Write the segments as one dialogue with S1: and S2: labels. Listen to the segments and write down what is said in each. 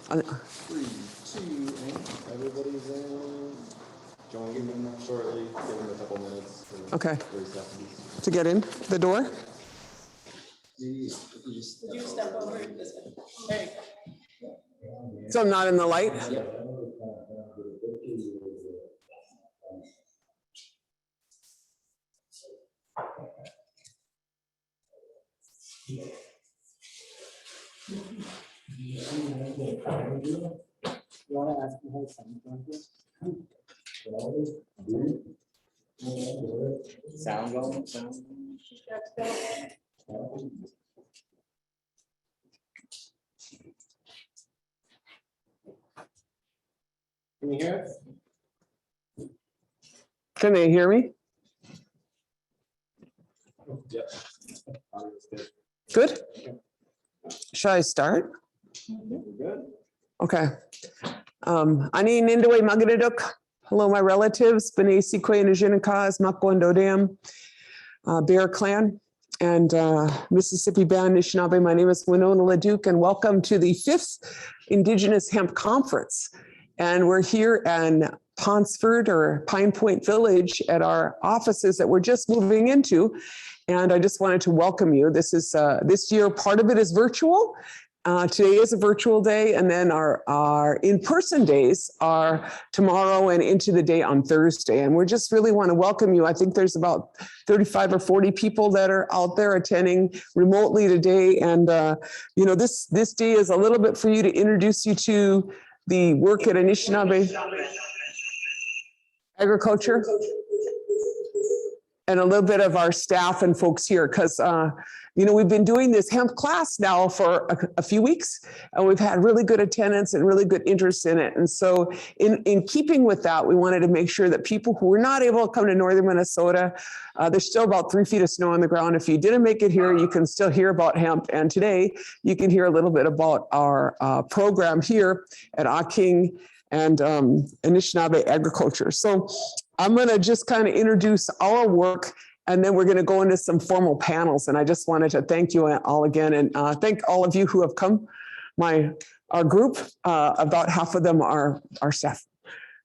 S1: 3, 2, and everybody's in. Join them shortly. Give them a couple minutes.
S2: Okay.
S1: 30 seconds.
S2: To get in the door?
S3: Did you step over this way? There you go.
S2: So I'm not in the light?
S1: Yep.
S4: You want to ask me how
S1: Sound going? Sound. Can you hear us?
S2: Can they hear me?
S1: Yep.
S2: Good? Shall I start?
S1: Good.
S2: Okay. Ani Nindaway Magadaduk. Hello, my relatives, B'nai Sikwe and Ajinakas, Makwan Bear Clan, and Mississippi Band Anishinaabe. My name is Winona LaDuke, and welcome to the 5th Indigenous Hemp Conference. And we're here in Ponsford or Pine Point Village at our offices that we're just moving into. And I just wanted to welcome you. This is this year, part of it is virtual. Today is a virtual day, and then our in-person days are tomorrow and into the day on Thursday. And we just really want to welcome you. I think there's about 35 or 40 people that are out there attending remotely today. And you know, this day is a little bit for you to introduce you to the work at Anishinaabe Agriculture, and a little bit of our staff and folks here, because you know, we've been doing this hemp class now for a few weeks, and we've had really good attendance and really good interest in it. And so in keeping with that, we wanted to make sure that people who were not able to come to northern Minnesota, there's still about 3 feet of snow on the ground. If you didn't make it here, you can still hear about hemp. And today you can hear a little bit about our program here at Aking and Anishinaabe Agriculture. So I'm going to just kind of introduce our work, and then we're going to go into some formal panels. And I just wanted to thank you all again, and thank all of you who have come. Our group, about half of them are our staff.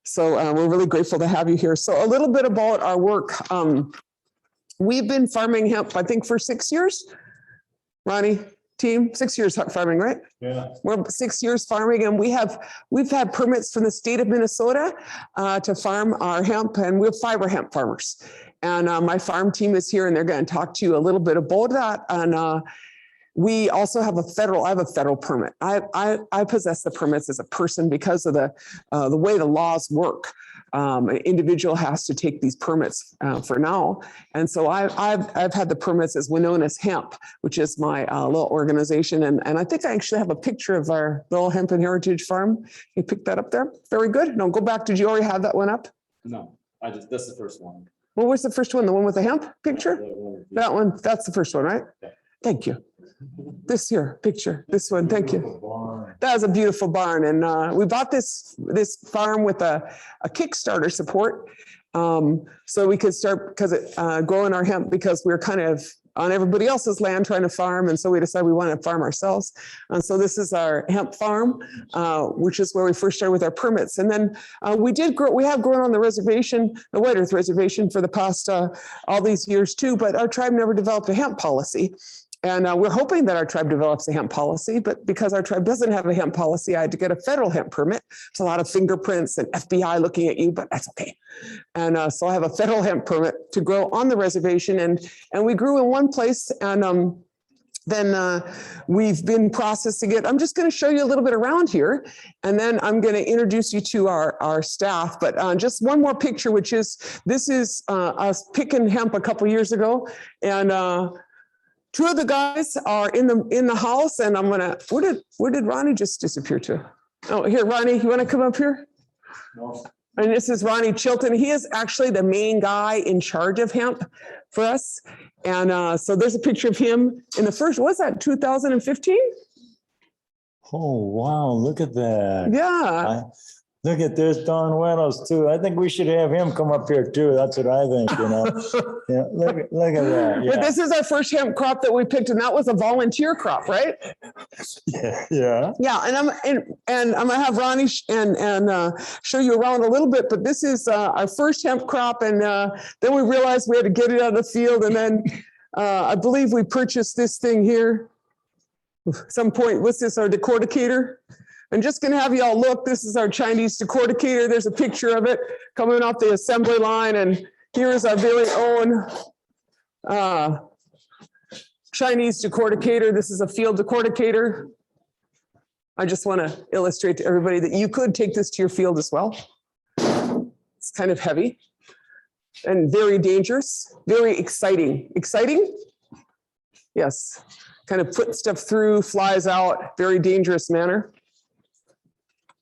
S2: So we're really grateful to have you here. So a little bit about our work. We've been farming hemp, I think, for 6 years. Ronnie, team, 6 years farming, right?
S1: Yeah.
S2: We're 6 years farming, and we've had permits from the state of Minnesota to farm our hemp, and we're fiber hemp farmers. And my farm team is here, and they're going to talk to you a little bit about that. And we also have I have a federal permit. I possess the permits as a person because of the way the laws work. An individual has to take these permits for now. And so I've had the permits as Winona'sHemp, which is my little organization. And I think I actually have a picture of our little hemp and heritage farm. You picked that up there? Very good. No, go back. Did you already have that one up?
S1: No, that's the first one.
S2: What was the first one? The one with the hemp picture? That one, that's the first one, right?
S1: Yeah.
S2: Thank you. This here picture, this one, thank you. That was a beautiful barn. And we bought this farm with a Kickstarter support. So we could start growing our hemp, because we're kind of on everybody else's land trying to farm. And so we decided we wanted to farm ourselves. And so this is our hemp farm, which is where we first started with our permits. And then we have grown on the reservation, the White Earth Reservation, for the past all these years too, but our tribe never developed a hemp policy. And we're hoping that our tribe develops a hemp policy, but because our tribe doesn't have a hemp policy, I had to get a federal hemp permit. It's a lot of fingerprints and FBI looking at you, but that's okay. And so I have a federal hemp permit to grow on the reservation, and we grew in one place, and then we've been processing it. I'm just going to show you a little bit around here, and then I'm going to introduce you to our staff. But just one more picture, which is, this is us picking hemp a couple years ago, and two of the guys are in the house, and I'm gonna. Where did Ronnie just disappear to? Oh, here, Ronnie, you want to come up here?
S1: No.
S2: And this is Ronnie Chilton. He is actually the main guy in charge of hemp for us. And so there's a picture of him in the first. Was that 2015?
S5: Oh wow! Look at that.
S2: Yeah.
S5: Look at this, Don Reynolds too. I think we should have him come up here too. That's what I think, you know. Yeah, look at that.
S2: But
S5: Yeah.
S2: this is our first hemp crop that we picked, and that was a volunteer crop, right?
S5: Yeah. Yeah.
S2: Yeah, and I'm gonna have Ronnie show you around a little bit, but this is our first hemp crop, and then we realized we had to get it out of the field, and then I believe we purchased this thing here. Some point, what's this, our decorticator? I'm just gonna have you all look, this is our Chinese decorticator. There's a picture of it coming off the assembly line, and here is our very own Chinese decorticator. This is a field decorticator. I just want to illustrate to everybody that you could take this to your field as well. It's kind of heavy and very dangerous, very exciting. Exciting? Yes, kind of put stuff through, flies out, very dangerous manner.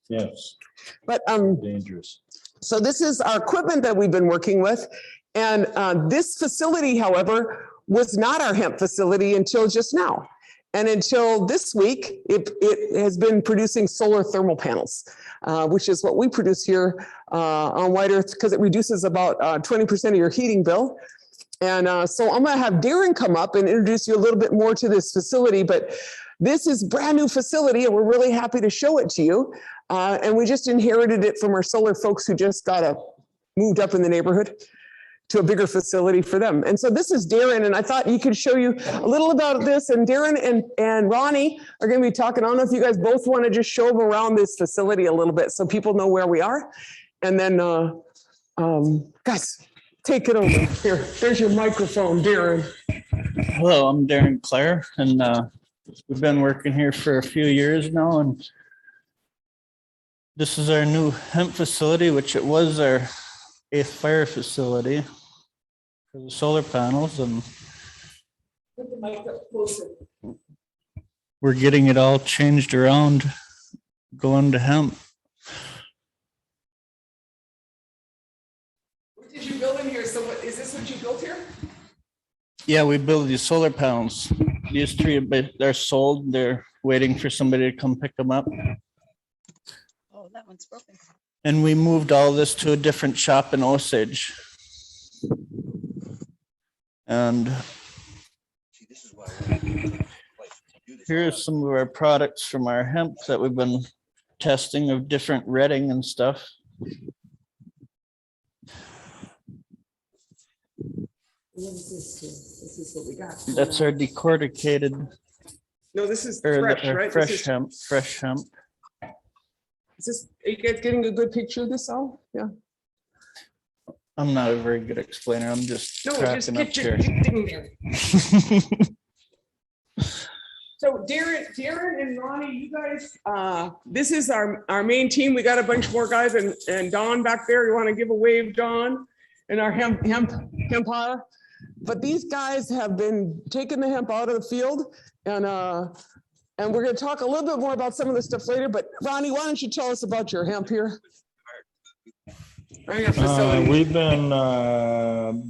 S5: Yes.
S2: But
S5: Dangerous.
S2: so this is our equipment that we've been working with. And this facility, however, was not our hemp facility until just now. And until this week, it has been producing solar thermal panels, which is what we produce here on White Earth, because it reduces about 20% of your heating bill. And so I'm going to have Darren come up and introduce you a little bit more to this facility. But this is a brand new facility, and we're really happy to show it to you. And we just inherited it from our solar folks who just got moved up in the neighborhood to a bigger facility for them. And so this is Darren, and I thought he could show you a little about this. And Darren and Ronnie are going to be talking. I don't know if you guys both want to just show them around this facility a little bit so people know where we are. And then, guys, take it over. Here, there's your microphone, Darren.
S6: Hello, I'm Darren Clare, and we've been working here for a few years now, and this is our new hemp facility, which it was our 8th fire facility for the solar panels, and
S2: Put the mic up closer.
S6: we're getting it all changed around, going to hemp.
S2: What did you build in here? So what, is this what you built here?
S6: Yeah, we build these solar panels. These 3, but they're sold. They're waiting for somebody to come pick them up.
S3: Oh, that one's broken.
S6: And we moved all this to a different shop in Osage. And here's some of our products from our hemp that we've been testing of different retting and stuff.
S2: What is this here? This is what we got.
S6: That's our decorticated,
S2: No, this is
S6: or
S2: fresh,
S6: our
S2: right?
S6: fresh
S2: This is,
S6: hemp, fresh hemp.
S2: is this, are you guys getting a good picture of this all? Yeah.
S6: I'm not a very good explainer. I'm just
S2: No, just
S6: cracking up
S2: get your
S6: here.
S2: thing there. So Darren and Ronnie, you guys, this is our main team. We got a bunch more guys, and Don back there. You want to give a wave, Don, and our hemp empire. But these guys have been taking the hemp out of the field, and we're going to talk a little bit more about some of this stuff later. But Ronnie, why don't you tell us about your hemp here? Or your facility.
S5: We've been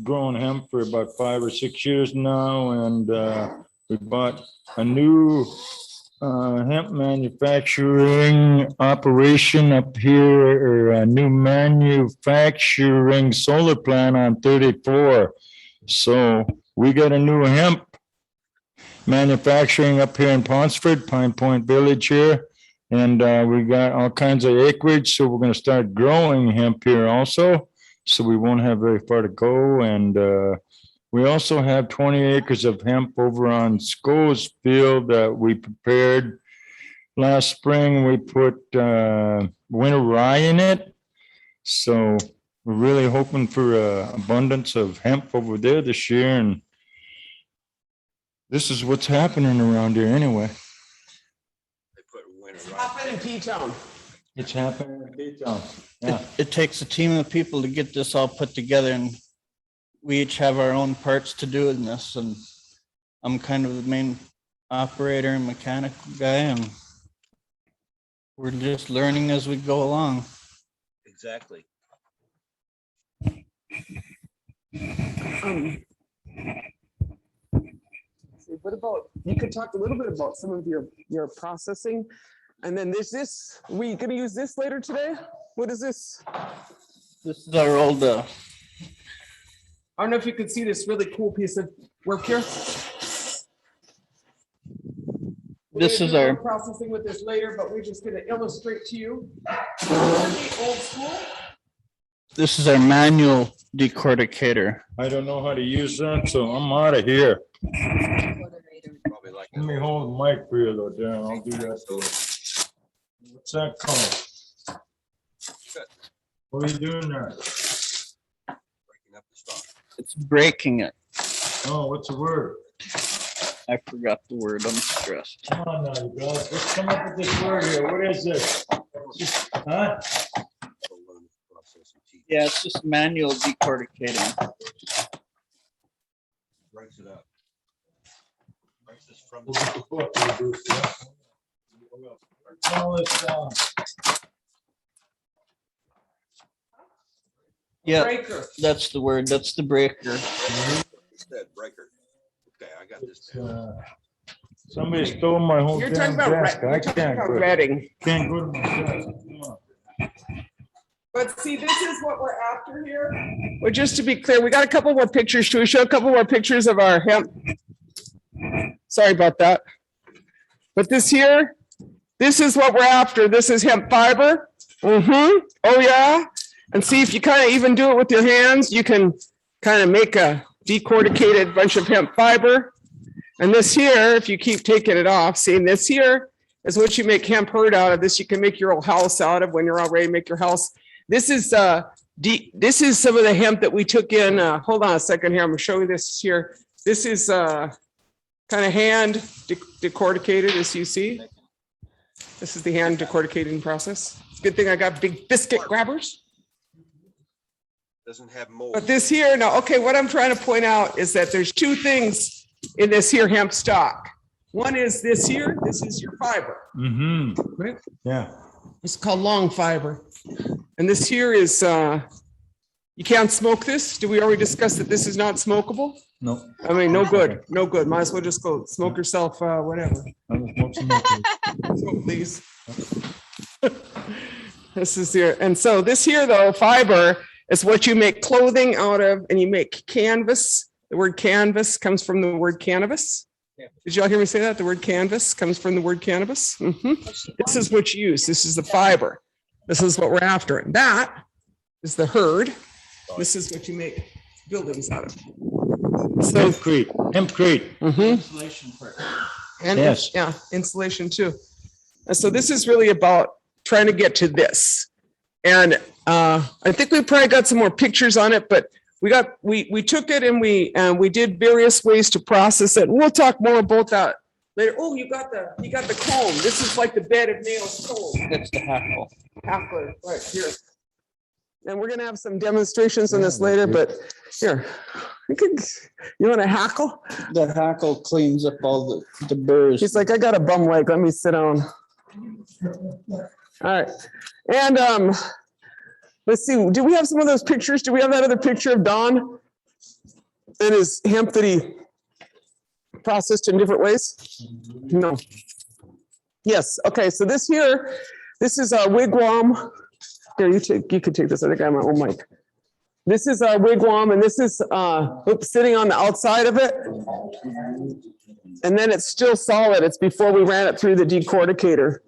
S5: growing hemp for about 5 or 6 years now, and we bought a new hemp manufacturing operation up here, or a new manufacturing solar plant on 34. So we got a new hemp manufacturing up here in Ponsford, Pine Point Village here. And we got all kinds of acreage, so we're going to start growing hemp here also. So we won't have very far to go. And we also have 20 acres of hemp over on Scho's field that we prepared last spring. We put winter rye in it. So we're really hoping for abundance of hemp over there this year. And this is what's happening around here anyway.
S2: It's happening in P-Town.
S5: It's happening in P-Town. Yeah.
S6: It takes a team of people to get this all put together, and we each have our own parts to do in this. And I'm kind of the main operator and mechanical guy, and we're just learning as we go along.
S7: Exactly.
S2: What about, you could talk a little bit about some of your processing, and then there's this, we gonna use this later today? What is this?
S6: This is our old,
S2: I don't know if you can see this really cool piece of work here. We're
S6: This
S2: gonna
S6: is
S2: do
S6: our-
S2: more processing with this later, but we're just gonna illustrate to you. Old school.
S6: this is our manual decorticator.
S5: I don't know how to use that, so I'm out of here.
S1: Probably like
S5: Let me hold the mic for you though, Darren. I'll do that. What's that called? What are you doing there?
S1: breaking up the stock.
S6: It's breaking it.
S5: Oh, what's the word?
S6: I forgot the word. I'm stressed.
S5: Come on now, you guys. Let's come up with this word here. What is this? Huh?
S6: Yeah, it's just manual decorticating.
S1: Breaks it up. Breaks this from
S5: We'll get the book, we'll do it, yeah. Call this,
S6: Yeah,
S2: Breaker.
S6: that's the word. That's the breaker.
S1: Instead, breaker. Okay, I got this.
S5: somebody stole my whole
S2: You're
S5: damn
S2: talking about,
S5: desk. I
S2: you're talking
S5: can't
S2: about
S5: go,
S2: redding.
S5: can't go to my desk. Come on.
S2: But see, this is what we're after here. Well, just to be clear, we got a couple more pictures. Should we show a couple more pictures of our hemp? Sorry about that. But this here, this is what we're after. This is hemp fiber. Oh yeah. And see, if you kind of even do it with your hands, you can kind of make a decorticated bunch of hemp fiber. And this here, if you keep taking it off, see, this here is what you make hemp herd out of. This you can make your old house out of when you're all ready to make your house. This is some of the hemp that we took in. Hold on a second here. I'm gonna show you this here. This is kind of hand decorticated, as you see. This is the hand decorticating process. It's a good thing I got big biscuit grabbers.
S1: Doesn't have mold.
S2: But this here, now, okay, what I'm trying to point out is that there's two things in this here hemp stock. One is this here. This is your fiber. Right?
S5: Yeah.
S2: It's called long fiber. And this here is, you can't smoke this. Did we already discuss that this is not smokable?
S5: No.
S2: I mean, no good, no good. Might as well just go smoke yourself, whatever. Smoke, please. This is here. And so this here though, fiber is what you make clothing out of, and you make canvas. The word canvas comes from the word cannabis. Did y'all hear me say that? The word canvas comes from the word cannabis. This is what you use. This is the fiber. This is what we're after. And that is the herd. This is what you make buildings out of. So,
S5: Hempcrete.
S6: Insulation part.
S2: and
S5: Yes.
S2: yeah, insulation too. And so this is really about trying to get to this. And I think we probably got some more pictures on it, but we took it and we did various ways to process it. We'll talk more about that later. Oh, you got the comb. This is like the bed of nails comb.
S6: That's the hackle.
S2: Hackler, right here. And we're gonna have some demonstrations on this later, but here. You want to hackle?
S6: The hackle cleans up all the burrs.
S2: He's like, I got a bum leg. Let me sit down. All right. And let's see, do we have some of those pictures? Do we have that other picture of Don and his hemp that he processed in different ways? No. Yes. Okay. So this here, this is our wigwam. Here, you could take this. I think I have my own mic. This is our wigwam, and this is sitting on the outside of it. And then it's still solid. It's before we ran it through the decorticator.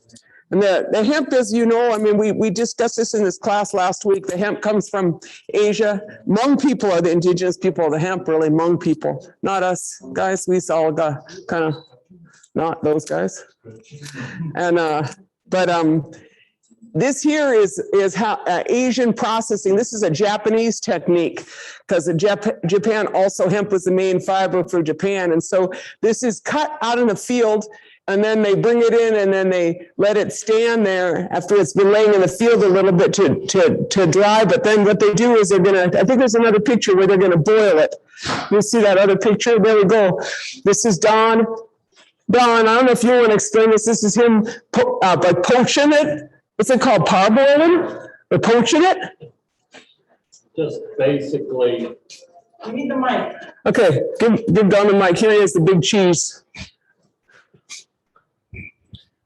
S2: And the hemp, as you know, I mean, we discussed this in this class last week. The hemp comes from Asia. Hmong people are the indigenous people of the hemp, really, Hmong people. Not us guys. We all got kind of not those guys. And this here is how Asian processing. This is a Japanese technique because Japan also hemp was the main fiber for Japan. And so this is cut out in the field and then they bring it in and then they let it stand there after it's been laying in the field a little bit to dry. But then what they do is they're going to, I think there's another picture where they're going to boil it. You see that other picture? There we go. This is Don. Don, I don't know if you want to explain this. This is him by poaching it. What's it called? Parboiling? Or poaching it?
S4: Just basically. You need the mic.
S2: Okay, give Don the mic. Here he is, the big cheese.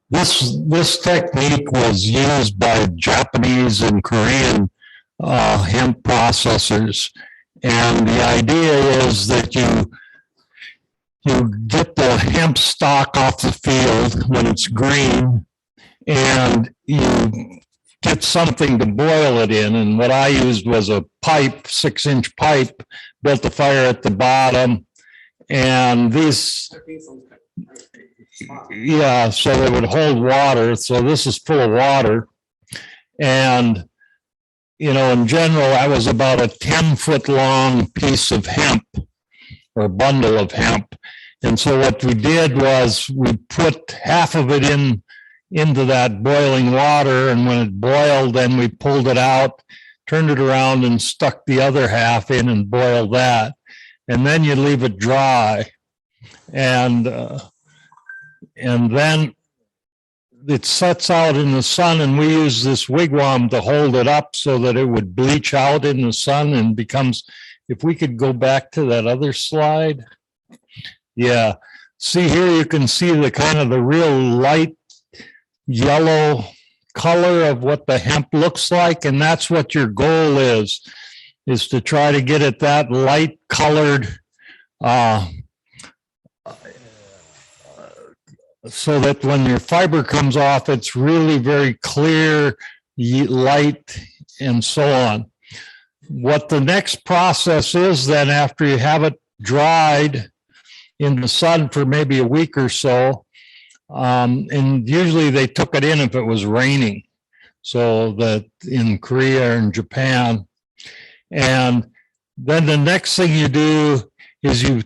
S7: This technique was used by Japanese and Korean hemp processors. And the idea is that you get the hemp stalk off the field when it's green, and you get something to boil it in. And what I used was a pipe, 6-inch pipe, built a fire at the bottom. And these, yeah, so they would hold water. So this is full of water. And, you know, in general, that was about a 10-foot long piece of hemp or bundle of hemp. And so what we did was we put half of it into that boiling water. And when it boiled, then we pulled it out, turned it around and stuck the other half in and boiled that. And then you leave it dry. And then it sets out in the sun, and we use this wigwam to hold it up so that it would bleach out in the sun and becomes, if we could go back to that other slide. Yeah, see here, you can see the kind of the real light yellow color of what the hemp looks like. And that's what your goal is to try to get it that light colored, so that when your fiber comes off, it's really very clear, light, and so on. What the next process is then, after you have it dried in the sun for maybe a week or so, and usually they took it in if it was raining, so that in Korea and Japan. And then the next thing you do is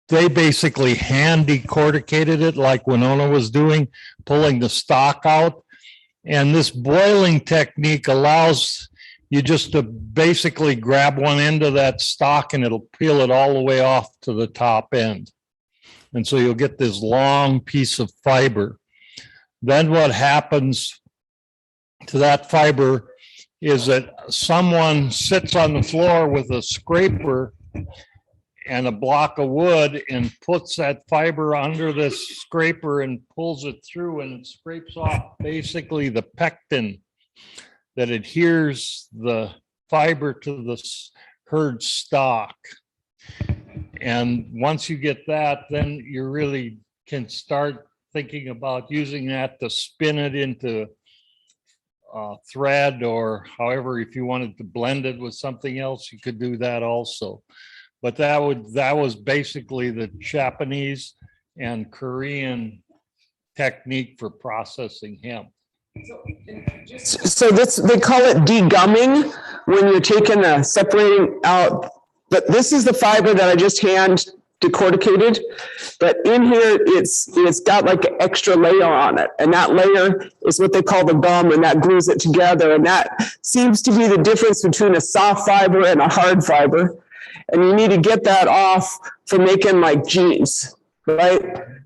S7: they basically hand decorticated it like Winona was doing, pulling the stalk out. And this boiling technique allows you just to basically grab one end of that stalk and it'll peel it all the way off to the top end. And so you'll get this long piece of fiber. Then what happens to that fiber is that someone sits on the floor with a scraper and a block of wood and puts that fiber under this scraper and pulls it through, and it scrapes off basically the pectin that adheres the fiber to the herd stalk. And once you get that, then you really can start thinking about using that to spin it into thread, or however, if you wanted to blend it with something else, you could do that also. But that was basically the Japanese and Korean technique for processing hemp.
S2: So this, they call it degumming when you're taking separating out. But this is the fiber that I just hand decorticated. But in here, it's got like an extra layer on it. And that layer is what they call the gum, and that glues it together. And that seems to be the difference between a soft fiber and a hard fiber. And you need to get that off for making like jeans, right?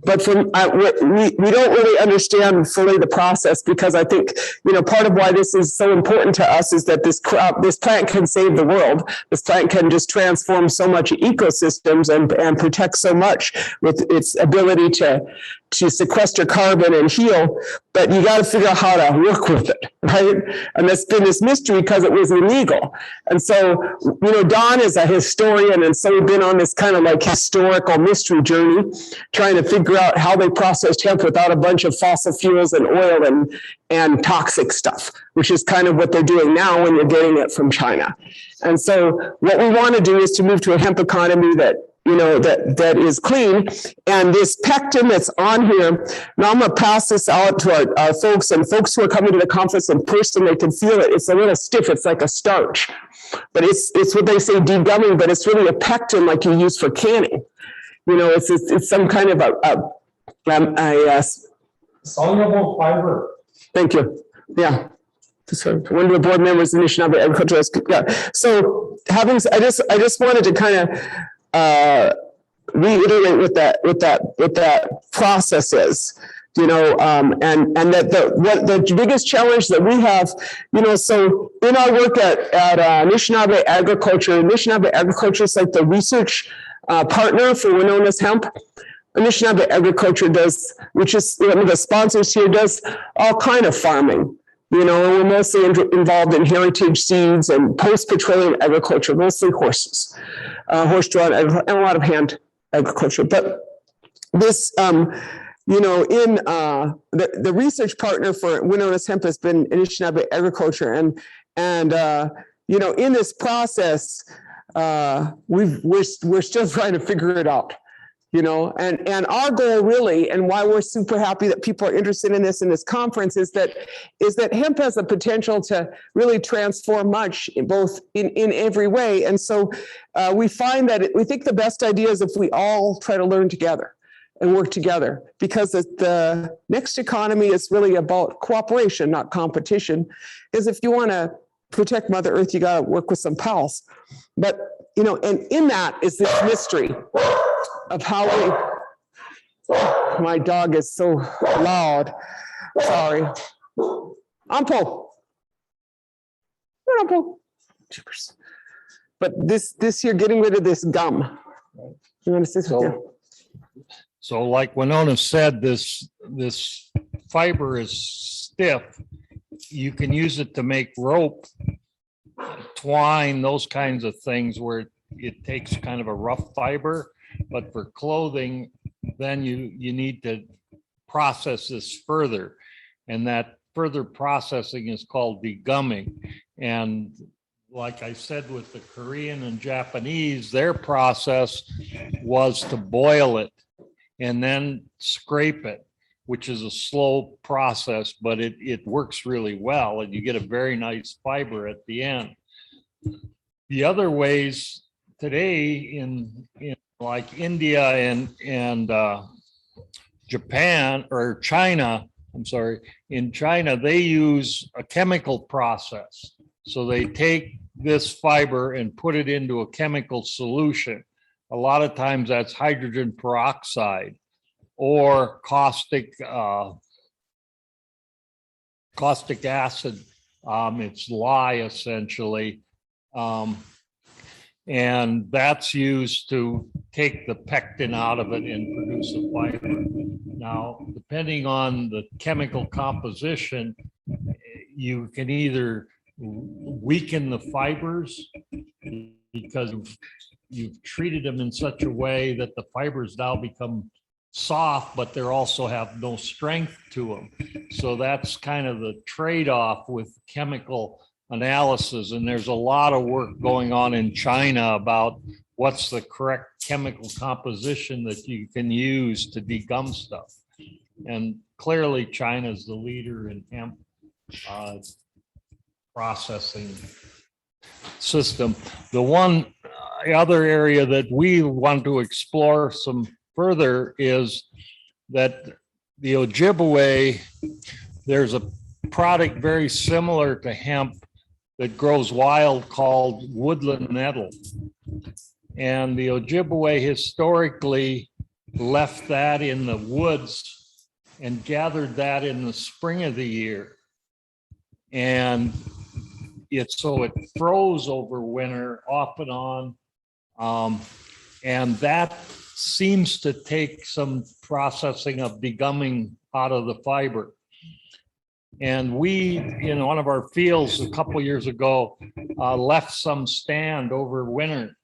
S2: But we don't really understand fully the process, because I think, you know, part of why this is so important to us is that this plant can save the world. This plant can just transform so much ecosystems and protect so much with its ability to sequester carbon and heal. But you got to figure out how to work with it, right? And that's been this mystery because it was illegal. And so, you know, Don is a historian, and so we've been on this kind of like historical mystery journey, trying to figure out how they processed hemp without a bunch of fossil fuels and oil and toxic stuff, which is kind of what they're doing now when you're getting it from China. And so what we want to do is to move to a hemp economy that, you know, that is clean. And this pectin that's on here, now I'm going to pass this out to our folks, and folks who are coming to the conference in person, they can feel it. It's a little stiff. It's like a starch, but it's what they say degumming, but it's really a pectin like you use for canning. You know, it's some kind of a
S4: Soluble fiber.
S2: Thank you. Yeah. So one of the board members in Anishinaabe Agriculture. Yeah. So I just wanted to kind of reiterate what that process is, you know, and that the biggest challenge that we have, you know, so in our work at Anishinaabe Agriculture is like the research partner for Winona'sHemp. Anishinaabe Agriculture does, which is one of the sponsors here, does all kind of farming. You know, and we're mostly involved in heritage seeds and post-petroleum agriculture, mostly horses, horse-drawn, and a lot of hand agriculture. But this, you know, in the research partner for Winona'sHemp Hemp has been Anishinaabe Agriculture, and you know, in this process, we're still trying to figure it out. You know, and our goal really, and why we're super happy that people are interested in this conference, is that hemp has the potential to really transform much in every way. And so we find that we think the best idea is if we all try to learn together and work together, because the next economy is really about cooperation, not competition. Because if you want to protect Mother Earth, you got to work with some pals. But, you know, and in that is this mystery of how my dog is so loud. Sorry. Ampo. Ampo. But this here, getting rid of this gum. You want to say something?
S7: So like Winona said, this fiber is stiff. You can use it to make rope, twine, those kinds of things where it takes kind of a rough fiber. But for clothing, then you need to process this further. And that further processing is called degumming. And like I said, with the Korean and Japanese, their process was to boil it and then scrape it, which is a slow process, but it works really well. And you get a very nice fiber at the end. The other ways today in like India and Japan or China, I'm sorry, in China, they use a chemical process. So they take this fiber and put it into a chemical solution. A lot of times that's hydrogen peroxide or caustic acid. It's lye essentially. And that's used to take the pectin out of it and produce a fiber. Now, depending on the chemical composition, you can either weaken the fibers because you've treated them in such a way that the fibers now become soft, but they also have no strength to them. So that's kind of the trade-off with chemical analysis. And there's a lot of work going on in China about what's the correct chemical composition that you can use to degum stuff. And clearly China's the leader in hemp processing system. The one other area that we want to explore some further is that the Ojibwe, there's a product very similar to hemp that grows wild called woodland nettle. And the Ojibwe historically left that in the woods and gathered that in the spring of the year. And it froze over winter off and on. And that seems to take some processing of degumming out of the fiber. And we, in one of our fields a couple of years ago, left some stand over winter.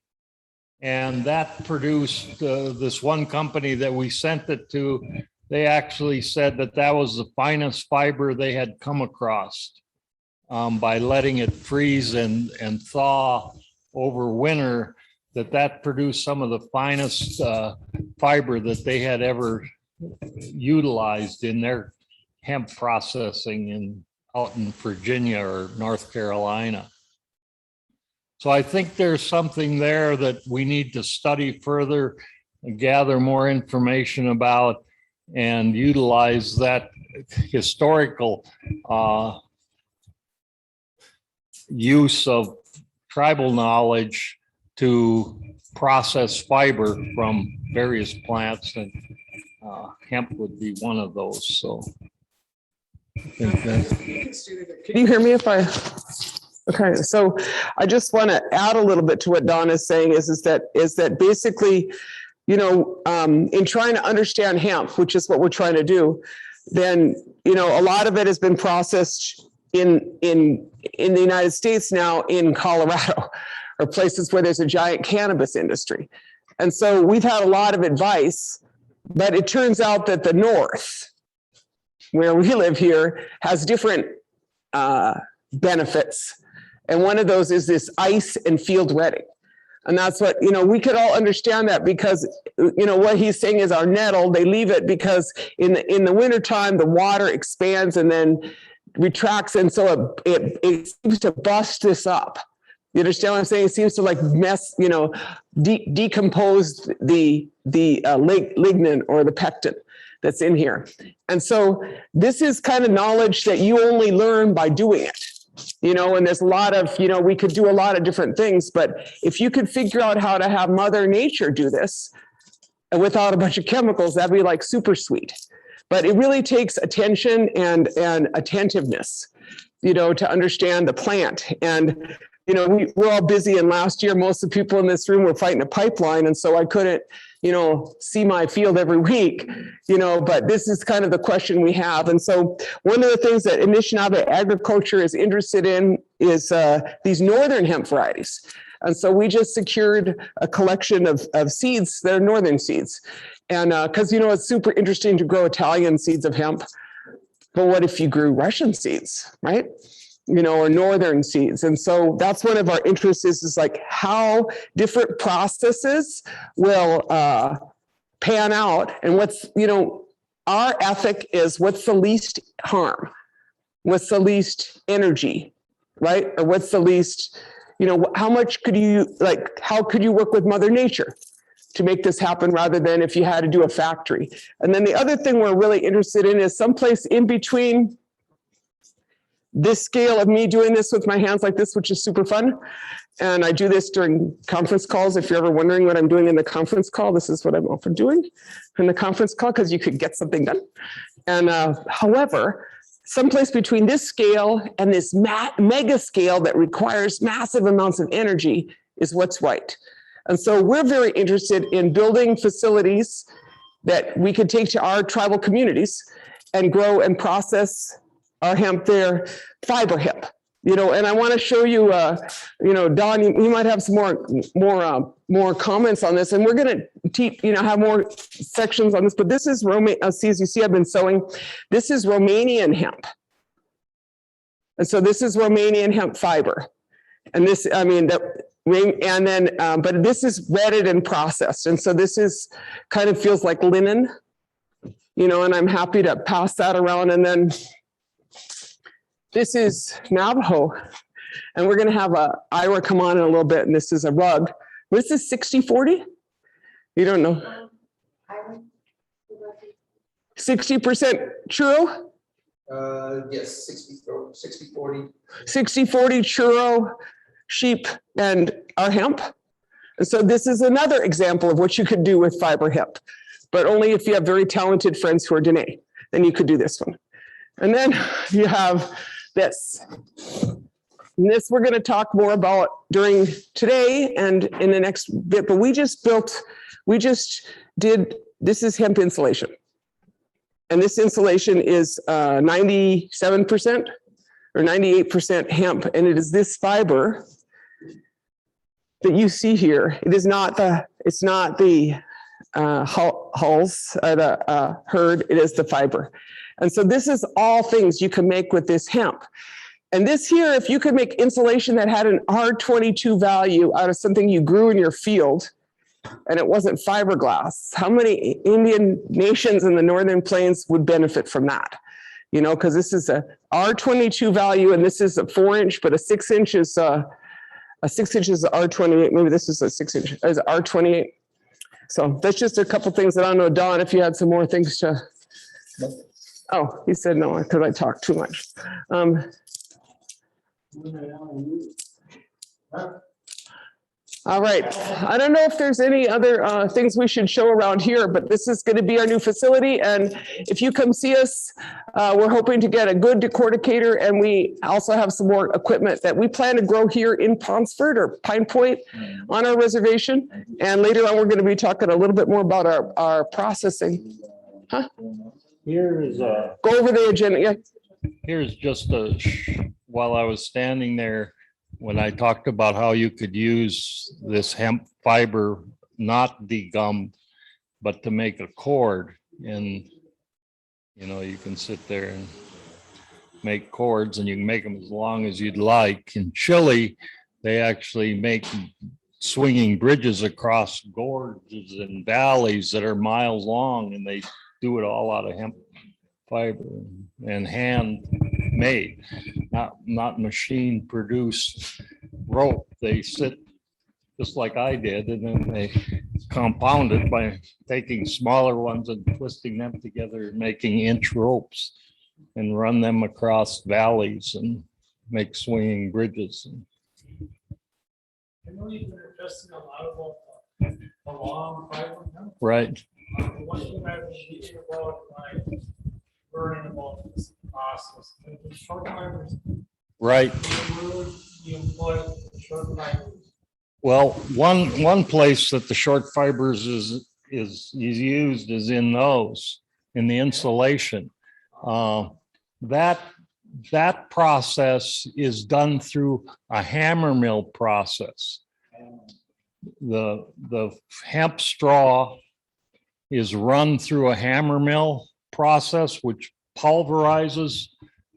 S7: And that produced this one company that we sent it to. They actually said that that was the finest fiber they had come across by letting it freeze and thaw over winter, that produced some of the finest fiber that they had ever utilized in their hemp processing out in Virginia or North Carolina. So I think there's something there that we need to study further and gather more information about and utilize that historical use of tribal knowledge to process fiber from various plants, and hemp would be one of those. So
S2: Can you hear me if I? Okay, so I just want to add a little bit to what Don is saying is that basically in trying to understand hemp, which is what we're trying to do, then, a lot of it has been processed in the United States now in Colorado, or places where there's a giant cannabis industry. And so we've had a lot of advice, but it turns out that the North, where we live here, has different benefits. And one of those is this ice and field wetting. And that's what, we could all understand that, because, what he's saying is our nettle, they leave it because in the wintertime, the water expands and then retracts. And so it seems to bust this up. You understand what I'm saying? It seems to like mess, decompose the lignin or the pectin that's in here. And so this is kind of knowledge that you only learn by doing it. And there's a lot of, we could do a lot of different things, but if you could figure out how to have Mother Nature do this without a bunch of chemicals, that'd be like super sweet. But it really takes attention and attentiveness, to understand the plant. And, we're all busy, and last year, most of the people in this room were fighting a pipeline. And so I couldn't, see my field every week, but this is kind of the question we have. And so one of the things that Anishinaabe agriculture is interested in is these northern hemp varieties. And so we just secured a collection of seeds that are northern seeds. And because, it's super interesting to grow Italian seeds of hemp. But what if you grew Russian seeds, right? Or northern seeds. And so that's one of our interests is like how different processes will pan out. And what's, our ethic is what's the least harm? What's the least energy, right? Or what's the least, how much could you, how could you work with Mother Nature to make this happen rather than if you had to do a factory? And then the other thing we're really interested in is someplace in between this scale of me doing this with my hands like this, which is super fun. And I do this during conference calls. If you're ever wondering what I'm doing in the conference call, this is what I'm often doing in the conference call, because you could get something done. And however, someplace between this scale and this mega scale that requires massive amounts of energy is what's right. And so we're very interested in building facilities that we could take to our tribal communities and grow and process our hemp there, fiber hemp, and I want to show you, Don, you might have some more comments on this, and we're going to teach, have more sections on this, but this is as you see, I've been sewing, this is Romanian hemp. And so this is Romanian hemp fiber. And this, and then, but this is wetted and processed. And so this is kind of feels like linen, and I'm happy to pass that around. And then this is Navajo, and we're going to have Ira come on in a little bit, and this is a rug. This is 60-40? You don't know. 60% churro?
S1: Yes, 60-40.
S2: 60-40 churro, sheep, and our hemp. And so this is another example of what you could do with fiber hemp, but only if you have very talented friends who are Dene, then you could do this one. And then you have this. And this we're going to talk more about during today and in the next bit, but we just did, this is hemp insulation. And this insulation is 97% or 98% hemp. And it is this fiber that you see here. It is not the, it's not the hulls, the herd, it is the fiber. And so this is all things you can make with this hemp. And this here, if you could make insulation that had an R22 value out of something you grew in your field, and it wasn't fiberglass, how many Indian nations in the Northern Plains would benefit from that? Because this is a R22 value, and this is a 4-inch, but a 6-inch is a 6-inch is R28. Maybe this is a 6-inch, is R28. So that's just a couple things that I don't know, Don, if you had some more things to. Oh, he said no, because I talked too much. All right. I don't know if there's any other things we should show around here, but this is going to be our new facility. And if you come see us, we're hoping to get a good decorticator. And we also have some more equipment that we plan to grow here in Ponsford or Pine Point on our reservation. And later on, we're going to be talking a little bit more about our processing. Huh?
S7: Here's
S2: Go over the agenda. Yeah.
S7: here's just while I was standing there, when I talked about how you could use this hemp fiber, not degummed, but to make a cord. And, you know, you can sit there and make cords and you can make them as long as you'd like. In Chile, they actually make swinging bridges across gorges and valleys that are miles long, and they do it all out of hemp fiber and handmade, not machine produced rope. They sit just like I did, and then they compound it by taking smaller ones and twisting them together and making inch ropes and run them across valleys and make swinging bridges.
S4: I know you've been addressing a lot about the long fiber.
S7: Right.
S4: One thing I've been reading about, like, learning about this process, the short fibers,
S7: Right.
S4: you employ short fibers.
S7: Well, one place that the short fibers is used is in the insulation. That process is done through a hammer mill process. The hemp straw is run through a hammer mill process, which pulverizes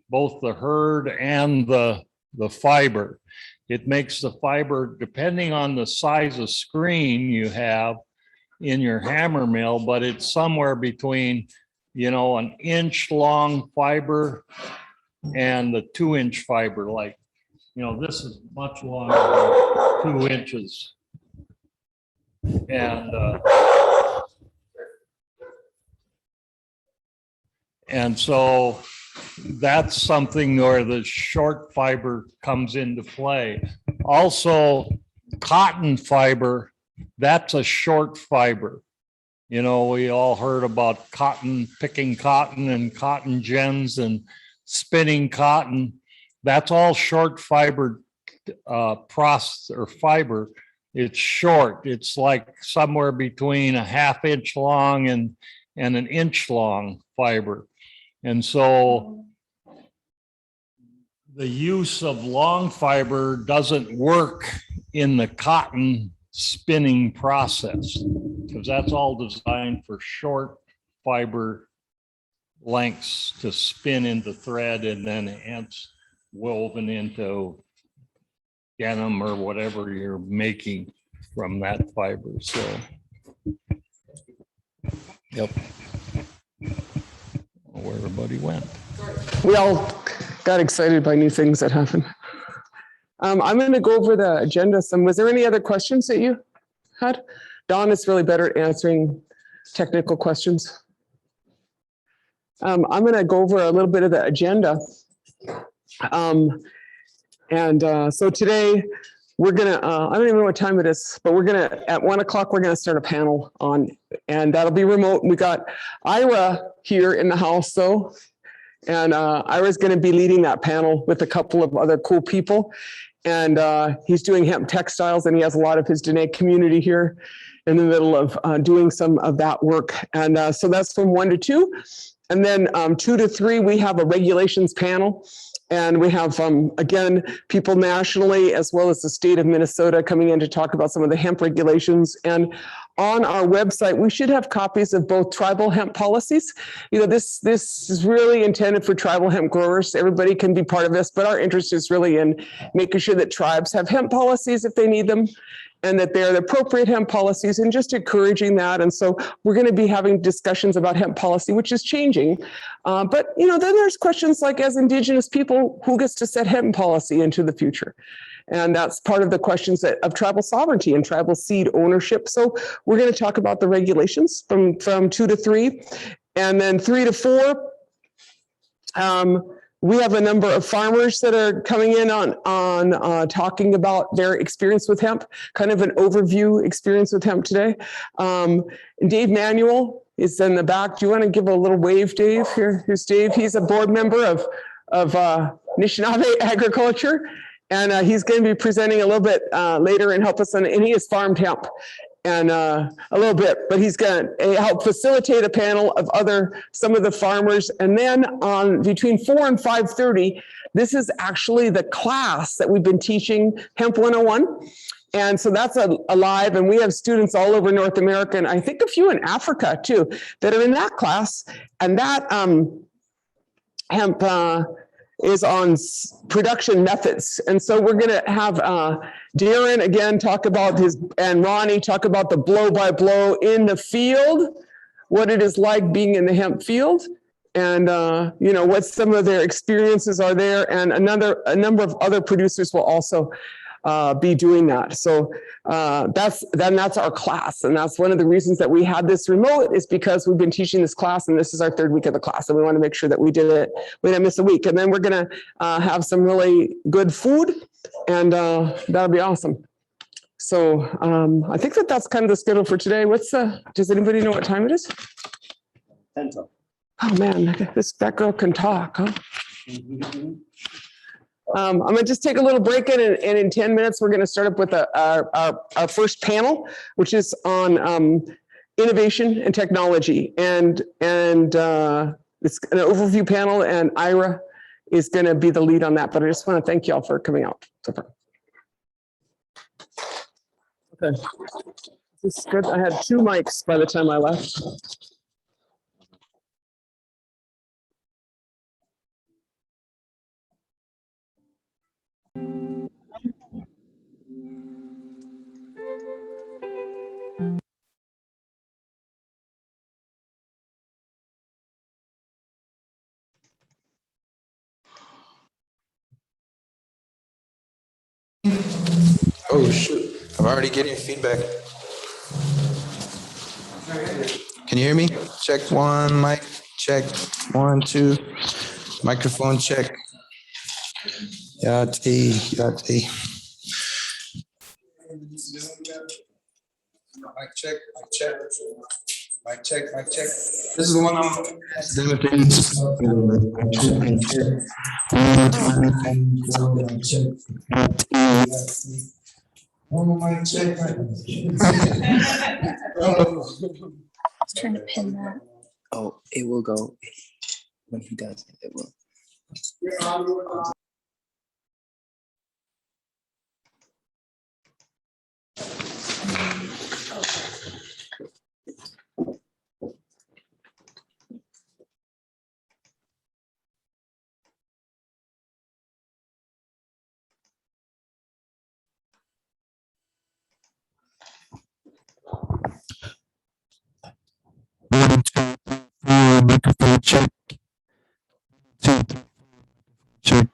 S7: both the hurd and the fiber. It makes the fiber, depending on the size of screen you have in your hammer mill, but it's somewhere between, you know, an inch long fiber and the 2-inch fiber. Like, you know, this is much longer than 2 inches. And so that's something where the short fiber comes into play. Also, cotton fiber, that's a short fiber. You know, we all heard about cotton, picking cotton and cotton gins and spinning cotton. That's all short fiber process or fiber. It's short. It's like somewhere between a 1/2 inch long and an inch long fiber. And so the use of long fiber doesn't work in the cotton spinning process, because that's all designed for short fiber lengths to spin into thread and then hence woven into denim or whatever you're making from that fiber. So, yep. Where everybody went.
S2: We all got excited by new things that happened. I'm going to go over the agenda. Was there any other questions that you had? Dawn is really better at answering technical questions. I'm going to go over a little bit of the agenda. So today we're going to, I don't even know what time it is, but we're going to, at 1 o'clock, we're going to start a panel on, and that'll be remote. We got Ira here in the house though. And Ira's going to be leading that panel with a couple of other cool people. And he's doing hemp textiles, and he has a lot of his Dene community here in the middle of doing some of that work. And so that's from 1 to 2. And then 2 to 3, we have a regulations panel. And we have, again, people nationally, as well as the state of Minnesota coming in to talk about some of the hemp regulations. And on our website, we should have copies of both tribal hemp policies. You know, this is really intended for tribal hemp growers. Everybody can be part of this, but our interest is really in making sure that tribes have hemp policies if they need them, and that they're the appropriate hemp policies, and just encouraging that. And so we're going to be having discussions about hemp policy, which is changing. But, you know, then there's questions like, as Indigenous people, who gets to set hemp policy into the future? And that's part of the questions of tribal sovereignty and tribal seed ownership. So we're going to talk about the regulations from 2 to 3. And then 3 to 4, we have a number of farmers that are coming in on talking about their experience with hemp, kind of an overview experience with hemp today. And Dave Manuel is in the back. Do you want to give a little wave, Dave? Here's Dave. He's a board member of Anishinaabe Agriculture. And he's going to be presenting a little bit later and help us on, and he has farmed hemp and a little bit, but he's going to help facilitate a panel of some of the farmers. And then on between 4 and 5:30, this is actually the class that we've been teaching, Hemp 101. And so that's a live, and we have students all over North America, and I think a few in Africa too, that are in that class. And that hemp is on production methods. And so we're gonna have Darren again talk about and Ronnie talk about the blow by blow in the field, what it is like being in the hemp field, and what some of their experiences are there. And a number of other producers will also be doing that. So that's our class. And that's one of the reasons that we had this remote, is because we've been teaching this class and this is our 3rd week of the class. And we want to make sure that we did it. We didn't miss a week. And then we're going to have some really good food, and that'll be awesome. So I think that's kind of the schedule for today. Does anybody know what time it is?
S1: 10.
S2: Oh man, that girl can talk, huh? I'm going to just take a little break and in 10 minutes, we're going to start up with our first panel, which is on innovation and technology. And it's an overview panel, and Ira is going to be the lead on that. But I just want to thank you all for coming out so far. Okay. This is good. I had 2 mics by the time I left.
S8: Oh shoot, I'm already getting feedback. Can you hear me? Check 1, mic, check 1, 2, microphone check. Yati, yati. Mic check, mic check. Mic check, mic check. This is the one
S9: Trying to pin that. Oh, it will go when he does it. It will.
S8: microphone check. Check.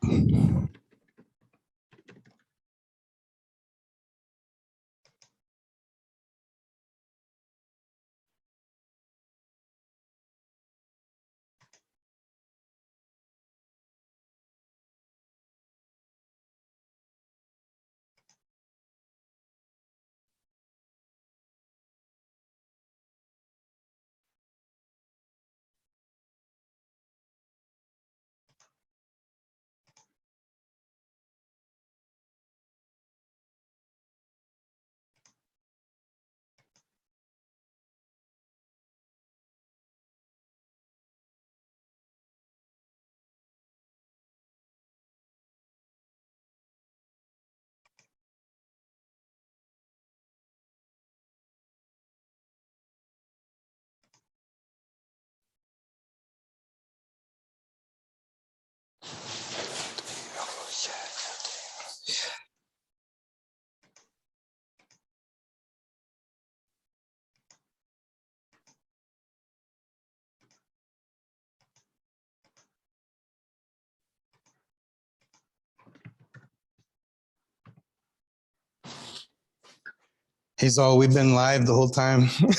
S8: Hey, Zol, we've been live the whole time. That'd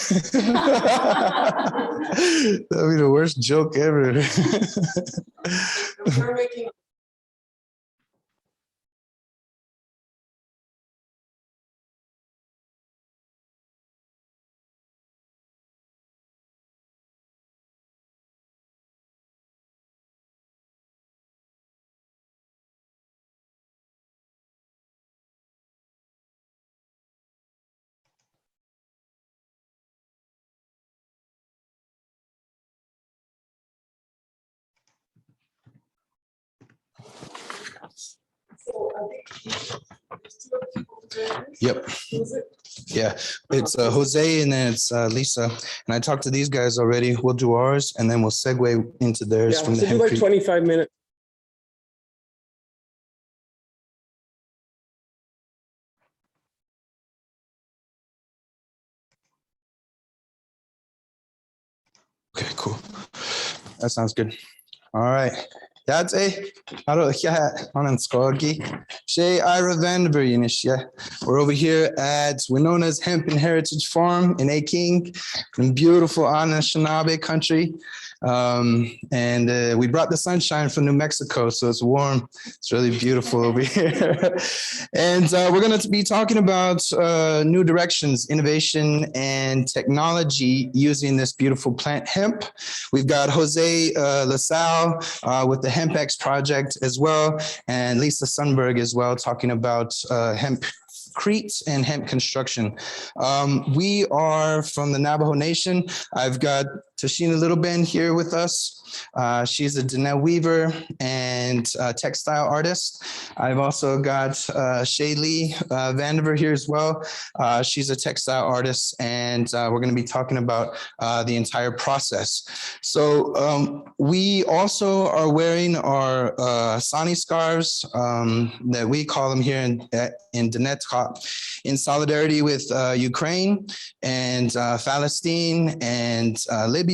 S8: be the worst joke ever.
S2: We're making
S8: Yep. Yeah, it's Jose and then it's Lisa. And I talked to these guys already. We'll do ours and then we'll segue into theirs
S2: Yeah,
S8: from the
S2: so do
S8: Hemp
S2: like
S8: Creek.
S2: 25 minutes.
S8: Okay, cool. That sounds good. All right. That's a on Skogi. Shay Ira Vanderberg. We're over here at Winona's's Hemp and Heritage Farm in A King in beautiful Anishinaabe country. And we brought the sunshine from New Mexico, so it's warm. It's really beautiful over here. And we're going to be talking about new directions, innovation, and technology using this beautiful plant hemp. We've got Jose LaSalle with the HempX project as well, and Lisa Sundberg as well, talking about hemp Crete and hemp construction. We are from the Navajo Nation. I've got Tashina Littleben here with us. She's a Donnell weaver and textile artist. I've also got Shaylee Vandiver here as well. She's a textile artist, and we're going to be talking about the entire process. So we also are wearing our Sani scarves that we call them here in Donetsk, in solidarity with Ukraine and Palestine and Libya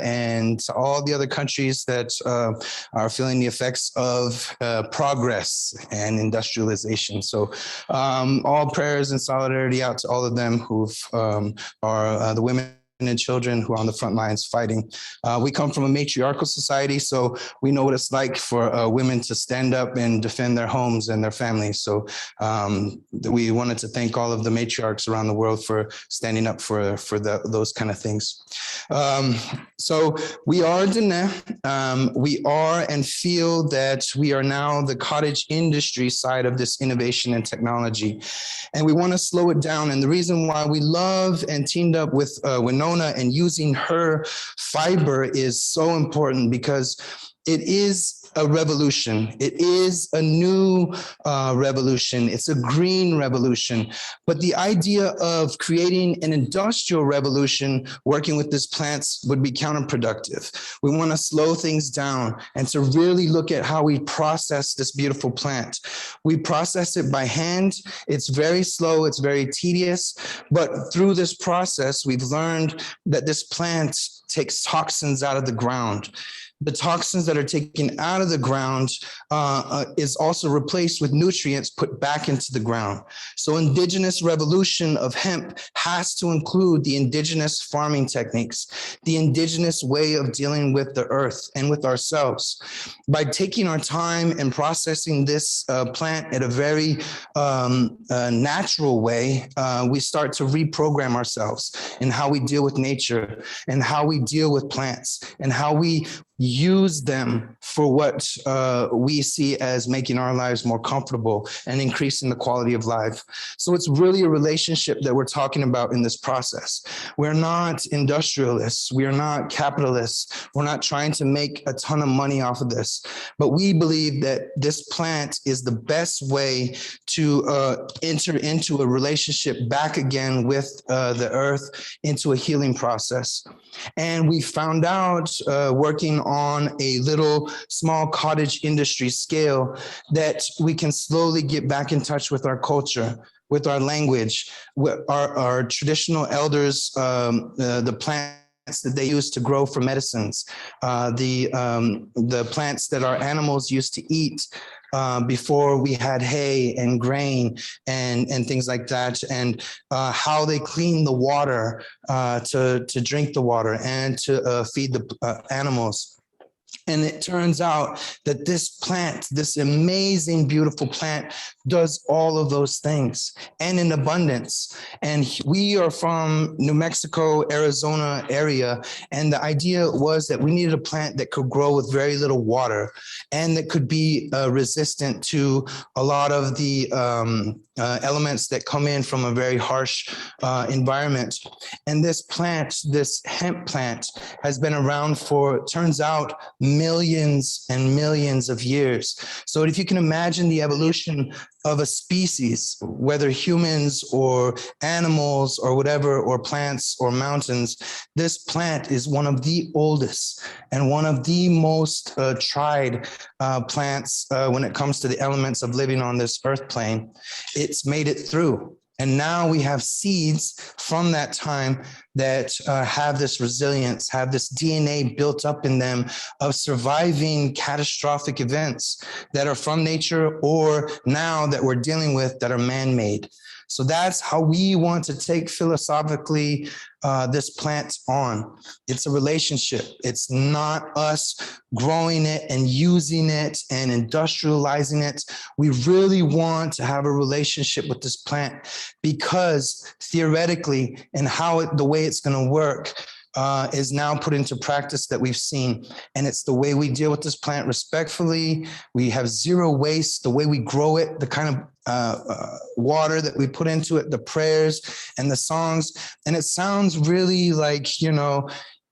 S8: and all the other countries that are feeling the effects of progress and industrialization. So all prayers and solidarity out to all of them who are the women and children who are on the front lines fighting. We come from a matriarchal society, so we know what it's like for women to stand up and defend their homes and their families. So we wanted to thank all of the matriarchs around the world for standing up for those kind of things. So we are Dene. We are and feel that we are now the cottage industry side of this innovation and technology. And we want to slow it down. And the reason why we love and teamed up with Winona and using her fiber is so important, because it is a revolution. It is a new revolution. It's a green revolution. But the idea of creating an industrial revolution working with these plants would be counterproductive. We want to slow things down and to really look at how we process this beautiful plant. We process it by hand. It's very slow. It's very tedious. But through this process, we've learned that this plant takes toxins out of the ground. The toxins that are taken out of the ground is also replaced with nutrients put back into the ground. So indigenous revolution of hemp has to include the indigenous farming techniques, the indigenous way of dealing with the earth and with ourselves. By taking our time and processing this plant in a very natural way, we start to reprogram ourselves in how we deal with nature and how we deal with plants and how we use them for what we see as making our lives more comfortable and increasing the quality of life. So it's really a relationship that we're talking about in this process. We're not industrialists. We are not capitalists. We're not trying to make a ton of money off of this. But we believe that this plant is the best way to enter into a relationship back again with the earth, into a healing process. And we found out working on a little small cottage industry scale that we can slowly get back in touch with our culture, with our language, with our traditional elders, the plants that they use to grow for medicines, the plants that our animals used to eat, before we had hay and grain and things like that, and how they clean the water to drink the water and to feed the animals. And it turns out that this plant, this amazing, beautiful plant, does all of those things and in abundance. And we are from New Mexico, Arizona area. And the idea was that we needed a plant that could grow with very little water and that could be resistant to a lot of the elements that come in from a very harsh environment. And this plant, this hemp plant, has been around for, turns out, millions and millions of years. So if you can imagine the evolution of a species, whether humans or animals or whatever, or plants or mountains, this plant is one of the oldest and one of the most tried plants when it comes to the elements of living on this earth plane. It's made it through. And now we have seeds from that time that have this resilience, have this DNA built up in them of surviving catastrophic events that are from nature or now that we're dealing with that are man-made. So that's how we want to take philosophically this plant on. It's a relationship. It's not us growing it and using it and industrializing it. We really want to have a relationship with this plant because theoretically and how the way it's going to work is now put into practice that we've seen. And it's the way we deal with this plant respectfully. We have zero waste, the way we grow it, the kind of water that we put into it, the prayers and the songs. And it sounds really like, you know,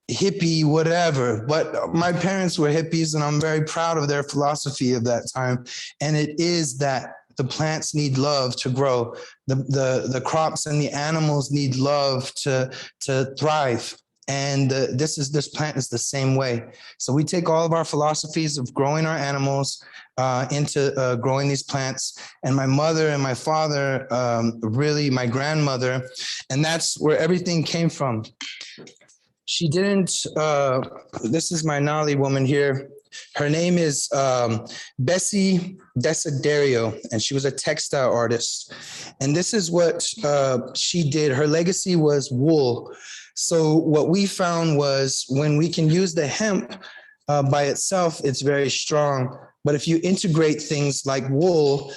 S8: hippie, whatever, but my parents were hippies and I'm very proud of their philosophy of that time. And it is that the plants need love to grow. The crops and the animals need love to thrive. And this plant is the same way. So we take all of our philosophies of growing our animals into growing these plants. And my mother and my father, really my grandmother, and that's where everything came from. She didn't, this is my Nali woman here. Her name is Bessie Desiderio, and she was a textile artist. And this is what she did. Her legacy was wool. So what we found was when we can use the hemp by itself, it's very strong. But if you integrate things like wool,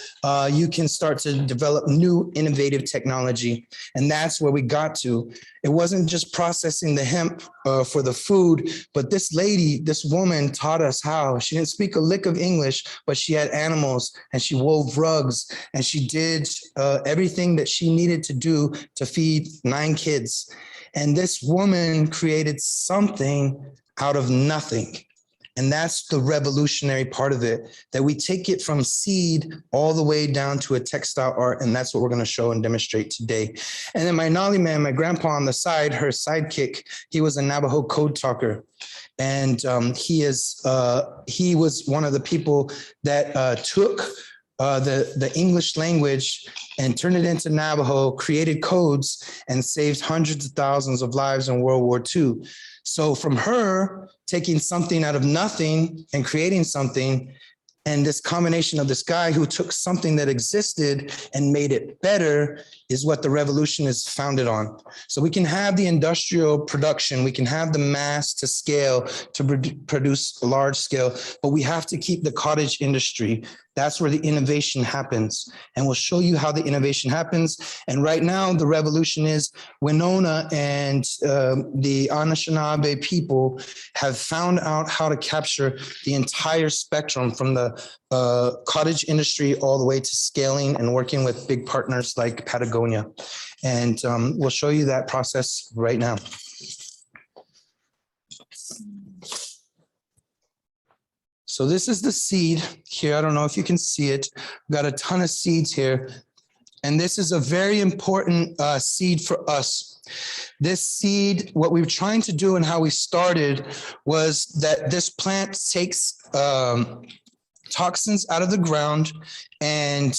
S8: you can start to develop new innovative technology. And that's where we got to. It wasn't just processing the hemp for the food, but this lady, this woman taught us how. She didn't speak a lick of English, but she had animals and she wove rugs and she did everything that she needed to do to feed 9 kids. And this woman created something out of nothing. And that's the revolutionary part of it, that we take it from seed all the way down to a textile art. And that's what we're going to show and demonstrate today. And then my Nali man, my grandpa on the side, her sidekick, he was a Navajo code talker. And he was one of the people that took the English language and turned it into Navajo, created codes, and saved hundreds of thousands of lives in World War II. So from her taking something out of nothing and creating something, and this combination of this guy who took something that existed and made it better is what the revolution is founded on. So we can have the industrial production, we can have the mass to scale to produce large scale, but we have to keep the cottage industry. That's where the innovation happens. And we'll show you how the innovation happens. And right now, the revolution is Winona and the Anishinaabe people have found out how to capture the entire spectrum from the cottage industry all the way to scaling and working with big partners like Patagonia. And we'll show you that process right now. So this is the seed here. I don't know if you can see it. We've got a ton of seeds here. And this is a very important seed for us. This seed, what we were trying to do and how we started was that this plant takes toxins out of the ground and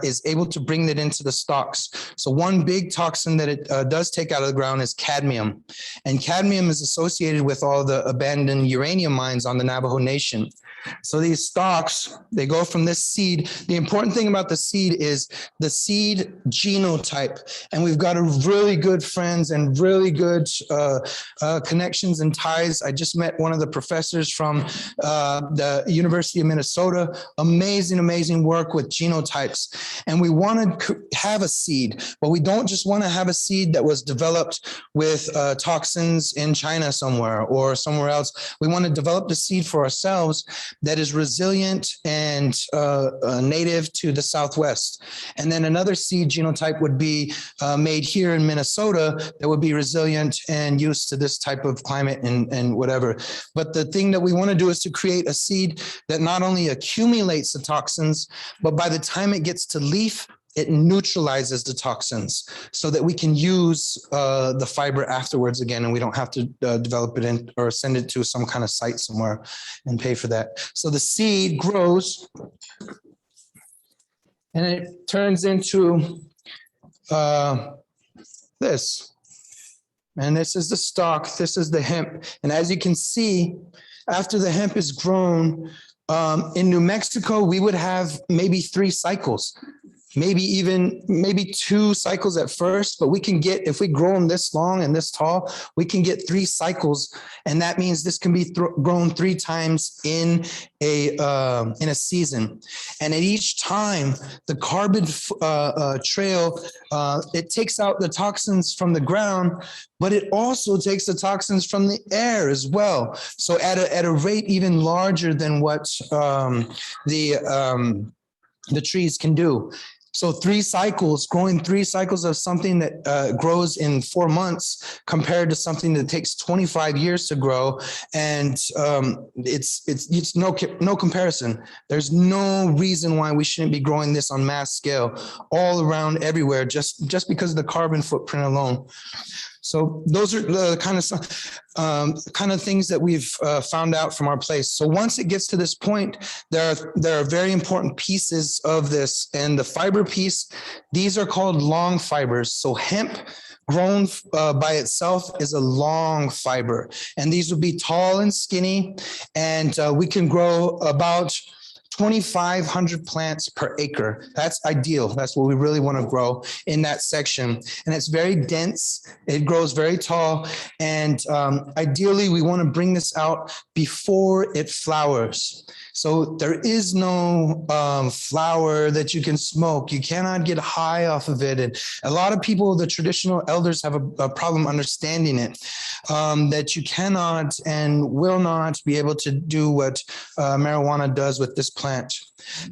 S8: is able to bring it into the stalks. So one big toxin that it does take out of the ground is cadmium. And cadmium is associated with all the abandoned uranium mines on the Navajo Nation. So these stalks, they go from this seed. The important thing about the seed is the seed genotype. And we've got a really good friends and really good connections and ties. I just met one of the professors from the University of Minnesota. Amazing, amazing work with genotypes. And we want to have a seed, but we don't just want to have a seed that was developed with toxins in China somewhere or somewhere else. We want to develop the seed for ourselves that is resilient and native to the Southwest. And then another seed genotype would be made here in Minnesota that would be resilient and used to this type of climate and whatever. But the thing that we want to do is to create a seed that not only accumulates the toxins, but by the time it gets to leaf, it neutralizes the toxins so that we can use the fiber afterwards again, and we don't have to develop it in or send it to some kind of site somewhere and pay for that. So the seed grows and it turns into this. And this is the stalk, this is the hemp. And as you can see, after the hemp is grown, in New Mexico, we would have maybe 3 cycles. Maybe 2 cycles at first, but we can get, if we grow them this long and this tall, we can get 3 cycles. And that means this can be grown 3 times in a season. And at each time, the carbon trail, it takes out the toxins from the ground, but it also takes the toxins from the air as well. So at a rate even larger than what the trees can do. So 3 cycles, growing 3 cycles of something that grows in 4 months compared to something that takes 25 years to grow. And it's no comparison. There's no reason why we shouldn't be growing this on mass scale all around everywhere, just because of the carbon footprint alone. So those are the kind of things that we've found out from our place. So once it gets to this point, there are very important pieces of this. And the fiber piece, these are called long fibers. So hemp grown by itself is a long fiber. And these would be tall and skinny. And we can grow about 2,500 plants per acre. That's ideal. That's what we really want to grow in that section. And it's very dense. It grows very tall. And ideally, we want to bring this out before it flowers. So there is no flower that you can smoke. You cannot get high off of it. And a lot of people, the traditional elders, have a problem understanding it, that you cannot and will not be able to do what marijuana does with this plant.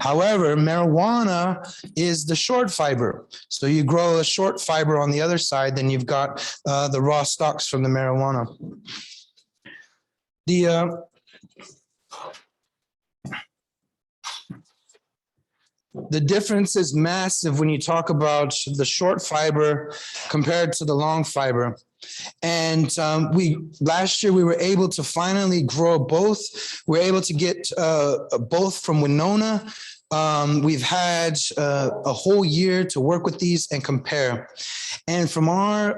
S8: However, marijuana is the short fiber. So you grow a short fiber on the other side, then you've got the raw stalks from the marijuana. The difference is massive when you talk about the short fiber compared to the long fiber. And last year we were able to finally grow both. We're able to get both from Winona. We've had a whole year to work with these and compare. And from our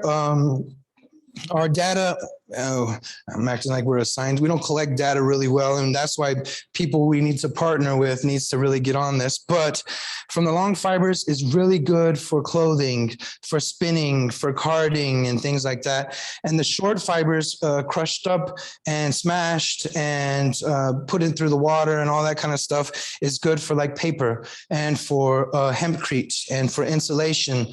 S8: data, I'm acting like we're assigned. We don't collect data really well, and that's why people we need to partner with needs to really get on this. But from the long fibers is really good for clothing, for spinning, for carding, and things like that. And the short fibers, crushed up and smashed and put in through the water and all that kind of stuff, is good for like paper and for hempcrete and for insulation,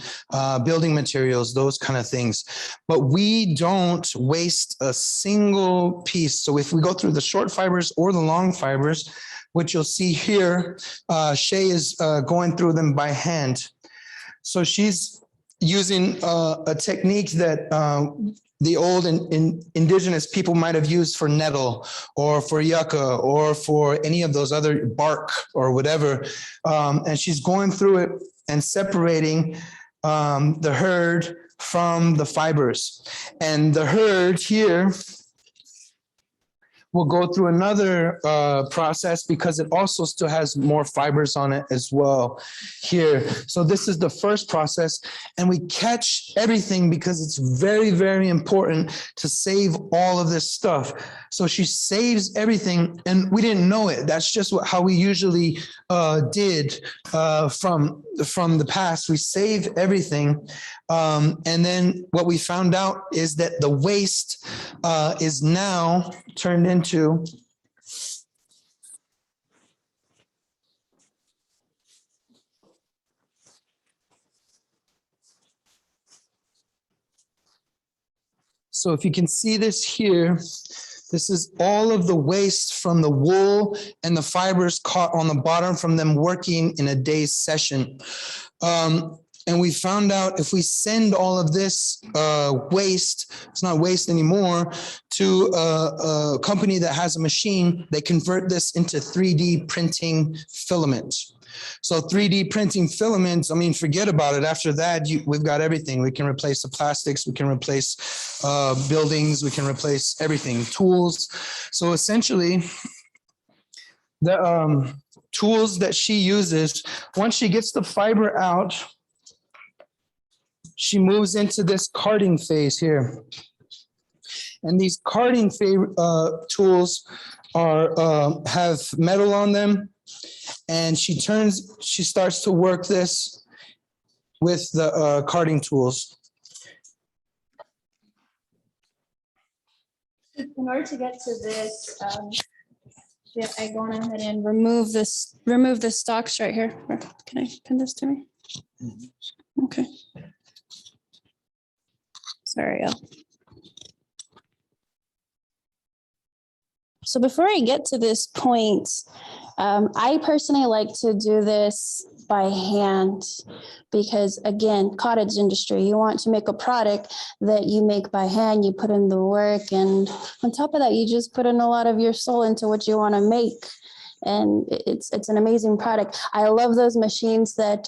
S8: building materials, those kind of things. But we don't waste a single piece. So if we go through the short fibers or the long fibers, which you'll see here, Shay is going through them by hand. So she's using a technique that the old indigenous people might have used for nettle or for yucca or for any of those other bark or whatever. And she's going through it and separating the herd from the fibers. And the herd here will go through another process because it also still has more fibers on it as well here. So this is the first process, and we catch everything because it's very, very important to save all of this stuff. So she saves everything, and we didn't know it. That's just how we usually did from the past. We save everything. And then what we found out is that the waste is now turned into so if you can see this here, this is all of the waste from the wool and the fibers caught on the bottom from them working in a day's session. And we found out if we send all of this waste, it's not waste anymore, to a company that has a machine, they convert this into 3D printing filament. So 3D printing filaments, I mean, forget about it. After that, we've got everything. We can replace the plastics. We can replace buildings. We can replace everything, tools. So essentially, the tools that she uses, once she gets the fiber out, she moves into this carding phase here. And these carding tools have metal on them. And she starts to work this with the carding tools.
S10: In order to get to this, I go on ahead and remove the stalks right here. Can I pin this to me? Okay. Sorry, y'all. So before I get to this point, I personally like to do this by hand because, again, cottage industry, you want to make a product that you make by hand, you put in the work, and on top of that, you just put in a lot of your soul into what you want to make. And it's an amazing product. I love those machines that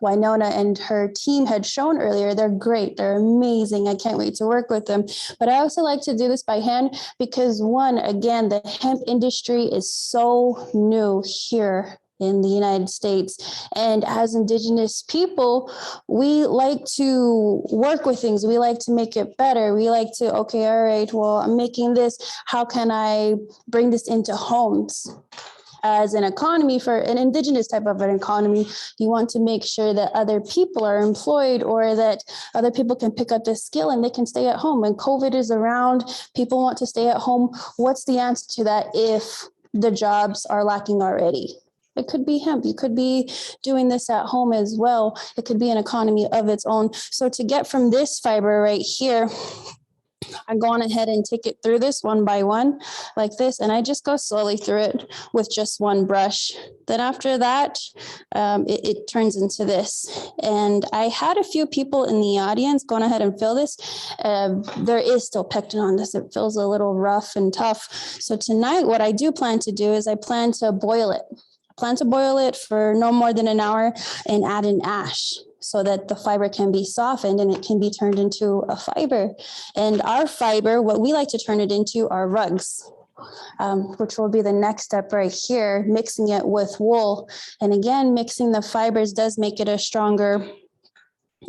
S10: Winona and her team had shown earlier. They're great. They're amazing. I can't wait to work with them. But I also like to do this by hand because, one, again, the hemp industry is so new here in the United States. And as Indigenous people, we like to work with things. We like to make it better. We like to, okay, all right, well, I'm making this. How can I bring this into homes? As an economy, for an Indigenous type of an economy, you want to make sure that other people are employed or that other people can pick up this skill and they can stay at home. When COVID is around, people want to stay at home. What's the answer to that if the jobs are lacking already? It could be hemp. You could be doing this at home as well. It could be an economy of its own. So to get from this fiber right here, I go on ahead and take it through this one by one like this, and I just go slowly through it with just one brush. Then after that, it turns into this. And I had a few people in the audience go on ahead and feel this. There is still pectin on this. It feels a little rough and tough. So tonight, what I do plan to do is I plan to boil it. I plan to boil it for no more than an hour and add an ash, so that the fiber can be softened and it can be turned into a fiber. And our fiber, what we like to turn it into are rugs, which will be the next step right here, mixing it with wool. And again, mixing the fibers does make it a stronger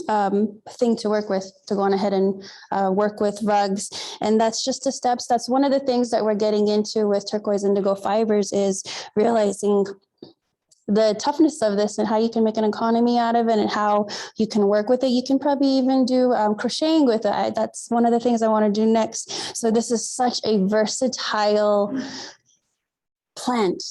S10: thing to work with, to go on ahead and work with rugs. And that's just the steps. That's one of the things that we're getting into with turquoise indigo fibers, is realizing the toughness of this and how you can make an economy out of it and how you can work with it. You can probably even do crocheting with it. That's one of the things I want to do next. So this is such a versatile plant,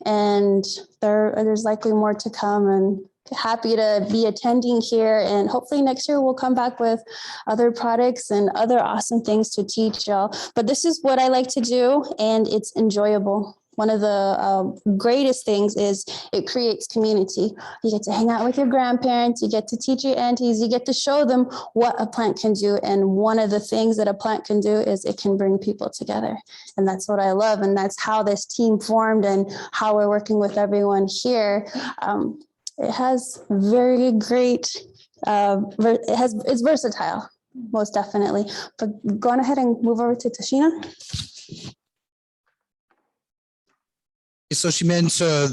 S10: and there's likely more to come, and happy to be attending here. And hopefully next year we'll come back with other products and other awesome things to teach y'all. But this is what I like to do, and it's enjoyable. One of the greatest things is it creates community. You get to hang out with your grandparents, you get to teach your aunties, you get to show them what a plant can do. And one of the things that a plant can do is it can bring people together. And that's what I love. And that's how this team formed and how we're working with everyone here. It has very great, it's versatile, most definitely. But go on ahead and move over to Tashina.
S8: So she mentioned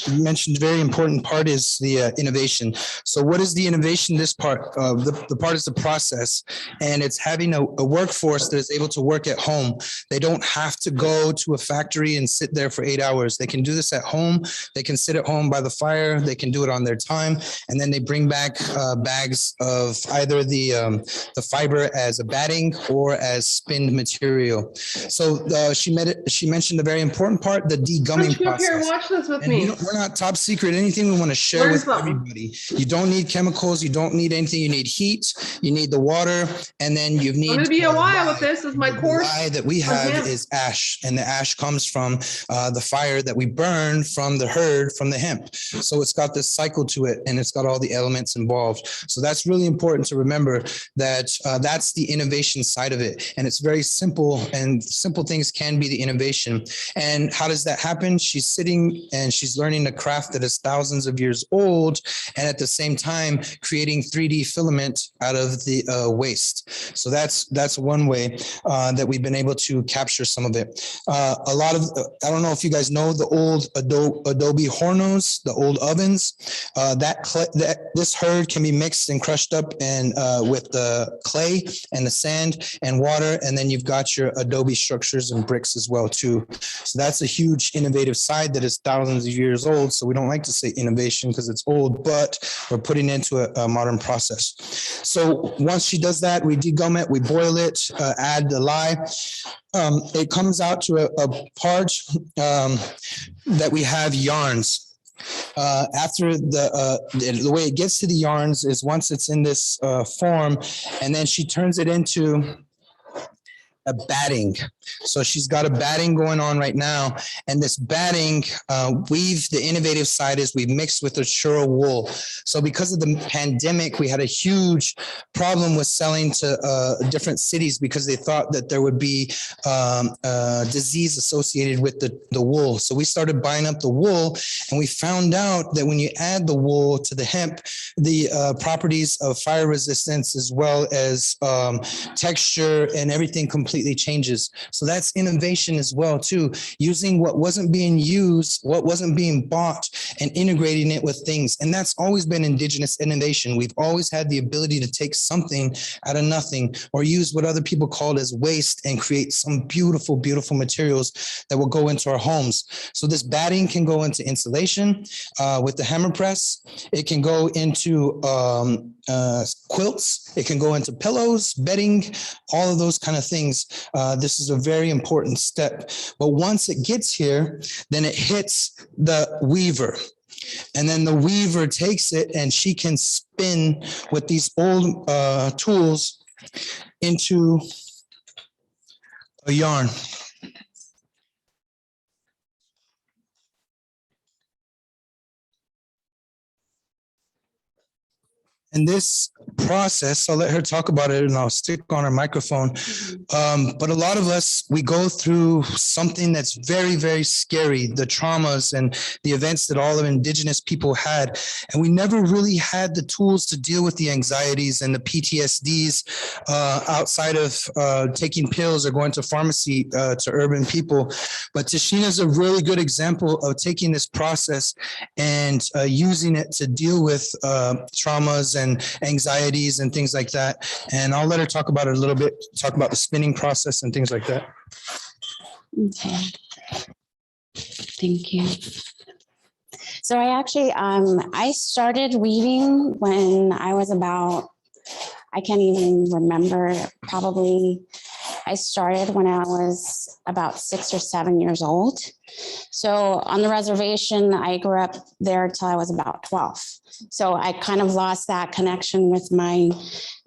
S8: mentioned very important part is the innovation. So what is the innovation? This part, the part is the process, and it's having a workforce that is able to work at home. They don't have to go to a factory and sit there for 8 hours. They can do this at home. They can sit at home by the fire. They can do it on their time, and then they bring back bags of either the fiber as a batting or as spinned material. So she mentioned a very important part, the degumming
S11: Come up here and
S8: process.
S11: watch this with
S8: And
S11: me.
S8: we're not top secret, anything we want to share
S11: Learn
S8: with
S11: something.
S8: everybody. You don't need chemicals, you don't need anything, you need heat, you need the water, and then you need.
S11: I'm gonna be a while
S8: lye.
S11: with this. This is my
S8: The
S11: course.
S8: lye that we
S11: on
S8: have
S11: hemp.
S8: is ash, and the ash comes from the fire that we burn from the herd from the hemp. So it's got this cycle to it, and it's got all the elements involved. So that's really important to remember, that that's the innovation side of it. And it's very simple, and simple things can be the innovation. And how does that happen? She's sitting and she's learning a craft that is thousands of years old, and at the same time creating 3D filament out of the waste. So that's one way that we've been able to capture some of it. A lot of, I don't know if you guys know the old Adobe Hornos, the old ovens. This herd can be mixed and crushed up and with the clay and the sand and water, and then you've got your Adobe structures and bricks as well too. So that's a huge innovative side that is thousands of years old. So we don't like to say innovation because it's old, but we're putting into a modern process. So once she does that, we degum it, we boil it, add the lye. It comes out to a part that we have yarns. After the way it gets to the yarns is once it's in this form, and then she turns it into a batting. So she's got a batting going on right now. And this batting, the innovative side is we've mixed with the churro wool. So because of the pandemic, we had a huge problem with selling to different cities because they thought that there would be disease associated with the wool. So we started buying up the wool, and we found out that when you add the wool to the hemp, the properties of fire resistance as well as texture and everything completely changes. So that's innovation as well too, using what wasn't being used, what wasn't being bought, and integrating it with things. And that's always been indigenous innovation. We've always had the ability to take something out of nothing or use what other people call as waste and create some beautiful, beautiful materials that will go into our homes. So this batting can go into insulation with the hammer press. It can go into quilts. It can go into pillows, bedding, all of those kind of things. This is a very important step. But once it gets here, then it hits the weaver. And then the weaver takes it and she can spin with these old tools into a yarn. And this process, I'll let her talk about it and I'll stick on her microphone. But a lot of us, we go through something that's very, very scary, the traumas and the events that all of indigenous people had. And we never really had the tools to deal with the anxieties and the PTSDs outside of taking pills or going to pharmacy to urban people. But Tashina is a really good example of taking this process and using it to deal with traumas and anxieties and things like that. And I'll let her talk about it a little bit, talk about the spinning process and things like that.
S10: Okay. Thank you. So I actually, I started weaving when I was about, I can't even remember, probably I started when I was about 6 or 7 years old. So on the reservation, I grew up there till I was about 12. So I kind of lost that connection with my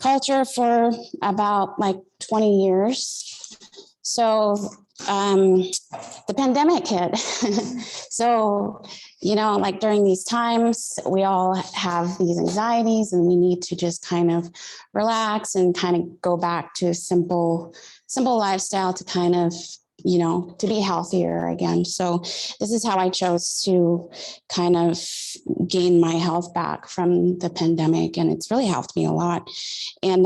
S10: culture for about like 20 years. So the pandemic hit. So, you know, like during these times, we all have these anxieties and we need to just kind of relax and kind of go back to simple lifestyle to kind of you know, to be healthier again. So this is how I chose to kind of gain my health back from the pandemic. And it's really helped me a lot. And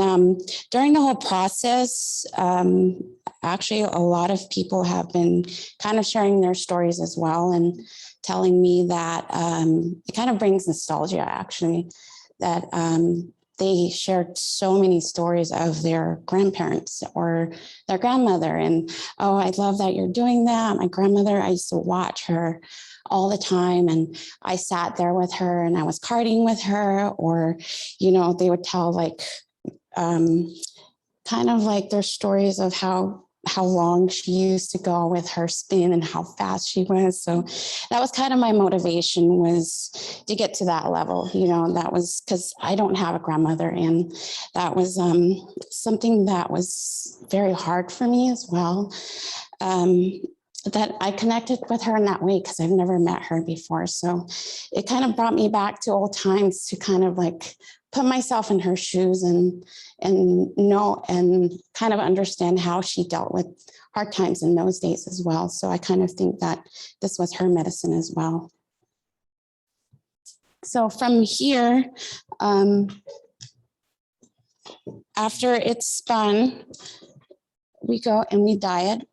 S10: during the whole process, actually, a lot of people have been kind of sharing their stories as well and telling me that it kind of brings nostalgia, actually, that they shared so many stories of their grandparents or their grandmother. And, oh, I love that you're doing that. My grandmother, I used to watch her all the time. And I sat there with her and I was carding with her, or, you know, they would tell like, kind of like their stories of how long she used to go with her spin and how fast she was. So that was kind of my motivation, was to get to that level. You know, that was because I don't have a grandmother, and that was something that was very hard for me as well. That I connected with her in that way because I've never met her before. So it kind of brought me back to old times to kind of like put myself in her shoes and know and kind of understand how she dealt with hard times in those days as well. So I kind of think that this was her medicine as well. So from here, after it's spun, we go and we dye it.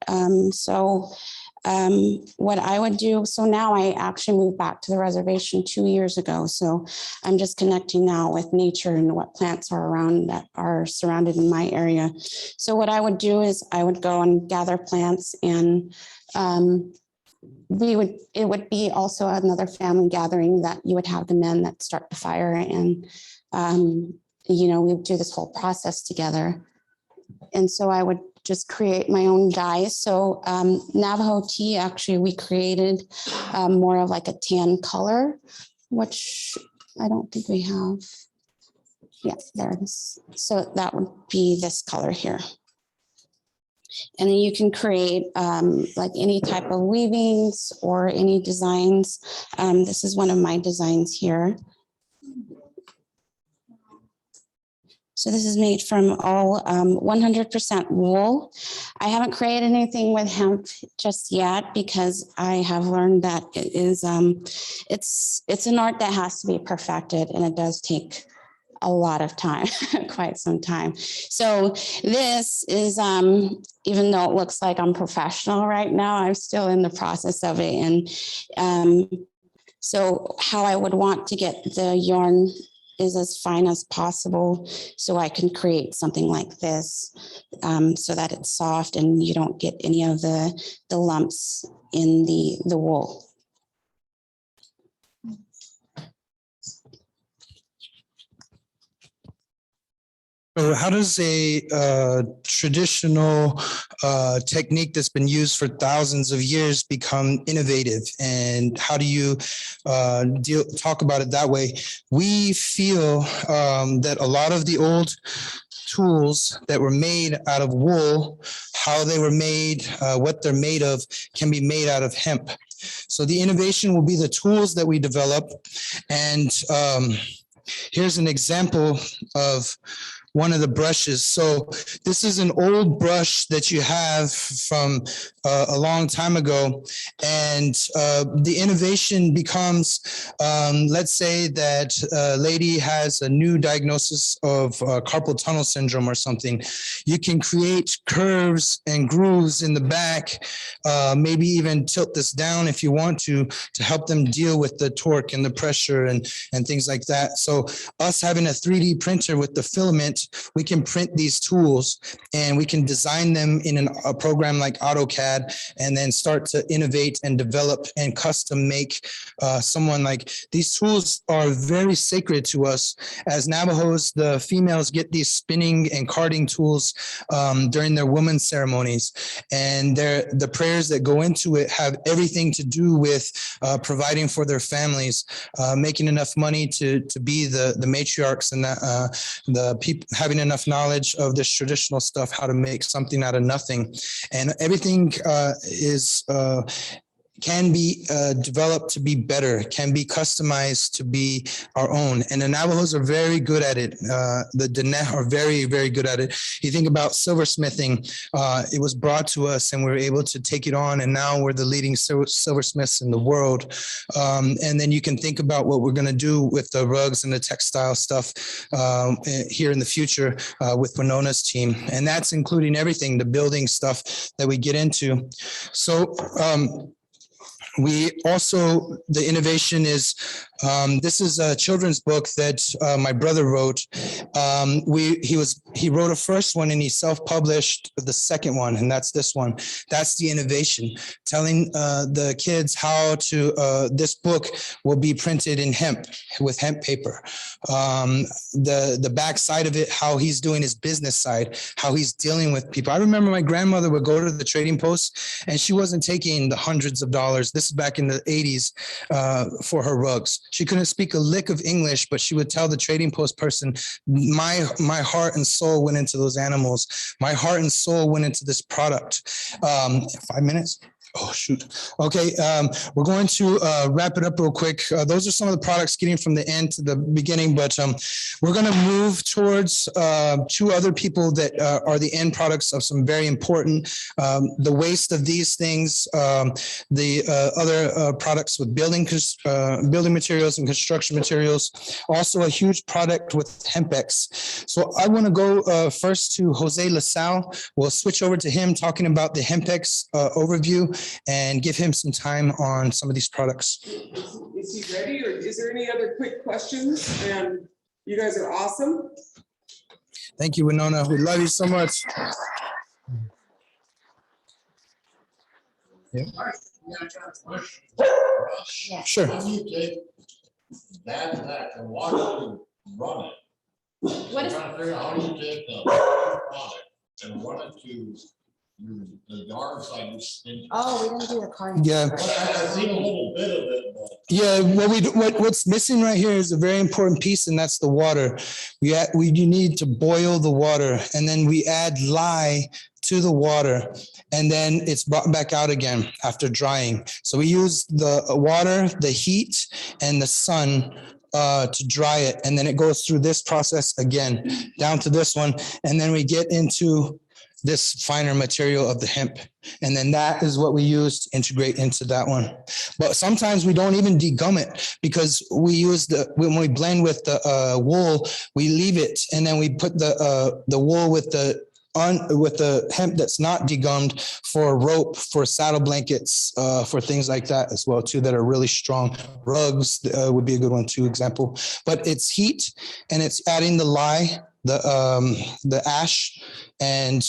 S10: What I would do, so now I actually moved back to the reservation 2 years ago. So I'm just connecting now with nature and what plants are around that are surrounded in my area. So what I would do is I would go and gather plants, and it would be also another family gathering that you would have the men that start the fire, and you know, we would do this whole process together. And so I would just create my own dye. So Navajo tea, actually, we created more of like a tan color, which I don't think we have. Yeah, there it is. So that would be this color here. And then you can create like any type of weavings or any designs. This is one of my designs here. So this is made from all 100% wool. I haven't created anything with hemp just yet because I have learned that it is it's an art that has to be perfected, and it does take a lot of time, quite some time. So this is even though it looks like I'm professional right now, I'm still in the process of it. And so how I would want to get the yarn is as fine as possible, so I can create something like this, so that it's soft and you don't get any of the lumps in the wool.
S8: So how does a traditional technique that's been used for thousands of years become innovative? And how do you talk about it that way? We feel that a lot of the old tools that were made out of wool, how they were made, what they're made of, can be made out of hemp. So the innovation will be the tools that we develop. And here's an example of one of the brushes. So this is an old brush that you have from a long time ago. And the innovation becomes, let's say that a lady has a new diagnosis of carpal tunnel syndrome or something. You can create curves and grooves in the back, maybe even tilt this down if you want to help them deal with the torque and the pressure and things like that. So us having a 3D printer with the filament, we can print these tools and we can design them in a program like AutoCAD, and then start to innovate and develop and custom make someone like these tools are very sacred to us. As Navajos, the females get these spinning and carding tools during their women's ceremonies, and the prayers that go into it have everything to do with providing for their families, making enough money to be the matriarchs, and the people having enough knowledge of this traditional stuff, how to make something out of nothing. And everything is can be developed to be better, can be customized to be our own. And the Navajos are very good at it. The Diné are very, very good at it. You think about silversmithing, it was brought to us and we were able to take it on. And now we're the leading silversmiths in the world. And then you can think about what we're going to do with the rugs and the textile stuff here in the future with Winona's team. And that's including everything, the building stuff that we get into. So, we also, the innovation is, this is a children's book that my brother wrote. He wrote a first one and he self-published the second one, and that's this one. That's the innovation, telling the kids how to, this book will be printed in hemp, with hemp paper. The back side of it, how he's doing his business side, how he's dealing with people. I remember my grandmother would go to the trading post and she wasn't taking the hundreds of dollars. This is back in the 80s for her rugs. She couldn't speak a lick of English, but she would tell the trading post person, my heart and soul went into those animals. My heart and soul went into this product. 5 minutes? Oh, shoot. Okay, we're going to wrap it up real quick. Those are some of the products getting from the end to the beginning, but we're going to move towards two other people that are the end products of some very important, the waste of these things, the other products with building materials and construction materials, also a huge product with Hempex. So I want to go first to Jose LaSalle. We'll switch over to him talking about the Hempex overview and give him some time on some of these products.
S2: Is he ready, or is there any other quick questions? And you guys are awesome.
S8: Thank you, Winona. We love you so much. Yeah. Sure.
S11: How do you take that and water and run it?
S3: What is-
S11: I'm trying to figure out, how do you take the product and run it to the yard side?
S3: Oh, we didn't do the car.
S8: Yeah.
S11: I've seen a little bit of it, but.
S8: Yeah, what's missing right here is a very important piece, and that's the water. You need to boil the water, and then we add lye to the water, and then it's brought back out again after drying. So we use the water, the heat, and the sun to dry it, and then it goes through this process again down to this one, and then we get into this finer material of the hemp. And then that is what we use to integrate into that one. But sometimes we don't even degum it, because we use when we blend with the wool, we leave it, and then we put the wool with the hemp that's not degummed for rope, for saddle blankets, for things like that as well too, that are really strong. Rugs would be a good one too, example. But it's heat, and it's adding the lye, the ash, and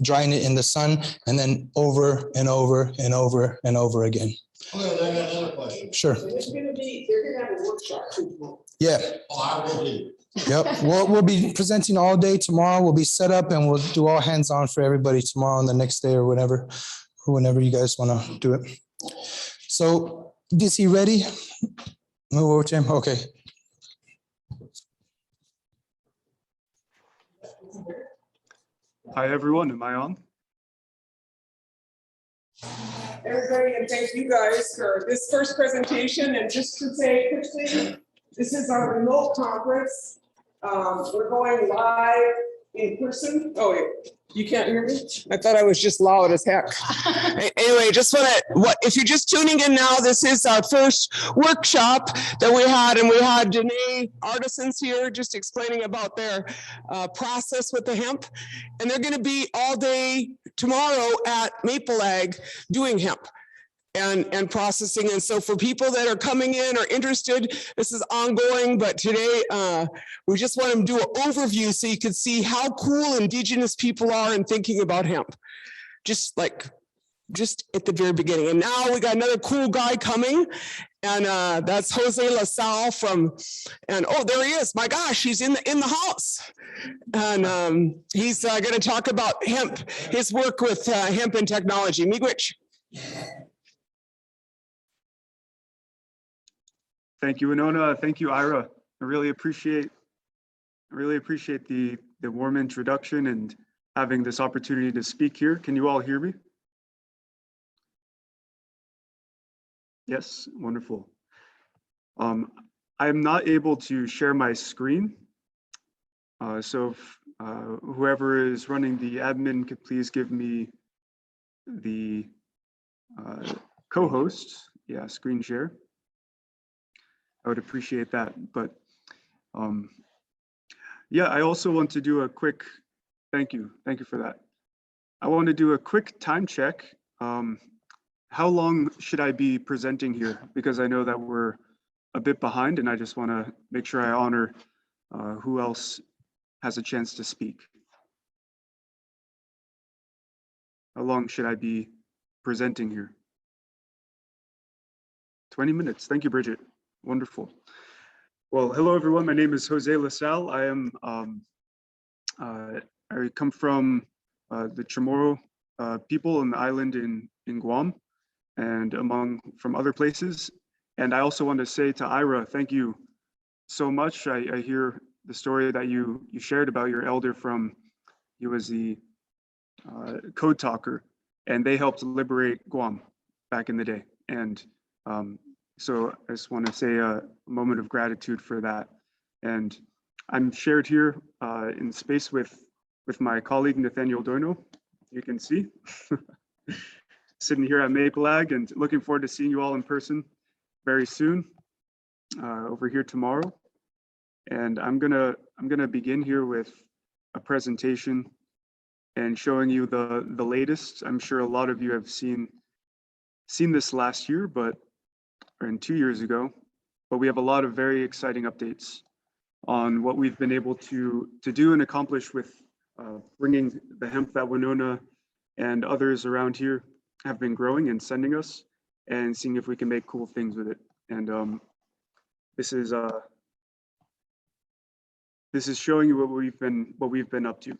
S8: drying it in the sun, and then over and over and over and over again.
S11: Okay, then I got another question.
S8: Sure.
S2: They're gonna have a workshop tomorrow.
S8: Yeah.
S11: Oh, I will do.
S8: Yep. We'll be presenting all day tomorrow. We'll be set up, and we'll do all hands on for everybody tomorrow and the next day, or whenever you guys want to do it. So is he ready? Move over to him. Okay.
S12: Hi, everyone. Am I on?
S2: Everybody, and thank you guys for this first presentation. And just to say quickly, this is our remote conference. We're going live in person. Oh, wait, you can't hear me? I thought I was just loud as heck. Anyway, just if you're just tuning in now, this is our first workshop that we had, and we had Danae artisans here just explaining about their process with the hemp. And they're going to be all day tomorrow at Maple Ag doing hemp and processing. And so for people that are coming in or interested, this is ongoing, but today we just want to do an overview so you can see how cool Indigenous people are in thinking about hemp. Just at the very beginning. And now we got another cool guy coming, and that's Jose LaSalle and oh, there he is. My gosh, he's in the house. And he's going to talk about hemp, his work with hemp and technology. Miigwech.
S12: Thank you, Winona. Thank you, Ira. I really appreciate the warm introduction and having this opportunity to speak here. Can you all hear me? Yes, wonderful. I'm not able to share my screen. So if, whoever is running the admin could please give me the co-host, yeah, screen share. I would appreciate that. But yeah, I also want to do a quick, thank you for that. I want to do a quick time check. How long should I be presenting here? Because I know that we're a bit behind and I just want to make sure I honor who else has a chance to speak. How long should I be presenting here? 20 minutes. Thank you, Bridget. Wonderful. Well, hello, everyone. My name is Jose LaSalle. I am, I come from the Chamorro people on the island in Guam and from other places. And I also want to say to Ira, thank you so much. I hear the story that you shared about your elder he was the code talker, and they helped liberate Guam back in the day. And so I just want to say a moment of gratitude for that. And I'm shared here in space with my colleague, Nathaniel Doino. You can see, sitting here at Maple Ag, and looking forward to seeing you all in person very soon, over here tomorrow. And I'm gonna begin here with a presentation and showing you the latest. I'm sure a lot of you have seen this last year, or 2 years ago, but we have a lot of very exciting updates on what we've been able to do and accomplish with bringing the hemp that Winona and others around here have been growing and sending us, and seeing if we can make cool things with it. And this is showing you what we've been up to.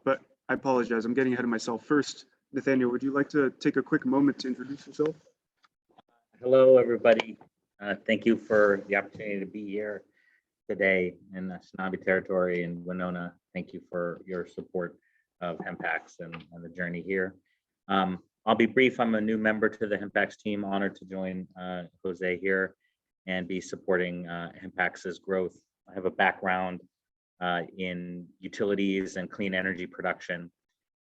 S12: But I apologize, I'm getting ahead of myself. First, Nathaniel, would you like to take a quick moment to introduce yourself?
S13: Hello, everybody. Thank you for the opportunity to be here today in the Sanabi territory in Winona. Thank you for your support of Hempax and the journey here. I'll be brief. I'm a new member to the Hempax team, honored to join Jose here and be supporting Hempax's growth. I have a background in utilities and clean energy production,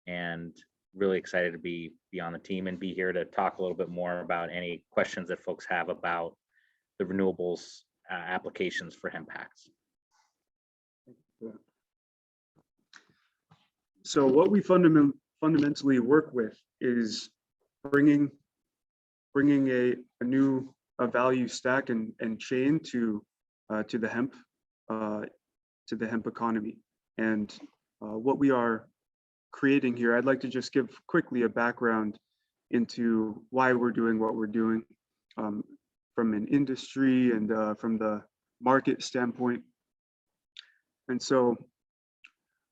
S13: and really excited to be on the team and be here to talk a little bit more about any questions that folks have about the renewables applications for Hempax.
S12: So what we fundamentally work with is bringing a new value stack and chain to the hemp economy. And what we are creating here, I'd like to just give quickly a background into why we're doing what we're doing, from an industry and from the market standpoint. And so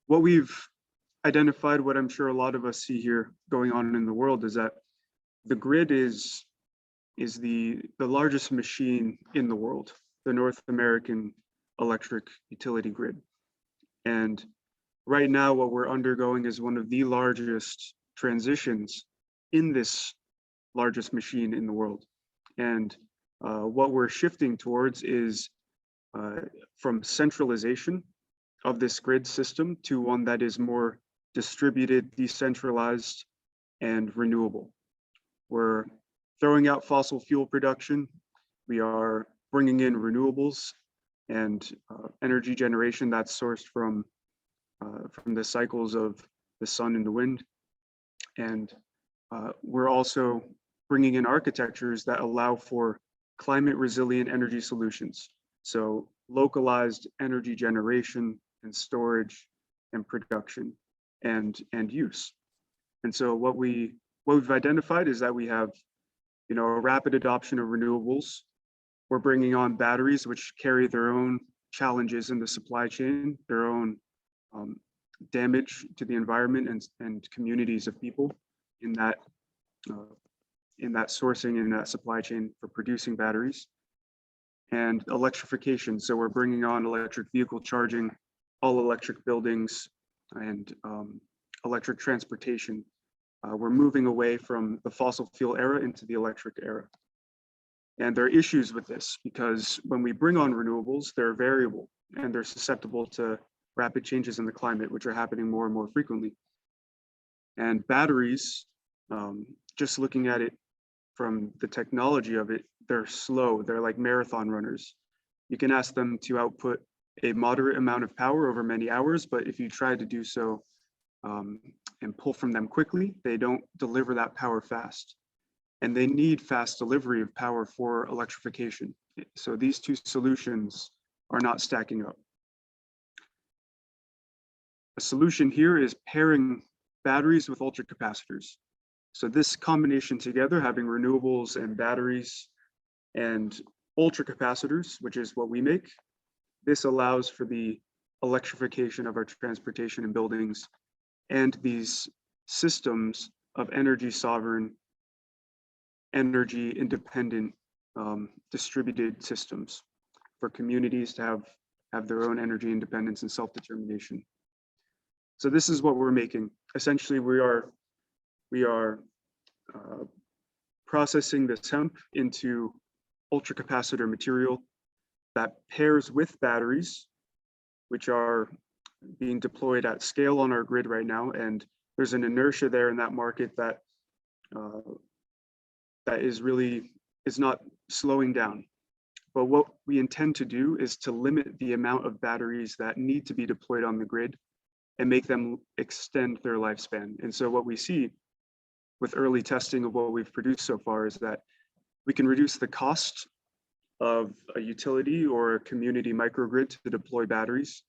S12: what we've identified, what I'm sure a lot of us see here going on in the world, is that the grid is the largest machine in the world, the North American electric utility grid. And right now, what we're undergoing is one of the largest transitions in this largest machine in the world. And what we're shifting towards is from centralization of this grid system to one that is more distributed, decentralized, and renewable. We're throwing out fossil fuel production. We are bringing in renewables and energy generation that's sourced from the cycles of the sun and the wind. And we're also bringing in architectures that allow for climate resilient energy solutions. So localized energy generation and storage and production and use. And so what we've identified is that we have, a rapid adoption of renewables. We're bringing on batteries, which carry their own challenges in the supply chain, their own damage to the environment and communities of people in that sourcing and that supply chain for producing batteries. And electrification. So we're bringing on electric vehicle charging, all electric buildings, and electric transportation. We're moving away from the fossil fuel era into the electric era. And there are issues with this because when we bring on renewables, they're variable and they're susceptible to rapid changes in the climate, which are happening more and more frequently. And batteries, just looking at it from the technology of it, they're slow. They're like marathon runners. You can ask them to output a moderate amount of power over many hours, but if you try to do so and pull from them quickly, they don't deliver that power fast. And they need fast delivery of power for electrification. So these two solutions are not stacking up. A solution here is pairing batteries with ultracapacitors. So this combination together, having renewables and batteries and ultracapacitors, which is what we make, this allows for the electrification of our transportation and buildings and these systems of energy sovereign, energy independent distributed systems for communities to have their own energy independence and self-determination. So this is what we're making. Essentially, we are processing this hemp into ultracapacitor material that pairs with batteries, which are being deployed at scale on our grid right now. And there's an inertia there in that market that is not slowing down. But what we intend to do is to limit the amount of batteries that need to be deployed on the grid and make them extend their lifespan. And so what we see with early testing of what we've produced so far is that we can reduce the cost of a utility or a community microgrid to deploy batteries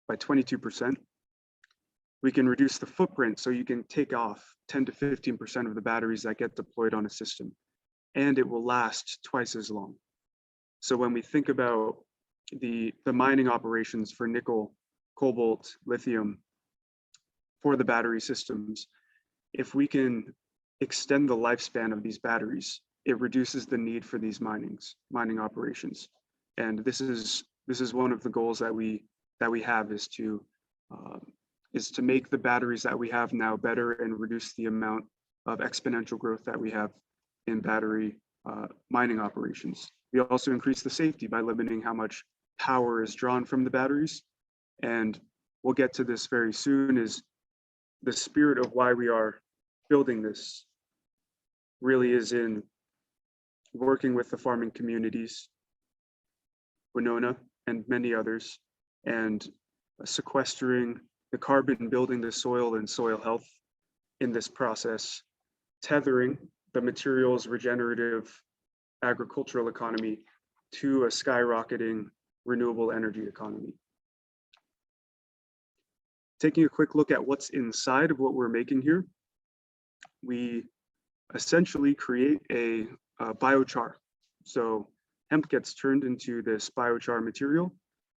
S12: by 22%. We can reduce the footprint so you can take off 10 to 15% of the batteries that get deployed on a system, and it will last twice as long. So when we think about the mining operations for nickel, cobalt, lithium for the battery systems, if we can extend the lifespan of these batteries, it reduces the need for these mining operations. And this is one of the goals that we have is to make the batteries that we have now better and reduce the amount of exponential growth that we have in battery mining operations. We also increase the safety by limiting how much power is drawn from the batteries. And we'll get to this very soon, is the spirit of why we are building this really is in working with the farming communities, Winona and many others, and sequestering the carbon, building the soil and soil health in this process, tethering the materials regenerative agricultural economy to a skyrocketing renewable energy economy. Taking a quick look at what's inside of what we're making here, we essentially create a biochar. So hemp gets turned into this biochar material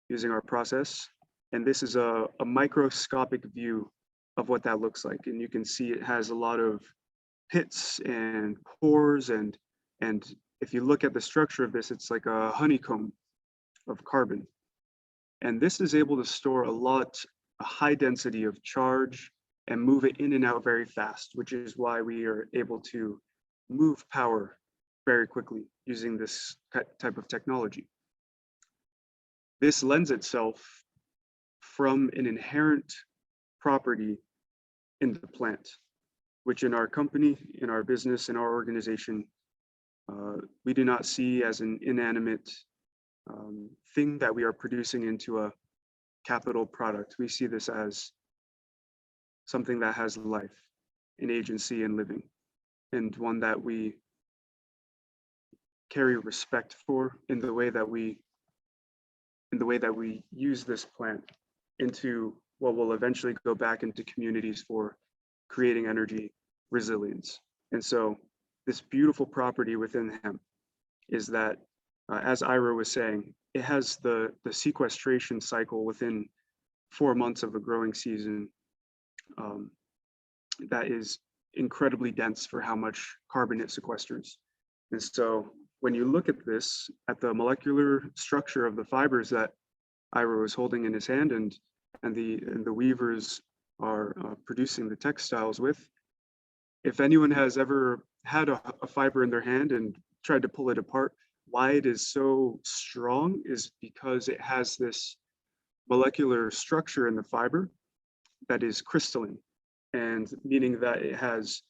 S12: using our process. And this is a microscopic view of what that looks like. And you can see it has a lot of pits and pores. And if you look at the structure of this, it's like a honeycomb of carbon. And this is able to store a high density of charge and move it in and out very fast, which is why we are able to move power very quickly using this type of technology. This lends itself from an inherent property in the plant, which in our company, in our business, in our organization, we do not see as an inanimate thing that we are producing into a capital product. We see this as something that has life, an agency and living, and one that we carry respect for in the way that we use this plant into what will eventually go back into communities for creating energy resilience. And so this beautiful property within hemp is that, as Ira was saying, it has the sequestration cycle within 4 months of a growing season that is incredibly dense for how much carbon it sequesters. And so when you look at this, at the molecular structure of the fibers that Ira was holding in his hand and the weavers are producing the textiles with, if anyone has ever had a fiber in their hand and tried to pull it apart, why it is so strong is because it has this molecular structure in the fiber that is crystalline, and meaning that it has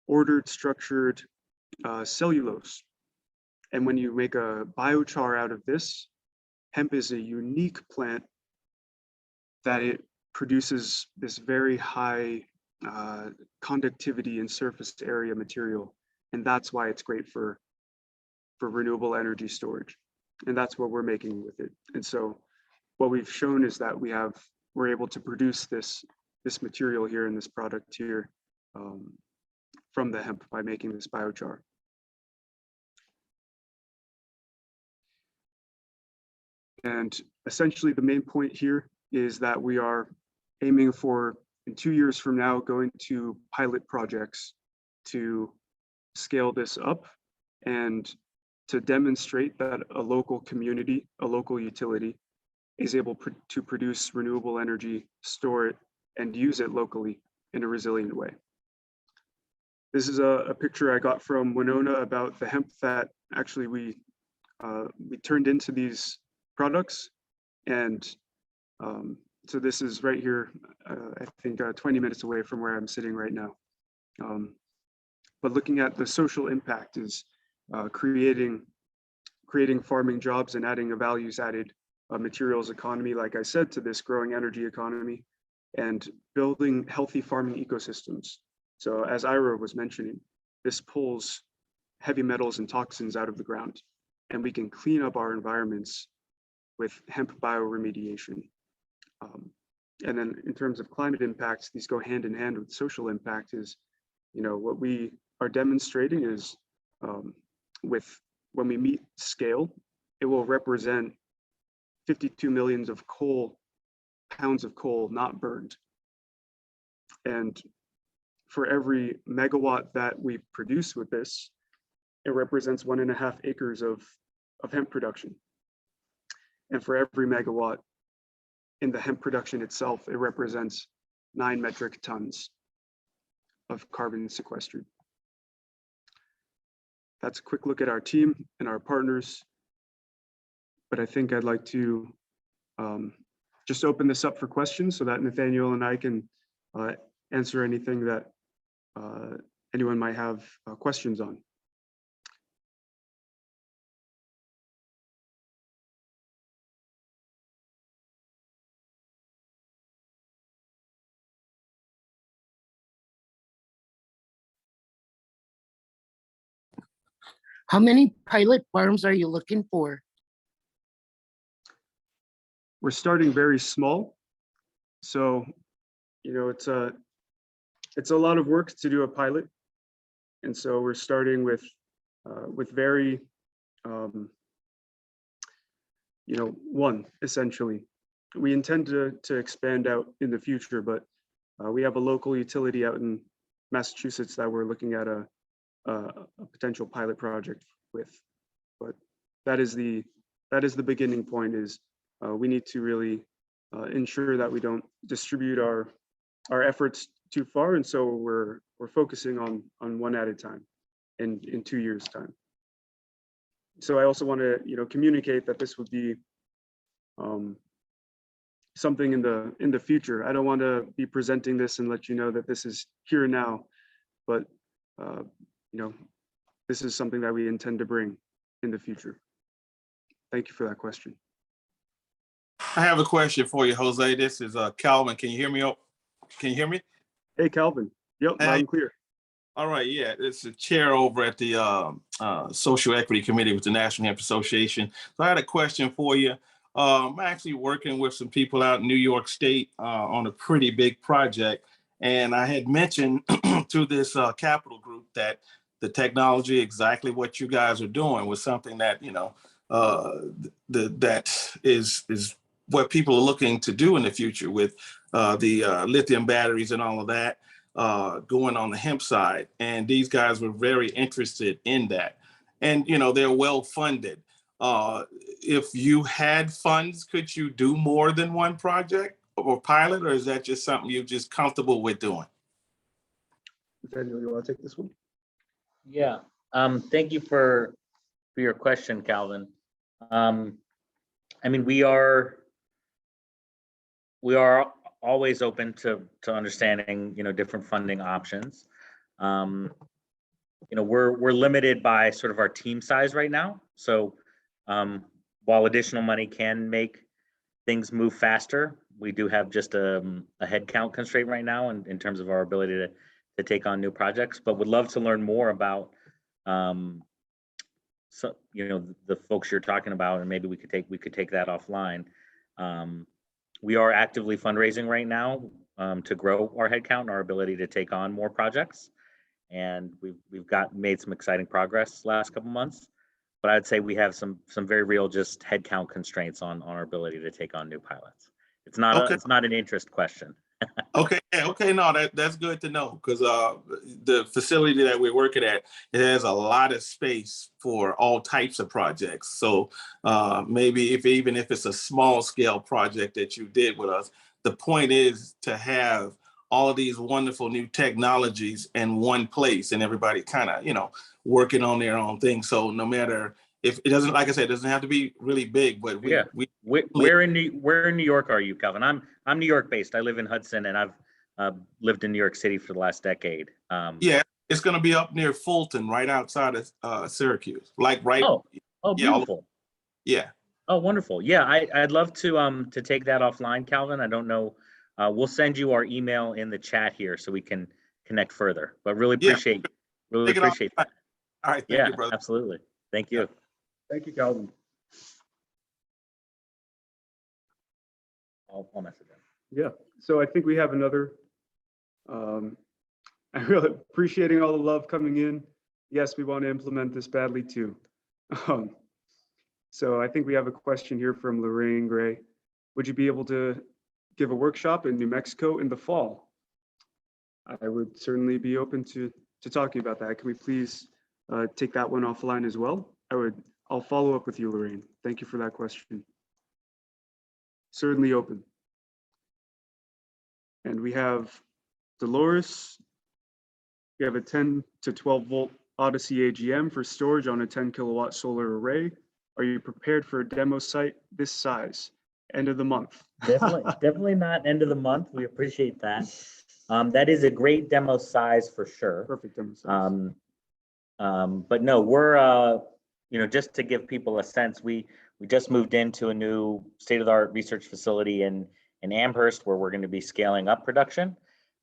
S12: ordered, structured cellulose. And when you make a biochar out of this, hemp is a unique plant that it produces this very high conductivity and surface area material. And that's why it's great for renewable energy storage. And that's what we're making with it. And so what we've shown is that we're able to produce this material here in this product here from the hemp by making this biochar. And essentially the main point here is that we are aiming for, in 2 years from now, going to pilot projects to scale this up and to demonstrate that a local community, a local utility is able to produce renewable energy, store it, and use it locally in a resilient way. This is a picture I got from Winona about the hemp that actually we turned into these products. And so this is right here, I think 20 minutes away from where I'm sitting right now. But looking at the social impact is creating farming jobs and adding a values added materials economy, like I said, to this growing energy economy, and building healthy farming ecosystems. So as Ira was mentioning, this pulls heavy metals and toxins out of the ground, and we can clean up our environments with hemp bioremediation. And then in terms of climate impacts, these go hand in hand with social impact. Is, what we are demonstrating is when we meet scale, it will represent 52 million pounds of coal not burned. And for every megawatt that we produce with this, it represents 1.5 acres of hemp production. And for every megawatt in the hemp production itself, it represents 9 metric tons of carbon sequestered. That's a quick look at our team and our partners. But I think I'd like to just open this up for questions so that Nathaniel and I can answer anything that anyone might have questions on.
S14: How many pilot farms are you looking for?
S12: We're starting very small. So, it's a lot of work to do a pilot. And so we're starting with very, one, essentially. We intend to expand out in the future, but we have a local utility out in Massachusetts that we're looking at a potential pilot project with. But that is the beginning point. Is we need to really ensure that we don't distribute our efforts too far, and so we're focusing on one at a time in 2 years' time. So I also want to communicate that this would be something in the future. I don't want to be presenting this and let you know that this is here now, but this is something that we intend to bring in the future. Thank you for that question.
S15: I have a question for you, Jose. This is Calvin. Can you hear me? Can you hear me?
S12: Hey, Calvin. Yep, loud and clear.
S15: All right, yeah, it's the chair over at the Social Equity Committee with the National Hemp Association. So I had a question for you. I'm actually working with some people out in New York State on a pretty big project. And I had mentioned to this capital group that the technology, exactly what you guys are doing, was something that, that is what people are looking to do in the future with the lithium batteries and all of that going on the hemp side. And these guys were very interested in that. And, they're well funded. If you had funds, could you do more than one project or pilot, or is that just something you're just comfortable with doing?
S12: Daniel, you want to take this one?
S13: Yeah, thank you for for your question, Calvin. I mean, we are always open to understanding, different funding options. We're limited by sort of our team size right now. So while additional money can make things move faster, we do have just a headcount constraint right now in terms of our ability to take on new projects, but would love to learn more about the folks you're talking about, and maybe we could take that offline. We are actively fundraising right now to grow our headcount and our ability to take on more projects. And we've made some exciting progress last couple months, but I'd say we have some very real just headcount constraints on our ability to take on new pilots. It's not it's not an interest question.
S15: Okay. No, that's good to know, because the facility that we're working at, it has a lot of space for all types of projects. So maybe even if it's a small scale project that you did with us, the point is to have all of these wonderful new technologies in one place, and everybody kind of, working on their own thing. So no matter if it doesn't, like I said, it doesn't have to be really big, but
S13: where in New York are you, Calvin? I'm New York based. I live in Hudson, and I've lived in New York City for the last decade.
S15: Yeah, it's going to be up near Fulton, right outside of Syracuse, like right.
S13: Oh, beautiful.
S15: Yeah.
S13: Oh, wonderful. Yeah, I'd love to take that offline, Calvin. I don't know. We'll send you our email in the chat here so we can connect further. But really appreciate that.
S15: All right, thank you, brother.
S13: Absolutely. Thank you.
S12: Thank you, Calvin.
S13: I'll message him.
S12: Yeah, so I think we have another. I'm really appreciating all the love coming in. Yes, we want to implement this badly too. So I think we have a question here from Lorraine Gray. Would you be able to give a workshop in New Mexico in the fall? I would certainly be open to talking about that. Can we please take that one offline as well? I'll follow up with you, Lorraine. Thank you for that question. Certainly open. And we have Dolores. We have a 10 to 12 volt Odyssey AGM for storage on a 10 kilowatt solar array. Are you prepared for a demo site this size? End of the month.
S13: Definitely not end of the month. We appreciate that. That is a great demo size for sure.
S12: Perfect demo size.
S13: But no, we're just to give people a sense, we just moved into a new state-of-the-art research facility in Amherst, where we're going to be scaling up production.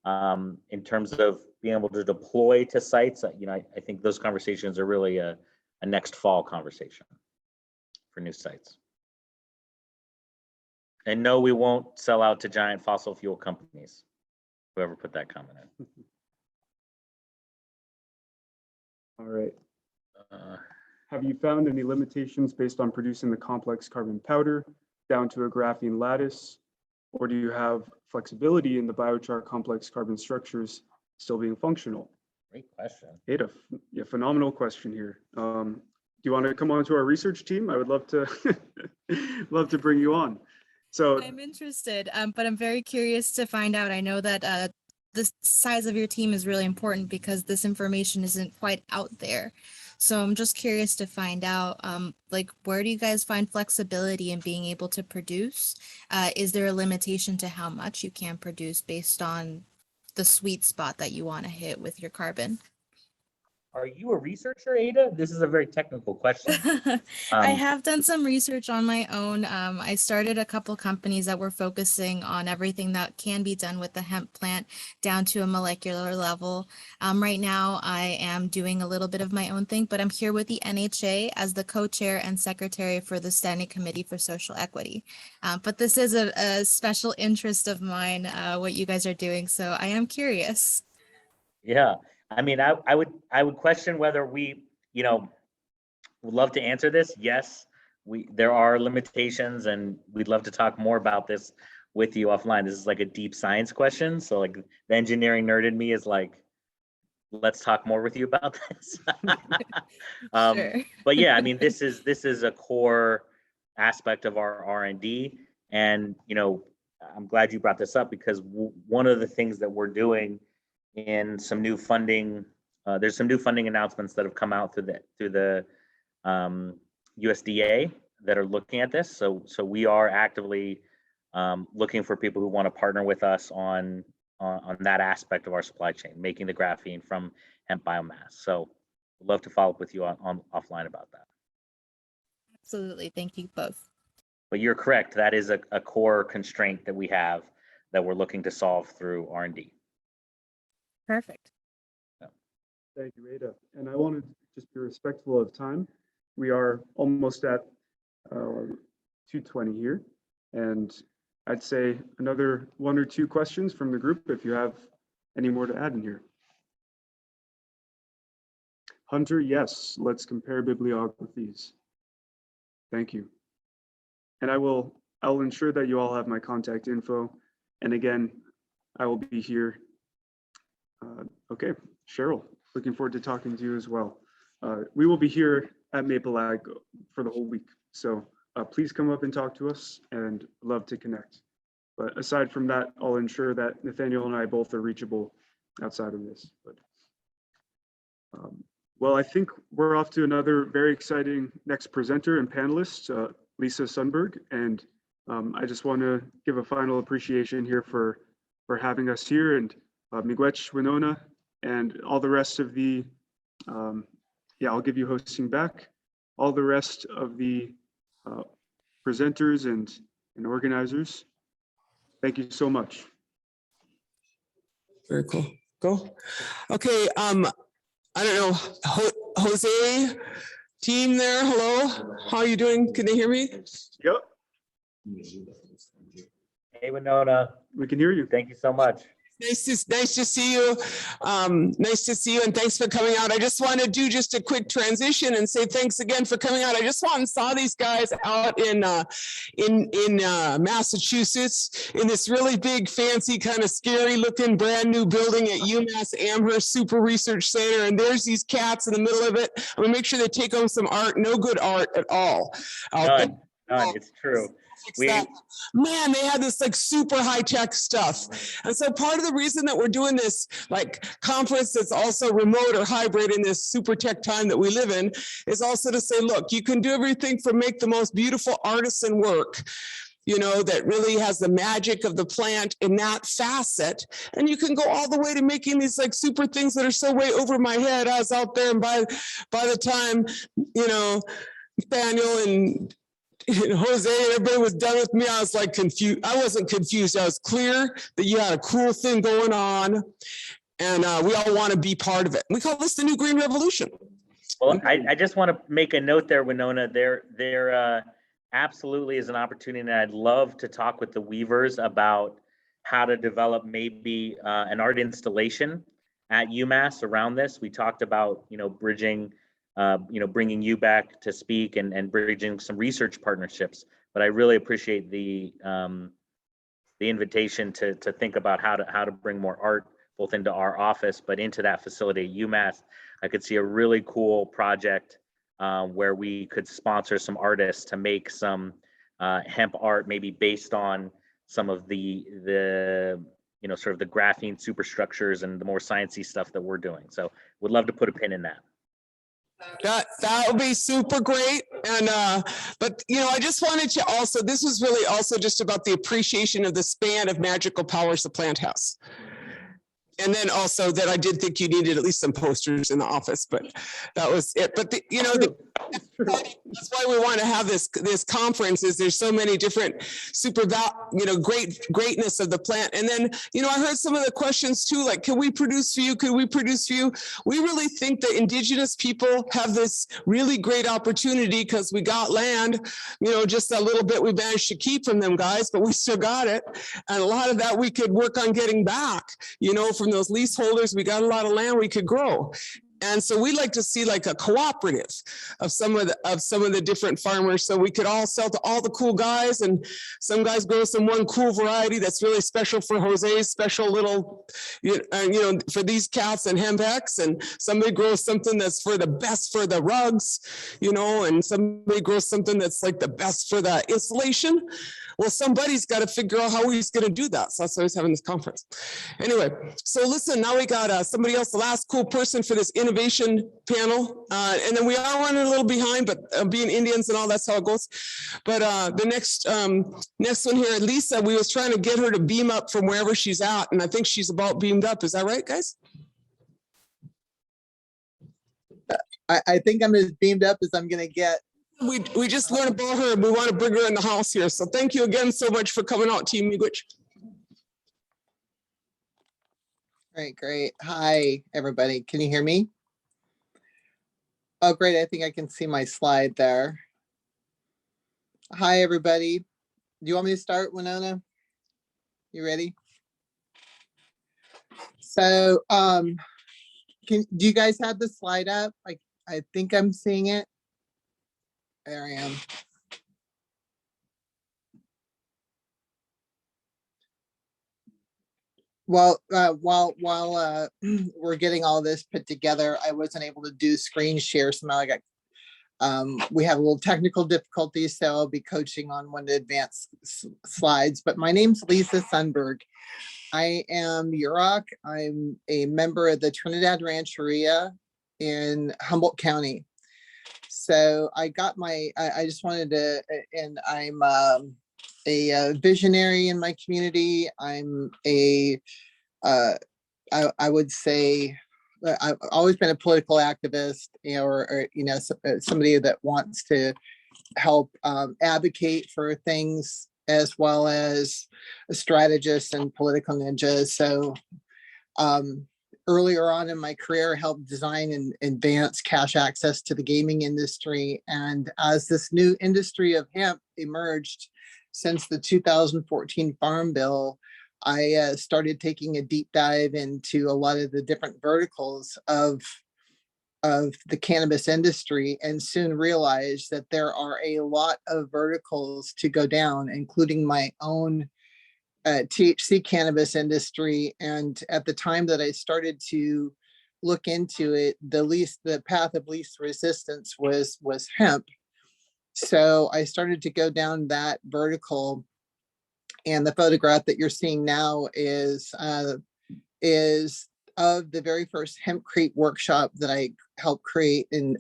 S13: In terms of being able to deploy to sites, I think those conversations are really a next fall conversation for new sites. And no, we won't sell out to giant fossil fuel companies. Whoever put that comment in.
S12: All right. Have you found any limitations based on producing the complex carbon powder down to a graphene lattice? Or do you have flexibility in the biochar complex carbon structures still being functional?
S13: Great question.
S12: Ada, yeah, phenomenal question here. Do you want to come on to our research team? I would love to love to bring you on. So
S16: I'm interested, but I'm very curious to find out. I know that the size of your team is really important because this information isn't quite out there. So I'm just curious to find out, where do you guys find flexibility in being able to produce? Is there a limitation to how much you can produce based on the sweet spot that you want to hit with your carbon?
S13: Are you a researcher, Ada? This is a very technical question.
S16: I have done some research on my own. I started a couple companies that were focusing on everything that can be done with the hemp plant down to a molecular level. Right now, I am doing a little bit of my own thing, but I'm here with the NHA as the co-chair and secretary for the Standing Committee for Social Equity. But this is a special interest of mine, what you guys are doing, so I am curious.
S13: Yeah. I mean, I would question whether we, would love to answer this. Yes, there are limitations, and we'd love to talk more about this with you offline. This is like a deep science question. So like the engineering nerd in me is like, let's talk more with you about this.
S16: Sure.
S13: But yeah, I mean, this is a core aspect of our R&D. And, I'm glad you brought this up, because one of the things that we're doing in some new funding, there's some new funding announcements that have come out through the USDA that are looking at this. So we are actively looking for people who want to partner with us on that aspect of our supply chain, making the graphene from hemp biomass. So I'd love to follow up with you on offline about that.
S16: Absolutely. Thank you both.
S13: But you're correct. That is a core constraint that we have that we're looking to solve through R&D.
S16: Perfect.
S12: Thank you, Ada. And I want to just be respectful of time. We are almost at 2:20 here. And I'd say another 1 or 2 questions from the group if you have any more to add in here. Hunter, yes, let's compare bibliographies. Thank you. And I'll ensure that you all have my contact info. And again, I will be here. Okay, Cheryl, looking forward to talking to you as well. We will be here at Maple Ag for the whole week. So please come up and talk to us and love to connect. But aside from that, I'll ensure that Nathaniel and I both are reachable outside of this. But, well, I think we're off to another very exciting next presenter and panelist, Lisa Sundberg. And I just want to give a final appreciation here for having us here, and Miigwech, Winona, and all the rest of the, I'll give you hosting back, all the rest of the presenters and organizers. Thank you so much.
S2: Very cool. Go. Okay. I don't know, Jose, team there. Hello. How are you doing? Can they hear me?
S12: Yep.
S13: Hey, Winona.
S12: We can hear you.
S13: Thank you so much.
S2: Nice to see you. Nice to see you, and thanks for coming out. I just want to do just a quick transition and say thanks again for coming out. I just went and saw these guys out in Massachusetts in this really big, fancy, kind of scary looking brand new building at UMass Amherst Super Research Center. And there's these cats in the middle of it. I'm gonna make sure they take home some art. No good art at all.
S13: None. It's true.
S2: Man, they had this like super high tech stuff. And so part of the reason that we're doing this like conference that's also remote or hybrid in this super tech time that we live in is also to say, look, you can do everything from make the most beautiful artisan work, you know, that really has the magic of the plant in that facet. And you can go all the way to making these like super things that are so way over my head. I was out there, and by the time, you know, Daniel and Jose and everybody was done with me, I was like confused. I wasn't confused. I was clear that you had a cool thing going on, and we all want to be part of it. We call this the New Green Revolution.
S13: Well, I just want to make a note there, Winona. There absolutely is an opportunity, and I'd love to talk with the weavers about how to develop maybe an art installation at UMass around this. We talked about, you know, bridging, bringing you back to speak and bridging some research partnerships. But I really appreciate the invitation to think about how to bring more art both into our office, but into that facility at UMass. I could see a really cool project where we could sponsor some artists to make some hemp art, maybe based on some of the sort of the graphene superstructures and the more sciencey stuff that we're doing. So would love to put a pin in that.
S2: That would be super great. And but you know, I just wanted to also, this was really also just about the appreciation of the span of magical powers the plant has. And then also that I did think you needed at least some posters in the office, but that was it. But that's why we want to have this conference, is there's so many different greatness of the plant. And then, you know, I heard some of the questions too, like, can we produce for you? Could we produce for you? We really think that Indigenous people have this really great opportunity because we got land, you know, just a little bit we managed to keep from them guys, but we still got it. And a lot of that we could work on getting back, you know, from those leaseholders. We got a lot of land we could grow. And so we like to see like a cooperative of some of the different farmers, so we could all sell to all the cool guys, and some guys grow some one cool variety that's really special for Jose's special little, for these cats and Hemp, and somebody grows something that's for the best for the rugs, you know, and somebody grows something that's like the best for the installation. Well, somebody's got to figure out how he's going to do that. So that's why I was having this conference. Anyway, so listen, now we got somebody else, the last cool person for this innovation panel. And then we are running a little behind, but being Indians and all, that's how it goes. But the next one here, Lisa, we was trying to get her to beam up from wherever she's at. And I think she's about beamed up. Is that right, guys?
S17: I think I'm as beamed up as I'm going to get.
S2: We just learned about her and we want to bring her in the house here. So thank you again so much for coming out, Team Miigwech.
S17: Great, great. Hi, everybody. Can you hear me? Oh, great. I think I can see my slide there. Hi, everybody. Do you want me to start, Winona? You ready? So, do you guys have the slide up? I think I'm seeing it. There I am. Well, while we're getting all this put together, I wasn't able to do screen share. Somehow I got, we have a little technical difficulties, so I'll be coaching on when to advance slides. But my name's Lisa Sundberg. I am Yurok. I'm a member of the Trinidad Rancheria in Humboldt County. So I got I just wanted to, and I'm a visionary in my community. I'm I would say I've always been a political activist, or somebody that wants to help advocate for things, as well as a strategist and political ninja. So earlier on in my career, I helped design and advance cash access to the gaming industry. And as this new industry of hemp emerged since the 2014 Farm Bill, I started taking a deep dive into a lot of the different verticals of the cannabis industry, and soon realized that there are a lot of verticals to go down, including my own THC cannabis industry. And at the time that I started to look into it, the path of least resistance was hemp. So I started to go down that vertical. And the photograph that you're seeing now is of the very first Hempcrete workshop that I helped create and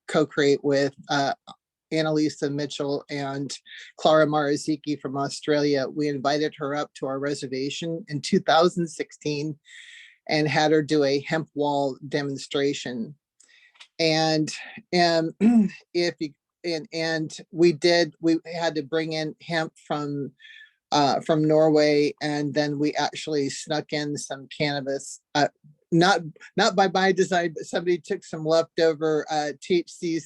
S17: co-create with Annalisa Mitchell and Clara Maraziki from Australia. We invited her up to our reservation in 2016 and had her do a hemp wall demonstration. And we had to bring in hemp from Norway, and then we actually snuck in some cannabis, not by my design, but somebody took some leftover THC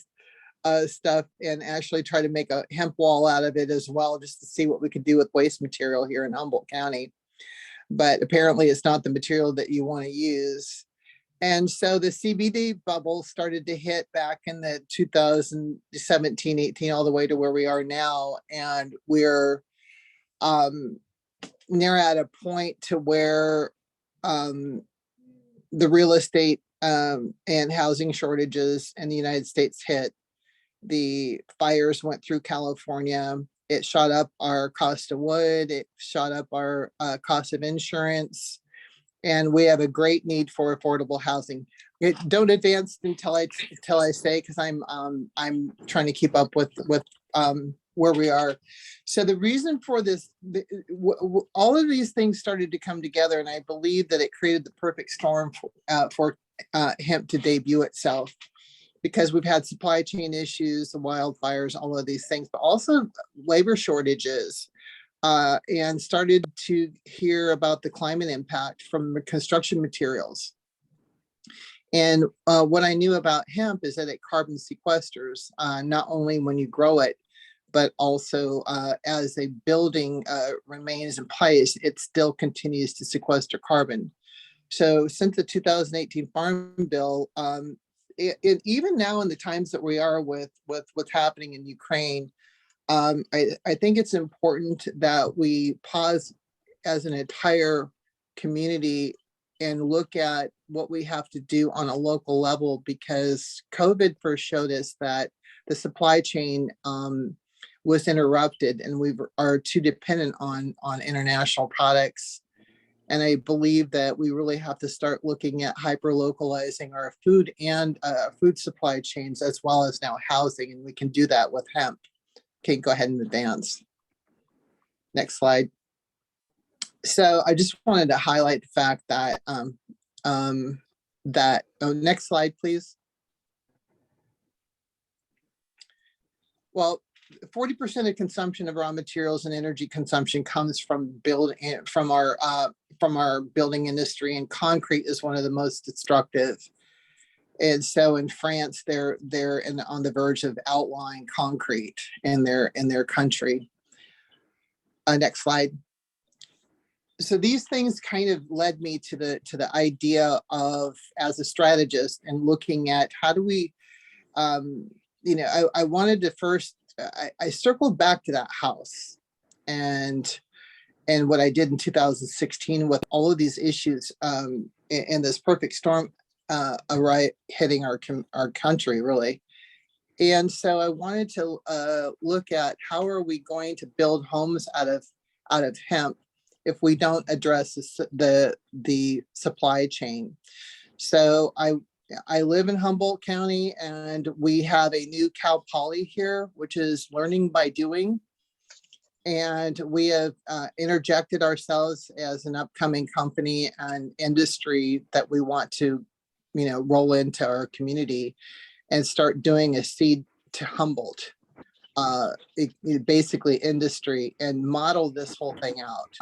S17: stuff and actually tried to make a hemp wall out of it as well, just to see what we could do with waste material here in Humboldt County. But apparently it's not the material that you want to use. And so the CBD bubble started to hit back in the 2017, 18, all the way to where we are now. And we're near at a point to where the real estate and housing shortages in the United States hit. The fires went through California. It shot up our cost of wood. It shot up our cost of insurance. And we have a great need for affordable housing. Don't advance until I say, because I'm trying to keep up with where we are. So the reason for this, all of these things started to come together, and I believe that it created the perfect storm for hemp to debut itself, because we've had supply chain issues, the wildfires, all of these things, but also labor shortages, and started to hear about the climate impact from the construction materials. And what I knew about hemp is that it carbon sequesters, not only when you grow it, but also as a building remains in place, it still continues to sequester carbon. So since the 2018 Farm Bill, even now in the times that we are with what's happening in Ukraine, I think it's important that we pause as an entire community and look at what we have to do on a local level, because COVID first showed us that the supply chain was interrupted, and we are too dependent on international products. And I believe that we really have to start looking at hyper localizing our food and food supply chains, as well as now housing, and we can do that with hemp. Okay, go ahead and advance. Next slide. So I just wanted to highlight the fact that next slide, please. Well, 40% of consumption of raw materials and energy consumption comes from our building industry, and concrete is one of the most destructive. And so in France, they're on the verge of outlawing concrete in their country. Next slide. So these things kind of led me to the idea of, as a strategist, and looking at how do we, I wanted to first, I circled back to that house and what I did in 2016 with all of these issues in this perfect storm hitting our country, really. And so I wanted to look at how are we going to build homes out of hemp if we don't address the supply chain. So I live in Humboldt County, and we have a new Cal Poly here, which is learning by doing. And we have interjected ourselves as an upcoming company and industry that we want to, roll into our community and start doing a seed to Humboldt, basically industry, and model this whole thing out.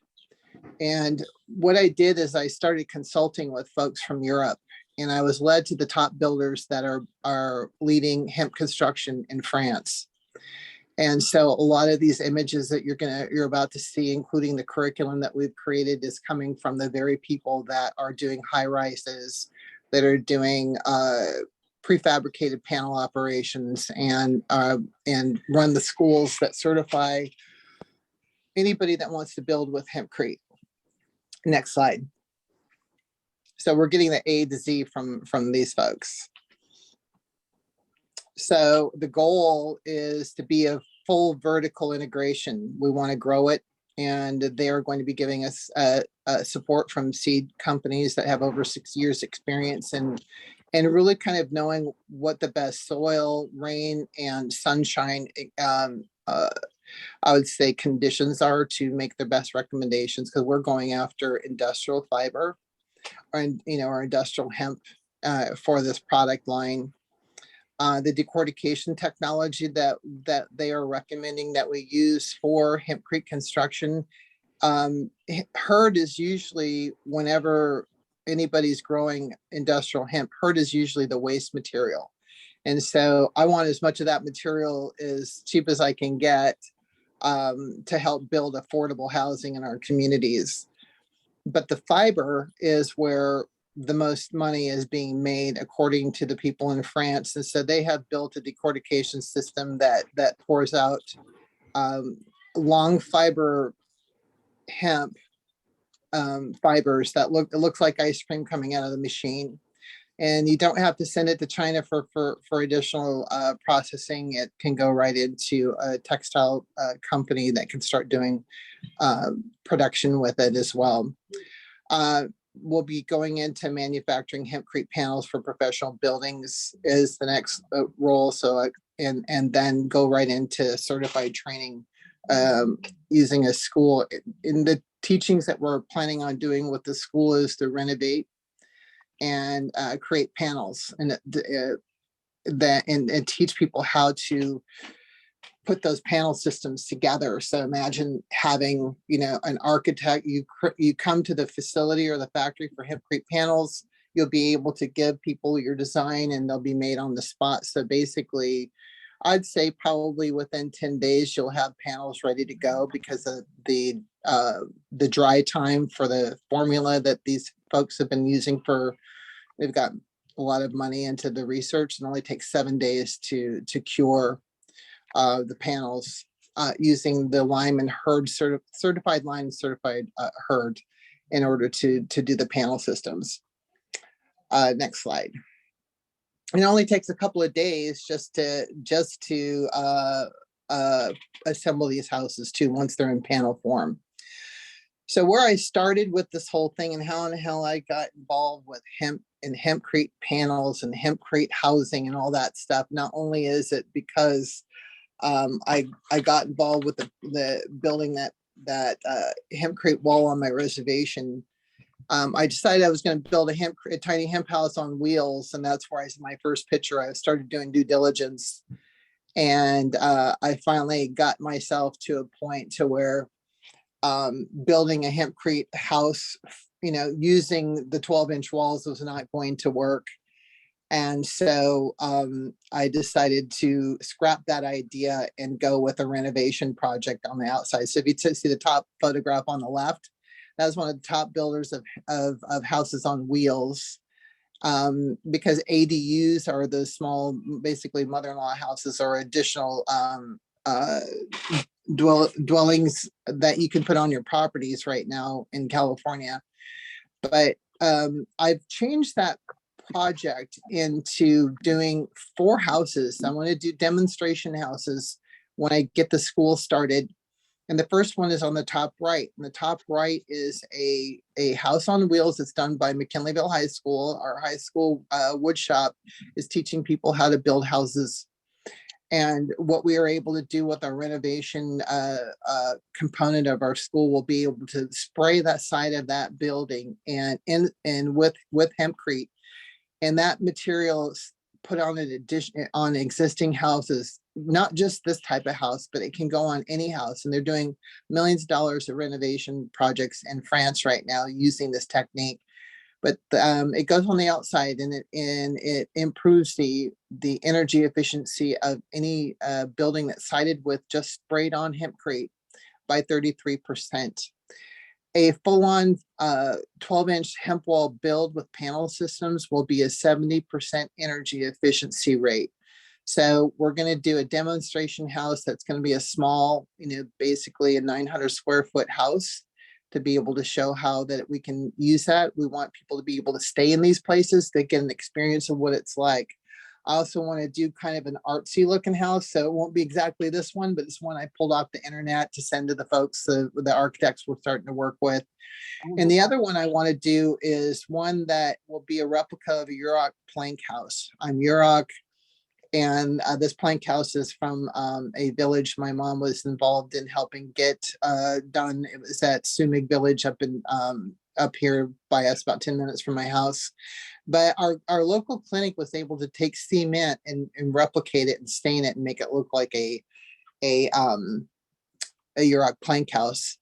S17: And what I did is I started consulting with folks from Europe, and I was led to the top builders that are leading hemp construction in France. And so a lot of these images that you're about to see, including the curriculum that we've created, is coming from the very people that are doing high rises, that are doing prefabricated panel operations, and run the schools that certify anybody that wants to build with hempcrete. Next slide. So we're getting the A to Z from these folks. So the goal is to be a full vertical integration. We want to grow it, and they are going to be giving us support from seed companies that have over 6 years experience and really kind of knowing what the best soil, rain, and sunshine I would say conditions are to make the best recommendations, because we're going after industrial fiber or industrial hemp for this product line. The decortication technology that they are recommending that we use for hempcrete construction. Hurd is usually, whenever anybody's growing industrial hemp, hurd is usually the waste material. And so I want as much of that material as cheap as I can get to help build affordable housing in our communities. But the fiber is where the most money is being made, according to the people in France. And so they have built a decortication system that pours out long fiber hemp fibers that it looks like ice cream coming out of the machine. And you don't have to send it to China for additional processing. It can go right into a textile company that can start doing production with it as well. We'll be going into manufacturing hempcrete panels for professional buildings is the next role. So and then go right into certified training using a school. In the teachings that we're planning on doing with the school is to renovate and create panels and teach people how to put those panel systems together. So imagine having, an architect, you come to the facility or the factory for hempcrete panels, you'll be able to give people your design and they'll be made on the spot. So basically, I'd say probably within 10 days, you'll have panels ready to go, because of the dry time for the formula that these folks have been using they've got a lot of money into the research, and only takes 7 days to cure the panels using the lime and hurd certified lime and certified hurd in order to do the panel systems. Next slide. It only takes a couple of days just to assemble these houses too, once they're in panel form. So where I started with this whole thing and how in the hell I got involved with hemp and hempcrete panels and hempcrete housing and all that stuff. Not only is it because I got involved with the building that hempcrete wall on my reservation. I decided I was going to build a tiny hemp house on wheels, and that's where my first picture. I started doing due diligence, and I finally got myself to a point to where building a hempcrete house, using the 12-inch walls was not going to work. And so I decided to scrap that idea and go with a renovation project on the outside. So if you see the top photograph on the left, that's one of the top builders of houses on wheels, because ADUs are the small, basically mother-in-law houses or additional dwellings that you can put on your properties right now in California. But I've changed that project into doing 4 houses. I want to do demonstration houses when I get the school started. And the first one is on the top right. And the top right is a house on wheels that's done by McKinleyville High School. Our high school wood shop is teaching people how to build houses. And what we are able to do with our renovation component of our school will be able to spray that side of that building and with hempcrete, and that material is put on an addition on existing houses, not just this type of house, but it can go on any house. And they're doing millions of dollars of renovation projects in France right now using this technique. But it goes on the outside, and it improves the energy efficiency of any building that's sided with just sprayed on hempcrete by 33%. A full-on 12-inch hemp wall build with panel systems will be a 70% energy efficiency rate. So we're going to do a demonstration house that's going to be a small, basically a 900 square foot house, to be able to show how that we can use that. We want people to be able to stay in these places to get an experience of what it's like. I also want to do kind of an artsy looking house. So it won't be exactly this one, but it's one I pulled off the internet to send to the folks, the architects we're starting to work with. And the other one I want to do is one that will be a replica of a Yurok plank house. I'm Yurok, and this plank house is from a village my mom was involved in helping get done. It was at Sumig Village up here by us, about 10 minutes from my house. But our local clinic was able to take cement and replicate it and stain it and make it look like a Yurok plank house.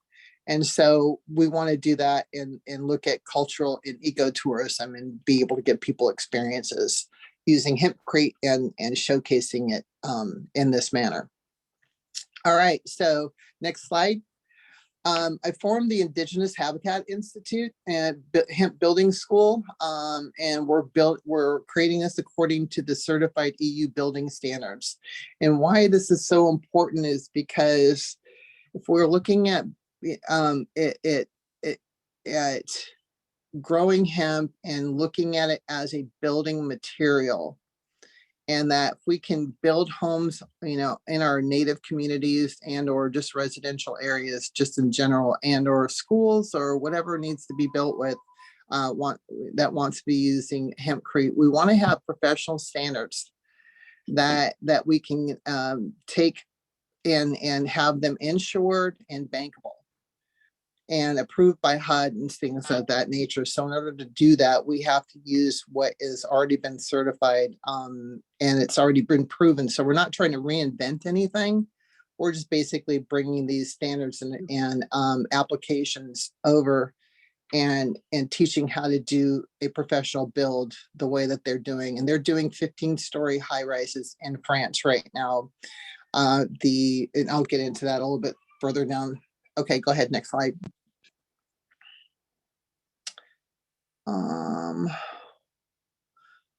S17: And so we want to do that and look at cultural and ecotourism and be able to give people experiences using hempcrete and showcasing it in this manner. All right, so next slide. I formed the Indigenous Habitat Institute and Hemp Building School, and we're creating this according to the certified EU building standards. And why this is so important is because if we're looking at growing hemp and looking at it as a building material, and that if we can build homes, in our native communities and or just residential areas, just in general, and or schools or whatever needs to be built with wants to be using hempcrete, we want to have professional standards that we can take and have them insured and bankable and approved by HUD and things of that nature. So in order to do that, we have to use what has already been certified and it's already been proven. So we're not trying to reinvent anything. We're just basically bringing these standards and applications over and teaching how to do a professional build the way that they're doing. And they're doing 15-story high rises in France right now. And I'll get into that a little bit further down. Okay, go ahead, next slide.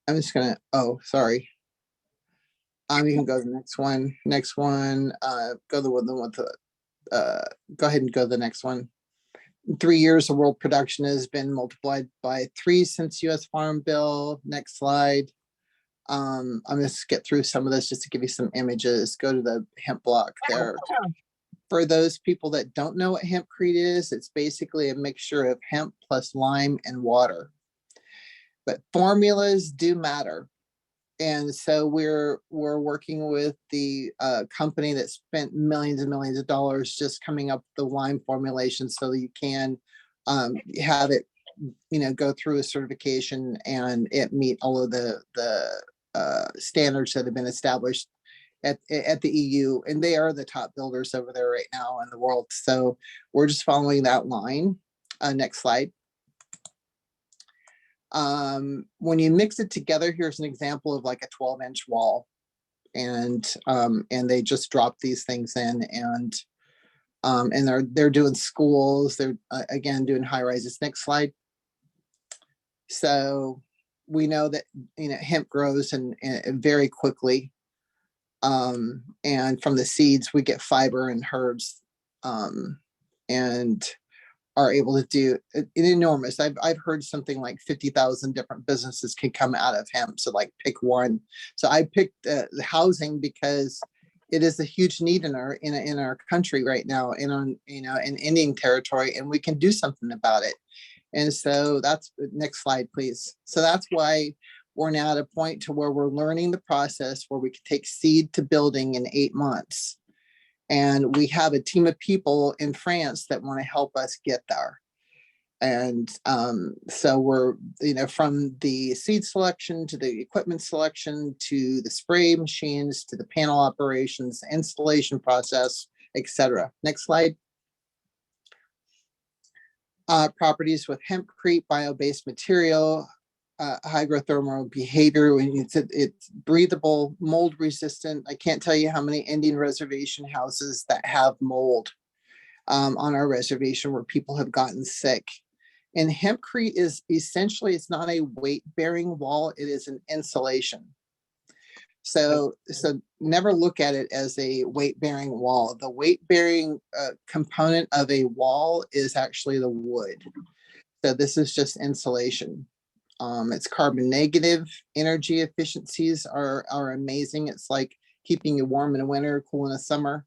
S17: I'm just gonna, sorry. You can go to the next one. Go the one with the, go ahead and go to the next one. In 3 years, the world production has been multiplied by 3 since US Farm Bill. Next slide. I'm gonna skip through some of this just to give you some images. Go to the hemp block there. For those people that don't know what hempcrete is, it's basically a mixture of hemp plus lime and water. But formulas do matter. And so we're working with the company that spent millions and millions of dollars just coming up with the lime formulation so that you can have it, go through a certification and it meet all of the standards that have been established at the EU, and they are the top builders over there right now in the world. So we're just following that line. Next slide. When you mix it together, here's an example of like a 12-inch wall, and they just drop these things in, and they're doing schools. They're again doing high rises. Next slide. So we know that hemp grows and very quickly. And from the seeds, we get fiber and herbs, and are able to do an enormous. I've heard something like 50,000 different businesses can come out of hemp. So like pick one. So I picked the housing because it is a huge need in our country right now, in Indian territory, and we can do something about it. And so that's next slide, please. So that's why we're now at a point to where we're learning the process where we can take seed to building in 8 months. And we have a team of people in France that want to help us get there. And so we're, from the seed selection to the equipment selection to the spray machines to the panel operations, installation process, etc. Next slide. Properties with hempcrete, bio-based material, hygrothermal behavior. It's breathable, mold resistant. I can't tell you how many Indian reservation houses that have mold on our reservation where people have gotten sick. And hempcrete is essentially, it's not a weight-bearing wall, it is an insulation. So never look at it as a weight-bearing wall. The weight-bearing component of a wall is actually the wood. So this is just insulation. It's carbon negative. Energy efficiencies are amazing. It's like keeping you warm in the winter, cool in the summer.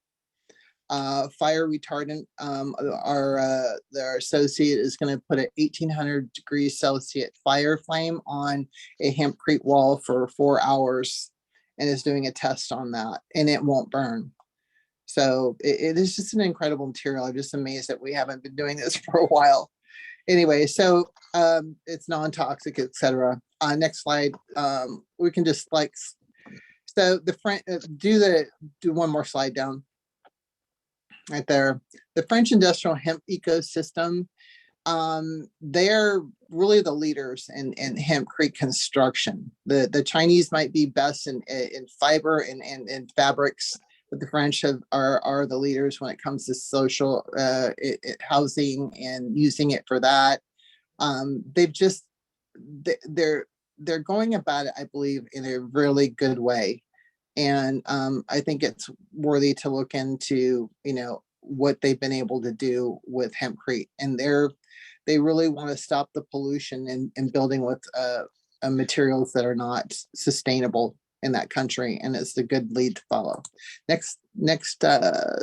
S17: Fire retardant. Our associate is going to put an 1800 degrees Celsius fire flame on a hempcrete wall for 4 hours, and is doing a test on that, and it won't burn. So it is just an incredible material. I'm just amazed that we haven't been doing this for a while. Anyway, so it's non-toxic, etc. Next slide. We can just so the French do one more slide down right there. The French industrial hemp ecosystem, they're really the leaders in hempcrete construction. The Chinese might be best in fiber and fabrics, but the French are the leaders when it comes to social housing and using it for that. They're going about it, I believe, in a really good way. And I think it's worthy to look into, what they've been able to do with hempcrete. And they really want to stop the pollution and building with materials that are not sustainable in that country, and it's a good lead to follow. Next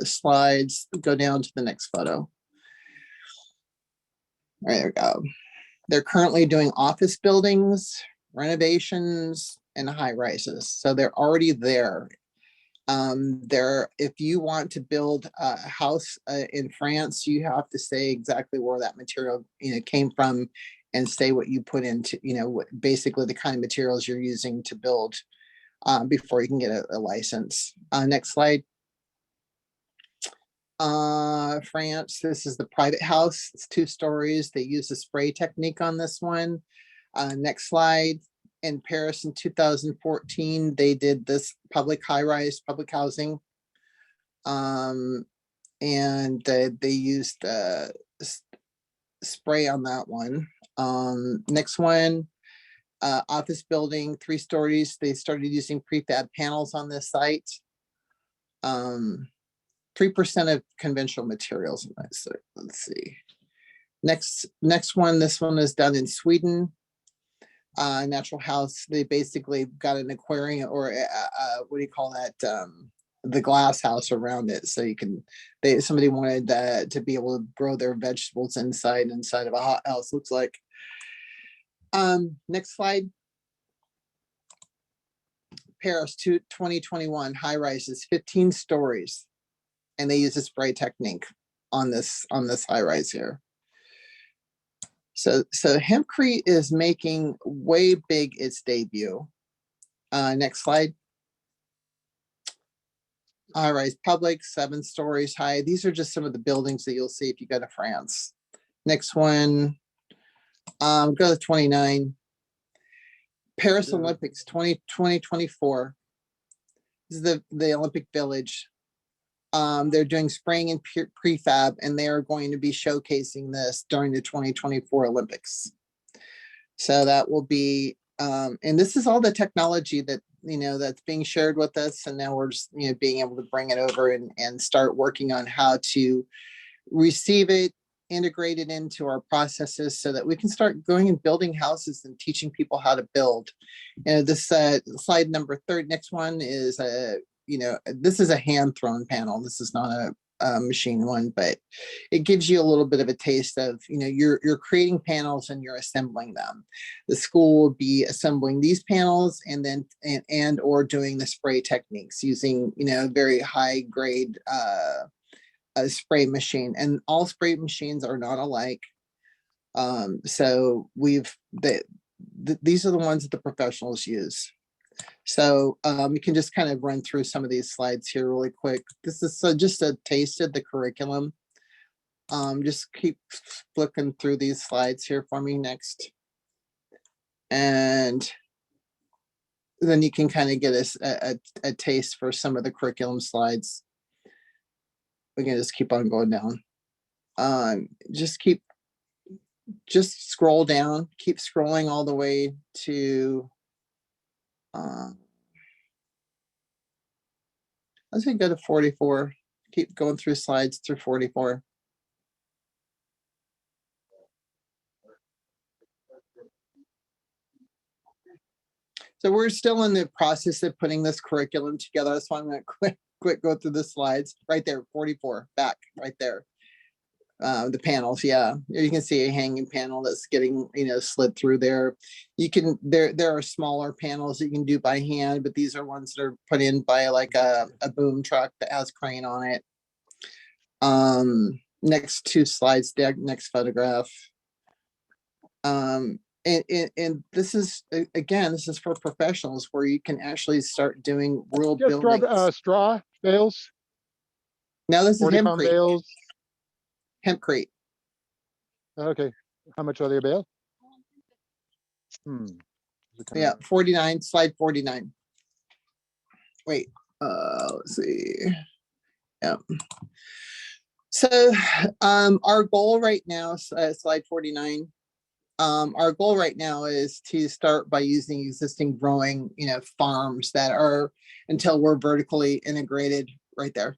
S17: slides, go down to the next photo. There we go. They're currently doing office buildings, renovations, and high rises. So they're already there. If you want to build a house in France, you have to say exactly where that material came from, and say what you put into, basically the kind of materials you're using to build before you can get a license. Next slide. France, this is the private house. It's 2 stories. They use the spray technique on this one. Next slide. In Paris in 2014, they did this public high-rise public housing. And they used spray on that one. Next one. Office building, 3 stories. They started using prefab panels on this site. 3% of conventional materials. Let's see. Next one. This one is done in Sweden. natural house. They basically got an aquarium or what do you call that? The glass house around it. So you can, somebody wanted to be able to grow their vegetables inside of a hot house, looks like. Next slide. Paris 2021 high rises, 15 stories. And they use a spray technique on this high rise here. So Hempcrete is making way big its debut. Next slide. High rise public, 7 stories high. These are just some of the buildings that you'll see if you go to France. Next one, go to 29. Paris Olympics 2024. This is the Olympic Village. They're doing spraying and prefab, and they are going to be showcasing this during the 2024 Olympics. So that will be, and this is all the technology that, that's being shared with us. And now we're just, being able to bring it over and start working on how to receive it, integrate it into our processes so that we can start going and building houses and teaching people how to build. This slide number 30, next one is this is a hand thrown panel. This is not a machine one, but it gives you a little bit of a taste of, you're creating panels and you're assembling them. The school will be assembling these panels and then or doing the spray techniques using, very high grade a spray machine, and all spray machines are not alike. So these are the ones that the professionals use. So you can just kind of run through some of these slides here really quick. This is just a taste of the curriculum. Just keep flicking through these slides here for me next. And then you can kind of get a taste for some of the curriculum slides. We can just keep on going down. Just scroll down, keep scrolling all the way to, let's say go to 44. Keep going through slides through 44. So we're still in the process of putting this curriculum together. So I'm going to quick go through the slides right there, 44, back right there. The panels, yeah, you can see a hanging panel that's getting slid through there. You can there are smaller panels that you can do by hand, but these are ones that are put in by like a boom truck that has crane on it. Next 2 slides, next photograph. And this is, again, this is for professionals where you can actually start doing real buildings.
S18: Straw bales.
S17: Now this is Hempcrete.
S18: Bales.
S17: Hempcrete.
S18: Okay. How much are they a bale?
S17: Yeah, 49, slide 49. Wait, let's see. Yeah. So our goal right now, slide 49, our goal right now is to start by using existing growing, farms that are, until we're vertically integrated right there.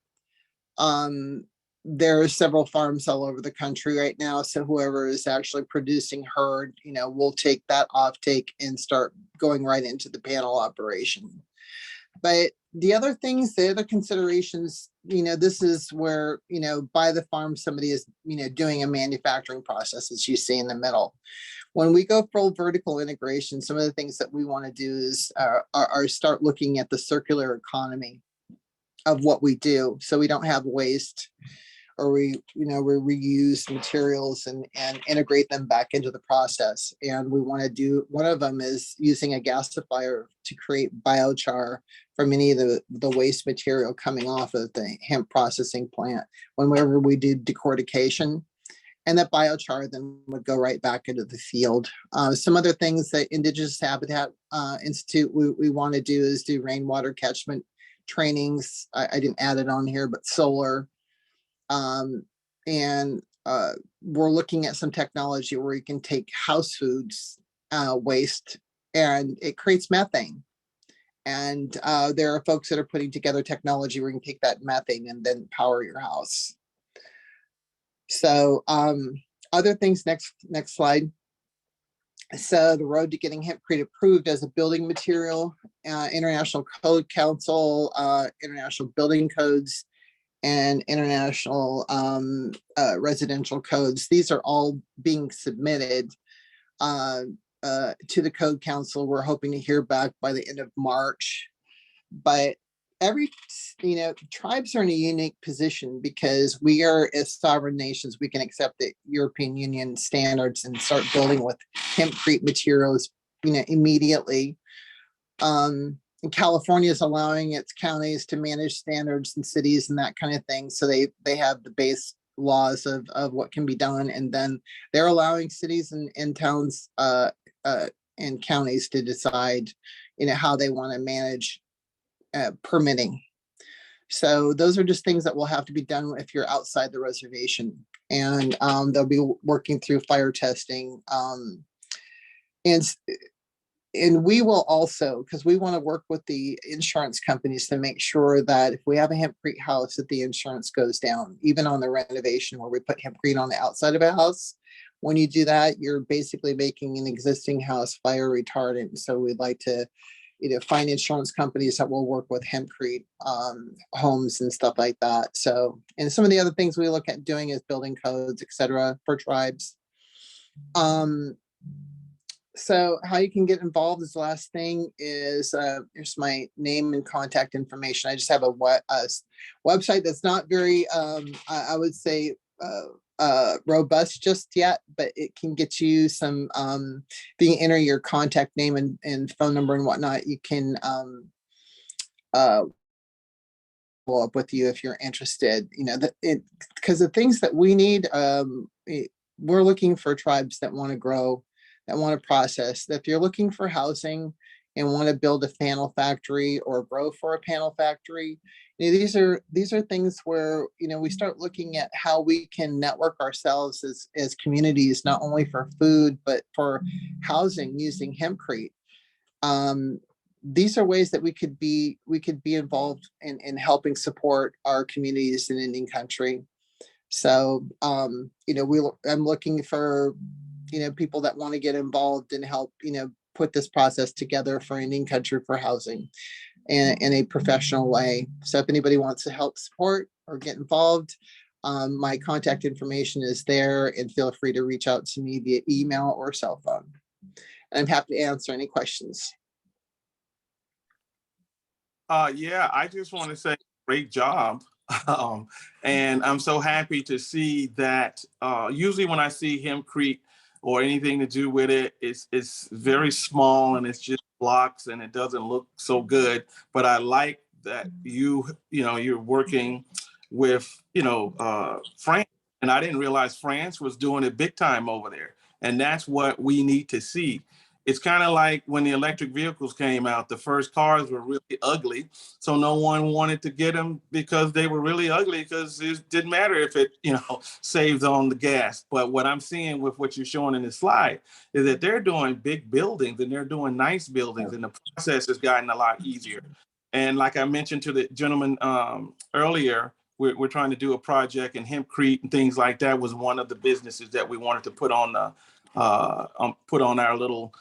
S17: There are several farms all over the country right now. So whoever is actually producing herd, will take that offtake and start going right into the panel operation. But the other things, the other considerations, this is where, by the farm, somebody is, doing a manufacturing process, as you see in the middle. When we go full vertical integration, some of the things that we want to do is are start looking at the circular economy of what we do. So we don't have waste, or we reuse materials and integrate them back into the process. And we want to do, one of them is using a gasifier to create biochar from any of the waste material coming off of the hemp processing plant whenever we do decortication. And that biochar then would go right back into the field. Some other things that Indigenous Habitat Institute we want to do is do rainwater catchment trainings. I didn't add it on here, but solar. And we're looking at some technology where you can take house foods waste and it creates methane. And there are folks that are putting together technology where you can take that methane and then power your house. So other things, next slide. So the road to getting hempcrete approved as a building material, International Code Council, International Building Codes, and International Residential Codes. These are all being submitted to the Code Council. We're hoping to hear back by the end of March. But tribes are in a unique position because we are, as sovereign nations, we can accept the European Union standards and start building with hempcrete materials, immediately. And California is allowing its counties to manage standards and cities and that kind of thing. So they have the base laws of what can be done, and then they're allowing cities and towns and counties to decide, how they want to manage permitting. So those are just things that will have to be done if you're outside the reservation, and they'll be working through fire testing, and we will also, because we want to work with the insurance companies to make sure that if we have a hempcrete house, that the insurance goes down, even on the renovation where we put hempcrete on the outside of a house. When you do that, you're basically making an existing house fire retardant. So we'd like to find insurance companies that will work with hempcrete homes and stuff like that. So, and some of the other things we look at doing is building codes, etc., for tribes. So how you can get involved is the last thing is here's my name and contact information. I just have a website that's not very, I would say, robust just yet, but it can get you some, if you enter your contact name and phone number and whatnot, you can follow up with you if you're interested, because the things that we need, we're looking for tribes that want to grow, that want to process. That if you're looking for housing and want to build a panel factory or grow for a panel factory, these are things where we start looking at how we can network ourselves as communities, not only for food but for housing using hempcrete. These are ways that we could be involved in helping support our communities in Indian country. So I'm looking for people that want to get involved and help put this process together for Indian country for housing in a professional way. So if anybody wants to help support or get involved, my contact information is there, and feel free to reach out to me via email or cell phone. And I'm happy to answer any questions.
S15: Yeah, I just want to say great job. And I'm so happy to see that usually when I see hempcrete or anything to do with it, it's very small and it's just blocks and it doesn't look so good. But I like that you're working with France, and I didn't realize France was doing it big time over there. And that's what we need to see. It's kind of like when the electric vehicles came out, the first cars were really ugly. So no one wanted to get them because they were really ugly, because it didn't matter if it, saved on the gas. But what I'm seeing with what you're showing in the slide is that they're doing big buildings and they're doing nice buildings, and the process has gotten a lot easier. And like I mentioned to the gentleman earlier, we're trying to do a project, and hempcrete and things like that was one of the businesses that we wanted to put on our little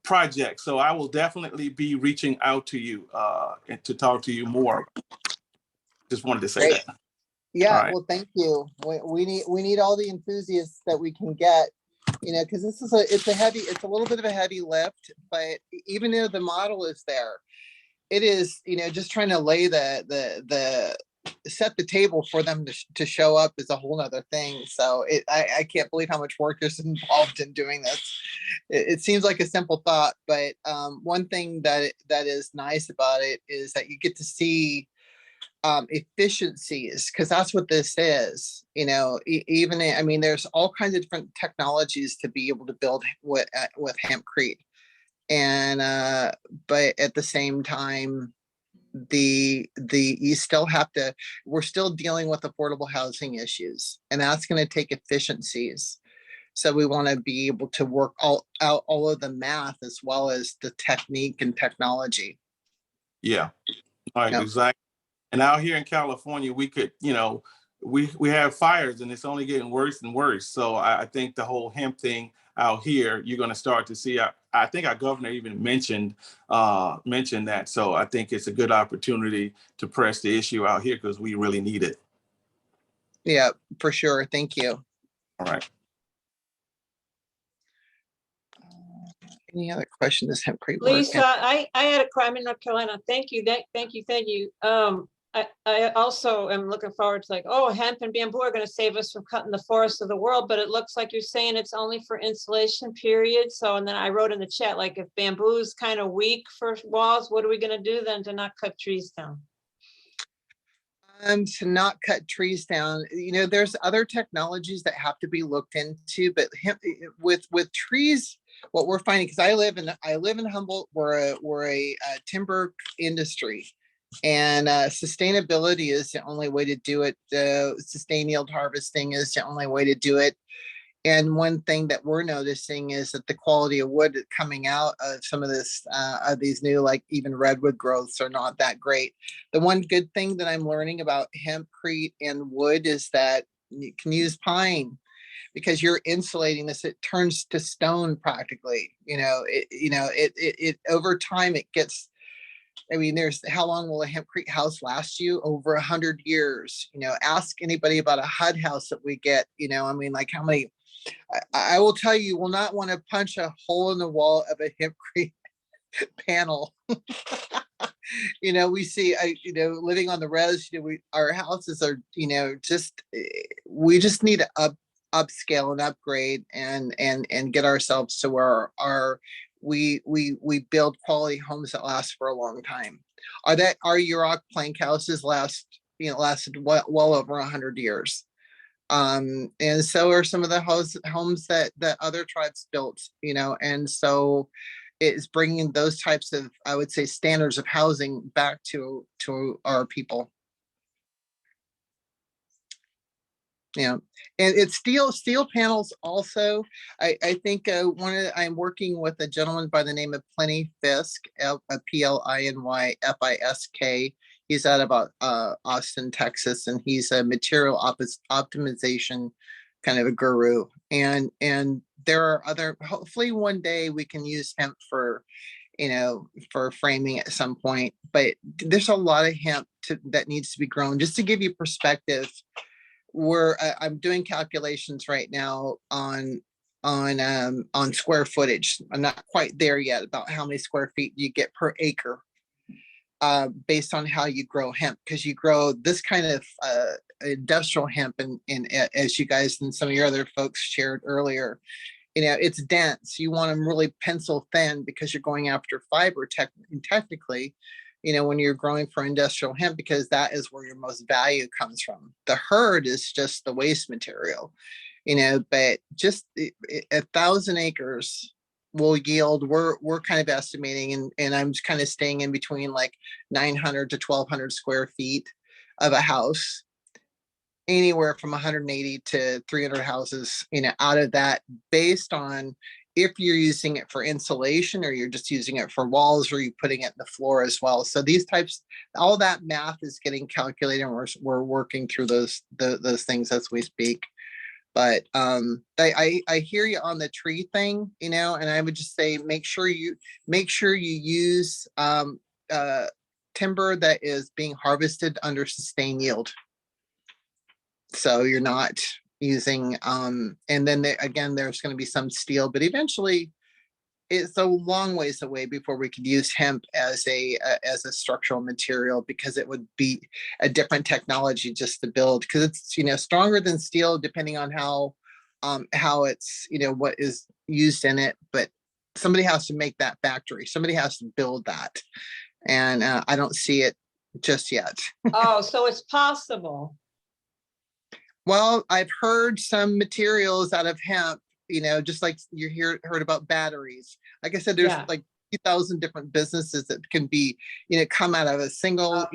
S15: project. So I will definitely be reaching out to you and to talk to you more. Just wanted to say
S17: Great.
S15: that.
S17: Yeah,
S15: All right.
S17: well, thank you. We need all the enthusiasts that we can get, because it's a little bit of a heavy lift, but even though the model is there, it is, just trying to lay the set the table for them to show up is a whole nother thing. So I can't believe how much work is involved in doing this. It seems like a simple thought, but one thing that is nice about it is that you get to see efficiencies, because that's what this is. There's all kinds of different technologies to be able to build with hempcrete, and but at the same time, you still have to, we're still dealing with affordable housing issues, and that's going to take efficiencies. So we want to be able to work out all of the math as well as the technique and technology.
S15: Yeah. All right. Yep. Exactly. And out here in California, we could, we have fires, and it's only getting worse and worse. So I think the whole hemp thing, out here, you're going to start to see, I think our governor even mentioned that. So I think it's a good opportunity to press the issue out here because we really need it.
S17: Yeah, for sure. Thank you.
S15: All right.
S17: Any other question? This hempcrete work?
S3: Lisa, I had a crime in North Carolina. Thank you. Thank you. I also am looking forward to like, oh, hemp and bamboo are going to save us from cutting the forests of the world, but it looks like you're saying it's only for insulation period. So, and then I wrote in the chat, like if bamboo is kind of weak for walls, what are we going to do then to not cut trees down?
S17: To not cut trees down, you know, there's other technologies that have to be looked into, but with trees, what we're finding, because I live in Humboldt, we're a timber industry, and sustainability is the only way to do it. Sustained yield harvesting is the only way to do it. And one thing that we're noticing is that the quality of wood coming out of some of this, of these new, like even redwood growths, are not that great. The one good thing that I'm learning about hempcrete and wood is that you can use pine because you're insulating this. It turns to stone practically. It over time it gets. I mean, how long will a hempcrete house last you? Over 100 years. Ask anybody about a HUD house that we get. I mean, like how many. I will tell you, will not want to punch a hole in the wall of a hempcrete panel. We see, living on the res, our houses are, we just need to upscale and upgrade and get ourselves to where we build quality homes that last for a long time. Our Yurok plank houses lasted well over 100 years. And so are some of the homes that other tribes built, and so it's bringing those types of, I would say, standards of housing back to our people. And it's steel panels also. I think I'm working with a gentleman by the name of Plenty Fisk, PLINYFISK. He's out about Austin, Texas, and he's a material optimization kind of a guru. And there are other, hopefully one day we can use hemp for framing at some point, but there's a lot of hemp that needs to be grown. Just to give you perspective, I'm doing calculations right now on square footage. I'm not quite there yet about how many square feet you get per acre. Based on how you grow hemp, because you grow this kind of industrial hemp, and as you guys and some of your other folks shared earlier, it's dense. You want them really pencil thin because you're going after fiber technically, when you're growing for industrial hemp, because that is where your most value comes from. The herd is just the waste material, but just 1,000 acres will yield, we're kind of estimating, and I'm just kind of staying in between like 900 to 1,200 square feet of a house, anywhere from 180 to 300 houses, out of that, based on if you're using it for insulation or you're just using it for walls, or you're putting it in the floor as well. So these types, all that math is getting calculated, and we're working through those things as we speak. But I hear you on the tree thing, and I would just say make sure you use timber that is being harvested under sustained yield. So you're not using and then again, there's going to be some steel, but eventually it's a long ways away before we could use hemp as a structural material, because it would be a different technology just to build, because it's stronger than steel depending on how it's what is used in it. But somebody has to make that factory, somebody has to build that, and I don't see it just yet.
S3: Oh, so it's possible.
S17: Well, I've heard some materials out of hemp, just like you heard about batteries. Like I said, there's like 2,000 different businesses that can be, come out of a single,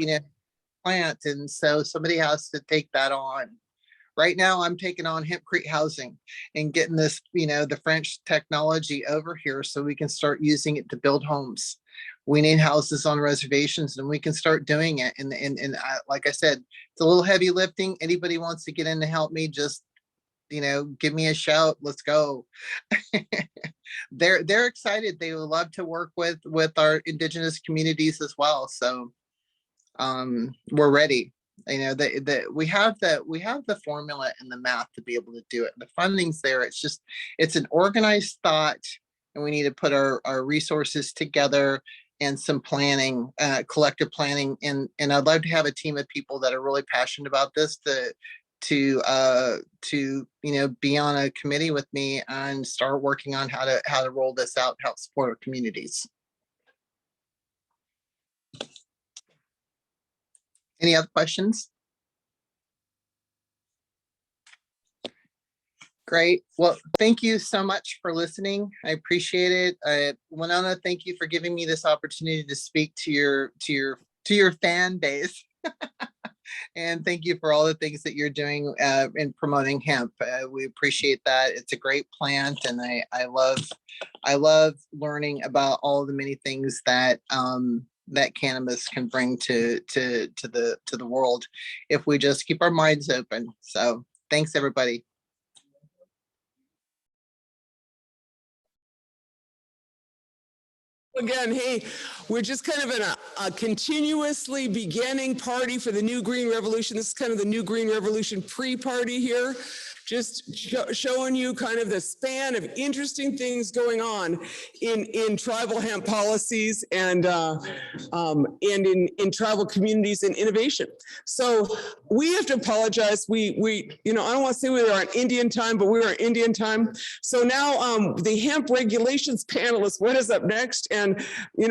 S17: plant. And so somebody has to take that on. Right now, I'm taking on hempcrete housing and getting this, the French technology over here so we can start using it to build homes. We need houses on reservations, and we can start doing it. And like I said, it's a little heavy lifting. Anybody wants to get in to help me, just give me a shout. Let's go. They're excited. They would love to work with our indigenous communities as well. So we're ready. We have the formula and the math to be able to do it. The funding's there. It's an organized thought, and we need to put our resources together and some planning, collective planning. And I'd love to have a team of people that are really passionate about this to be on a committee with me and start working on how to roll this out, help support our communities. Any other questions? Great. Well, thank you so much for listening. I appreciate it. Winona, thank you for giving me this opportunity to speak to your fan base. And thank you for all the things that you're doing in promoting hemp. We appreciate that. It's a great plant, and I love learning about all the many things that that cannabis can bring to the world if we just keep our minds open. So thanks, everybody.
S2: Again, hey, we're just kind of in a continuously beginning party for the New Green Revolution. This is kind of the New Green Revolution pre-party here. Just showing you kind of the span of interesting things going on in tribal hemp policies and in tribal communities and innovation. So we have to apologize. We I don't want to say we were on Indian time, but we were on Indian time. So now the hemp regulations panelists, what is up next? And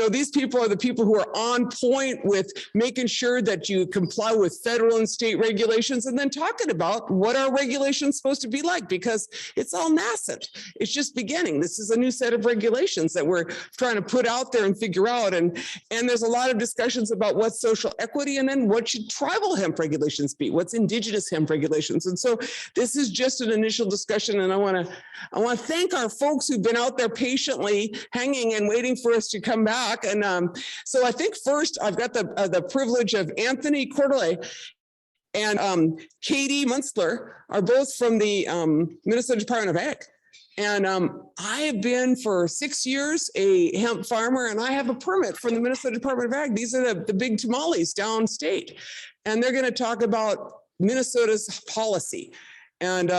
S2: these people are the people who are on point with making sure that you comply with federal and state regulations, and then talking about what our regulations supposed to be like, because it's all nascent. It's just beginning. This is a new set of regulations that we're trying to put out there and figure out. And there's a lot of discussions about what's social equity, and then what should tribal hemp regulations be? What's indigenous hemp regulations? And so this is just an initial discussion. And I want to thank our folks who've been out there patiently hanging and waiting for us to come back. And so I think first I've got the privilege of Anthony Cordelay and Katie Munstler are both from the Minnesota Department of Ag. And I have been for 6 years a hemp farmer, and I have a permit from the Minnesota Department of Ag. These are the big tamales downstate. And they're going to talk about Minnesota's policy. And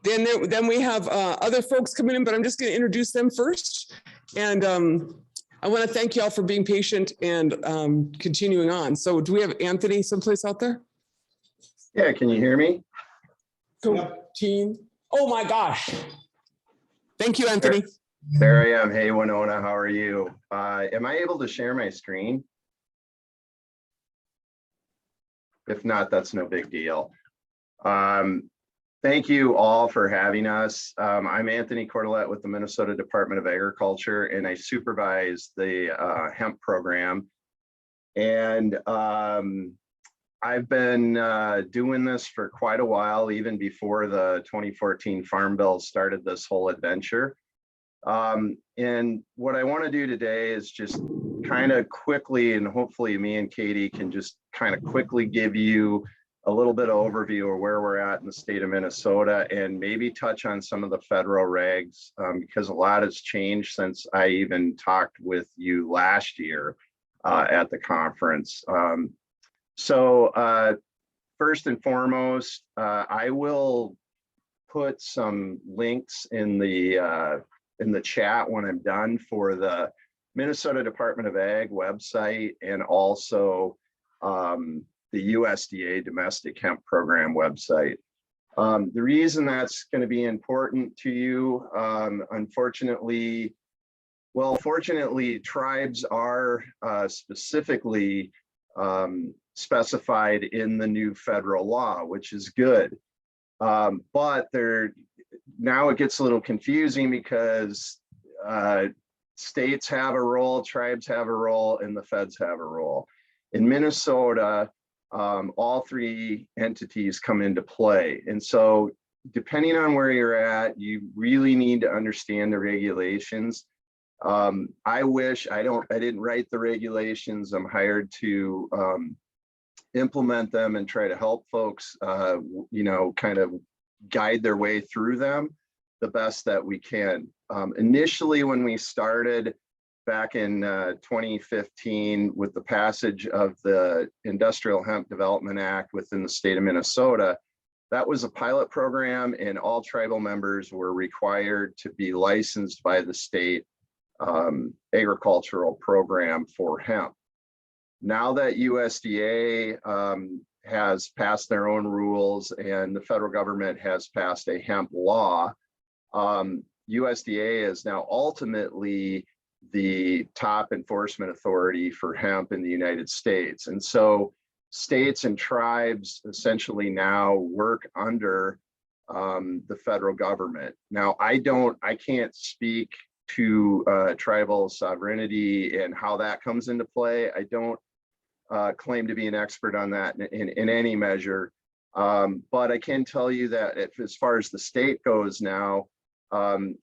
S2: then we have other folks coming in, but I'm just going to introduce them first. And I want to thank you all for being patient and continuing on. So do we have Anthony someplace out there?
S19: Yeah, can you hear me?
S2: Team. Oh my gosh. Thank you, Anthony.
S19: There I am. Hey, Winona, how are you? Am I able to share my screen? If not, that's no big deal. Thank you all for having us. I'm Anthony Cordelett with the Minnesota Department of Agriculture, and I supervise the hemp program. And I've been doing this for quite a while, even before the 2014 Farm Bill started this whole adventure. And what I want to do today is just kind of quickly, and hopefully me and Katie can just kind of quickly give you a little bit of overview of where we're at in the state of Minnesota, and maybe touch on some of the federal regs, because a lot has changed since I even talked with you last year at the conference. So first and foremost, I will put some links in the chat when I'm done for the Minnesota Department of Ag website, and also the USDA Domestic Hemp Program website. The reason that's going to be important to you, fortunately, tribes are specifically specified in the new federal law, which is good. But now it gets a little confusing, because states have a role, tribes have a role, and the feds have a role. In Minnesota, all three entities come into play. And so depending on where you're at, you really need to understand the regulations. I wish I didn't write the regulations. I'm hired to implement them and try to help folks, kind of guide their way through them the best that we can. Initially, when we started back in 2015 with the passage of the Industrial Hemp Development Act within the state of Minnesota, that was a pilot program, and all tribal members were required to be licensed by the state agricultural program for hemp. Now that USDA has passed their own rules and the federal government has passed a hemp law, USDA is now ultimately the top enforcement authority for hemp in the United States. And so states and tribes essentially now work under the federal government. Now, I can't speak to tribal sovereignty and how that comes into play. I don't claim to be an expert on that in any measure. But I can tell you that as far as the state goes now,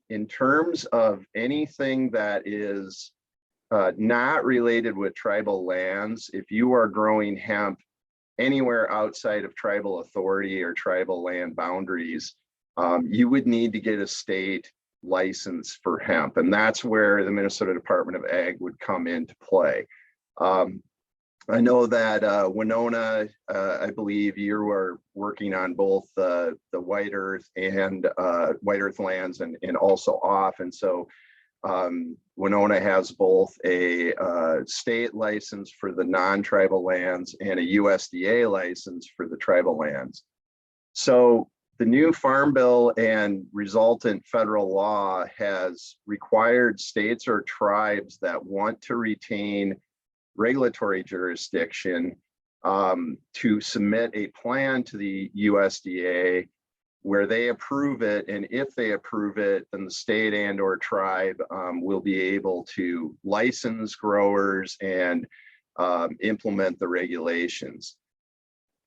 S19: in terms of anything that is not related with tribal lands, if you are growing hemp anywhere outside of tribal authority or tribal land boundaries, you would need to get a state license for hemp. And that's where the Minnesota Department of Ag would come into play. I know that Winona, I believe you are working on both the White Earth and White Earth lands and also off. And so Winona has both a state license for the non-tribal lands and a USDA license for the tribal lands. So the new Farm Bill and resultant federal law has required states or tribes that want to retain regulatory jurisdiction to submit a plan to the USDA where they approve it. And if they approve it, then the state and or tribe will be able to license growers and implement the regulations.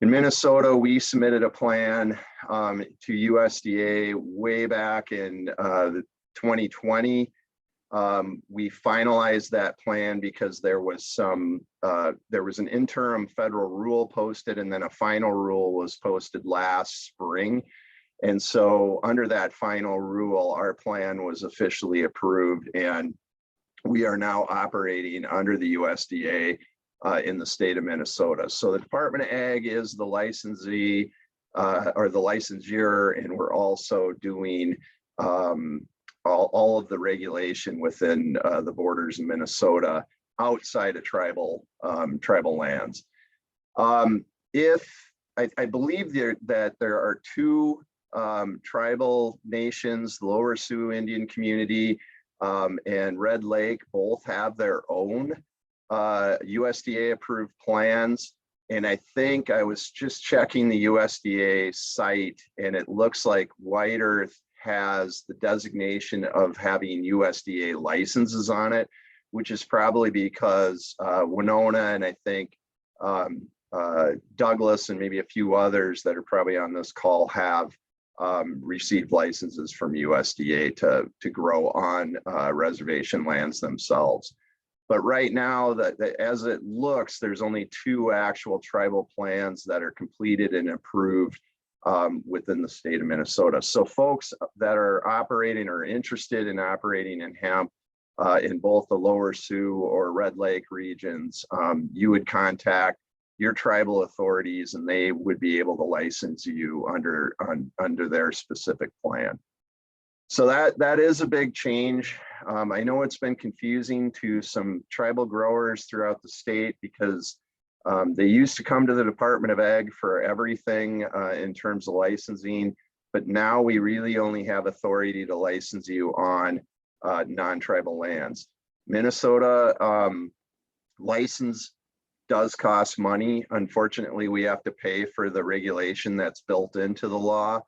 S19: In Minnesota, we submitted a plan to USDA way back in 2020. We finalized that plan because there was an interim federal rule posted, and then a final rule was posted last spring. And so under that final rule, our plan was officially approved, and we are now operating under the USDA in the state of Minnesota. So the Department of Ag is the licensee or the licensure, and we're also doing all of the regulation within the borders of Minnesota outside of tribal lands. I believe that there are two tribal nations, the Lower Sioux Indian community and Red Lake, both have their own USDA approved plans. And I think I was just checking the USDA site, and it looks like White Earth has the designation of having USDA licenses on it, which is probably because Winona and I think Douglas and maybe a few others that are probably on this call have received licenses from USDA to grow on reservation lands themselves. But right now, as it looks, there's only two actual tribal plans that are completed and approved within the state of Minnesota. So folks that are operating or interested in operating in hemp in both the Lower Sioux or Red Lake regions, you would contact your tribal authorities and they would be able to license you under their specific plan. So that is a big change. I know it's been confusing to some tribal growers throughout the state because they used to come to the Department of Ag for everything in terms of licensing, but now we really only have authority to license you on non-tribal lands. Minnesota license does cost money. Unfortunately, we have to pay for the regulation that's built into the law.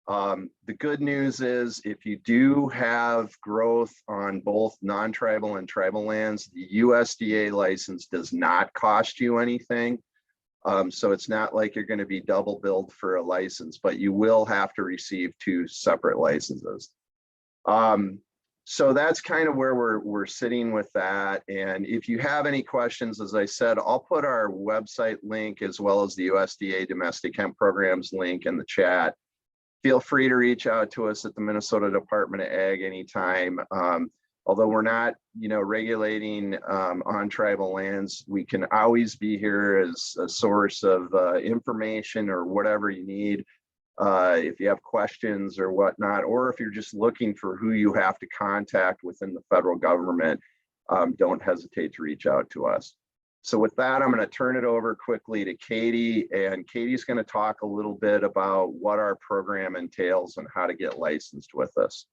S19: The good news is if you do have growth on both non-tribal and tribal lands, the USDA license does not cost you anything. So it's not like you're going to be double billed for a license, but you will have to receive two separate licenses. So that's kind of where we're sitting with that. And if you have any questions, as I said, I'll put our website link as well as the USDA domestic hemp programs link in the chat. feel free to reach out to us at the Minnesota Department of Ag anytime. Although we're not, regulating on tribal lands, we can always be here as a source of information or whatever you need. If you have questions or whatnot, or if you're just looking for who you have to contact within the federal government, don't hesitate to reach out to us. So with that, I'm going to turn it over quickly to Katie, and Katie's going to talk a little bit about what our program entails and how to get licensed with us.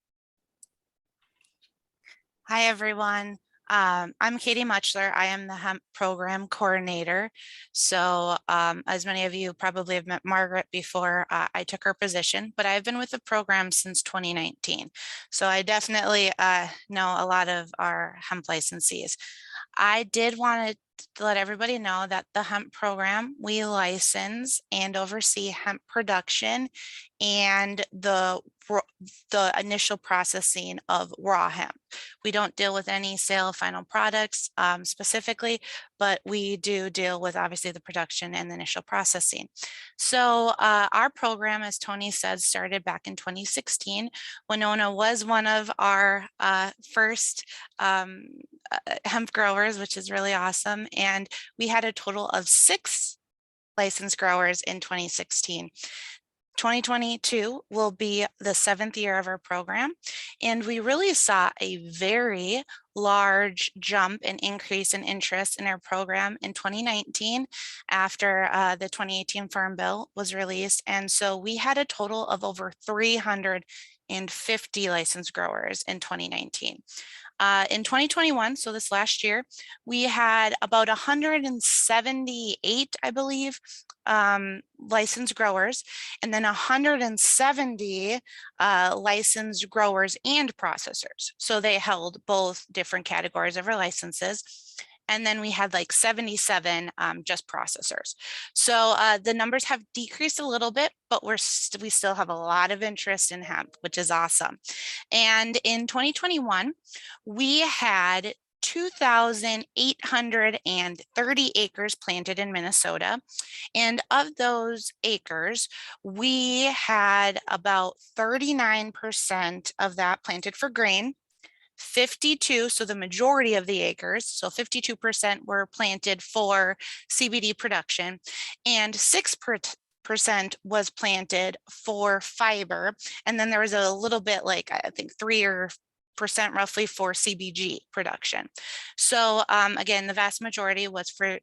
S20: Hi, everyone. I'm Katie Muchler. I am the Hemp Program Coordinator. So as many of you probably have met Margaret before, I took her position, but I've been with the program since 2019. So I definitely know a lot of our hemp licensees. I did want to let everybody know that the hemp program, we license and oversee hemp production and the initial processing of raw hemp. We don't deal with any sale of final products specifically, but we do deal with obviously the production and the initial processing. So our program, as Tony said, started back in 2016. Winona was one of our first hemp growers, which is really awesome. And we had a total of 6 licensed growers in 2016. 2022 will be the 7th year of our program, and we really saw a very large jump and increase in interest in our program in 2019 after the 2018 Farm Bill was released. And so we had a total of over 350 licensed growers in 2019. In 2021, so this last year, we had about 178, I believe, licensed growers, and then 170 licensed growers and processors. So they held both different categories of our licenses. And then we had like 77 just processors. So the numbers have decreased a little bit, but we still have a lot of interest in hemp, which is awesome. And in 2021, we had 2,830 acres planted in Minnesota. And of those acres, we had about 39% of that planted for grain. 52, so the majority of the acres, so 52% were planted for CBD production, and 6% was planted for fiber. And then there was a little bit, like I think 3% roughly for CBG production. So again, the vast majority was for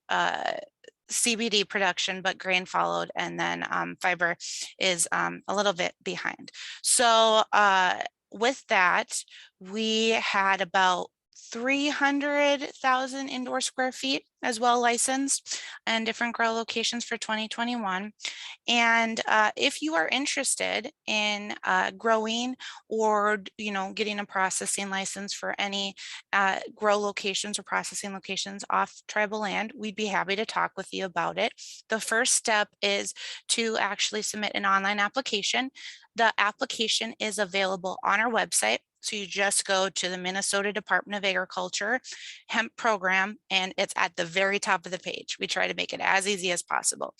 S20: CBD production, but grain followed, and then fiber is a little bit behind. So with that, we had about 300,000 indoor square feet as well licensed and different grow locations for 2021. And if you are interested in growing or getting a processing license for any grow locations or processing locations off tribal land, we'd be happy to talk with you about it. The first step is to actually submit an online application. The application is available on our website. So you just go to the Minnesota Department of Agriculture Hemp Program, and it's at the very top of the page. We try to make it as easy as possible.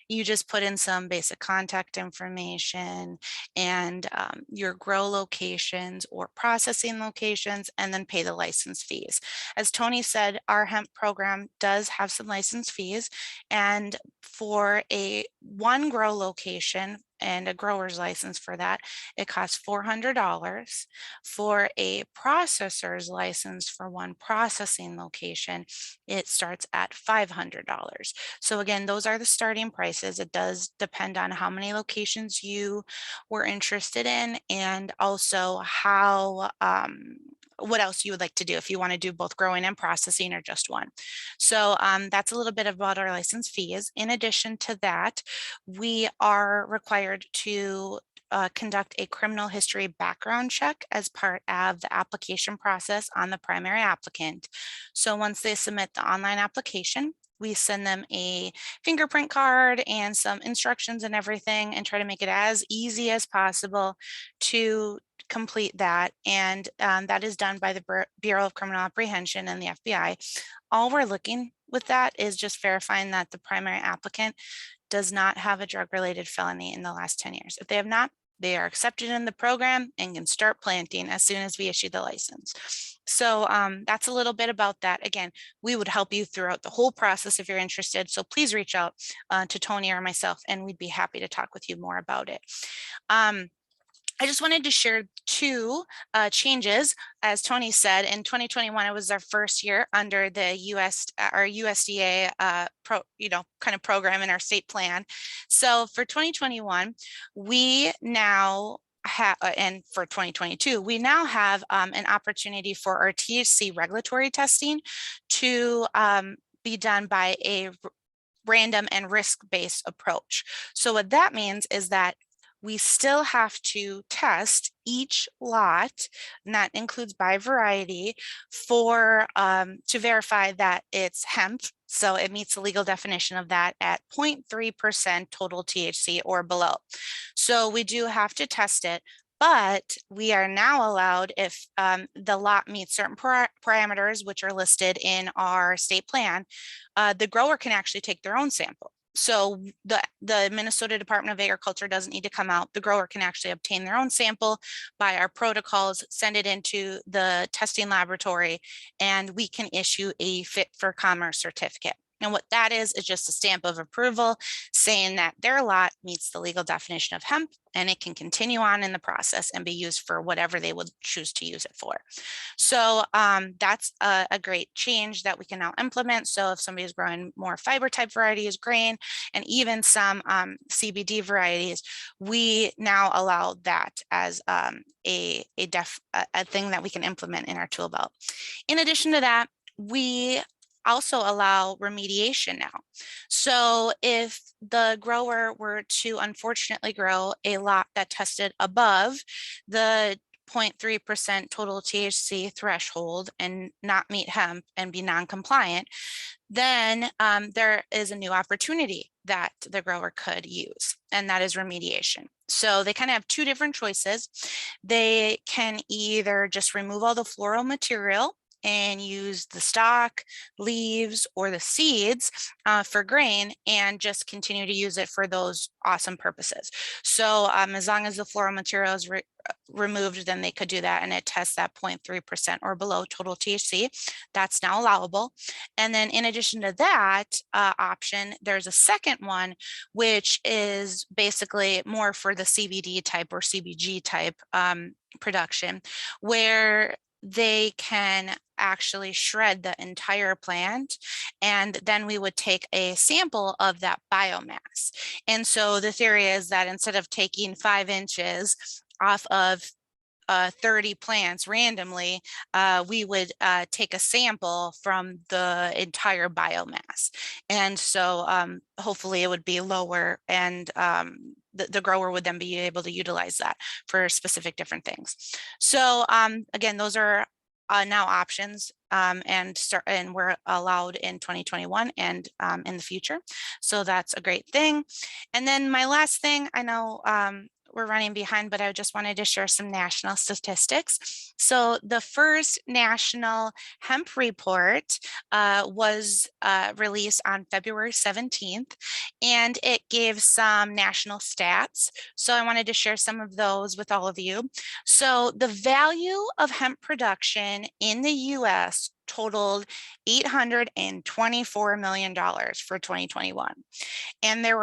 S20: You just put in some basic contact information and your grow locations or processing locations, and then pay the license fees. As Tony said, our hemp program does have some license fees, and for one grow location and a grower's license for that, it costs $400. For a processor's license for one processing location, it starts at $500. So again, those are the starting prices. It does depend on how many locations you were interested in, and also how what else you would like to do, if you want to do both growing and processing or just one. So that's a little bit about our license fees. In addition to that, we are required to conduct a criminal history background check as part of the application process on the primary applicant. So once they submit the online application, we send them a fingerprint card and some instructions and everything, and try to make it as easy as possible to complete that. And that is done by the Bureau of Criminal Apprehension and the FBI. All we're looking with that is just verifying that the primary applicant does not have a drug-related felony in the last 10 years. If they have not, they are accepted in the program and can start planting as soon as we issue the license. So that's a little bit about that. Again, we would help you throughout the whole process if you're interested. So please reach out to Tony or myself, and we'd be happy to talk with you more about it. I just wanted to share two changes. As Tony said, in 2021, it was our first year under the our USDA kind of program in our state plan. So for 2021, we now have, and for 2022, we now have an opportunity for our THC regulatory testing to be done by a random and risk-based approach. So what that means is that we still have to test each lot, and that includes by variety, for to verify that it's hemp. So it meets the legal definition of that at 0.3% total THC or below. So we do have to test it, but we are now allowed, if the lot meets certain parameters, which are listed in our state plan, the grower can actually take their own sample. So the Minnesota Department of Agriculture doesn't need to come out. The grower can actually obtain their own sample by our protocols, send it into the testing laboratory, and we can issue a fit for commerce certificate. And what that is just a stamp of approval saying that their lot meets the legal definition of hemp, and it can continue on in the process and be used for whatever they would choose to use it for. So that's a great change that we can now implement. So if somebody's growing more fiber type varieties, grain, and even some CBD varieties, we now allow that as a thing that we can implement in our tool belt. In addition to that, we also allow remediation now. So if the grower were to unfortunately grow a lot that tested above the 0.3% total THC threshold and not meet hemp and be non-compliant, then there is a new opportunity that the grower could use, and that is remediation. So they kind of have two different choices. They can either just remove all the floral material and use the stalk, leaves, or the seeds for grain and just continue to use it for those awesome purposes. So as long as the floral material is removed, then they could do that, and it tests that 0.3% or below total THC. That's now allowable. And then in addition to that option, there's a second one, which is basically more for the CBD type or CBG type production, where they can actually shred the entire plant, and then we would take a sample of that biomass. And so the theory is that instead of taking 5 inches off of 30 plants randomly, we would take a sample from the entire biomass. And so hopefully it would be lower, and the grower would then be able to utilize that for specific different things. So again, those are now options, and we're allowed in 2021 and in the future. So that's a great thing. And then my last thing, I know we're running behind, but I just wanted to share some national statistics. So the first national hemp report was released on February 17th, and it gave some national stats. So I wanted to share some of those with all of you. So the value of hemp production in the US totaled $824 million for 2021. And there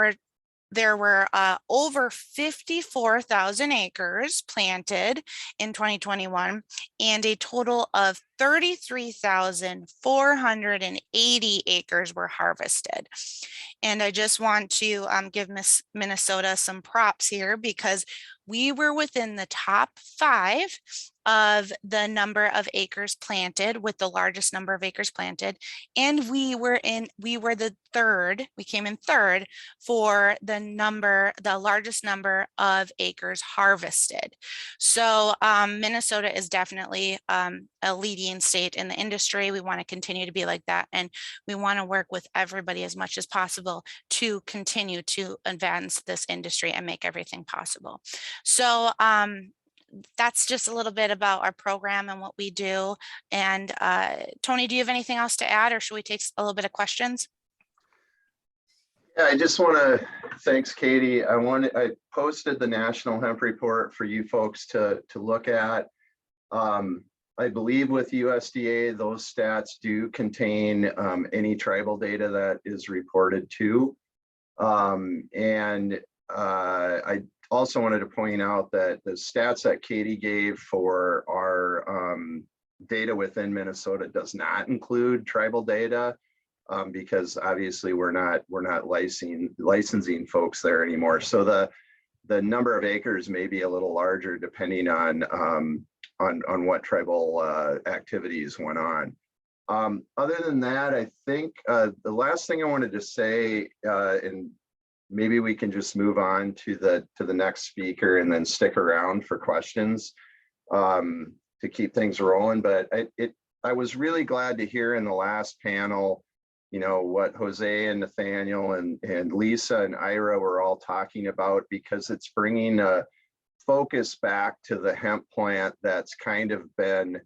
S20: were over 54,000 acres planted in 2021, and a total of 33,480 acres were harvested. And I just want to give Minnesota some props here, because we were within the top 5 of the number of acres planted, with the largest number of acres planted. And we came in third for the largest number of acres harvested. So Minnesota is definitely a leading state in the industry. We want to continue to be like that, and we want to work with everybody as much as possible to continue to advance this industry and make everything possible. So that's just a little bit about our program and what we do. And Tony, do you have anything else to add, or should we take a little bit of questions?
S19: Yeah, I just want to Thanks, Katie. I posted the National Hemp Report for you folks to look at. I believe with USDA, those stats do contain any tribal data that is reported to. I also wanted to point out that the stats that Katie gave for our data within Minnesota does not include tribal data, because obviously we're not licensing folks there anymore. So the number of acres may be a little larger depending on what tribal activities went on. Other than that, I think the last thing I wanted to say, and maybe we can just move on to the next speaker and then stick around for questions to keep things rolling. But I was really glad to hear in the last panel, you know, what Jose and Nathaniel and Lisa and Ira were all talking about, because it's bringing a focus back to the hemp plant that's kind of been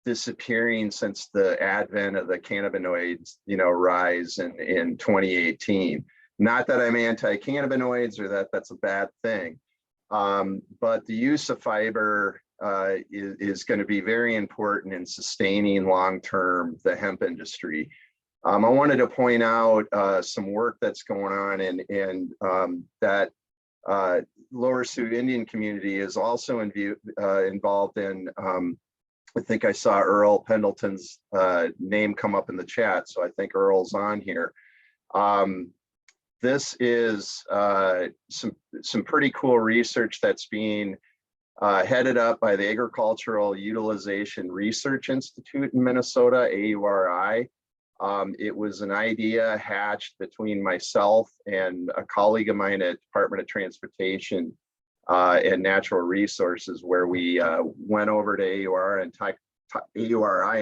S19: disappearing since the advent of the cannabinoids, you know, rise in 2018. Not that I'm anti-cannabinoids or that's a bad thing, but the use of fiber is going to be very important in sustaining long-term the hemp industry. I wanted to point out some work that's going on, and that Lower Sioux Indian community is also involved in, I think I saw Earl Pendleton's name come up in the chat, so I think Earl's on here. This is some pretty cool research that's being headed up by the Agricultural Utilization Research Institute in Minnesota, AURI. It was an idea hatched between myself and a colleague of mine at Department of Transportation and Natural Resources, where we went over to AURI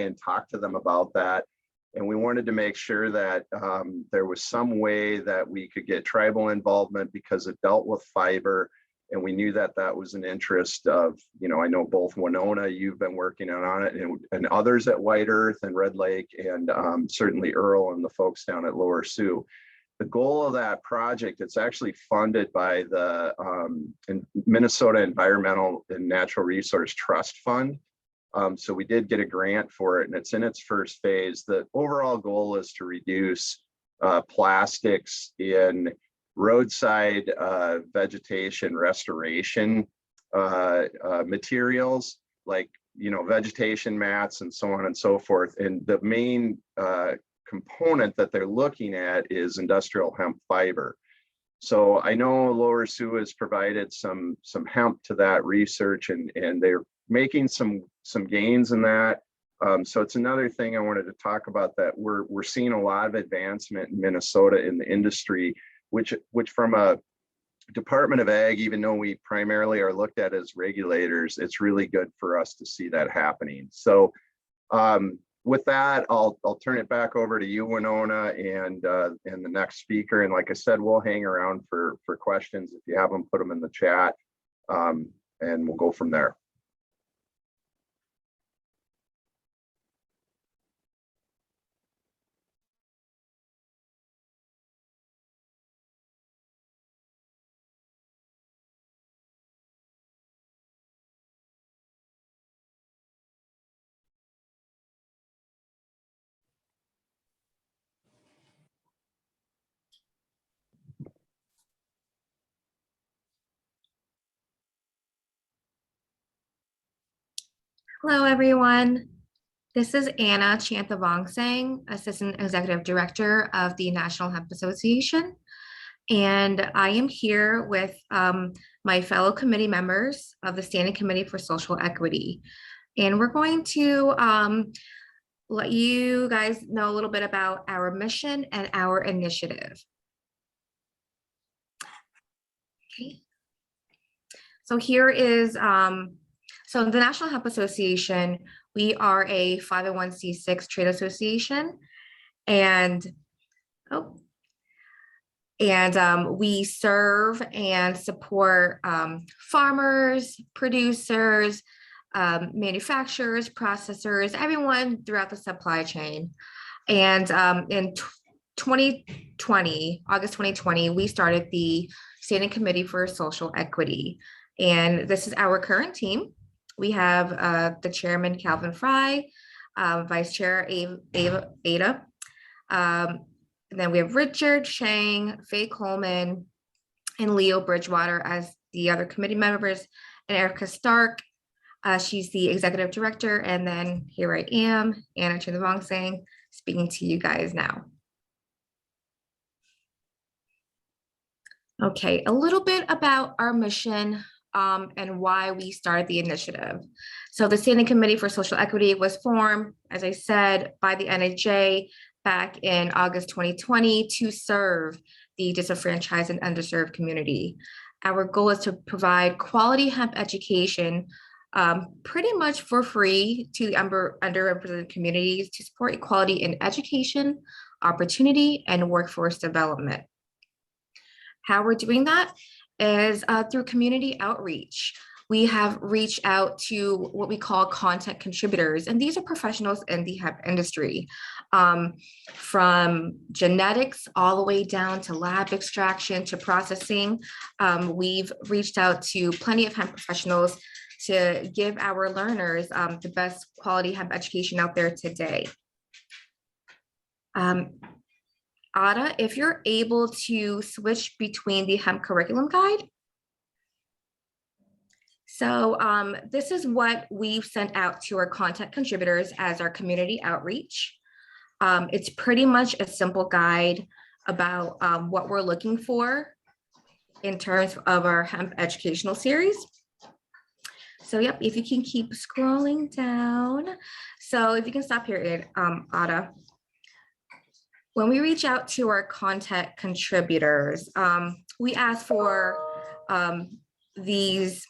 S19: and talked to them about that. And we wanted to make sure that there was some way that we could get tribal involvement, because it dealt with fiber. And we knew that that was an interest of, you know, I know both Winona, you've been working on it, and others at White Earth and Red Lake, and certainly Earl and the folks down at Lower Sioux. The goal of that project, it's actually funded by the Minnesota Environmental and Natural Resource Trust Fund. So we did get a grant for it, and it's in its first phase. The overall goal is to reduce plastics in roadside vegetation restoration materials, like, you know, vegetation mats and so on and so forth. And the main component that they're looking at is industrial hemp fiber. So I know Lower Sioux has provided some hemp to that research, and they're making some gains in that. So it's another thing I wanted to talk about, that we're seeing a lot of advancement in Minnesota in the industry, which from a Department of Ag, even though we primarily are looked at as regulators, it's really good for us to see that happening. So with that, I'll turn it back over to you, Winona, and the next speaker. And like I said, we'll hang around for questions. If you have them, put them in the chat, and we'll go from there.
S21: Hello, everyone. This is Anna Chantavongsang, Assistant Executive Director of the National Hemp Association. And I am here with my fellow committee members of the Standing Committee for Social Equity. And we're going to let you guys know a little bit about our mission and our initiative. Okay. So here is, so the National Hemp Association, we are a 501c6 trade association, and we serve and support farmers, producers, manufacturers, processors, everyone throughout the supply chain. And in 2020, August 2020, we started the Standing Committee for Social Equity. And this is our current team. We have the chairman, Calvin Fry, vice chair, Ada. And then we have Richard Shang, Faye Coleman, and Leo Bridgewater as the other committee members, and Erica Stark. She's the executive director. And then here I am, Anna Chandavangsang, speaking to you guys now. Okay, a little bit about our mission and why we started the initiative. So the Standing Committee for Social Equity was formed, as I said, by the NHA back in August 2020 to serve the disenfranchised and underserved community. Our goal is to provide quality hemp education pretty much for free to the underrepresented communities to support equality in education, opportunity, and workforce development. How we're doing that is through community outreach. We have reached out to what we call content contributors, and these are professionals in the hemp industry, from genetics all the way down to lab extraction to processing. We've reached out to plenty of hemp professionals to give our learners the best quality hemp education out there today. Ada, if you're able to switch between the hemp curriculum guide. So this is what we've sent out to our content contributors as our community outreach. It's pretty much a simple guide about what we're looking for in terms of our hemp educational series. So yep, if you can keep scrolling down. So if you can stop here, Ada. When we reach out to our content contributors, we ask for these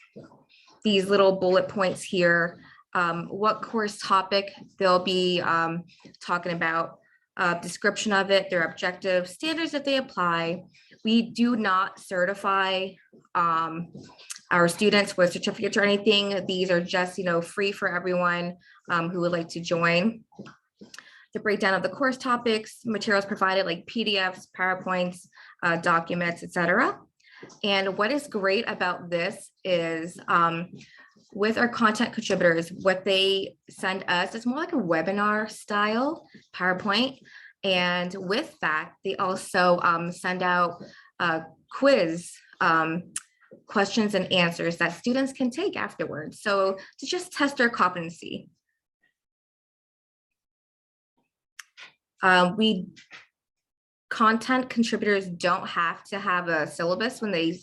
S21: little bullet points here, what course topic they'll be talking about, description of it, their objectives, standards that they apply. We do not certify our students with certificates or anything. These are just, free for everyone who would like to join. The breakdown of the course topics, materials provided like PDFs, PowerPoints, documents, etc. And what is great about this is with our content contributors, what they send us is more like a webinar style PowerPoint. And with that, they also send out quiz questions and answers that students can take afterwards. So to just test their competency. Content contributors don't have to have a syllabus when they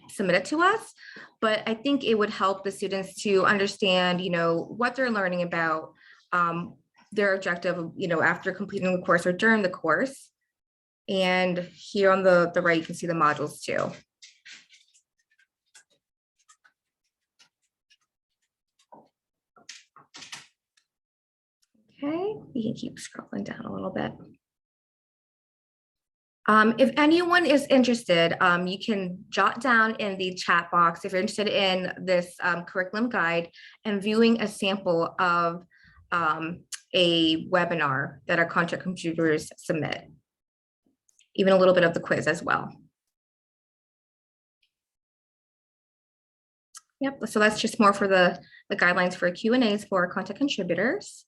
S21: submit it to us, but I think it would help the students to understand, what they're learning about, their objective, after completing the course or during the course. And here on the right, you can see the modules too. Okay, we can keep scrolling down a little bit. If anyone is interested, you can jot down in the chat box if you're interested in this curriculum guide and viewing a sample of a webinar that our content contributors submit, even a little bit of the quiz as well. Yep, so that's just more for the guidelines for Q&As for our content contributors.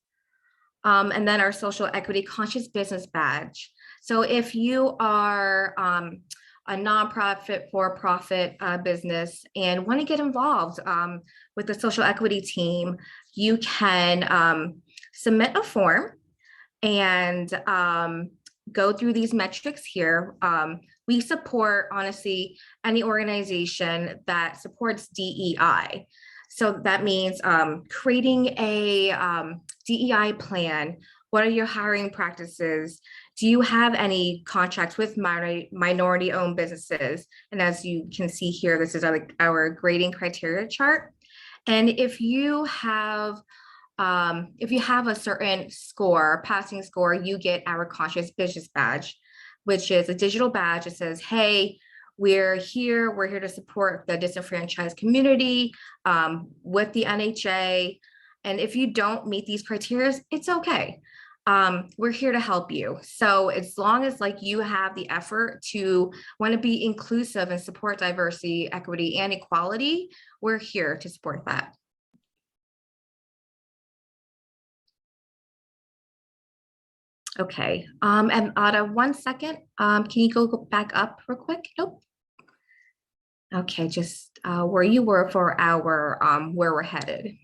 S21: And then our social equity conscious business badge. So if you are a nonprofit, for-profit business and want to get involved with the social equity team, you can submit a form and go through these metrics here. We support, honestly, any organization that supports DEI. So that means creating a DEI plan. What are your hiring practices? Do you have any contracts with minority-owned businesses? And as you can see here, this is our grading criteria chart. And if you have a certain score, passing score, you get our conscious business badge, which is a digital badge that says, hey, we're here to support the disenfranchised community with the NHA. And if you don't meet these criteria, it's okay. we're here to help you. So as long as like you have the effort to want to be inclusive and support diversity, equity, and equality, we're here to support that. Okay, and Ada, 1 second. Can you go back up real quick? Nope. Okay, just where you were for our where we're headed.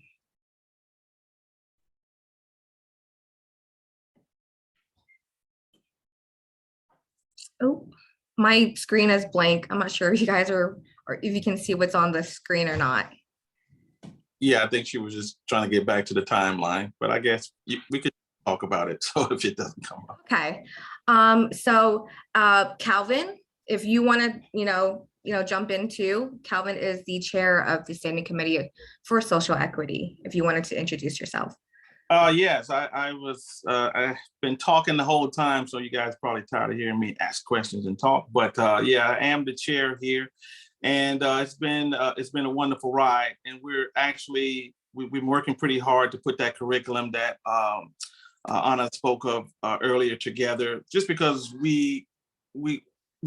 S21: Oh, my screen is blank. I'm not sure if you guys are, or if you can see what's on the screen or not.
S15: Yeah, I think she was just trying to get back to the timeline, but I guess we could talk about it. So if it doesn't come up.
S21: Okay. So Calvin, if you want to, jump into, Calvin is the chair of the Standing Committee for Social Equity, if you wanted to introduce yourself.
S15: Yes, I've been talking the whole time, so you guys probably tired of hearing me ask questions and talk. But yeah, I am the chair here, and it's been a wonderful ride. And we've been working pretty hard to put that curriculum that Anna spoke of earlier together. Just because we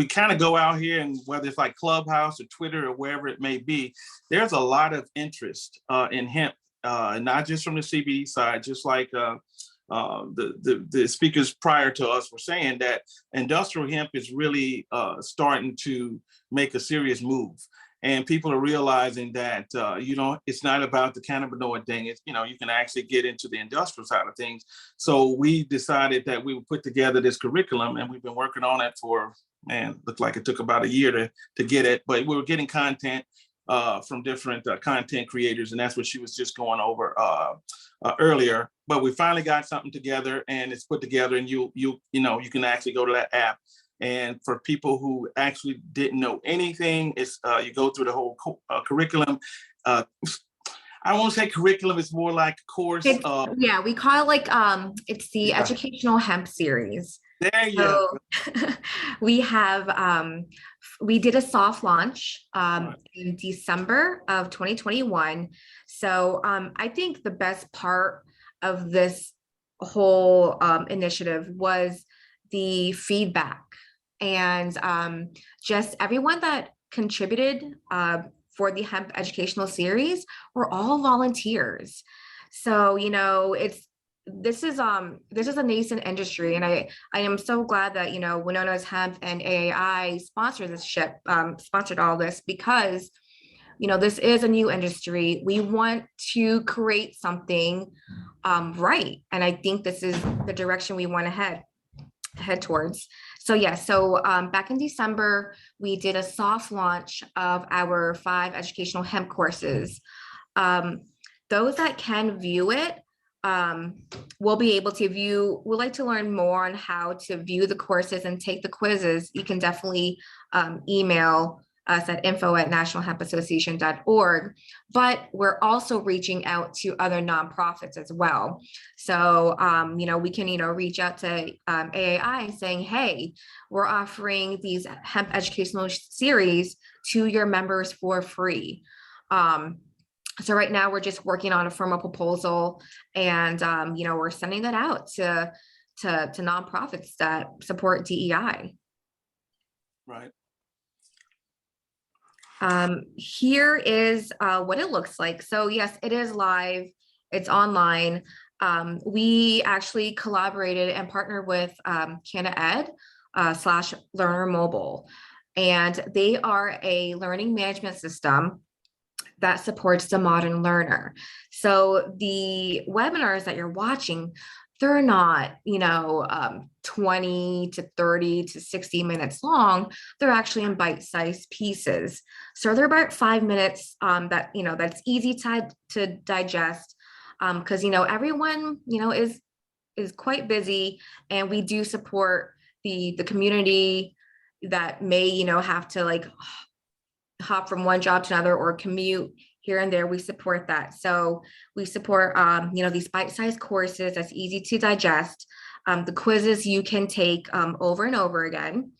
S15: kind of go out here, and whether it's like Clubhouse or Twitter or wherever it may be, there's a lot of interest in hemp. Not just from the CBD side, just like the speakers prior to us were saying, that industrial hemp is really starting to make a serious move. And people are realizing that, it's not about the cannabinoid thing. It's, you can actually get into the industrial side of things. So we decided that we would put together this curriculum, and we've been working on it for, looked like it took about a year to get it, but we were getting content from different content creators, and that's what she was just going over earlier. But we finally got something together, and it's put together, and you can actually go to that app. And for people who actually didn't know anything, it's you go through the whole curriculum. I won't say curriculum; it's more like a course.
S21: Yeah, we call it like it's the educational hemp series.
S15: There you go.
S21: We have we did a soft launch in December of 2021. So I think the best part of this whole initiative was the feedback, and just everyone that contributed for the hemp educational series were all volunteers. So this is a nascent industry, and I am so glad that Winona's's Hemp and AAI sponsored all this, because this is a new industry. We want to create something right, and I think this is the direction we want to head towards. So yeah, back in December, we did a soft launch of our 5 educational hemp courses. Those that can view it will be able to, if you would like to learn more on how to view the courses and take the quizzes, you can definitely email us at info@nationalhempassociation.org. But we're also reaching out to other nonprofits as well. So, we can, reach out to AAI saying, hey, we're offering these hemp educational series to your members for free. So right now we're just working on a formal proposal, and we're sending that out to nonprofits that support DEI.
S15: Right.
S21: Here is what it looks like. So yes, it is live. It's online. We actually collaborated and partnered with CannaEd / Learner Mobile, and they are a learning management system that supports the modern learner. So the webinars that you're watching, they're not, 20 to 30 to 60 minutes long. They're actually in bite-sized pieces. So they're about 5 minutes that's easy to digest, because, everyone, is quite busy, and we do support the community that may, have to like hop from one job to another or commute here and there. We support that. So we support, these bite-sized courses that's easy to digest. The quizzes you can take over and over again.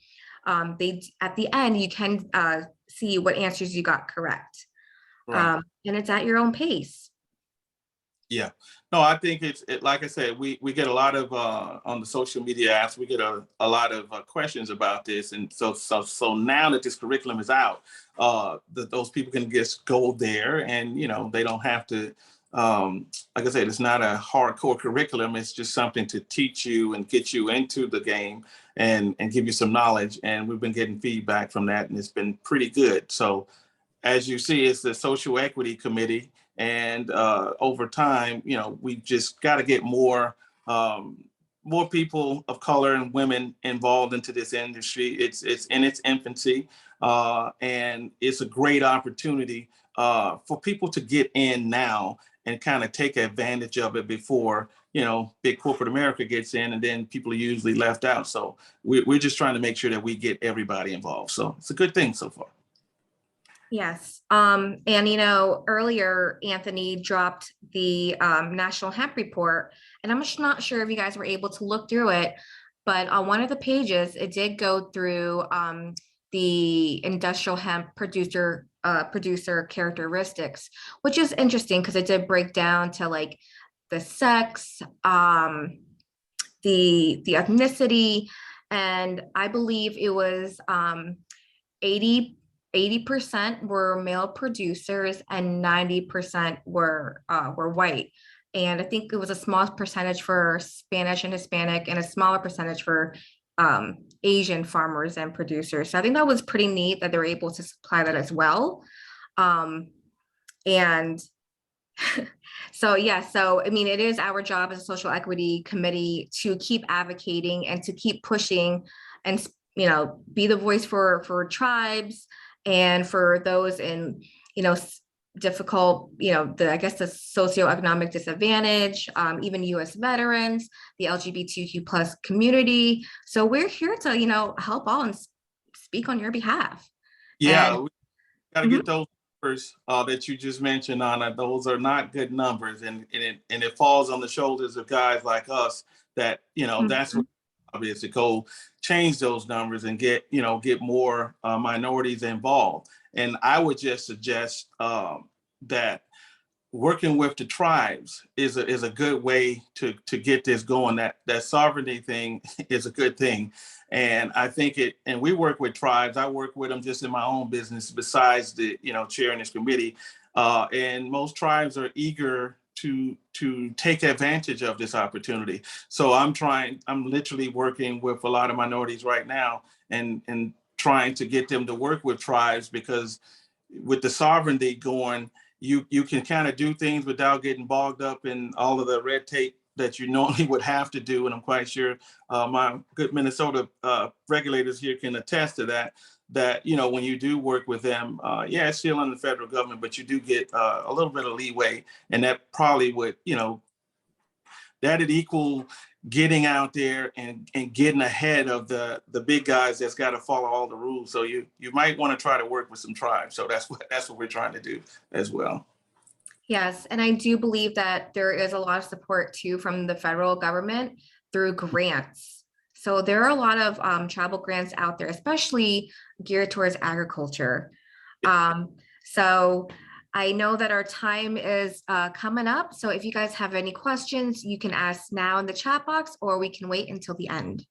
S21: At the end, you can see what answers you got correct.
S15: Right.
S21: And it's at your own pace.
S15: Yeah, no, I think like I said, we get a lot of on the social media apps, we get a lot of questions about this, and so now that this curriculum is out, those people can just go there, and they don't have to. Like I said, it's not a hardcore curriculum. It's just something to teach you and get you into the game and give you some knowledge. And we've been getting feedback from that, and it's been pretty good. So as you see, it's the Social Equity Committee, and over time, we've just got to get more people of color and women involved into this industry. It's in its infancy, and it's a great opportunity for people to get in now and kind of take advantage of it before big corporate America gets in, and then people are usually left out. So we're just trying to make sure that we get everybody involved. So it's a good thing so far.
S21: Yes. And earlier Anthony dropped the National Hemp Report, and I'm just not sure if you guys were able to look through it, but on one of the pages, it did go through the industrial hemp producer characteristics, which is interesting because it did break down to like the sex, the ethnicity, and I believe it was 80% were male producers and 90% were white. And I think it was a small percentage for Spanish and Hispanic and a smaller percentage for Asian farmers and producers. So I think that was pretty neat that they were able to supply that as well. And so, yeah, so I mean, it is our job as a social equity committee to keep advocating and to keep pushing and, be the voice for tribes and for those in, difficult, I guess the socioeconomic disadvantage, even US veterans, the LGBTQ plus community. So we're here to, help all and speak on your behalf.
S15: Yeah,
S21: And,
S15: we got to get those numbers that you just mentioned, Anna. Those are not good numbers, and it falls on the shoulders of guys like us that that's what is to go change those numbers and get more minorities involved. And I would just suggest that working with the tribes is a good way to get this going. That sovereignty thing is a good thing. And I think and we work with tribes. I work with them just in my own business besides the, chairing this committee. And most tribes are eager to take advantage of this opportunity. So I'm literally working with a lot of minorities right now and trying to get them to work with tribes, because with the sovereignty going, you can kind of do things without getting bogged up in all of the red tape that you normally would have to do. And I'm quite sure my good Minnesota regulators here can attest to that, when you do work with them, it's still under the federal government, but you do get a little bit of leeway. And that probably would, that'd equal getting out there and getting ahead of the big guys that's got to follow all the rules. So you might want to try to work with some tribes. So that's what we're trying to do as well.
S21: yes, and I do believe that there is a lot of support too from the federal government through grants. So there are a lot of tribal grants out there, especially geared towards agriculture. So I know that our time is coming up. So if you guys have any questions, you can ask now in the chat box, or we can wait until the end.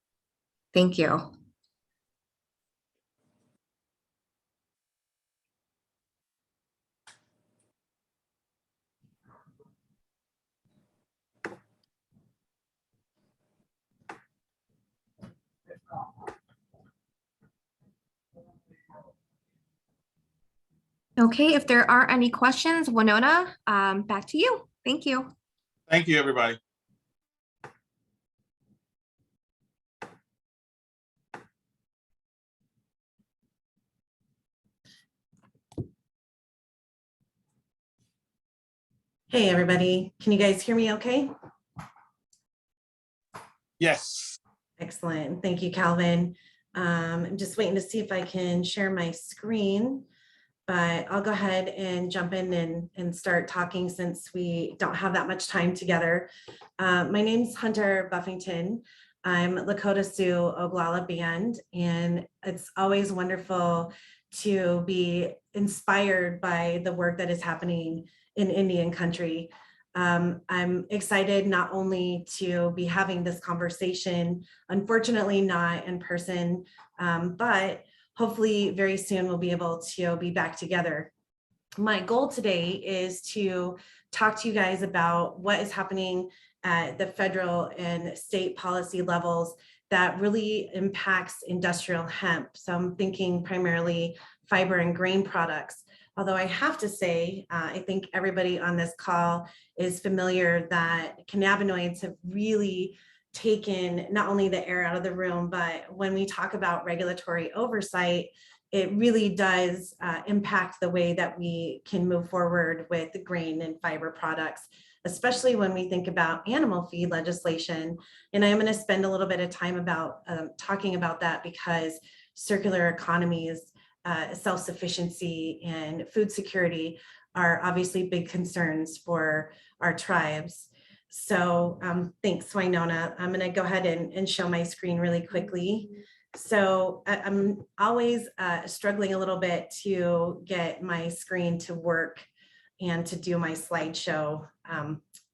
S21: Thank you. Okay, if there aren't any questions, Winona, back to you. Thank you.
S15: Thank you, everybody.
S5: Hey, everybody. Can you guys hear me okay?
S15: Yes.
S5: Excellent. Thank you, Calvin. I'm just waiting to see if I can share my screen, but I'll go ahead and jump in and start talking since we don't have that much time together. My name's Hunter Buffington. I'm Lakota Sioux Oglala Band, and it's always wonderful to be inspired by the work that is happening in Indian country. I'm excited not only to be having this conversation, unfortunately not in person, but hopefully very soon we'll be able to be back together. My goal today is to talk to you guys about what is happening at the federal and state policy levels that really impacts industrial hemp. So I'm thinking primarily fiber and grain products. Although I have to say, I think everybody on this call is familiar that cannabinoids have really taken not only the air out of the room, but when we talk about regulatory oversight, it really does impact the way that we can move forward with the grain and fiber products, especially when we think about animal feed legislation. And I'm going to spend a little bit of time about talking about that because circular economies, self-sufficiency, and food security are obviously big concerns for our tribes. So thanks, Winona. I'm going to go ahead and show my screen really quickly. So I'm always struggling a little bit to get my screen to work and to do my slideshow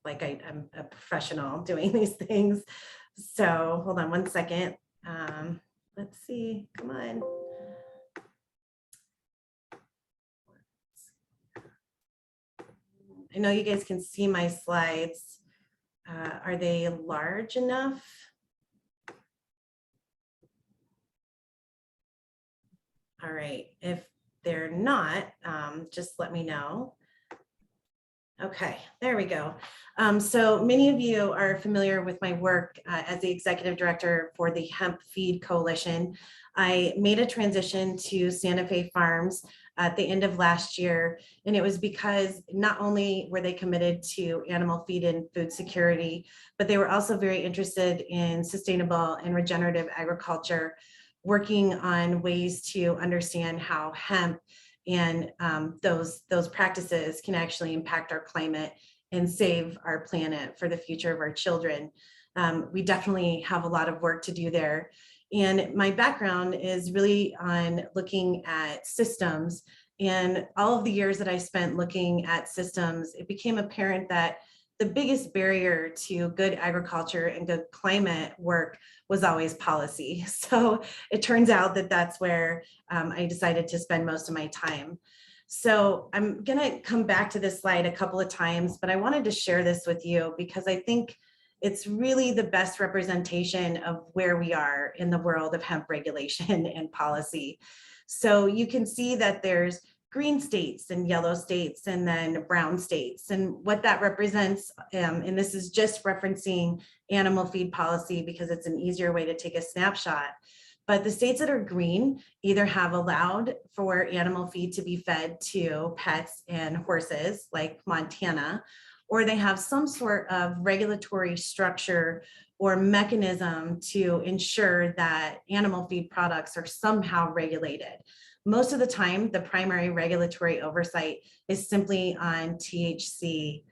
S5: like I'm a professional doing these things. So hold on one second. Let's see, come on. I know you guys can see my slides. Are they large enough? All right, if they're not, just let me know. Okay, there we go. So many of you are familiar with my work as the executive director for the Hemp Feed Coalition. I made a transition to Santa Fe Farms at the end of last year, and it was because not only were they committed to animal feed and food security, but they were also very interested in sustainable and regenerative agriculture, working on ways to understand how hemp and those practices can actually impact our climate and save our planet for the future of our children. We definitely have a lot of work to do there. And my background is really on looking at systems. And all of the years that I spent looking at systems, it became apparent that the biggest barrier to good agriculture and good climate work was always policy. So it turns out that that's where I decided to spend most of my time. So I'm gonna come back to this slide a couple of times, but I wanted to share this with you because I think it's really the best representation of where we are in the world of hemp regulation and policy. So you can see that there's green states and yellow states and then brown states. And what that represents, and this is just referencing animal feed policy because it's an easier way to take a snapshot. But the states that are green either have allowed for animal feed to be fed to pets and horses like Montana, or they have some sort of regulatory structure or mechanism to ensure that animal feed products are somehow regulated. Most of the time, the primary regulatory oversight is simply on THC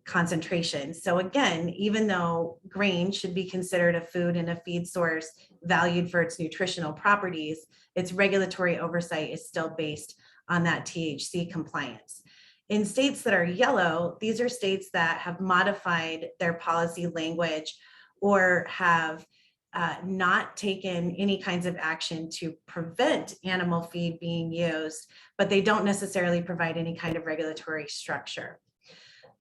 S5: concentration. So again, even though grain should be considered a food and a feed source valued for its nutritional properties, its regulatory oversight is still based on that THC compliance. In states that are yellow, these are states that have modified their policy language or have not taken any kinds of action to prevent animal feed being used, but they don't necessarily provide any kind of regulatory structure.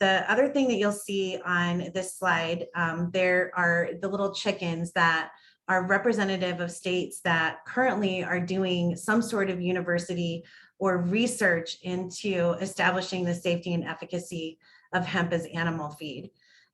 S5: The other thing that you'll see on this slide, there are the little chickens that are representative of states that currently are doing some sort of university or research into establishing the safety and efficacy of hemp as animal feed.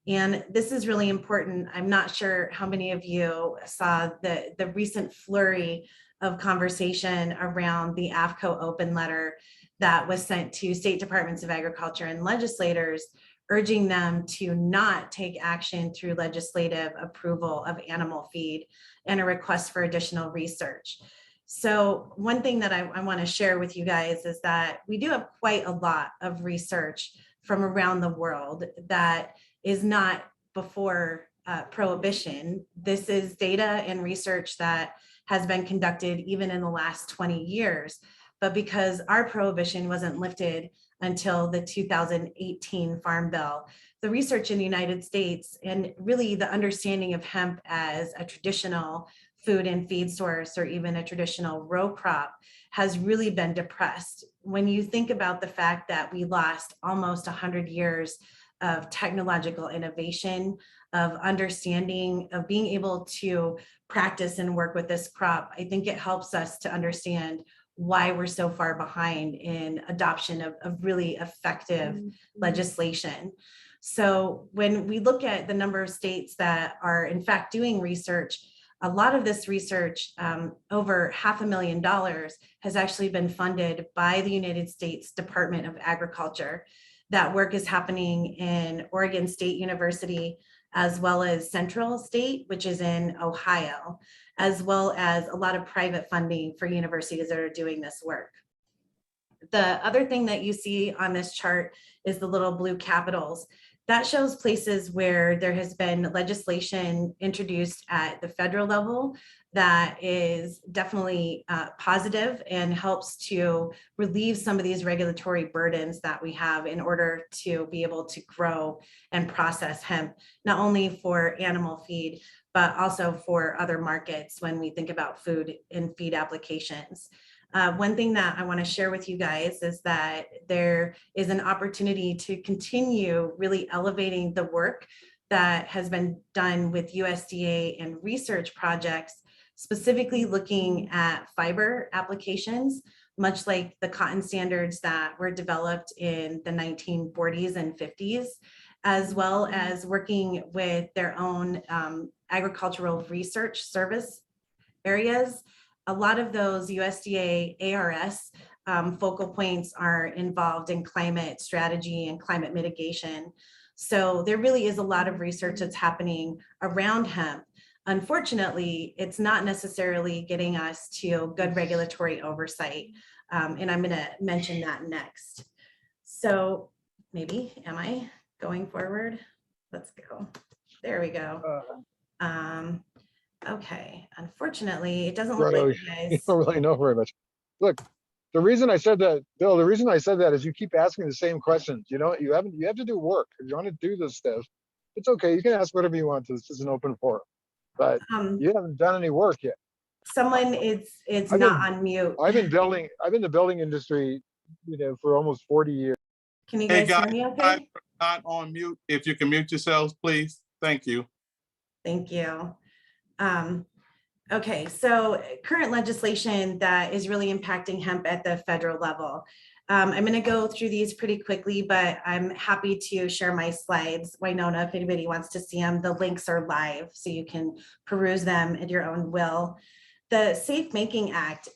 S5: And this is really important. I'm not sure how many of you saw the recent flurry of conversation around the AFCO open letter that was sent to state departments of agriculture and legislators, urging them to not take action through legislative approval of animal feed and a request for additional research. So one thing that I want to share with you guys is that we do have quite a lot of research from around the world that is not before prohibition. This is data and research that has been conducted even in the last 20 years. But because our prohibition wasn't lifted until the 2018 Farm Bill. The research in the United States and really the understanding of hemp as a traditional food and feed source or even a traditional row crop has really been depressed. When you think about the fact that we lost almost 100 years of technological innovation, of understanding, of being able to practice and work with this crop, I think it helps us to understand why we're so far behind in adoption of really effective legislation. So when we look at the number of states that are in fact doing research, a lot of this research, over $500,000, has actually been funded by the United States Department of Agriculture. That work is happening in Oregon State University, as well as Central State, which is in Ohio, as well as a lot of private funding for universities that are doing this work. The other thing that you see on this chart is the little blue capitals. That shows places where there has been legislation introduced at the federal level that is definitely positive and helps to relieve some of these regulatory burdens that we have in order to be able to grow and process hemp, not only for animal feed, but also for other markets when we think about food and feed applications. One thing that I want to share with you guys is that there is an opportunity to continue really elevating the work that has been done with USDA and research projects, specifically looking at fiber applications, much like the cotton standards that were developed in the 1940s and 50s, as well as working with their own agricultural research service areas. A lot of those USDA ARS focal points are involved in climate strategy and climate mitigation. So there really is a lot of research that's happening around hemp. Unfortunately, it's not necessarily getting us to good regulatory oversight. And I'm gonna mention that next. So maybe, am I going forward? Let's go. There we go. Okay, unfortunately, it doesn't look like you
S18: You
S5: guys.
S18: don't really know very much. Look, the reason I said that, Bill, the reason I said that is you keep asking the same questions. You know, you have to do work. If you want to do this stuff, it's okay. You can ask whatever you want. This is an open forum, but you haven't done any work yet.
S5: Someone it's not on mute.
S18: I've been in the building industry, for almost 40 years.
S5: Can you guys hear me okay?
S15: Not on mute. If you can mute yourselves, please. Thank you.
S5: Thank you. Okay, so current legislation that is really impacting hemp at the federal level. I'm going to go through these pretty quickly, but I'm happy to share my slides. Winona, if anybody wants to see them, the links are live, so you can peruse them at your own will. The Safe Making Act,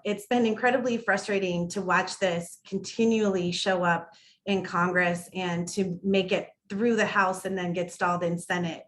S5: it's been incredibly frustrating to watch this continually show up in Congress and to make it through the House and then get stalled in Senate.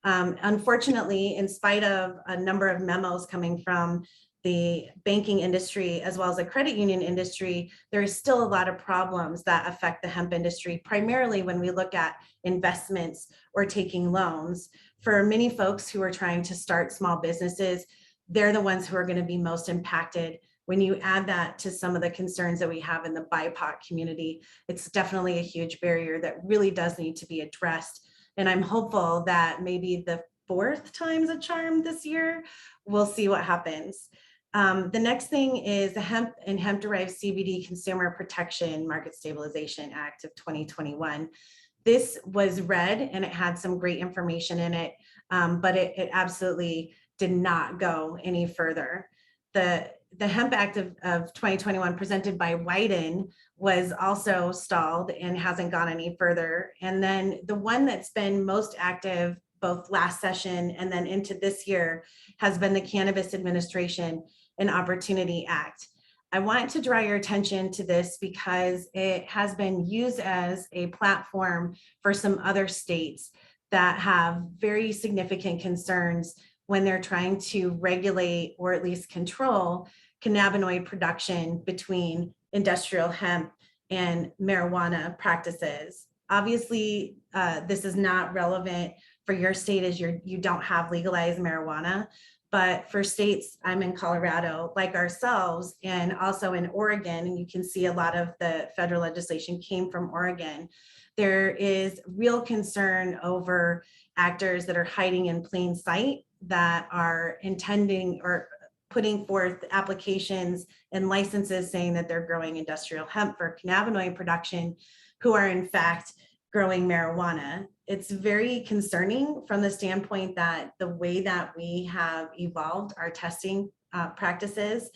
S5: Unfortunately, in spite of a number of memos coming from the banking industry as well as the credit union industry, there is still a lot of problems that affect the hemp industry, primarily when we look at investments or taking loans. For many folks who are trying to start small businesses, they're the ones who are going to be most impacted. When you add that to some of the concerns that we have in the BIPOC community, it's definitely a huge barrier that really does need to be addressed. And I'm hopeful that maybe the 4th time's a charm this year. We'll see what happens. The next thing is the Hemp and Hemp-Derived CBD Consumer Protection Market Stabilization Act of 2021. This was read and it had some great information in it, but it absolutely did not go any further. The Hemp Act of 2021 presented by Wyden was also stalled and hasn't gone any further. And then the one that's been most active both last session and then into this year has been the Cannabis Administration and Opportunity Act. I want to draw your attention to this because it has been used as a platform for some other states that have very significant concerns when they're trying to regulate or at least control cannabinoid production between industrial hemp and marijuana practices. Obviously, this is not relevant for your state as you don't have legalized marijuana, But for states, I'm in Colorado, like ourselves, and also in Oregon, and you can see a lot of the federal legislation came from Oregon. There is real concern over actors that are hiding in plain sight that are intending or putting forth applications and licenses saying that they're growing industrial hemp for cannabinoid production, who are in fact growing marijuana. It's very concerning from the standpoint that the way that we have evolved our testing practices,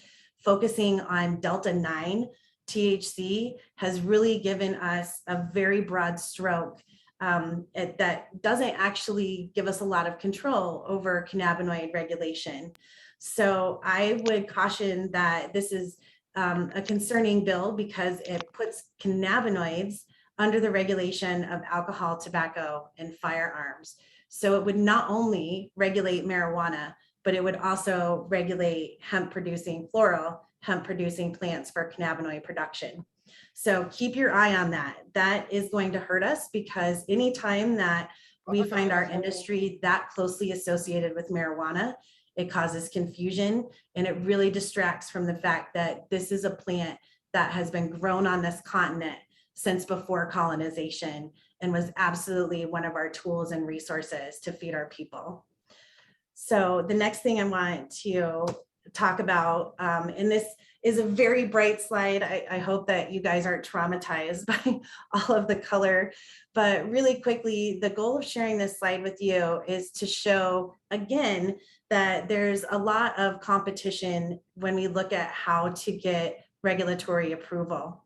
S5: focusing on Delta-9 THC, has really given us a very broad stroke that doesn't actually give us a lot of control over cannabinoid regulation. So I would caution that this is a concerning bill because it puts cannabinoids under the regulation of alcohol, tobacco, and firearms. So it would not only regulate marijuana, but it would also regulate hemp-producing floral, hemp-producing plants for cannabinoid production. So keep your eye on that. That is going to hurt us because anytime that we find our industry that closely associated with marijuana, it causes confusion and it really distracts from the fact that this is a plant that has been grown on this continent since before colonization and was absolutely one of our tools and resources to feed our people. So the next thing I want to talk about, and this is a very bright slide. I hope that you guys aren't traumatized by all of the color, but really quickly, the goal of sharing this slide with you is to show again that there's a lot of competition when we look at how to get regulatory approval.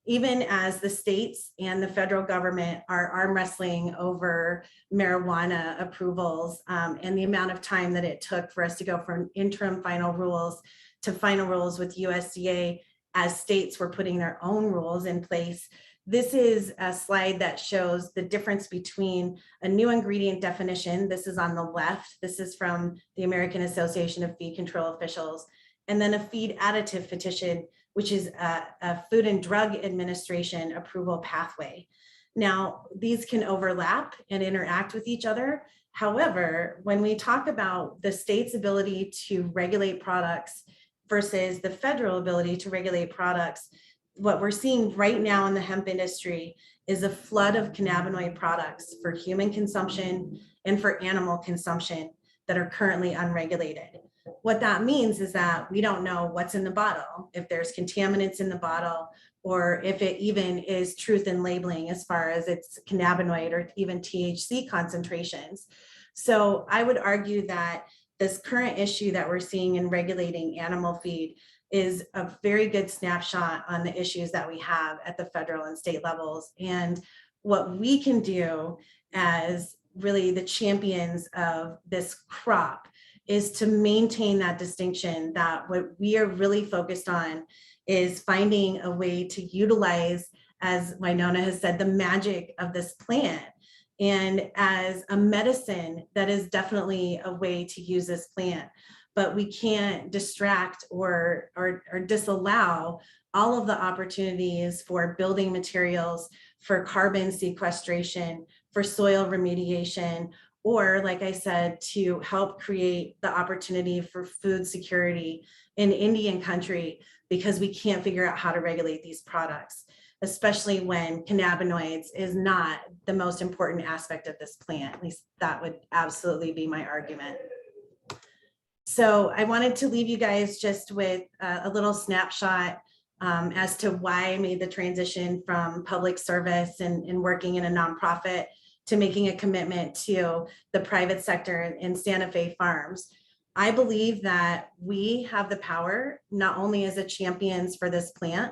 S5: Even as the states and the federal government are arm wrestling over marijuana approvals and the amount of time that it took for us to go from interim final rules to final rules with USDA as states were putting their own rules in place. This is a slide that shows the difference between a new ingredient definition. This is on the left. This is from the American Association of Feed Control Officials, and then a feed additive petition, which is a Food and Drug Administration approval pathway. Now, these can overlap and interact with each other. However, when we talk about the state's ability to regulate products versus the federal ability to regulate products, what we're seeing right now in the hemp industry is a flood of cannabinoid products for human consumption and for animal consumption that are currently unregulated. What that means is that we don't know what's in the bottle, if there's contaminants in the bottle, or if it even is truth in labeling as far as its cannabinoid or even THC concentrations. So I would argue that this current issue that we're seeing in regulating animal feed is a very good snapshot on the issues that we have at the federal and state levels. And what we can do as really the champions of this crop is to maintain that distinction, that what we are really focused on is finding a way to utilize, as Winona has said, the magic of this plant. And as a medicine, that is definitely a way to use this plant, but we can't distract or disallow all of the opportunities for building materials, for carbon sequestration, for soil remediation, or like I said, to help create the opportunity for food security in Indian country, because we can't figure out how to regulate these products, especially when cannabinoids is not the most important aspect of this plant. At least that would absolutely be my argument. So I wanted to leave you guys just with a little snapshot as to why I made the transition from public service and working in a nonprofit to making a commitment to the private sector in Santa Fe farms. I believe that we have the power, not only as a champions for this plant,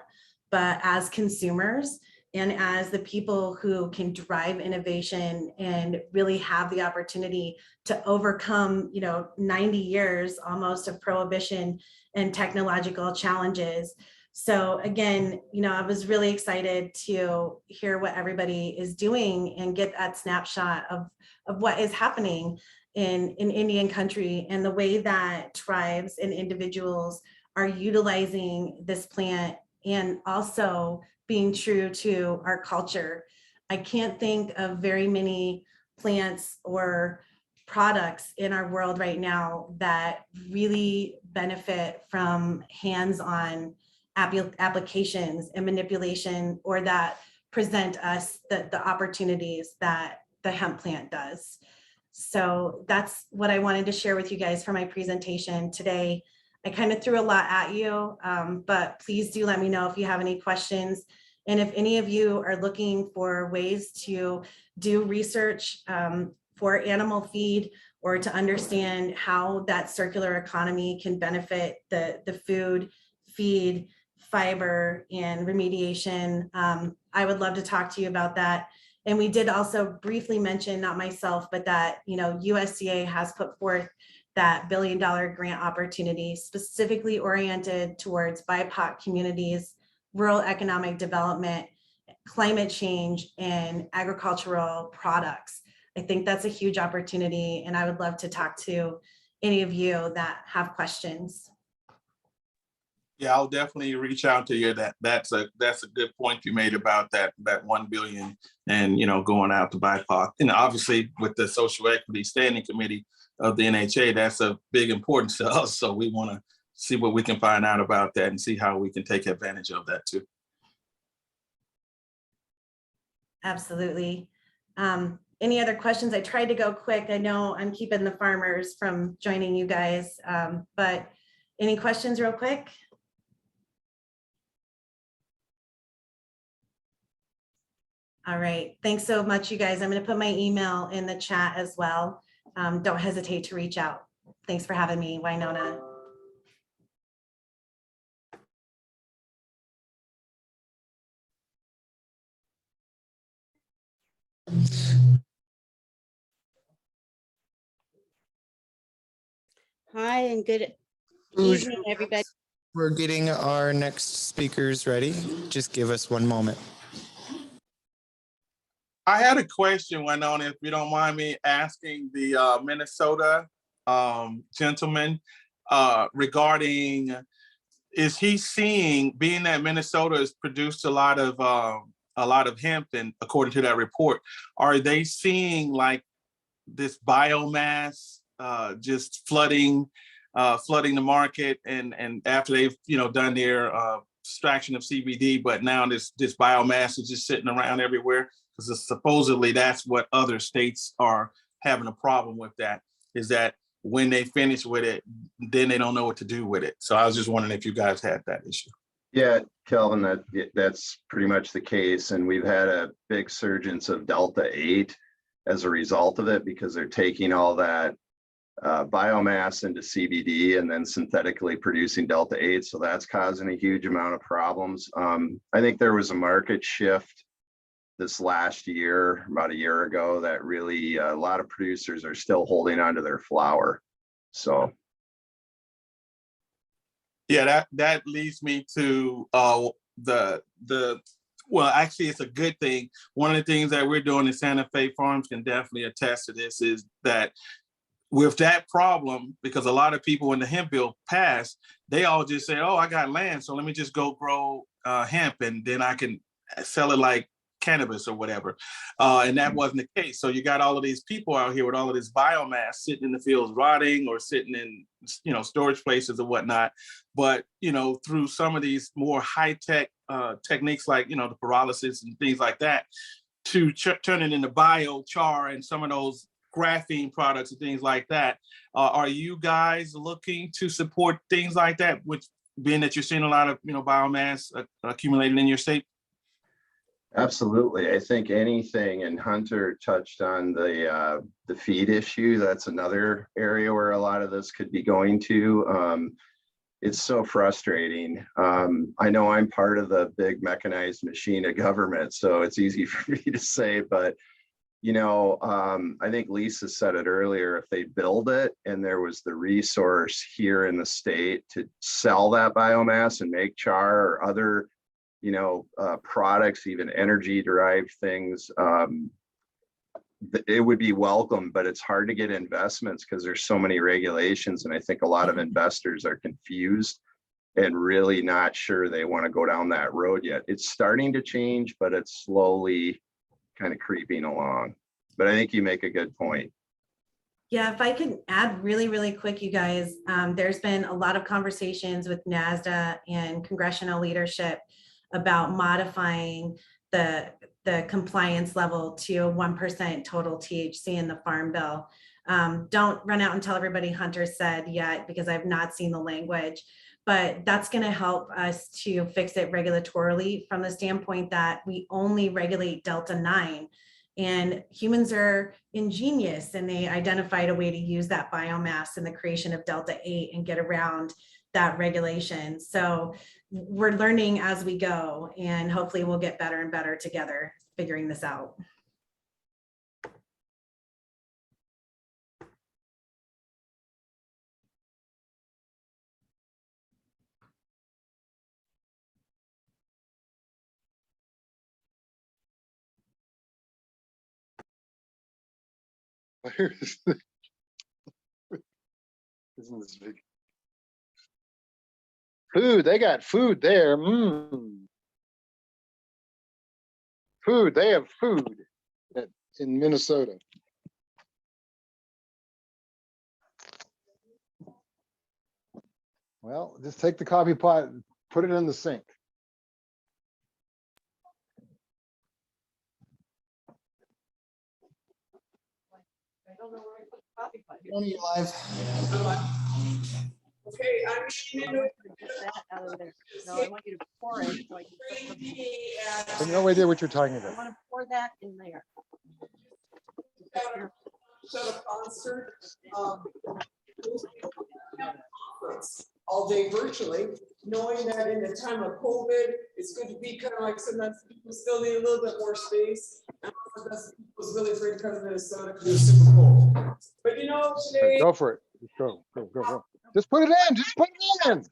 S5: but as consumers and as the people who can drive innovation and really have the opportunity to overcome, 90 years almost of prohibition and technological challenges. So again, I was really excited to hear what everybody is doing and get that snapshot of what is happening in Indian country and the way that tribes and individuals are utilizing this plant and also being true to our culture. I can't think of very many plants or products in our world right now that really benefit from hands-on applications and manipulation, or that present us the opportunities that the hemp plant does. So that's what I wanted to share with you guys for my presentation today. I kind of threw a lot at you, but please do let me know if you have any questions. And if any of you are looking for ways to do research for animal feed, or to understand how that circular economy can benefit the food, feed, fiber, and remediation, I would love to talk to you about that. And we did also briefly mention, not myself, but that, you know, USDA has put forth that $1 billion grant opportunity specifically oriented towards BIPOC communities, rural economic development, climate change, and agricultural products. I think that's a huge opportunity, and I would love to talk to any of you that have questions.
S15: Yeah, I'll definitely reach out to you. That's a good point you made about that 1 billion and, you know, going out to BIPOC. And obviously with the Social Equity Standing Committee of the NHA, that's a big importance to us. So we want to see what we can find out about that and see how we can take advantage of that too.
S5: Absolutely. Any other questions? I tried to go quick. I know I'm keeping the farmers from joining you guys, but any questions real quick? All right, thanks so much, you guys. I'm going to put my email in the chat as well. Don't hesitate to reach out. Thanks for having me, Winona.
S6: Hi, and good evening, everybody.
S8: We're getting our next speakers ready. Just give us one moment.
S15: I had a question, Winona, if you don't mind me asking the Minnesota gentleman regarding, is he seeing, being that Minnesota has produced a lot of hemp, and according to that report, are they seeing like this biomass just flooding the market, and after they've, you know, done their extraction of CBD, but now this biomass is just sitting around everywhere? Because supposedly that's what other states are having a problem with, that is that when they finish with it, then they don't know what to do with it. So I was just wondering if you guys had that issue.
S19: Yeah, Kelvin, that's pretty much the case. And we've had a big surgence of Delta 8 as a result of it, because they're taking all that biomass into CBD and then synthetically producing Delta 8. So that's causing a huge amount of problems. I think there was a market shift this last year, about a year ago, that really a lot of producers are still holding on to their flower. So
S15: yeah, that leads me to well, actually it's a good thing. One of the things that we're doing in Santa Fe Farms can definitely attest to this, is that with that problem, because a lot of people, when the hemp bill passed, they all just say, oh, I got land, so let me just go grow hemp, and then I can sell it like cannabis or whatever. And that wasn't the case. So you got all of these people out here with all of this biomass sitting in the fields rotting, or sitting in, you know, storage places or whatnot. But, you know, through some of these more high-tech techniques, like, you know, the pyrolysis and things like that, to turn it into biochar and some of those graphene products and things like that. Are you guys looking to support things like that, which, being that you're seeing a lot of, you know, biomass accumulated in your state?
S19: absolutely. I think anything, and Hunter touched on the feed issue. That's another area where a lot of this could be going to. It's so frustrating. I know I'm part of the big mechanized machine of government, so it's easy for me to say, but you know, I think Lisa said it earlier, if they build it and there was the resource here in the state to sell that biomass and make char or other, you know, products, even energy derived things, it would be welcome, but it's hard to get investments because there's so many regulations. And I think a lot of investors are confused and really not sure they want to go down that road yet. It's starting to change, but it's slowly kind of creeping along. But I think you make a good point.
S5: Yeah, if I could add really, really quick, you guys, there's been a lot of conversations with NASDA and congressional leadership about modifying the compliance level to a 1% total THC in the Farm Bill. Don't run out and tell everybody Hunter said yet, because I've not seen the language, but that's going to help us to fix it regulatorily from the standpoint that we only regulate Delta 9. And humans are ingenious, and they identified a way to use that biomass in the creation of Delta 8 and get around that regulation. So we're learning as we go, and hopefully we'll get better and better together figuring this out.
S18: Where is isn't this big? Food, they got food there. Food, they have food in Minnesota. Well, just take the coffee pot and put it in the sink.
S8: Only live.
S2: Okay, I'm
S4: No, I want you to pour it so I can.
S18: I have no idea what you're talking
S4: I
S18: about.
S4: want to pour that in there.
S2: concert all day virtually, knowing that in the time of COVID, it's good to be kind of like sometimes people still need a little bit more space. And that's was really afraid to come to Minnesota because it was super cold. But you know, today.
S18: Go for it. Just go. Just put it in. Just put it in.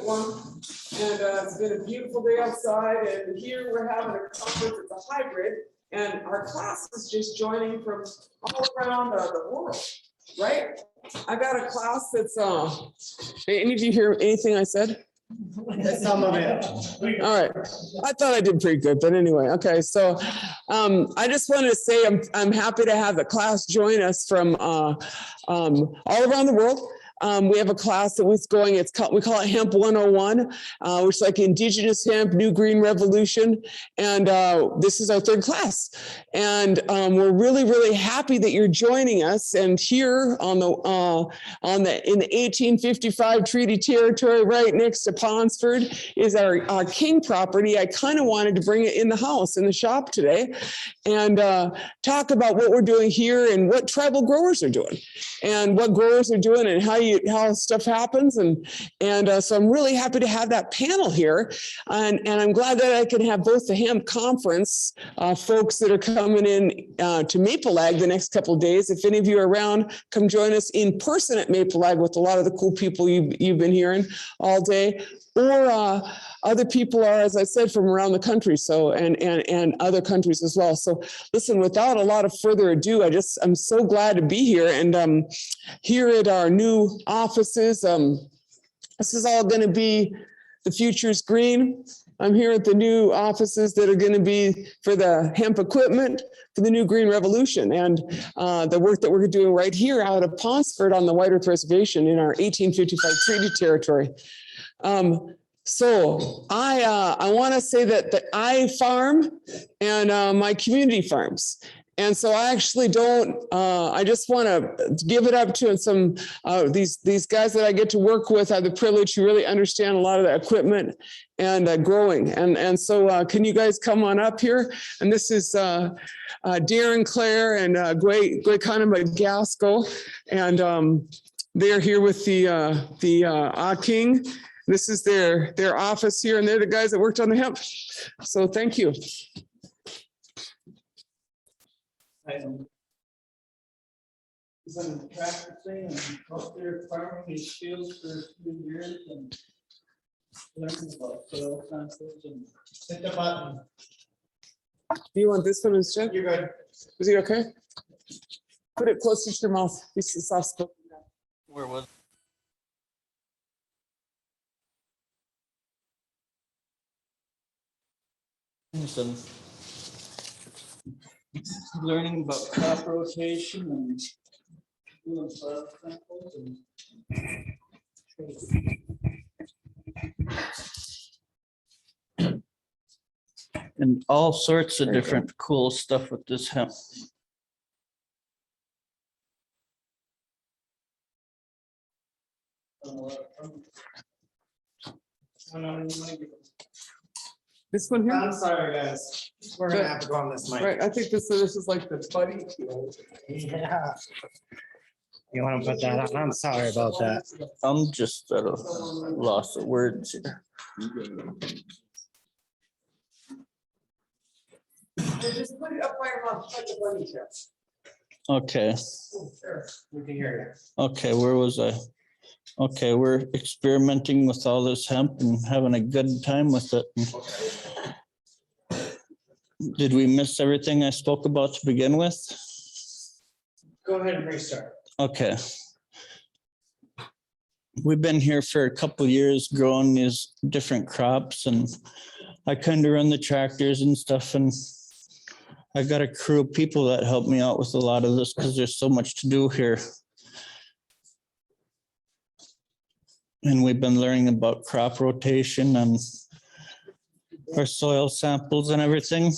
S2: One. And it's been a beautiful day outside, and here we're having a conference. It's a hybrid, and our class is just joining from all around the world, right? I got a class that's any of you hear anything I said?
S1: Some of it.
S2: All right, I thought I did pretty good, but anyway, okay. So I just wanted to say I'm happy to have the class join us from all around the world. We have a class that was going, we call it Hemp101, which is like Indigenous Hemp, New Green Revolution. And this is our third class. And we're really, really happy that you're joining us. And here in the 1855 treaty territory right next to Ponsford is our King property. I kind of wanted to bring it in the house, in the shop today, and talk about what we're doing here and what tribal growers are doing and what growers are doing and how stuff happens. And so I'm really happy to have that panel here. And I'm glad that I can have both the Hemp Conference folks that are coming in to Maple Ag the next couple of days. If any of you are around, come join us in person at Maple Ag with a lot of the cool people you've been hearing all day. Or other people are, as I said, from around the country, so and other countries as well. So listen, without a lot of further ado, I'm so glad to be here and here at our new offices. This is all going to be the future's green. I'm here at the new offices that are going to be for the hemp equipment for the new green revolution and the work that we're doing right here out of Ponsford on the White Earth Reservation in our 1855 treaty territory. So I want to say that I farm and my community farms. And so I actually don't, I just want to give it up to some, these guys that I get to work with have the privilege to really understand a lot of the equipment and growing. And so can you guys come on up here? And this is Darren Clare and Gway Gasco. And they're here with the King. This is their office here, and they're the guys that worked on the hemp. So thank you.
S1: He's on the tractor thing and out there farming his fields for a few years and learning about soil concepts and hit the button.
S2: Do you want this one instead?
S1: You're good.
S2: Is he okay? Put it closer to your mouth. This is soft spoken.
S1: Where was? Some learning about crop rotation and doing soil samples and.
S7: And all sorts of different cool stuff with this hemp.
S2: This one here?
S22: I'm sorry, guys. We're gonna have to go on this mic.
S2: Right, I think this is like the buddy.
S22: Yeah. You wanna put that on? I'm sorry about that.
S7: I'm just at a loss of words here.
S2: Just put it up by your mouth, like the bunny chips.
S7: Okay,
S22: Sure, we can hear
S7: okay, where was I? Okay, we're experimenting with all this hemp and having a good time with it. Did we miss everything I spoke about to begin with?
S22: you. Go ahead and restart.
S7: Okay. We've been here for a couple of years growing these different crops, and I kind of run the tractors and stuff, and I got a crew of people that help me out with a lot of this because there's so much to do here. And we've been learning about crop rotation and our soil samples and everything.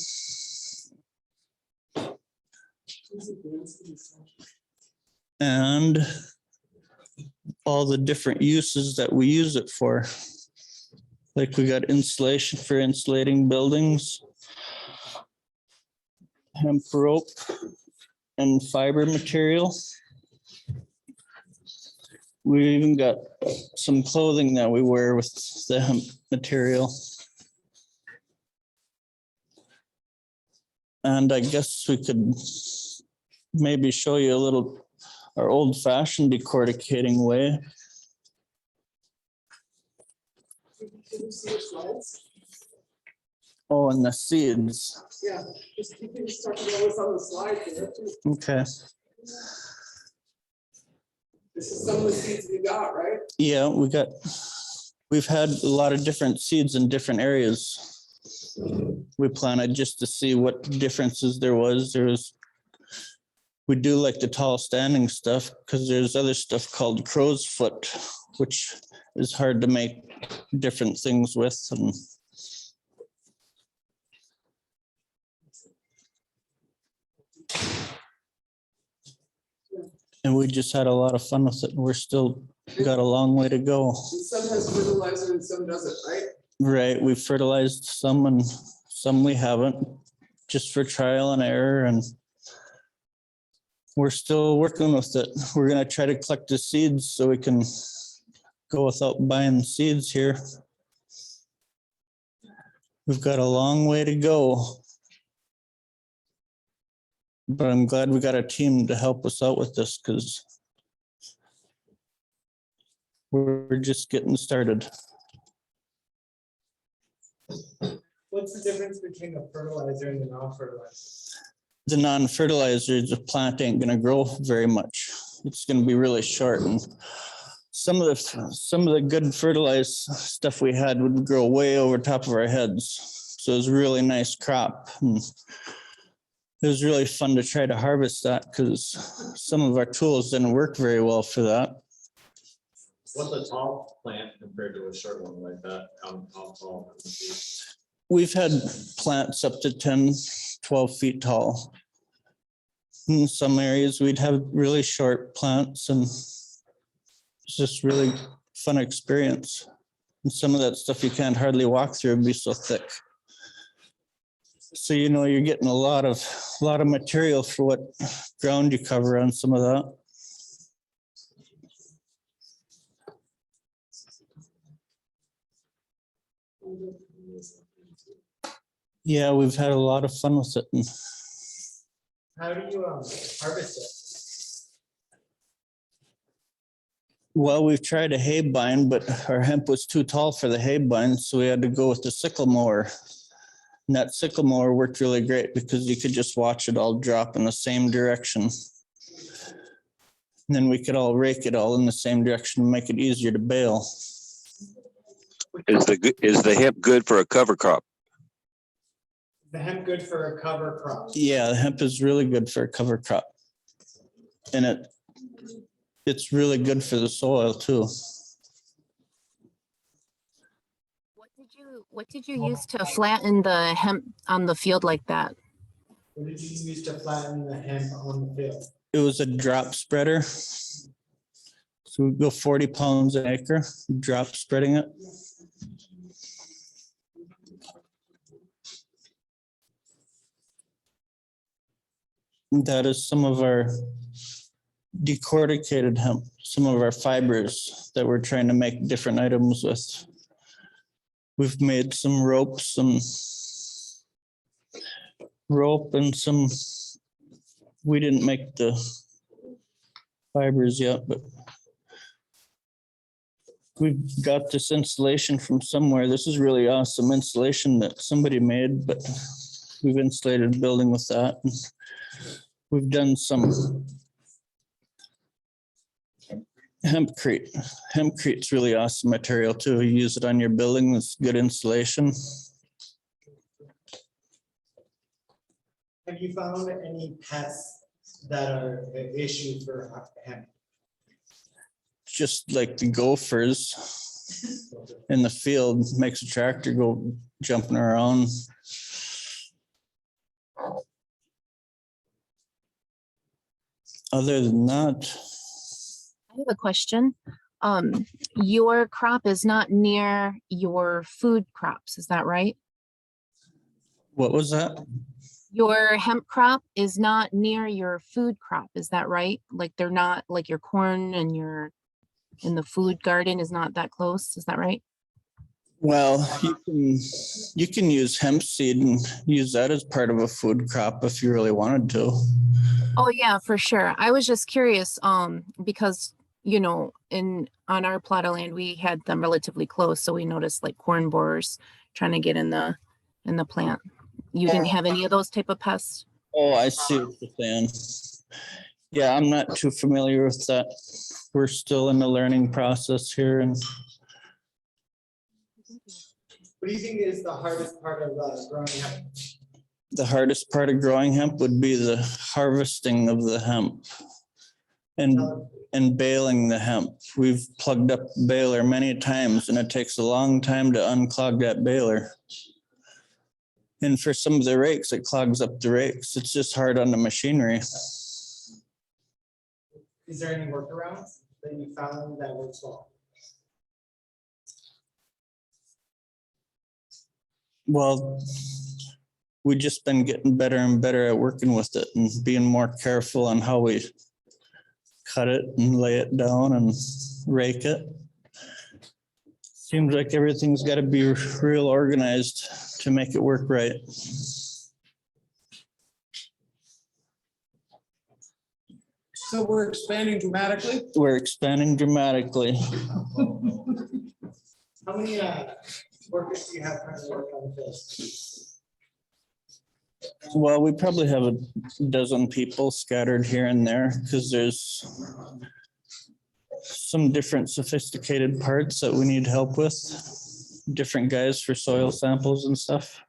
S7: And all the different uses that we use it for. Like we got insulation for insulating buildings, hemp rope and fiber material. We even got some clothing that we wear with the hemp material. And I guess we could maybe show you a little, our old fashioned decorticating way.
S2: Can you see the slides?
S7: Oh, and the seeds.
S2: Yeah, you can just talk about what's on the slide here.
S7: Okay.
S2: This is some of the seeds we got, right?
S7: Yeah, we've had a lot of different seeds in different areas. We planted just to see what differences there was. We do like the tall standing stuff because there's other stuff called crow's foot, which is hard to make different things with. And we just had a lot of fun with it. And we're still got a long way to go.
S2: Some has fertilizer and some doesn't, right?
S7: Right, we fertilized some and some we haven't, just for trial and error, and we're still working with it. We're gonna try to collect the seeds so we can go without buying seeds here. We've got a long way to go. But I'm glad we got a team to help us out with this because we're just getting started.
S22: What's the difference between a fertilizer and a non-fertilizer?
S7: The non-fertilizer, the plant ain't gonna grow very much. It's gonna be really short, and some of the good fertilized stuff we had would grow way over top of our heads. So it was a really nice crop. And it was really fun to try to harvest that because some of our tools didn't work very well for that.
S23: What's a tall plant compared to a short one like that? How tall?
S7: We've had plants up to 10, 12 feet tall. In some areas, we'd have really short plants, and it's just really fun experience. And some of that stuff you can't hardly walk through, it'd be so thick. So, you know, you're getting a lot of material for what ground you cover on some of that. Yeah, we've had a lot of fun with it. And
S22: How do you harvest it?
S7: well, we've tried a hay bind, but our hemp was too tall for the hay bind, so we had to go with the sickle mower. And that sickle mower worked really great because you could just watch it all drop in the same direction. And then we could all rake it all in the same direction and make it easier to bale.
S24: Is the hemp good for a cover crop?
S22: The hemp good for a cover crop?
S7: Yeah, the hemp is really good for a cover crop. And it's really good for the soil too.
S9: What did you use to flatten the hemp on the field like that?
S1: What did you use to flatten the hemp on the field?
S7: It was a drop spreader. So we go 40 pounds an acre, drop spreading it. That is some of our decorticated hemp, some of our fibers that we're trying to make different items with. We've made some rope and some, we didn't make the fibers yet, but we've got this insulation from somewhere. This is really awesome insulation that somebody made, but we've insulated a building with that. We've done some hempcrete. Hempcrete's really awesome material too. You use it on your building. It's good insulation.
S1: Have you found any pests that are an issue for hemp?
S7: Just like the gophers in the field makes a tractor go jumping around. Other than that,
S9: I have a question. Your crop is not near your food crops, is that right?
S7: what was that?
S9: Your hemp crop is not near your food crop, is that right? Like they're not, like your corn and the food garden is not that close, is that right?
S7: Well, you can use hemp seed and use that as part of a food crop if you really wanted to.
S9: Oh yeah, for sure. I was just curious, because on our plot of land, we had them relatively close, so we noticed like corn borers trying to get in the plant. You didn't have any of those type of pests?
S7: Oh, I see what you're saying. Yeah, I'm not too familiar with that. We're still in the learning process here, and
S1: What do you think is the hardest part of growing hemp?
S7: the hardest part of growing hemp would be the harvesting of the hemp and baling the hemp. We've plugged up the baler many times, and it takes a long time to unclog that baler. And for some of the rakes, it clogs up the rakes. It's just hard on the machinery.
S1: Is there any workarounds that you found that works well?
S7: Well, we've just been getting better and better at working with it and being more careful on how we cut it and lay it down and rake it. Seems like everything's got to be real organized to make it work right.
S2: So we're expanding dramatically?
S7: We're expanding dramatically.
S1: How many workers do you have currently working on the field?
S7: Well, we probably have a dozen people scattered here and there because there's some different sophisticated parts that we need help with. Different guys for soil samples and stuff,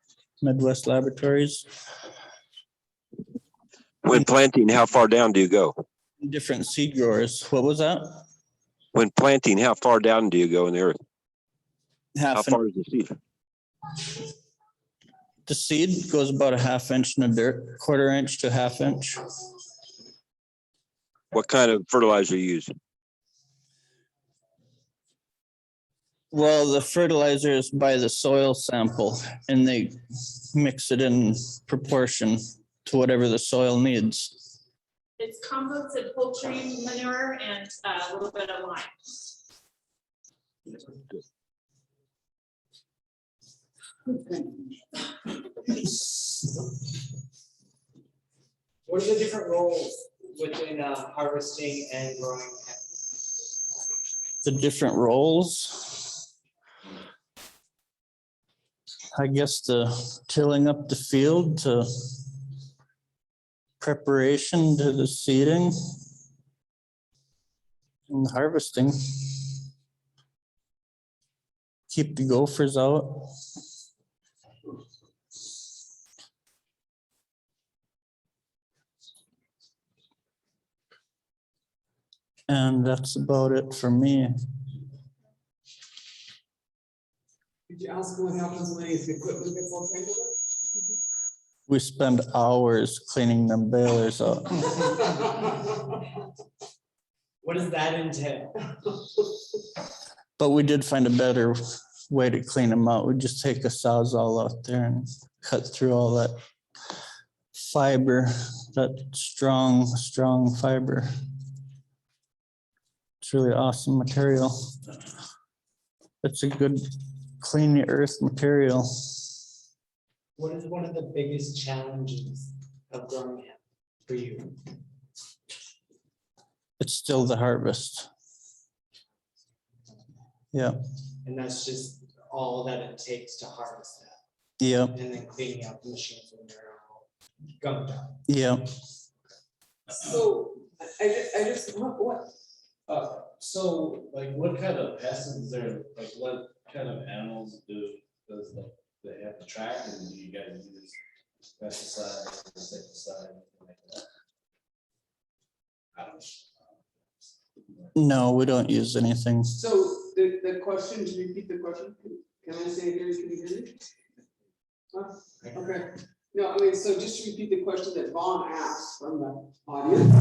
S7: Midwest Laboratories.
S24: When planting, how far down do you go?
S7: Different seed growers. What was that?
S24: When planting, how far down do you go in the earth? How
S7: Half
S24: far is the seed?
S7: The seed goes about a ½ inch in the dirt, 1/4 inch to ½ inch.
S24: What kind of fertilizer you use?
S7: Well, the fertilizer is by the soil sample and they mix it in proportion to whatever the soil needs.
S9: It's composted poultry manure and a little bit of lime.
S1: What are the different roles within harvesting and growing hemp?
S7: The different roles. I guess the tilling up the field to preparation to the seeding and harvesting. Keep the gophers out. And that's about it for me.
S2: Did you ask what happens when his equipment gets all tangled
S7: We spend hours cleaning them balers up.
S2: up? What does that entail?
S7: But we did find a better way to clean them out. We just take a Sawzall out there and cut through all that fiber, that strong fiber. It's really awesome material. It's a good clean the earth material.
S2: What is one of the biggest challenges of growing hemp for you?
S7: It's still the harvest. Yeah,
S2: And that's just all that it takes to harvest that.
S7: yeah,
S2: And then cleaning out the machines when they're all gunked up.
S7: yeah.
S10: So I just, what? So like what kind of pests is there, like what kind of animals does they have to track, and do you guys use pesticide, insecticide, anything like that? I don't know.
S7: No, we don't use anything.
S2: So the question, to repeat the question, can I say it here, can you hear me? Huh? Okay, no, I mean, so just to repeat the question that Vaughn asked from the audience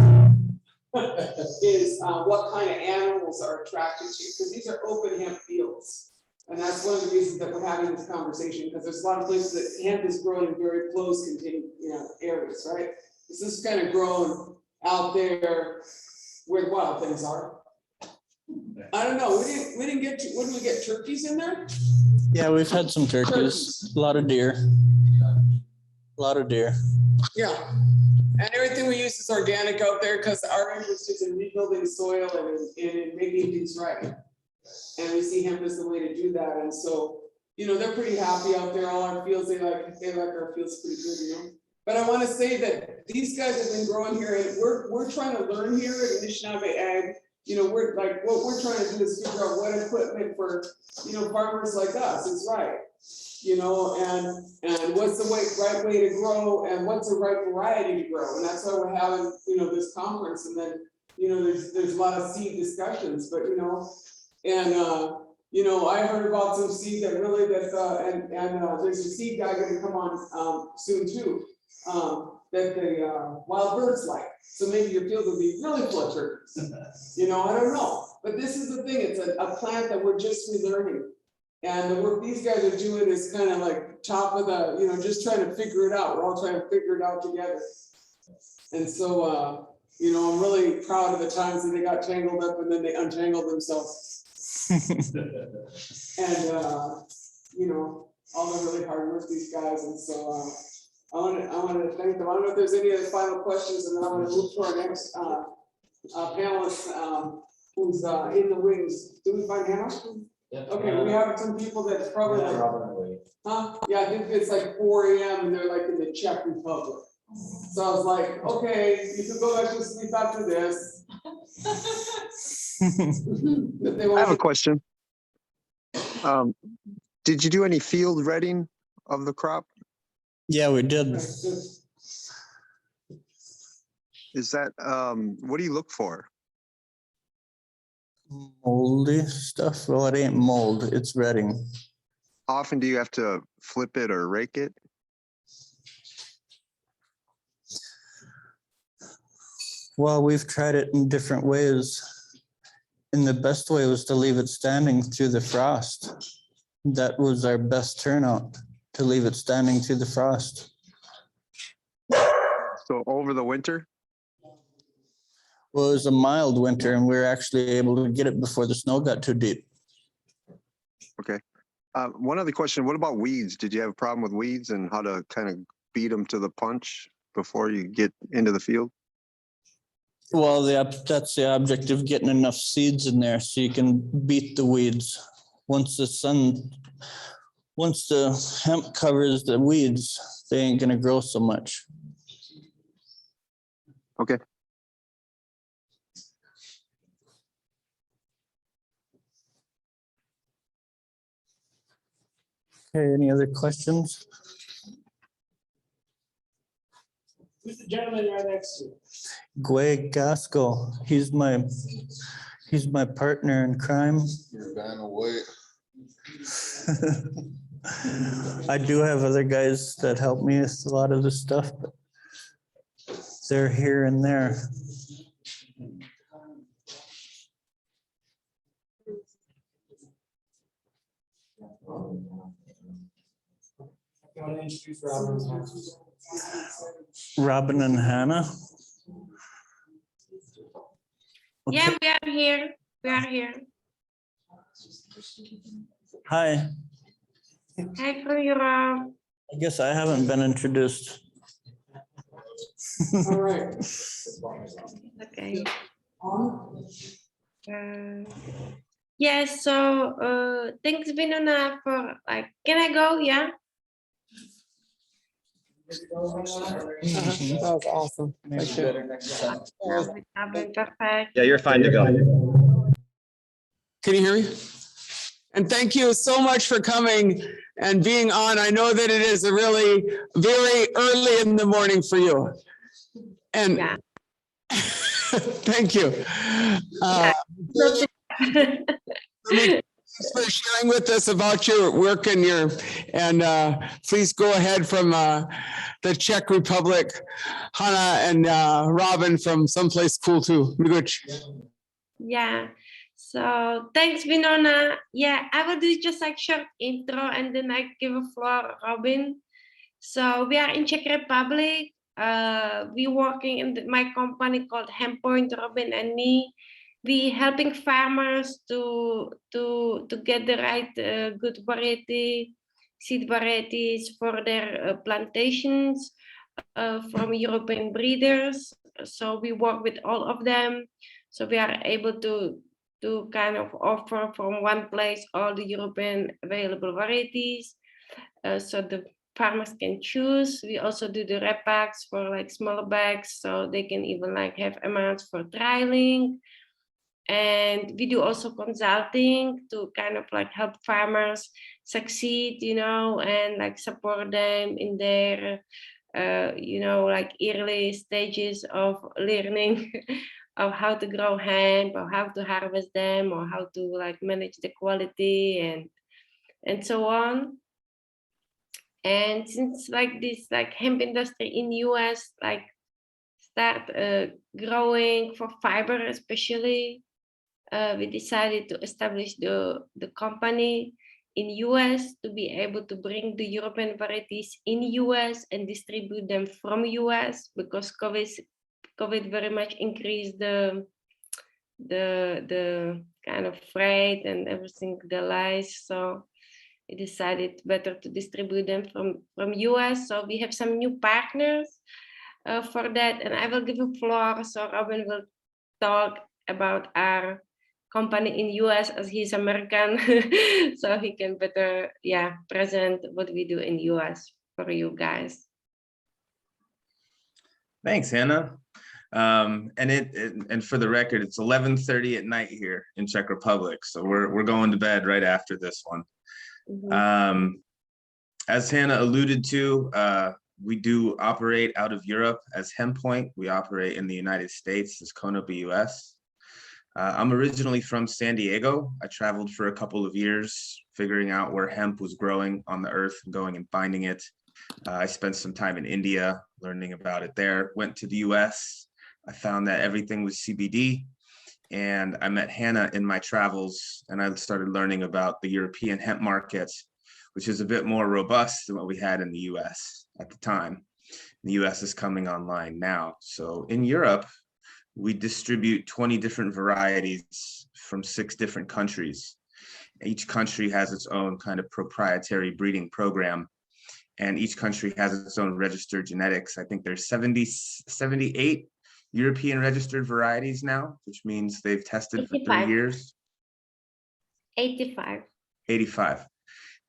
S2: is what kind of animals are attracted to you? Because these are open hemp fields. And that's one of the reasons that we're having this conversation, because there's a lot of places that hemp is growing in very close contained, areas, right? This is kind of grown out there where the wild things are. I don't know. We didn't get to, what did we get? Turkeys in there?
S7: Yeah, we've had some turkeys, a lot of deer. A lot of deer.
S2: Yeah. And everything we use is organic out there because our interest is in rebuilding soil and in making things right. And we see hemp as the way to do that. And so, they're pretty happy out there. All our fields, they like our fields pretty good, But I want to say that these guys have been growing here, and we're trying to learn here at Anishinaabe Ag. We're like, what we're trying to do is figure out what equipment for, farmers like us is right. And what's the right way to grow, and what's the right variety to grow. And that's why we're having, this conference. And then, there's a lot of seed discussions, but, I heard about some seed that really there's a seed guy gonna come on soon too, that the wild birds like. So maybe your field will be really full of turkeys. I don't know. But this is the thing, it's a plant that we're just relearning. And the work these guys are doing is kind of like top of the, just trying to figure it out. We're all trying to figure it out together. And so, I'm really proud of the times that they got tangled up and then they untangled themselves. And, all the really hard work these guys. And so I want to thank them. I don't know if there's any other final questions, and then I'm going to move to our next panelist who's in the wings. Do we find Hannah? Okay, we have some people that's probably like, yeah, I think it's like 4 a.m. and they're like in the Czech Republic. So I was like, okay, you can go back to sleep after this.
S11: I have a question. Did you do any field redding of the crop?
S7: Yeah, we did.
S11: Is that, what do you look for?
S7: Moldy stuff. Well, it ain't mold, it's redding.
S11: How often do you have to flip it or rake it?
S7: Well, we've tried it in different ways. And the best way was to leave it standing through the frost. That was our best turnout, to leave it standing through the frost.
S11: So over the winter?
S7: Well, it was a mild winter and we were actually able to get it before the snow got too deep.
S11: Okay. One other question, what about weeds? Did you have a problem with weeds and how to kind of beat them to the punch before you get into the field?
S7: Well, that's the object of getting enough seeds in there so you can beat the weeds. Once the hemp covers the weeds, they ain't gonna grow so much.
S11: Okay.
S7: Okay, any other questions?
S1: Who's the gentleman right next to you?
S7: Greg Gaskell, he's my partner in crime.
S12: You're dying away.
S7: I do have other guys that help me with a lot of this stuff, but they're here and there. Robin and Hannah.
S21: Yeah, we are here. We are here.
S7: Hi,
S21: Hi from Europe.
S7: I guess I haven't been introduced.
S1: All right.
S21: Okay. Yeah, so thanks Winona for like, can I go? Yeah.
S2: That was awesome. Thank you.
S21: Perfect.
S23: Yeah, you're fine to go.
S2: Can you hear me? And thank you so much for coming and being on. I know that it is a really very early in the morning for you. And thank you. Thanks for sharing with us about your work and please go ahead from the Czech Republic, Hannah and Robin from someplace cool too.
S21: Yeah. So thanks, Winona. Yeah, I will do just like short intro and then I give a floor, Robin. So we are in Czech Republic. We working in my company called Hemp, Robin and me. We helping farmers to get the right good variety, seed varieties for their plantations from European breeders. So we work with all of them. So we are able to kind of offer from one place all the European available varieties. So the farmers can choose. We also do the wrap packs for like smaller bags, so they can even like have amounts for trialing. And we do also consulting to kind of like help farmers succeed, you know, and like support them in their, you know, like early stages of learning of how to grow hemp or how to harvest them or how to like manage the quality and so on. And since like this like hemp industry in US like start growing for fiber especially, we decided to establish the company in US to be able to bring the European varieties in US and distribute them from US because COVID very much increased the kind of freight and everything, the lies. So we decided better to distribute them from US. So we have some new partners for that. And I will give a floor so Robin will talk about our company in US as he's American. So he can better, present what we do in US for you guys.
S13: Thanks, Hannah. And for the record, it's 11:30 at night here in Czech Republic, so we're going to bed right after this one. As Hannah alluded to, we do operate out of Europe as Hemp. We operate in the United States as Konopa US. I'm originally from San Diego. I traveled for a couple of years figuring out where hemp was growing on the earth and going and finding it. I spent some time in India learning about it there, went to the US. I found that everything was CBD, and I met Hannah in my travels, and I started learning about the European hemp market, which is a bit more robust than what we had in the US at the time. The US is coming online now. So in Europe, we distribute 20 different varieties from 6 different countries. Each country has its own kind of proprietary breeding program, and each country has its own registered genetics. I think there's 78 European registered varieties now, which means they've tested 85. For 3 years. 85.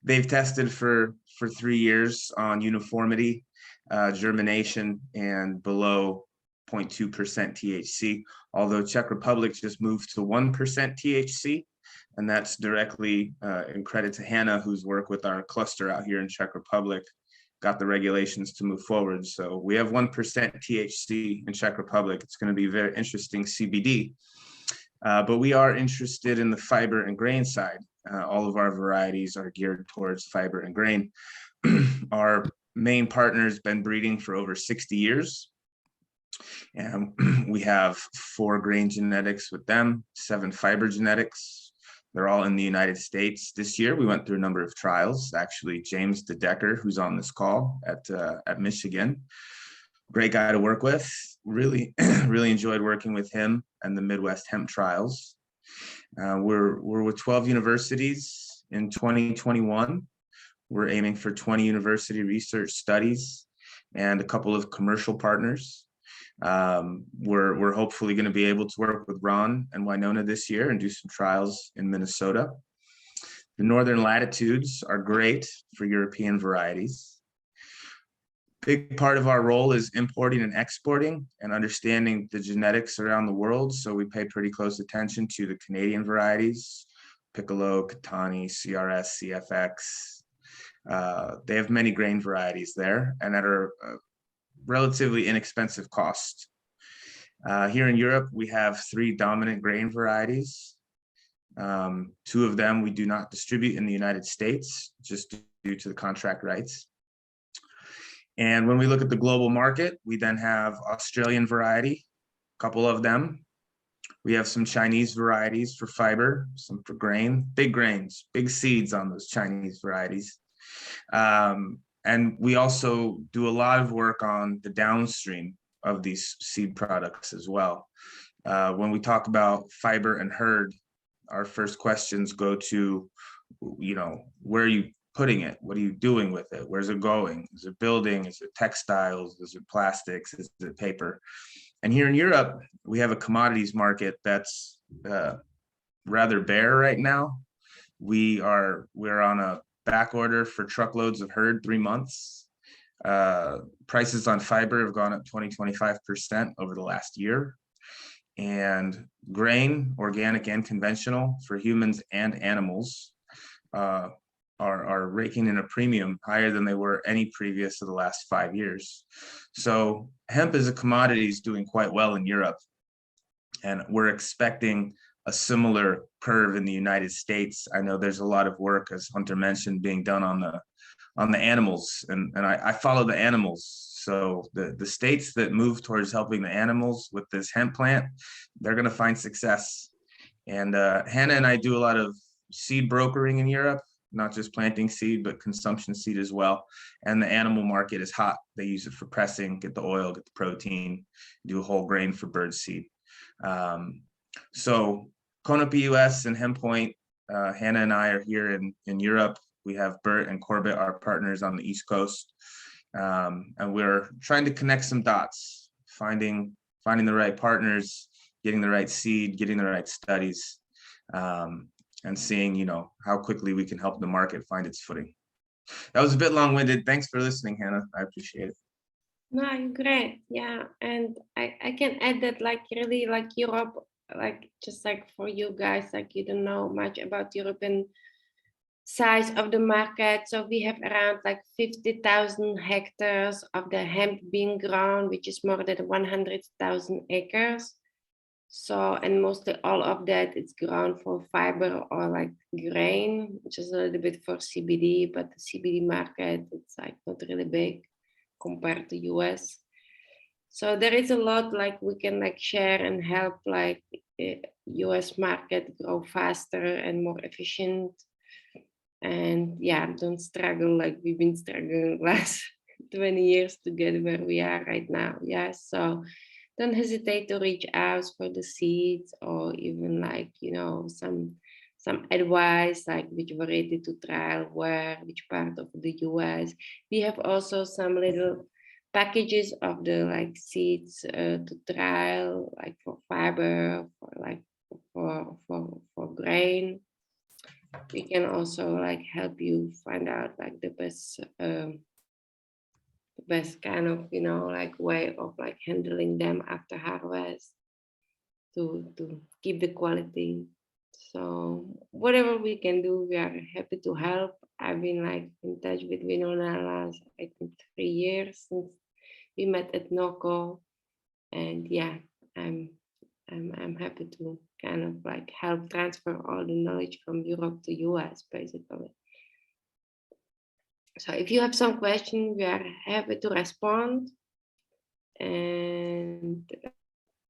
S13: They've tested for 3 years on uniformity, germination, and below 0.2% THC, although Czech Republic just moved to 1% THC. And that's directly in credit to Hannah, whose work with our cluster out here in Czech Republic got the regulations to move forward. So we have 1% THC in Czech Republic. It's going to be very interesting CBD. But we are interested in the fiber and grain side. All of our varieties are geared towards fiber and grain. Our main partner has been breeding for over 60 years. And we have 4 grain genetics with them, 7 fiber genetics. They're all in the United States. This year, we went through a number of trials. Actually, James DeDecker, who's on this call at Michigan, great guy to work with. Really, really enjoyed working with him and the Midwest Hemp trials. We're with 12 universities in 2021. We're aiming for 20 university research studies and a couple of commercial partners. We're hopefully going to be able to work with Ron and Winona this year and do some trials in Minnesota. The northern latitudes are great for European varieties. Big part of our role is importing and exporting and understanding the genetics around the world. So we pay pretty close attention to the Canadian varieties, Piccolo, Catani, CRS, CFX. They have many grain varieties there and that are relatively inexpensive cost. Here in Europe, we have 3 dominant grain varieties. 2 of them we do not distribute in the United States, just due to the contract rights. And when we look at the global market, we then have Australian variety, a couple of them. We have some Chinese varieties for fiber, some for grain, big grains, big seeds on those Chinese varieties. And we also do a lot of work on the downstream of these seed products as well. When we talk about fiber and herd, our first questions go to, where are you putting it? What are you doing with it? Where's it going? Is it building? Is it textiles? Is it plastics? Is it paper? And here in Europe, we have a commodities market that's rather bare right now. We're on a back order for truckloads of herd 3 months. Prices on fiber have gone up 20-25% over the last year. And grain, organic and conventional, for humans and animals, are raking in a premium higher than they were any previous to the last 5 years. So hemp as a commodity is doing quite well in Europe. And we're expecting a similar curve in the United States. I know there's a lot of work, as Hunter mentioned, being done on the animals, and I follow the animals. So the states that move towards helping the animals with this hemp plant, they're going to find success. And Hannah and I do a lot of seed brokering in Europe, not just planting seed, but consumption seed as well. And the animal market is hot. They use it for pressing, get the oil, get the protein, do a whole grain for bird seed. So Konopi US and Hemp Point, Hannah and I are here in Europe. We have Bert and Corbett, our partners on the East Coast. And we're trying to connect some dots, finding the right partners, getting the right seed, getting the right studies, and seeing, how quickly we can help the market find its footing. That was a bit long-winded. Thanks for listening, Hannah. I appreciate it.
S3: No, great. Yeah. And I can add that really Europe, just for you guys, you don't know much about European size of the market. So we have around 50,000 hectares of the hemp being grown, which is more than 100,000 acres. So, and mostly all of that it's grown for fiber or grain, which is a little bit for CBD, but the CBD market, it's not really big compared to US. So there is a lot we can share and help US market grow faster and more efficient. And yeah, don't struggle we've been struggling last 20 years to get where we are right now. Yeah, so don't hesitate to reach out for the seeds or even some advice which variety to trial where, which part of the US. We have also some little packages of the seeds to trial for fiber, for grain. We can also help you find out the best kind of way of handling them after harvest to keep the quality So whatever we can do, we are happy to help. I've been like in touch with Winona last, I think, 3 years since we met at NOCO. And yeah, I'm happy to kind of like help transfer all the knowledge from Europe to US basically. So if you have some questions, we are happy to respond. And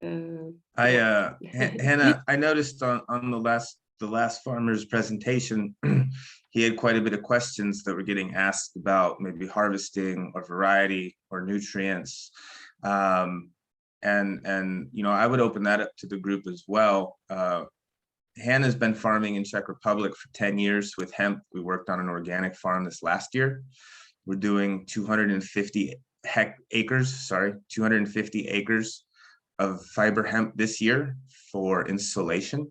S13: Hannah, I noticed on the last farmer's presentation, he had quite a bit of questions that were getting asked about maybe harvesting or variety or nutrients. And you know, I would open that up to the group as well. Hannah's been farming in Czech Republic for 10 years with hemp. We worked on an organic farm this last year. We're doing 250 acres of fiber hemp this year for installation.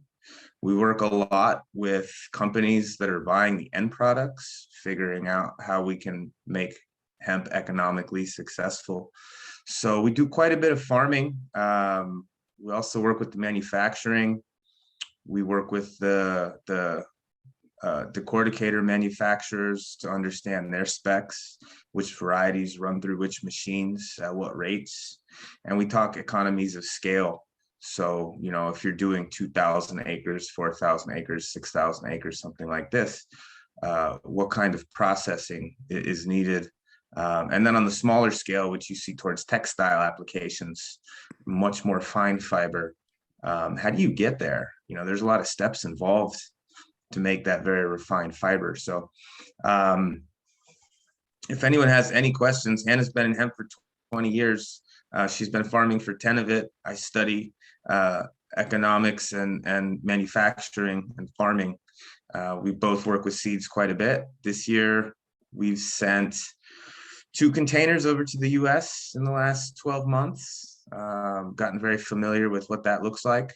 S13: We work a lot with companies that are buying the end products, figuring out how we can make hemp economically successful. So we do quite a bit of farming. We also work with the manufacturing. We work with the decorticator manufacturers to understand their specs, which varieties run through which machines at what rates. And we talk economies of scale. So, you know, if you're doing 2,000 acres, 4,000 acres, 6,000 acres, something like this, what kind of processing is needed? And then on the smaller scale, which you see towards textile applications, much more fine fiber. How do you get there? You know, there's a lot of steps involved to make that very refined fiber. So if anyone has any questions, Hannah's been in hemp for 20 years. She's been farming for 10 of it. I study economics and manufacturing and farming. We both work with seeds quite a bit. This year, we've sent 2 containers over to the US in the last 12 months. Gotten very familiar with what that looks like.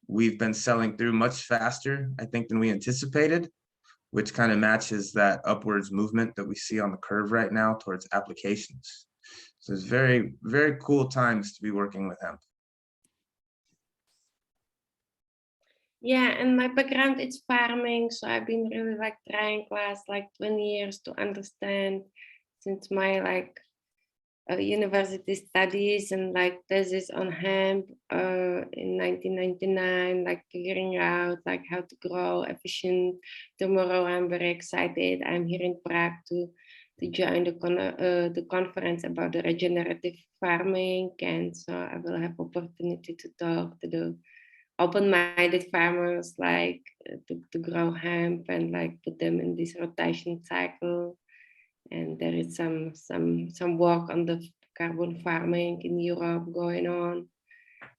S13: We've been selling through much faster, I think, than we anticipated, which kind of matches that upwards movement that we see on the curve right now towards applications. So it's very, very cool times to be working with hemp.
S3: yeah, and my background is farming, so I've been really like trying class like 20 years to understand since my like university studies and like thesis on hemp in 1999, like figuring out like how to grow efficient. Tomorrow I'm very excited. I'm here in Prague to join the conference about the regenerative farming, and so I will have opportunity to talk to the open-minded farmers like to grow hemp and like put them in this rotation cycle. And there is some work on the carbon farming in Europe going on.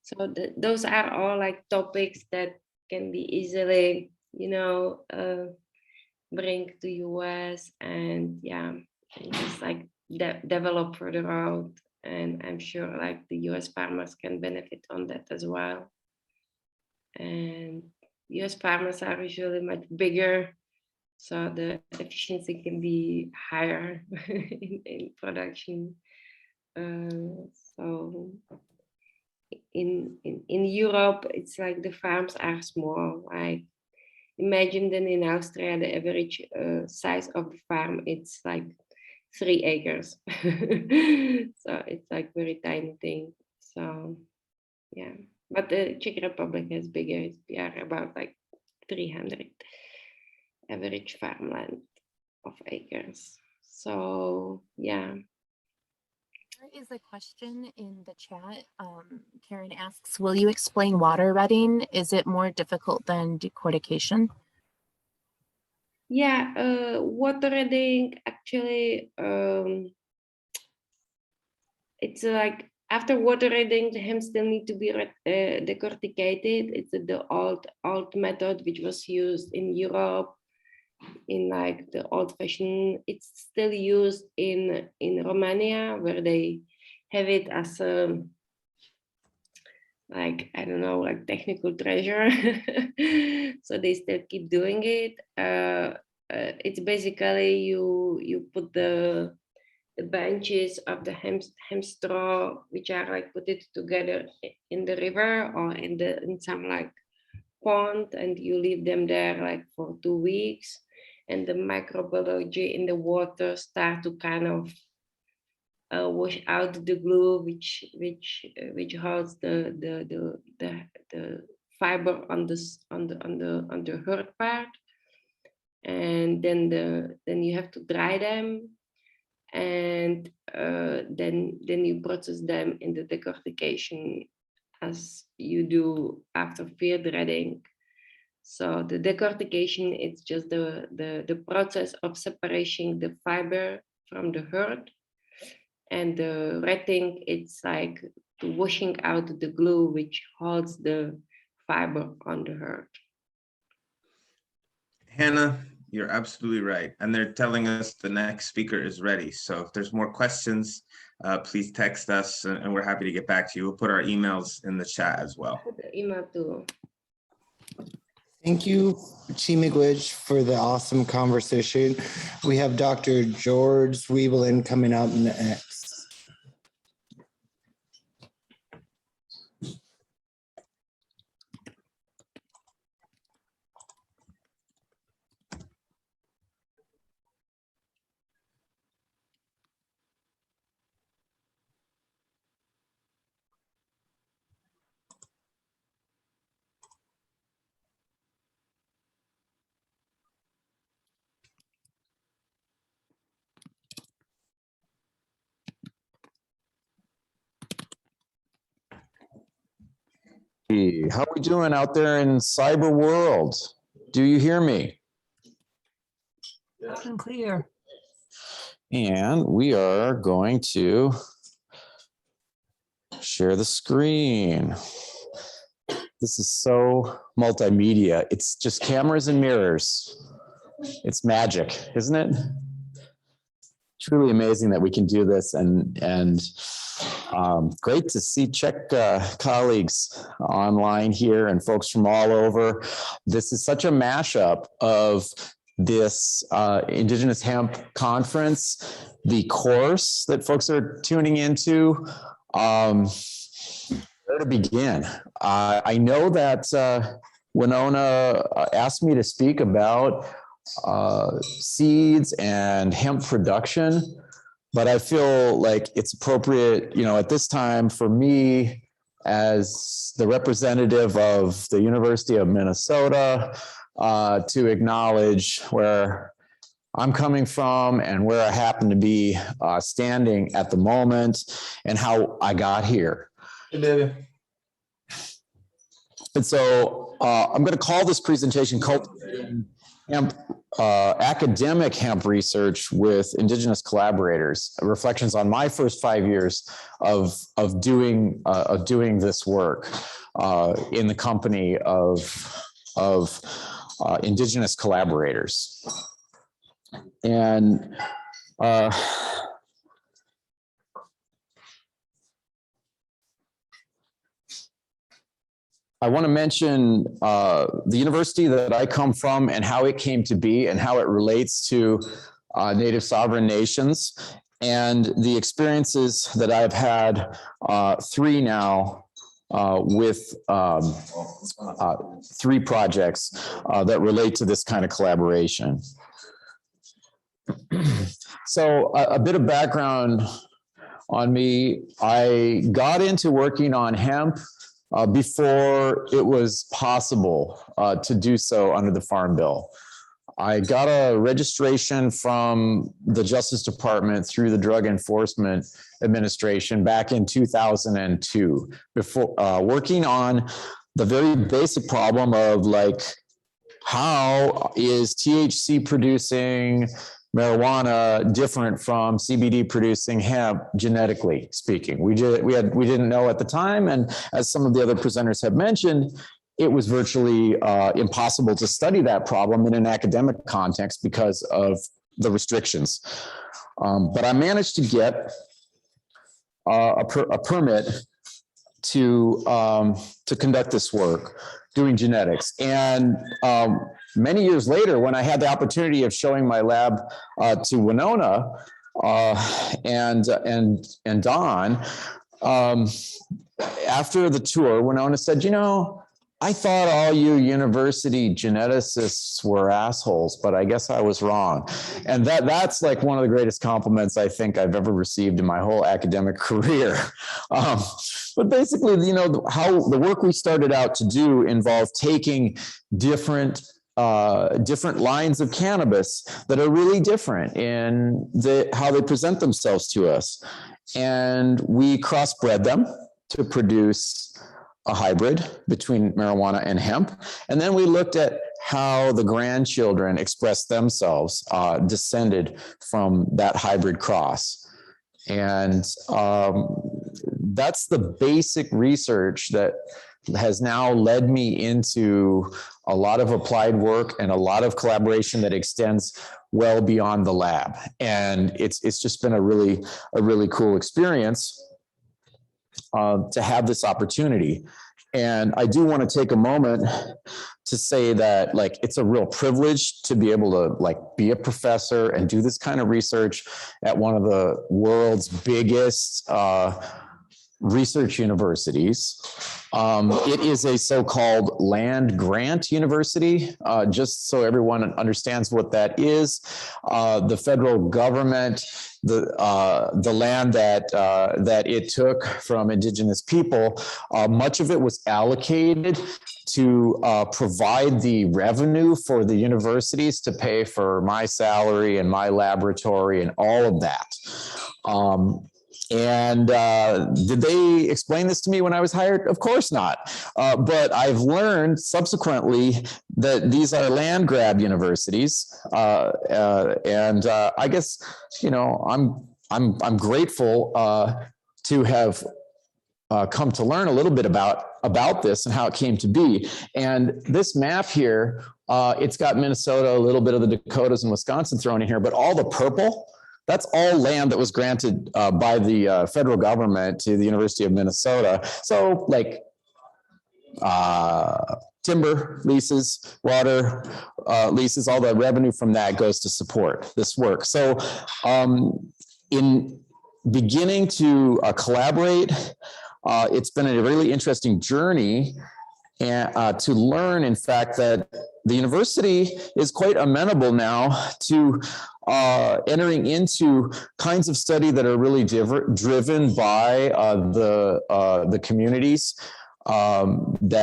S3: So those are all like topics that can be easily, you know, bring to US and yeah, and just like develop further out. And I'm sure like the US farmers can benefit on that as well. And US farmers are usually much bigger, so the efficiency can be higher in production. So in Europe, it's like the farms are small. Like imagine then in Austria, the average size of the farm, it's like 3 acres. So it's like very tiny thing. So yeah, but the Czech Republic is bigger. We are about like 300 average farmland of acres. So yeah.
S9: There is a question in the chat. Karen asks, will you explain water redding? Is it more difficult than decortication?
S3: Yeah, water redding actually, it's like after water redding, the hemp still need to be decorticated. It's the old method which was used in Europe in like the old fashioned. It's still used in Romania where they have it as a like, I don't know, like technical treasure. So they still keep doing it. It's basically you put the branches of the hemp straw, which are like put it together in the river or in some like pond and you leave them there like for 2 weeks, and the microbiology in the water start to kind of wash out the glue which holds the fiber on the hard part, and then you have to dry them, and then you process them in the decortication as you do after field threading. So the decortication is just the process of separating the fiber from the herd, and the retting, it's like the washing out the glue which holds the fiber on the herd.
S13: Hannah, you're absolutely right. And they're telling us the next speaker is ready. So if there's more questions, please text us and we're happy to get back to you. We'll put our emails in the chat as well.
S3: Put the email too.
S8: Thank you, Chimigwich, for the awesome conversation. We have Dr. George Weebelin coming up next.
S12: How we doing out there in cyber world? Do you hear me?
S14: Loud and clear.
S12: And we are going to share the screen. This is so multimedia. It's just cameras and mirrors. It's magic, isn't it? Truly amazing that we can do this, and great to see Czech colleagues online here and folks from all over. This is such a mashup of this Indigenous Hemp conference, the course that folks are tuning into. Where to begin? I know that Winona asked me to speak about seeds and hemp production, but I feel like it's appropriate, at this time for me as the representative of the University of Minnesota to acknowledge where I'm coming from and where I happen to be standing at the moment and how I got here.
S8: Hey, baby.
S12: And so I'm going to call this presentation Cultivating Hemp, Academic Hemp Research with Indigenous Collaborators, reflections on my first 5 years of doing this work in the company of Indigenous collaborators. And I want to mention the university that I come from and how it came to be and how it relates to Native sovereign nations, and the experiences that I've had, 3 now, with 3 projects that relate to this kind of collaboration. So a bit of background on me. I got into working on hemp before it was possible to do so under the Farm Bill. I got a registration from the Justice Department through the Drug Enforcement Administration back in 2002, before working on the very basic problem of how is THC producing marijuana different from CBD producing hemp, genetically speaking. We didn't know at the time, and as some of the other presenters have mentioned, it was virtually impossible to study that problem in an academic context because of the restrictions. But I managed to get a permit to conduct this work, doing genetics. And many years later, when I had the opportunity of showing my lab to Winona and Don, after the tour, Winona said, I thought all you university geneticists were assholes, but I guess I was wrong. And that's like one of the greatest compliments I think I've ever received in my whole academic career. But basically, you know, how the work we started out to do involved taking different lines of cannabis that are really different in how they present themselves to us. And we crossbred them to produce a hybrid between marijuana and hemp. And then we looked at how the grandchildren expressed themselves, descended from that hybrid cross. And that's the basic research that has now led me into a lot of applied work and a lot of collaboration that extends well beyond the lab. And it's just been a really cool experience to have this opportunity. And I do want to take a moment to say that, like, it's a real privilege to be able to, like, be a professor and do this kind of research at one of the world's biggest research universities. It is a so-called land grant university, just so everyone understands what that is. The federal government, the land that it took from indigenous people, much of it was allocated to provide the revenue for the universities to pay for my salary and my laboratory and all of that. Did they explain this to me when I was hired? Of course not. But I've learned subsequently that these are land grab universities. I guess, you know, I'm grateful to have come to learn a little bit about this and how it came to be. And this map here, it's got Minnesota, a little bit of the Dakotas and Wisconsin thrown in here, but all the purple, that's all land that was granted by the federal government to the University of Minnesota. So, like, timber leases, water leases, all the revenue from that goes to support this work. So in beginning to collaborate, it's been a really interesting journey, and to learn, in fact, that the university is quite amenable now to entering into kinds of study that are really driven by the communities, the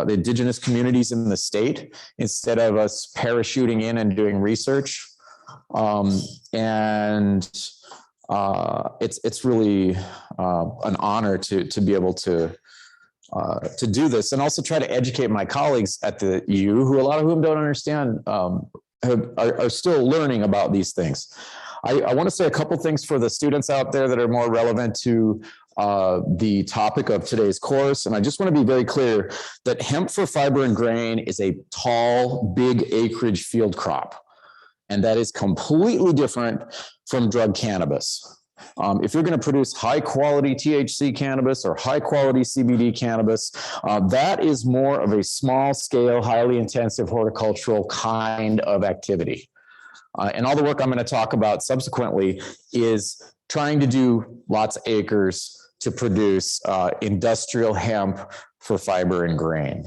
S12: indigenous communities in the state, instead of us parachuting in and doing research. It's really an honor to be able to do this, and also try to educate my colleagues at the EU, who a lot of whom don't understand, are still learning about these things. I want to say a couple things for the students out there that are more relevant to the topic of today's course. And I just want to be very clear that hemp for fiber and grain is a tall, big acreage field crop. And that is completely different from drug cannabis. If you're going to produce high quality THC cannabis or high quality CBD cannabis, that is more of a small scale, highly intensive horticultural kind of activity. And all the work I'm going to talk about subsequently is trying to do lots of acres to produce industrial hemp for fiber and grain.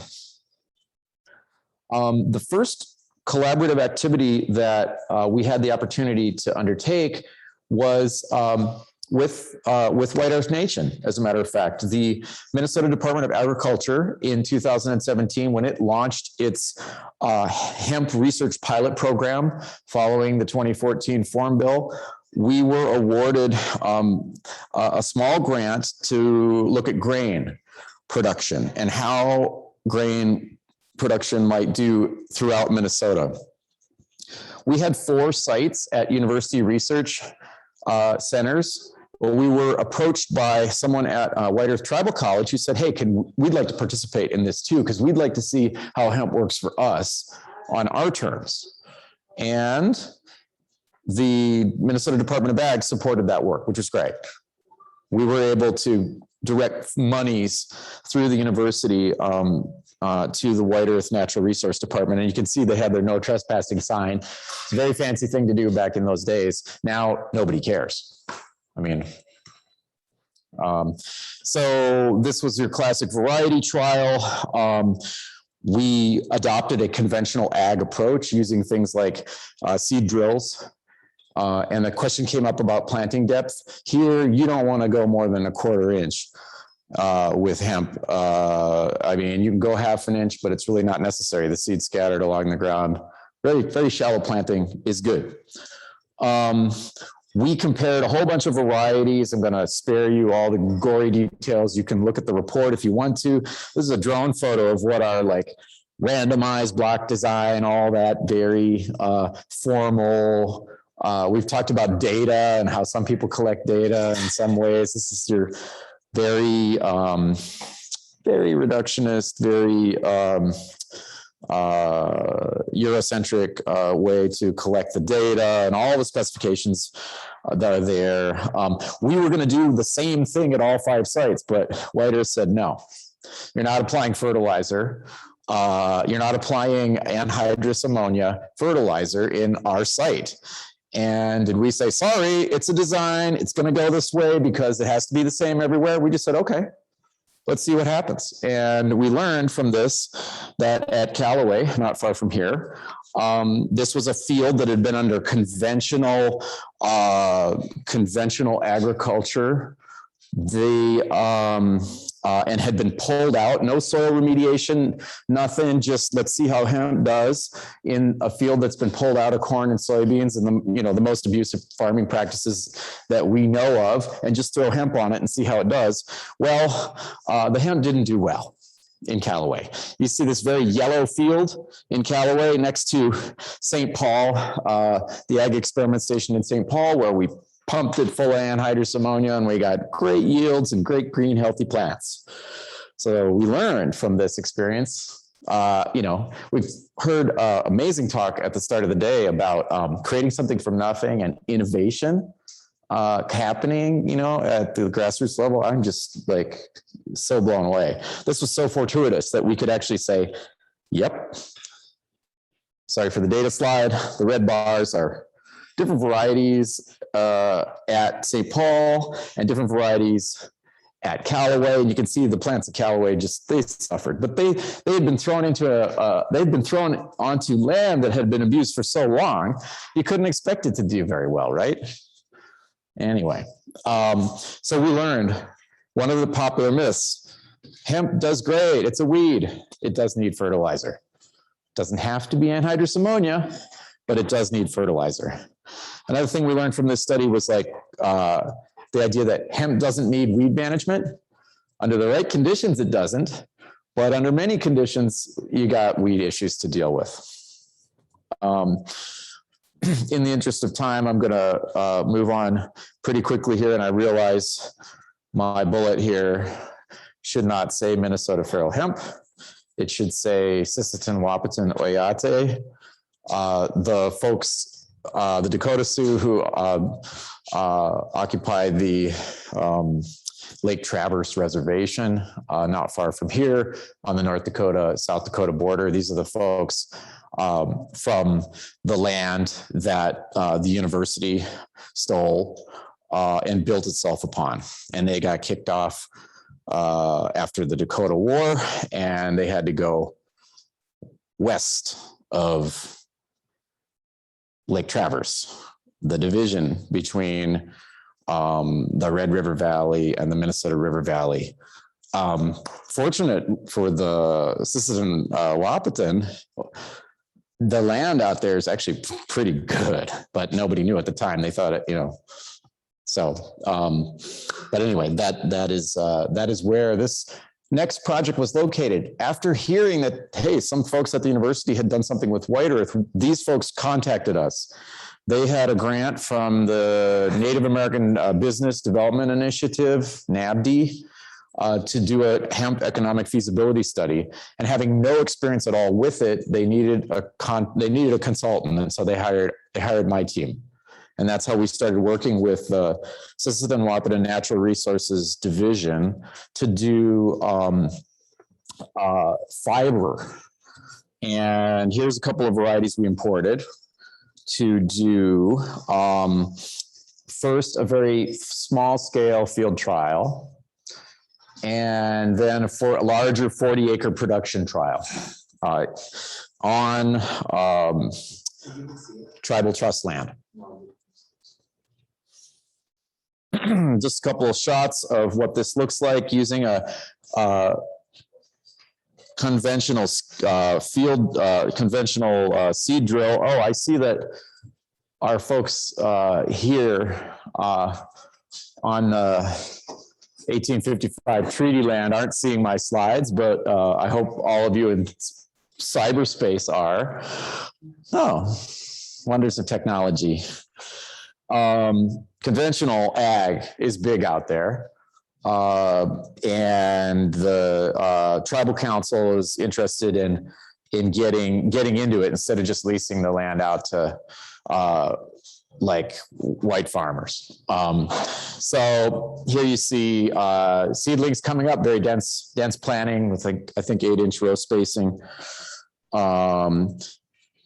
S12: The first collaborative activity that we had the opportunity to undertake was with White Earth Nation. As a matter of fact, the Minnesota Department of Agriculture in 2017, when it launched its hemp research pilot program following the 2014 Farm Bill, we were awarded a small grant to look at grain production and how grain production might do throughout Minnesota. We had 4 sites at university research centers. Well, we were approached by someone at White Earth Tribal College who said, hey, we'd like to participate in this too, because we'd like to see how hemp works for us on our terms. And the Minnesota Department of Ag supported that work, which was great. We were able to direct monies through the university to the White Earth Natural Resource Department. And you can see they had their no trespassing sign. It's a very fancy thing to do back in those days. Now, nobody cares. I mean, So this was your classic variety trial. We adopted a conventional ag approach using things like seed drills. And the question came up about planting depth. Here, you don't want to go more than 1/4 inch with hemp. I mean, you can go 1/2 inch, but it's really not necessary. The seed scattered along the ground. Very, very shallow planting is good. We compared a whole bunch of varieties. I'm going to spare you all the gory details. You can look at the report if you want to. This is a drone photo of what our like randomized block design, all that very formal. We've talked about data and how some people collect data in some ways. This is your very, very reductionist, very Eurocentric way to collect the data and all the specifications that are there. We were going to do the same thing at all 5 sites, but Whiter said, no, you're not applying fertilizer. You're not applying anhydrous ammonia fertilizer in our site. And did we say, sorry, it's a design, it's going to go this way because it has to be the same everywhere? We just said, okay, let's see what happens. And we learned from this that at Callaway, not far from here, this was a field that had been under conventional agriculture. And had been pulled out, no soil remediation, nothing, just let's see how hemp does in a field that's been pulled out of corn and soybeans and the most abusive farming practices that we know of, and just throw hemp on it and see how it does. Well, the hemp didn't do well in Callaway. You see this very yellow field in Callaway next to St. Paul, the Ag Experiment Station in St. Paul, where we pumped it full of anhydrous ammonia and we got great yields and great green healthy plants. So we learned from this experience. We've heard amazing talk at the start of the day about creating something from nothing and innovation happening, at the grassroots level. I'm just like so blown away. This was so fortuitous that we could actually say, yep. Sorry for the data slide. The red bars are different varieties at St. Paul and different varieties at Callaway. And you can see the plants at Callaway they suffered, but they had been thrown they'd been thrown onto land that had been abused for so long, you couldn't expect it to do very well, right? Anyway, so we learned one of the popular myths: hemp does great, it's a weed, it does need fertilizer. It doesn't have to be anhydrous ammonia, but it does need fertilizer. Another thing we learned from this study was the idea that hemp doesn't need weed management. Under the right conditions, it doesn't, but under many conditions, you got weed issues to deal with. In the interest of time, I'm gonna move on pretty quickly here, and I realize my bullet here should not say Minnesota feral hemp. It should say Sisseton Wahpeton Oyate. The folks, the Dakota Sioux who occupy the Lake Traverse Reservation, not far from here on the North Dakota, South Dakota border. These are the folks from the land that the university stole and built itself upon. And they got kicked off after the Dakota War, and they had to go west of Lake Traverse, the division between the Red River Valley and the Minnesota River Valley. Fortunate for the Sisseton Wahpeton, the land out there is actually pretty good, but nobody knew at the time. They thought it, so, but anyway, that is where this next project was located. After hearing that, hey, some folks at the university had done something with White Earth, these folks contacted us. They had a grant from the Native American Business Development Initiative, NABD, to do a hemp economic feasibility study. And having no experience at all with it, they needed a consultant, and so they hired my team. And that's how we started working with the Sisseton Wahpeton Natural Resources Division to do fiber. And here's a couple of varieties we imported to do first a very small scale field trial, and then for a larger 40-acre production trial on tribal trust land. Just a couple of shots of what this looks like using a conventional conventional seed drill. Oh, I see that our folks here on 1855 treaty land aren't seeing my slides, but I hope all of you in cyberspace are. Oh, wonders of technology. Conventional ag is big out there. And the tribal council is interested in getting into it instead of just leasing the land out to like white farmers. So here you see seedlings coming up, very dense planting with like, I think 8-inch row spacing.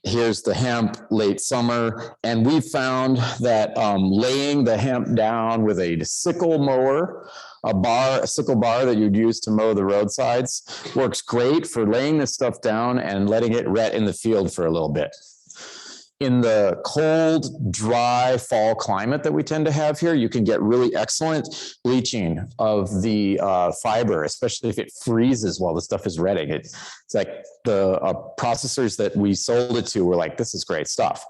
S12: Here's the hemp late summer, and we found that laying the hemp down with a sickle mower, a sickle bar that you'd use to mow the roadsides, works great for laying this stuff down and letting it rot in the field for a little bit. In the cold, dry fall climate that we tend to have here, you can get really excellent bleaching of the fiber, especially if it freezes while the stuff is retting. It's like the processors that we sold it to were like, this is great stuff.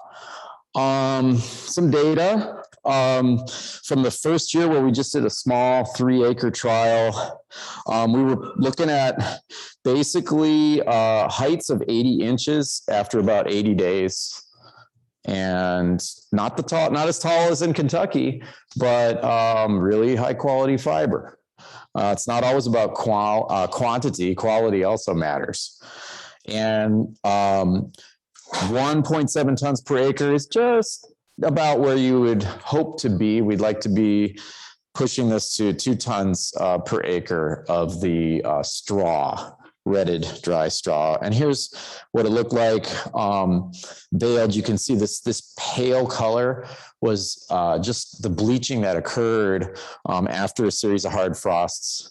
S12: Some data from the first year where we just did a small 3-acre trial. We were looking at basically heights of 80 inches after about 80 days. And not as tall as in Kentucky, but really high quality fiber. It's not always about quantity, quality also matters. And 1.7 tons per acre is just about where you would hope to be. We'd like to be pushing this to 2 tons per acre of the straw, retted dry straw. And here's what it looked like baled. You can see this pale color was just the bleaching that occurred after a series of hard frosts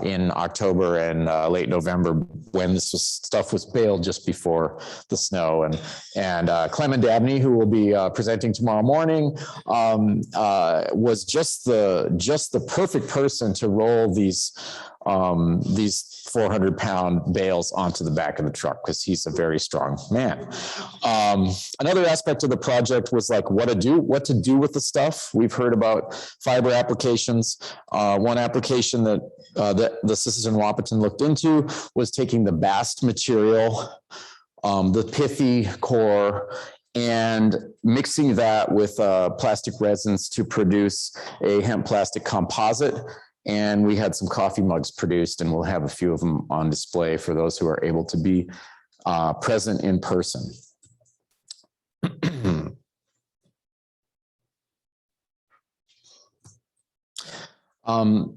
S12: in October and late November, when this stuff was baled just before the snow. And Clement Dabney, who will be presenting tomorrow morning, was just the perfect person to roll these 400-pound bales onto the back of the truck, because he's a very strong man. Another aspect of the project was like what to do with the stuff. We've heard about fiber applications. One application that the Sisters in Wahpeton looked into was taking the bast material, the pithy core, and mixing that with plastic resins to produce a hemp plastic composite. And we had some coffee mugs produced, and we'll have a few of them on display for those who are able to be present in person.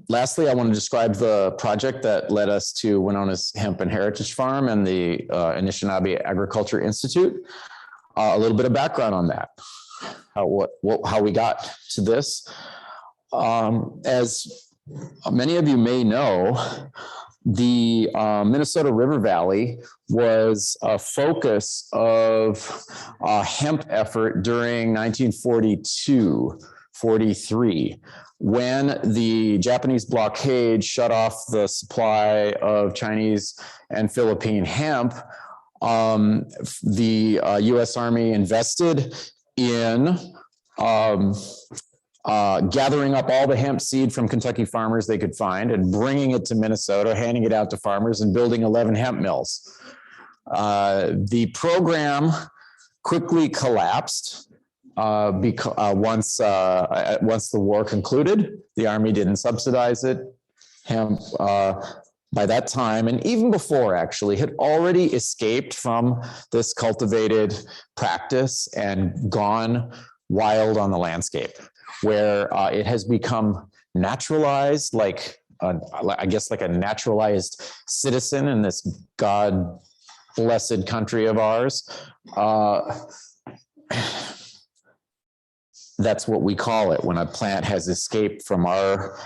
S12: Lastly, I want to describe the project that led us to Winona's's Hemp and Heritage Farm and the Anishinaabe Agriculture Institute. A little bit of background on that, how we got to this. As many of you may know, the Minnesota River Valley was a focus of a hemp effort during 1942-43, when the Japanese blockade shut off the supply of Chinese and Philippine hemp. The U.S. Army invested in gathering up all the hemp seed from Kentucky farmers they could find and bringing it to Minnesota, handing it out to farmers, and building 11 hemp mills. The program quickly collapsed once the war concluded. The Army didn't subsidize it. Hemp, by that time, and even before actually, had already escaped from this cultivated practice and gone wild on the landscape, where it has become naturalized, like I guess like a naturalized citizen in this God-blessed country of ours. that's what we call it when a plant has escaped from our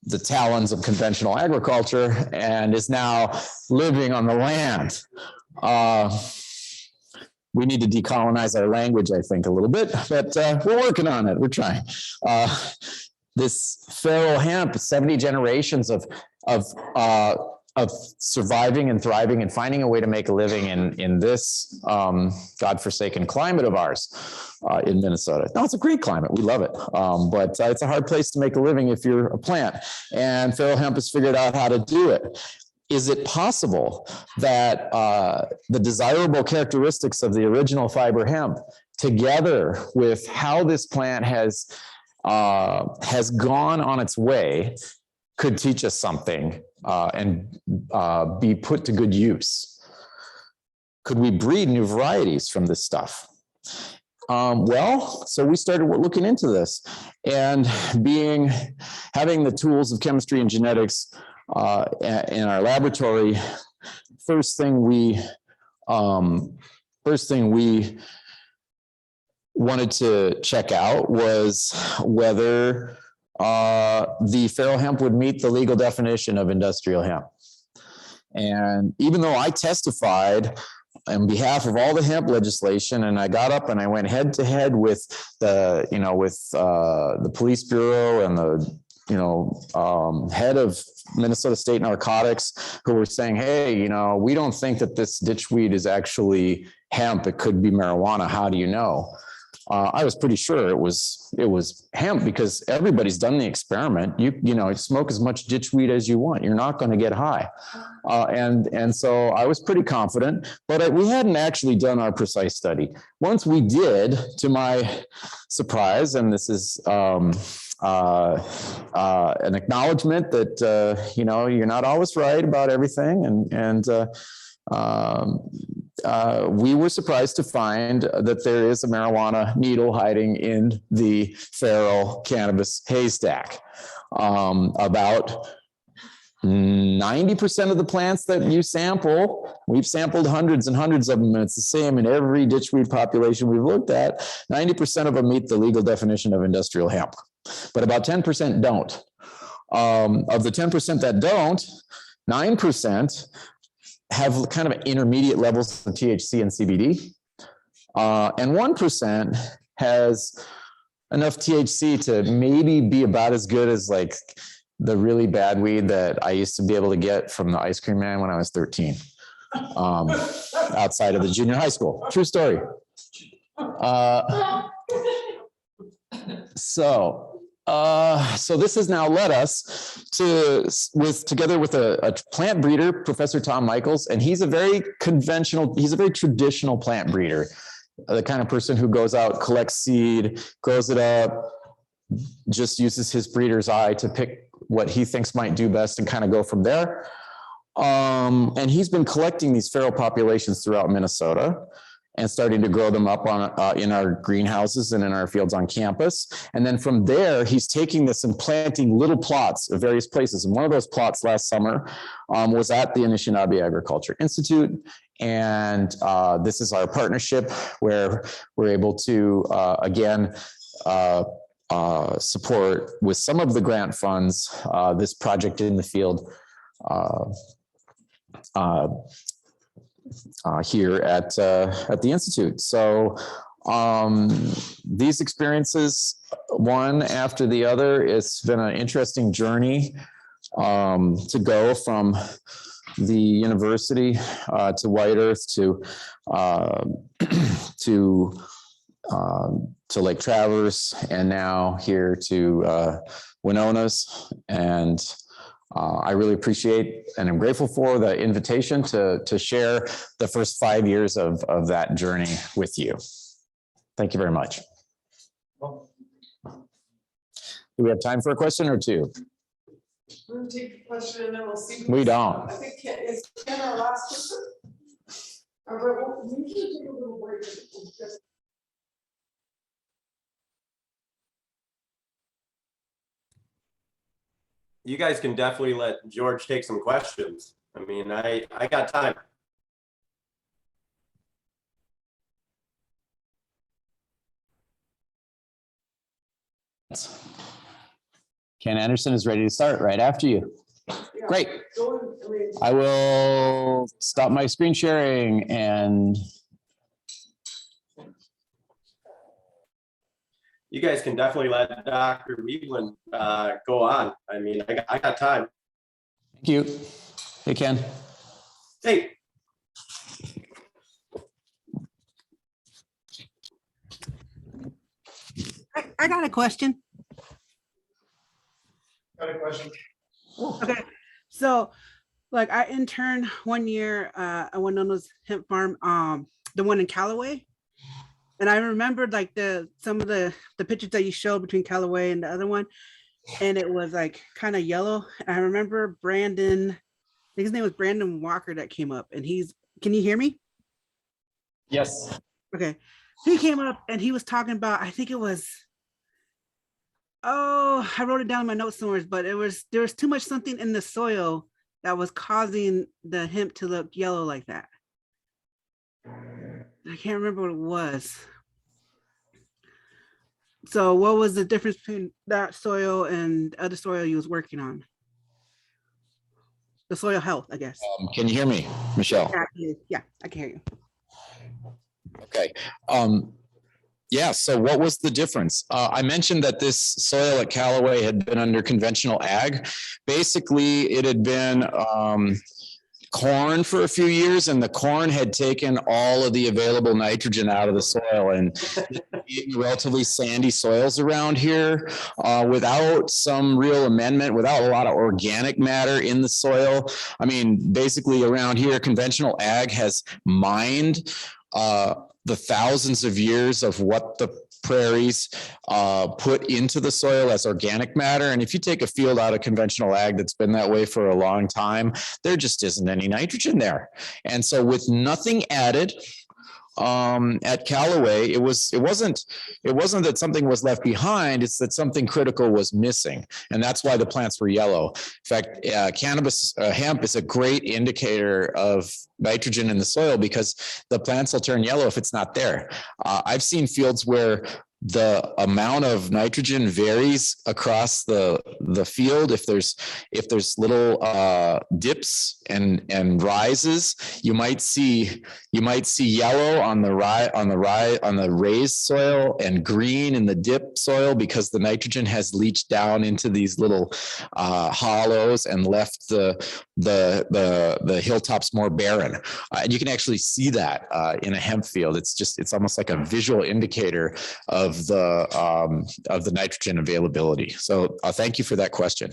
S12: the talons of conventional agriculture and is now living on the land. We need to decolonize our language, I think, a little bit, but we're working on it. We're trying. This feral hemp, 70 generations of surviving and thriving and finding a way to make a living in this godforsaken climate of ours in Minnesota. No, it's a great climate. We love it. But it's a hard place to make a living if you're a plant. And feral hemp has figured out how to do it. Is it possible that the desirable characteristics of the original fiber hemp, together with how this plant has gone on its way, could teach us something and be put to good use? Could we breed new varieties from this stuff? Well, so we started looking into this, and having the tools of chemistry and genetics in our laboratory, first thing we wanted to check out was whether the feral hemp would meet the legal definition of industrial hemp. And even though I testified on behalf of all the hemp legislation, and I got up and I went head to head with the police bureau and the head of Minnesota State Narcotics, who were saying, hey, we don't think that this ditchweed is actually hemp. It could be marijuana. How do you know? I was pretty sure it was hemp because everybody's done the experiment. You smoke as much ditchweed as you want. You're not going to get high. And so I was pretty confident, but we hadn't actually done our precise study. Once we did, to my surprise, and this is an acknowledgement that you're not always right about everything, and we were surprised to find that there is a marijuana needle hiding in the feral cannabis haystack. About 90% of the plants that you sample, we've sampled hundreds and hundreds of them, and it's the same in every ditchweed population we've looked at, 90% of them meet the legal definition of industrial hemp, but about 10% don't. Of the 10% that don't, 9% have kind of intermediate levels of THC and CBD. And 1% has enough THC to maybe be about as good as like the really bad weed that I used to be able to get from the ice cream man when I was 13, outside of the junior high school. True story. So this has now led us together with a plant breeder, Professor Tom Michaels, and he's a very traditional plant breeder, the kind of person who goes out, collects seed, grows it up, just uses his breeder's eye to pick what he thinks might do best and kind of go from there. And he's been collecting these feral populations throughout Minnesota and starting to grow them up in our greenhouses and in our fields on campus. And then from there, he's taking this and planting little plots of various places. And one of those plots last summer was at the Anishinaabe Agriculture Institute. And this is our partnership where we're able to, again, support with some of the grant funds, this project in the field here at the Institute. So these experiences, one after the other, it's been an interesting journey to go from the university to White Earth to Lake Traverse, and now here to Winona's's. And I really appreciate and I'm grateful for the invitation to share the first 5 years of that journey with you. Thank you very much. Do we have time for a question or two?
S2: We're going to take a question and then we'll see.
S12: We don't.
S2: I think is Ken our last person? We usually take a little break.
S14: You guys can definitely let George take some questions. I mean, I got time.
S12: Ken Anderson is ready to start right after you. Great. I will stop my screen sharing and
S14: You guys can definitely let Dr. Weedland go on. I mean, I got time.
S12: thank you. Hey, Ken.
S14: Hey.
S6: I got a question.
S18: Got a question?
S6: Okay, so like I interned 1 year at Winona'sHemp hemp farm, the one in Callaway. And I remembered like some of the pictures that you showed between Callaway and the other one, and it was like kind of yellow. And I remember Brandon, I think his name was Brandon Walker, that came up, and can you hear me?
S12: Yes.
S6: Okay, he came up and he was talking about, I think it was, oh, I wrote it down in my notes somewhere, but there was too much something in the soil that was causing the hemp to look yellow like that. I can't remember what it was. So what was the difference between that soil and other soil you was working on? The soil health, I guess.
S12: Can you hear me, Michelle?
S6: Yeah, I can hear you.
S12: Okay. Yeah, so what was the difference? I mentioned that this soil at Callaway had been under conventional ag. Basically, it had been corn for a few years, and the corn had taken all of the available nitrogen out of the soil, and being relatively sandy soils around here, without some real amendment, without a lot of organic matter in the soil. I mean, basically around here, conventional ag has mined the thousands of years of what the prairies put into the soil as organic matter. And if you take a field out of conventional ag that's been that way for a long time, there just isn't any nitrogen there. And so with nothing added, at Callaway, it wasn't that something was left behind, it's that something critical was missing. And that's why the plants were yellow. In fact, hemp is a great indicator of nitrogen in the soil because the plants will turn yellow if it's not there. I've seen fields where the amount of nitrogen varies across the field. If there's little dips and rises, you might see yellow on the raised soil and green in the dip soil because the nitrogen has leached down into these little hollows and left the hilltops more barren. And you can actually see that in a hemp field. It's almost like a visual indicator of the nitrogen availability. So thank you for that question.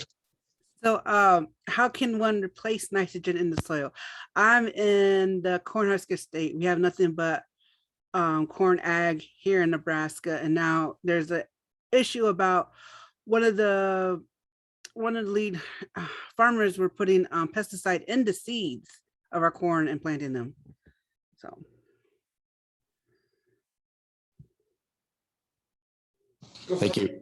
S6: So how can one replace nitrogen in the soil? I'm in the Cornhusker state. We have nothing but corn ag here in Nebraska. And now there's an issue about one of the lead farmers were putting pesticide in the seeds of our corn and planting them. So.
S12: Thank you.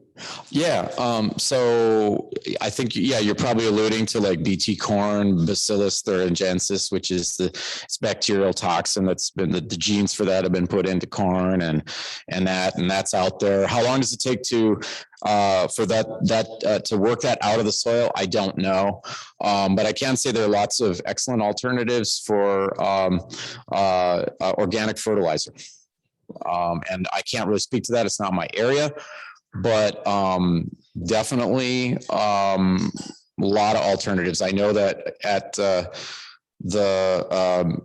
S12: Yeah. So I think, you're probably alluding to like BT corn, Bacillus thuringiensis, which is it's bacterial toxin that's been the genes for that have been put into corn and that's out there. How long does it take to for that to work that out of the soil? I don't know. But I can say there are lots of excellent alternatives for organic fertilizer. And I can't really speak to that. It's not my area. But definitely a lot of alternatives. I know that at the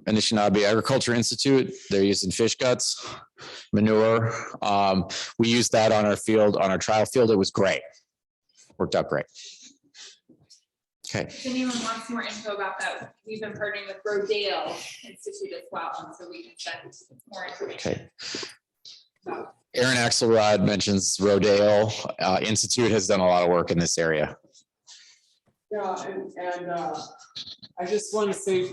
S12: Anishinaabe Agriculture Institute, they're using fish guts, manure. We used that on our field, on our trial field. It was great. Worked out great. Okay.
S16: If anyone wants more info about that, we've been partnering with Rodale Institute as well, and so we can send more information.
S12: Okay. Aaron Axelrod mentions Rodale Institute has done a lot of work in this area.
S2: Yeah, and I just want to say,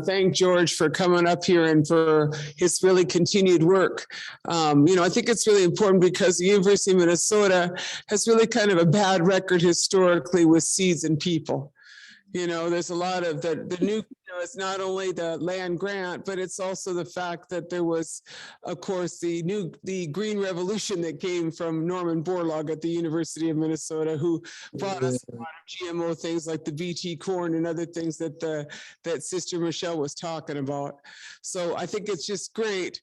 S2: thank George for coming up here and for his really continued work. I think it's really important because the University of Minnesota has really kind of a bad record historically with seeds and people. You know, there's a lot of the new, it's not only the land grant, but it's also the fact that there was, of course, the green revolution that came from Norman Borlaug at the University of Minnesota, who brought us a lot of GMO things like the BT corn and other things that that Sister Michelle was talking about. So I think it's just great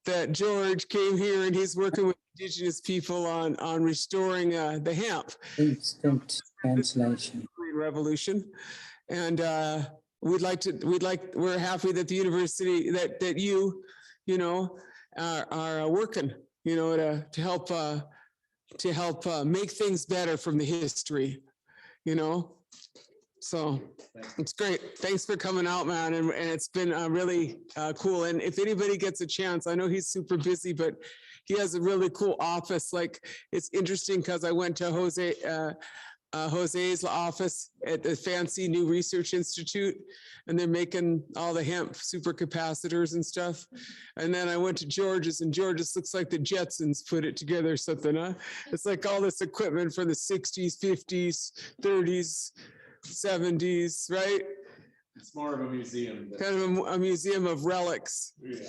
S2: that George came here and he's working with Indigenous people on restoring the hemp.
S1: Instant translation.
S2: Green revolution. And we're happy that the university, that you know, are working, you know, to help make things better from the history, you know. So it's great. Thanks for coming out, man. And it's been really cool. And if anybody gets a chance, I know he's super busy, but he has a really cool office. Like, it's interesting because I went to Jose's office at the fancy new research institute, and they're making all the hemp supercapacitors and stuff. And then I went to George's, and George's looks like the Jetsons put it together or something, huh? It's like all this equipment from the 60s, 50s, 30s, 70s, right?
S23: It's more of a museum.
S2: Kind of a museum of relics.
S23: Yeah.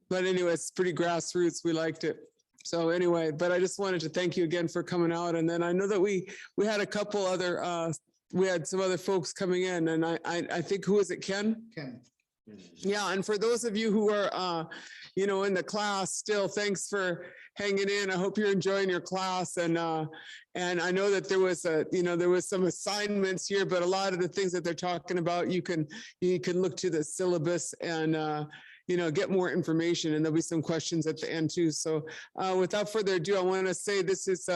S2: But anyway, it's pretty grassroots. We liked it. So anyway, but I just wanted to thank you again for coming out. And then I know that we had a couple other, we had some other folks coming in, and I think, who is it, Ken?
S1: Ken.
S2: Yeah, and for those of you who are, you know, in the class still, thanks for hanging in. I hope you're enjoying your class. And I know that there was there was some assignments here, but a lot of the things that they're talking about, you can look to the syllabus and you know, get more information, and there'll be some questions at the end too. So without further ado, I want to say this is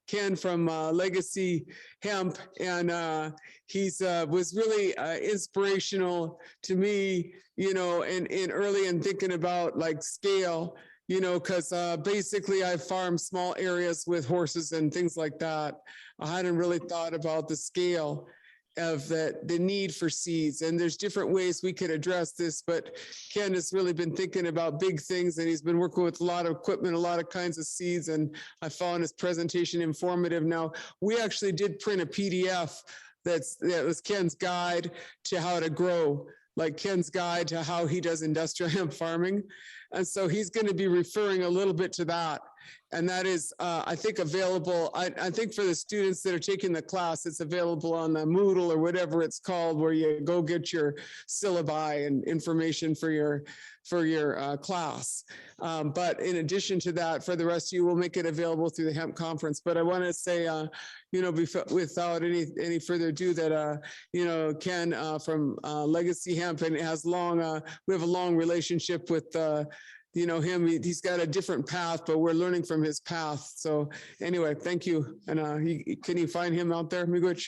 S2: Ken from Legacy Hemp, and he's was really inspirational to me, you know, in early in thinking about like scale, you know, because basically I farm small areas with horses and things like that. I hadn't really thought about the scale of the need for seeds, and there's different ways we could address this, but Ken has really been thinking about big things, and he's been working with a lot of equipment, a lot of kinds of seeds, and I found his presentation informative. Now, we actually did print a PDF that was Ken's guide to how to grow, like Ken's guide to how he does industrial hemp farming. And so he's going to be referring a little bit to that. And that is, I think, available. I think for the students that are taking the class, it's available on the Moodle or whatever it's called, where you go get your syllabi and information for your class. But in addition to that, for the rest of you, we'll make it available through the Hemp Conference. But I want to say, you know, without any further ado, that you know, Ken from Legacy Hemp, and has long, we have a long relationship with you know, him. He's got a different path, but we're learning from his path. So anyway, thank you. And can you find him out there, Miigwech?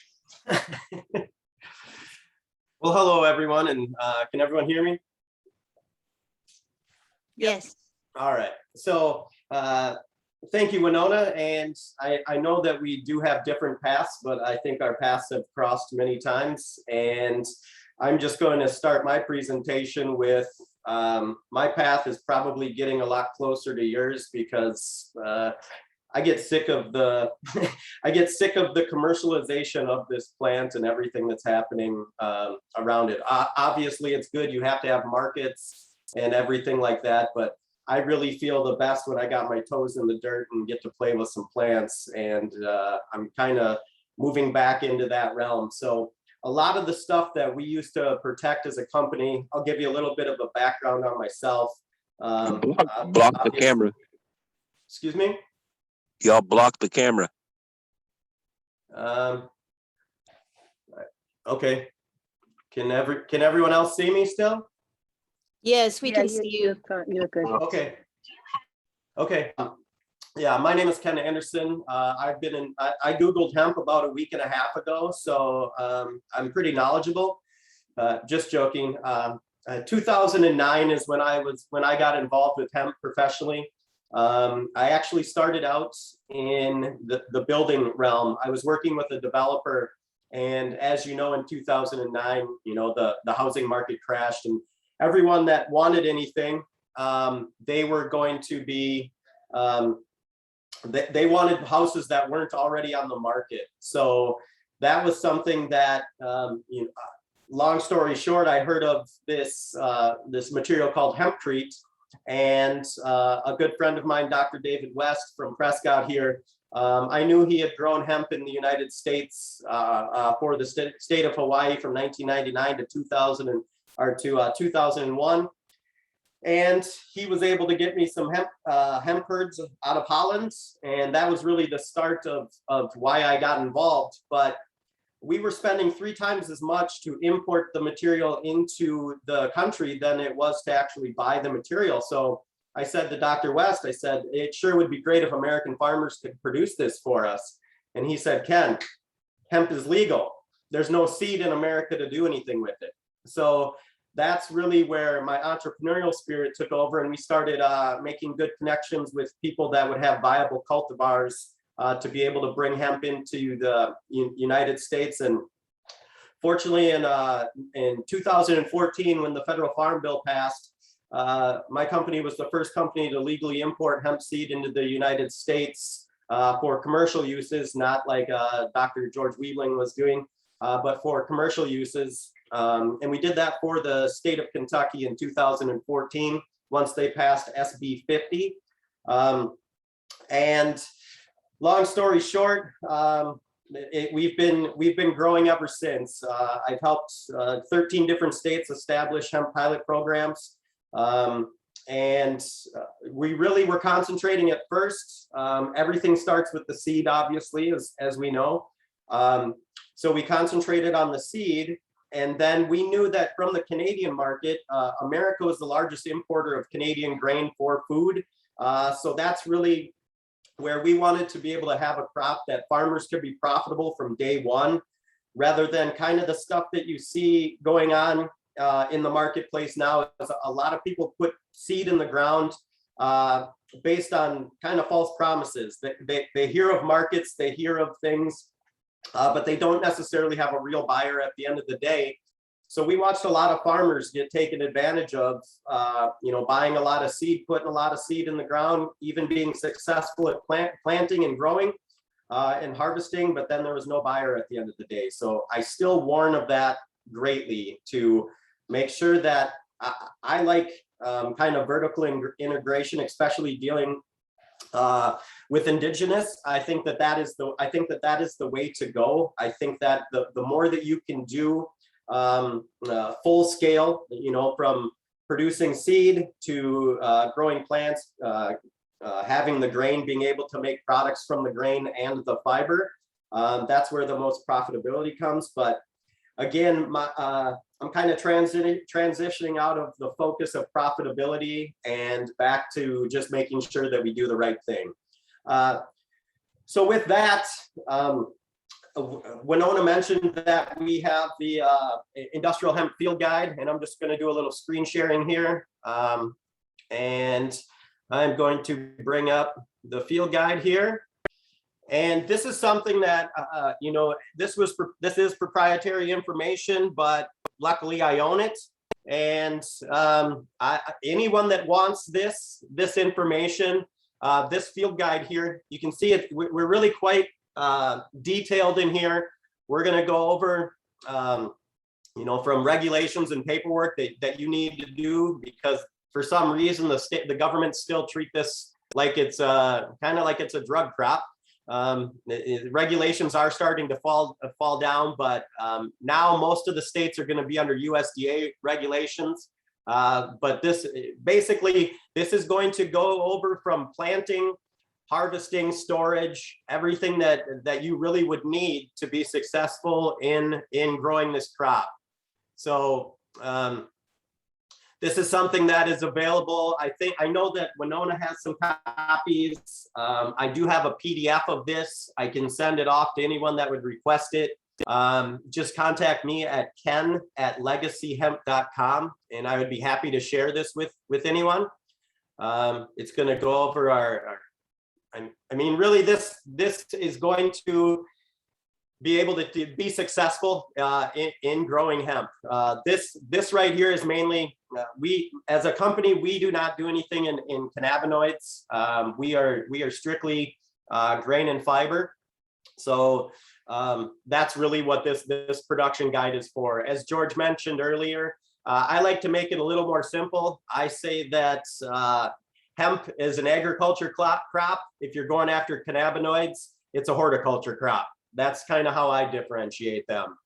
S14: Well, hello, everyone. And can everyone hear me?
S4: Yes.
S14: All right. So thank you, Winona. And I know that we do have different paths, but I think our paths have crossed many times. And I'm just going to start my presentation with my path is probably getting a lot closer to yours, because I get sick of the I get sick of the commercialization of this plant and everything that's happening around it. Obviously, it's good. You have to have markets and everything like that, but I really feel the best when I got my toes in the dirt and get to play with some plants, and I'm kind of moving back into that realm. So a lot of the stuff that we used to protect as a company, I'll give you a little bit of a background on myself.
S24: Block the camera.
S14: Excuse me?
S24: Y'all block the camera.
S14: Okay. Can everyone else see me still?
S4: Yes, we can see you.
S14: You're good. Okay. Okay. Yeah, my name is Ken Anderson. I Googled hemp about a week and a half ago, so I'm pretty knowledgeable. Just joking. 2009 is when I got involved with hemp professionally. I actually started out in the building realm. I was working with a developer, and as you know, in 2009, you know, the housing market crashed, and everyone that wanted anything, they were going to be they wanted houses that weren't already on the market. So that was something that, long story short, I heard of this, this material called hempcrete, and a good friend of mine, Dr. David West from Prescott here, I knew he had grown hemp in the United States for the state of Hawaii from 1999 to 2001. And he was able to get me some hemp herds out of Holland. And that was really the start of why I got involved. But we were spending 3 times as much to import the material into the country than it was to actually buy the material. So I said to Dr. West, I said, it sure would be great if American farmers could produce this for us. And he said, Ken, hemp is legal. There's no seed in America to do anything with it. So that's really where my entrepreneurial spirit took over, and we started making good connections with people that would have viable cultivars to be able to bring hemp into the United States. And fortunately, in 2014, when the federal farm bill passed, my company was the first company to legally import hemp seed into the United States for commercial uses, not like Dr. George Weebling was doing, but for commercial uses. And we did that for the state of Kentucky in 2014, once they passed SB 50. And long story short, we've been growing ever since. I've helped 13 different states establish hemp pilot programs. And we really were concentrating at first. Everything starts with the seed, obviously, as we know. So we concentrated on the seed. And then we knew that from the Canadian market, America was the largest importer of Canadian grain for food. So that's really where we wanted to be able to have a crop that farmers could be profitable from day one, rather than kind of the stuff that you see going on in the marketplace now. Is a lot of people put seed in the ground based on kind of false promises. They hear of markets, they hear of things, but they don't necessarily have a real buyer at the end of the day. So we watched a lot of farmers get taken advantage of, buying a lot of seed, putting a lot of seed in the ground, even being successful at planting and growing and harvesting, but then there was no buyer at the end of the day. So I still warn of that greatly, to make sure that I like kind of vertical integration, especially dealing with indigenous. I think that is the way to go. I think that the more that you can do full scale, from producing seed to growing plants, having the grain, being able to make products from the grain and the fiber, that's where the most profitability comes. But again, I'm kind of transitioning out of the focus of profitability and back to just making sure that we do the right thing. So with that, Winona mentioned that we have the industrial hemp field guide, and I'm just going to do a little screen sharing here. And I'm going to bring up the field guide here. And this is something that, this is proprietary information, but luckily I own it. And anyone that wants this information, this field guide here, you can see it. We're really quite detailed in here. We're going to go over, from regulations and paperwork that you need to do, because for some reason the government still treat this like it's kind of like it's a drug crop. Regulations are starting to fall down, but now most of the states are going to be under USDA regulations. But this is going to go over from planting, harvesting, storage, everything that you really would need to be successful in growing this crop. So this is something that is available. I know that Winona has some copies. I do have a PDF of this. I can send it off to anyone that would request it. Just contact me at ken@legacyhemp.com, and I would be happy to share this with anyone. It's going to go over really this is going to be able to be successful in growing hemp. This right here is mainly, we as a company, we do not do anything in cannabinoids. We are strictly grain and fiber. So That's really what this production guide is for. As George mentioned earlier, I like to make it a little more simple. I say that hemp is an agriculture crop. If you're going after cannabinoids, it's a horticulture crop. That's kind of how I differentiate them.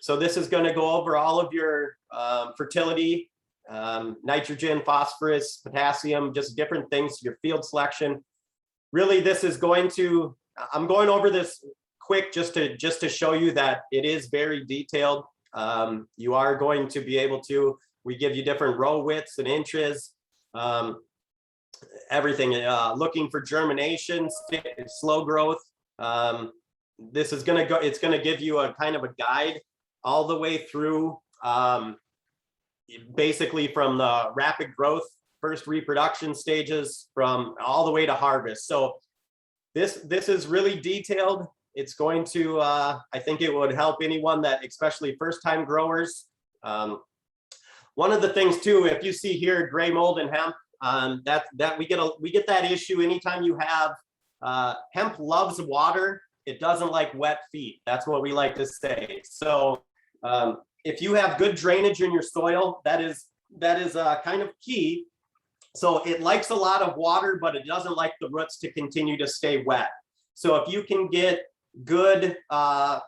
S14: So this is going to go over all of your fertility, nitrogen, phosphorus, potassium, just different things, your field selection. Really, this is going to, I'm going over this quick just to show you that it is very detailed. You are going to be able to, we give you different row widths and inches, everything, looking for germination, slow growth. This is going to go, it's going to give you a kind of a guide all the way through, basically from the rapid growth, first reproduction stages, from all the way to harvest. So this is really detailed. It's going to, I think it would help anyone that, especially first time growers. One of the things too, if you see here, gray mold in hemp, that we get that issue anytime you have, hemp loves water. It doesn't like wet feet. That's what we like to say. So if you have good drainage in your soil, that is kind of key. So it likes a lot of water, but it doesn't like the roots to continue to stay wet. So if you can get good, good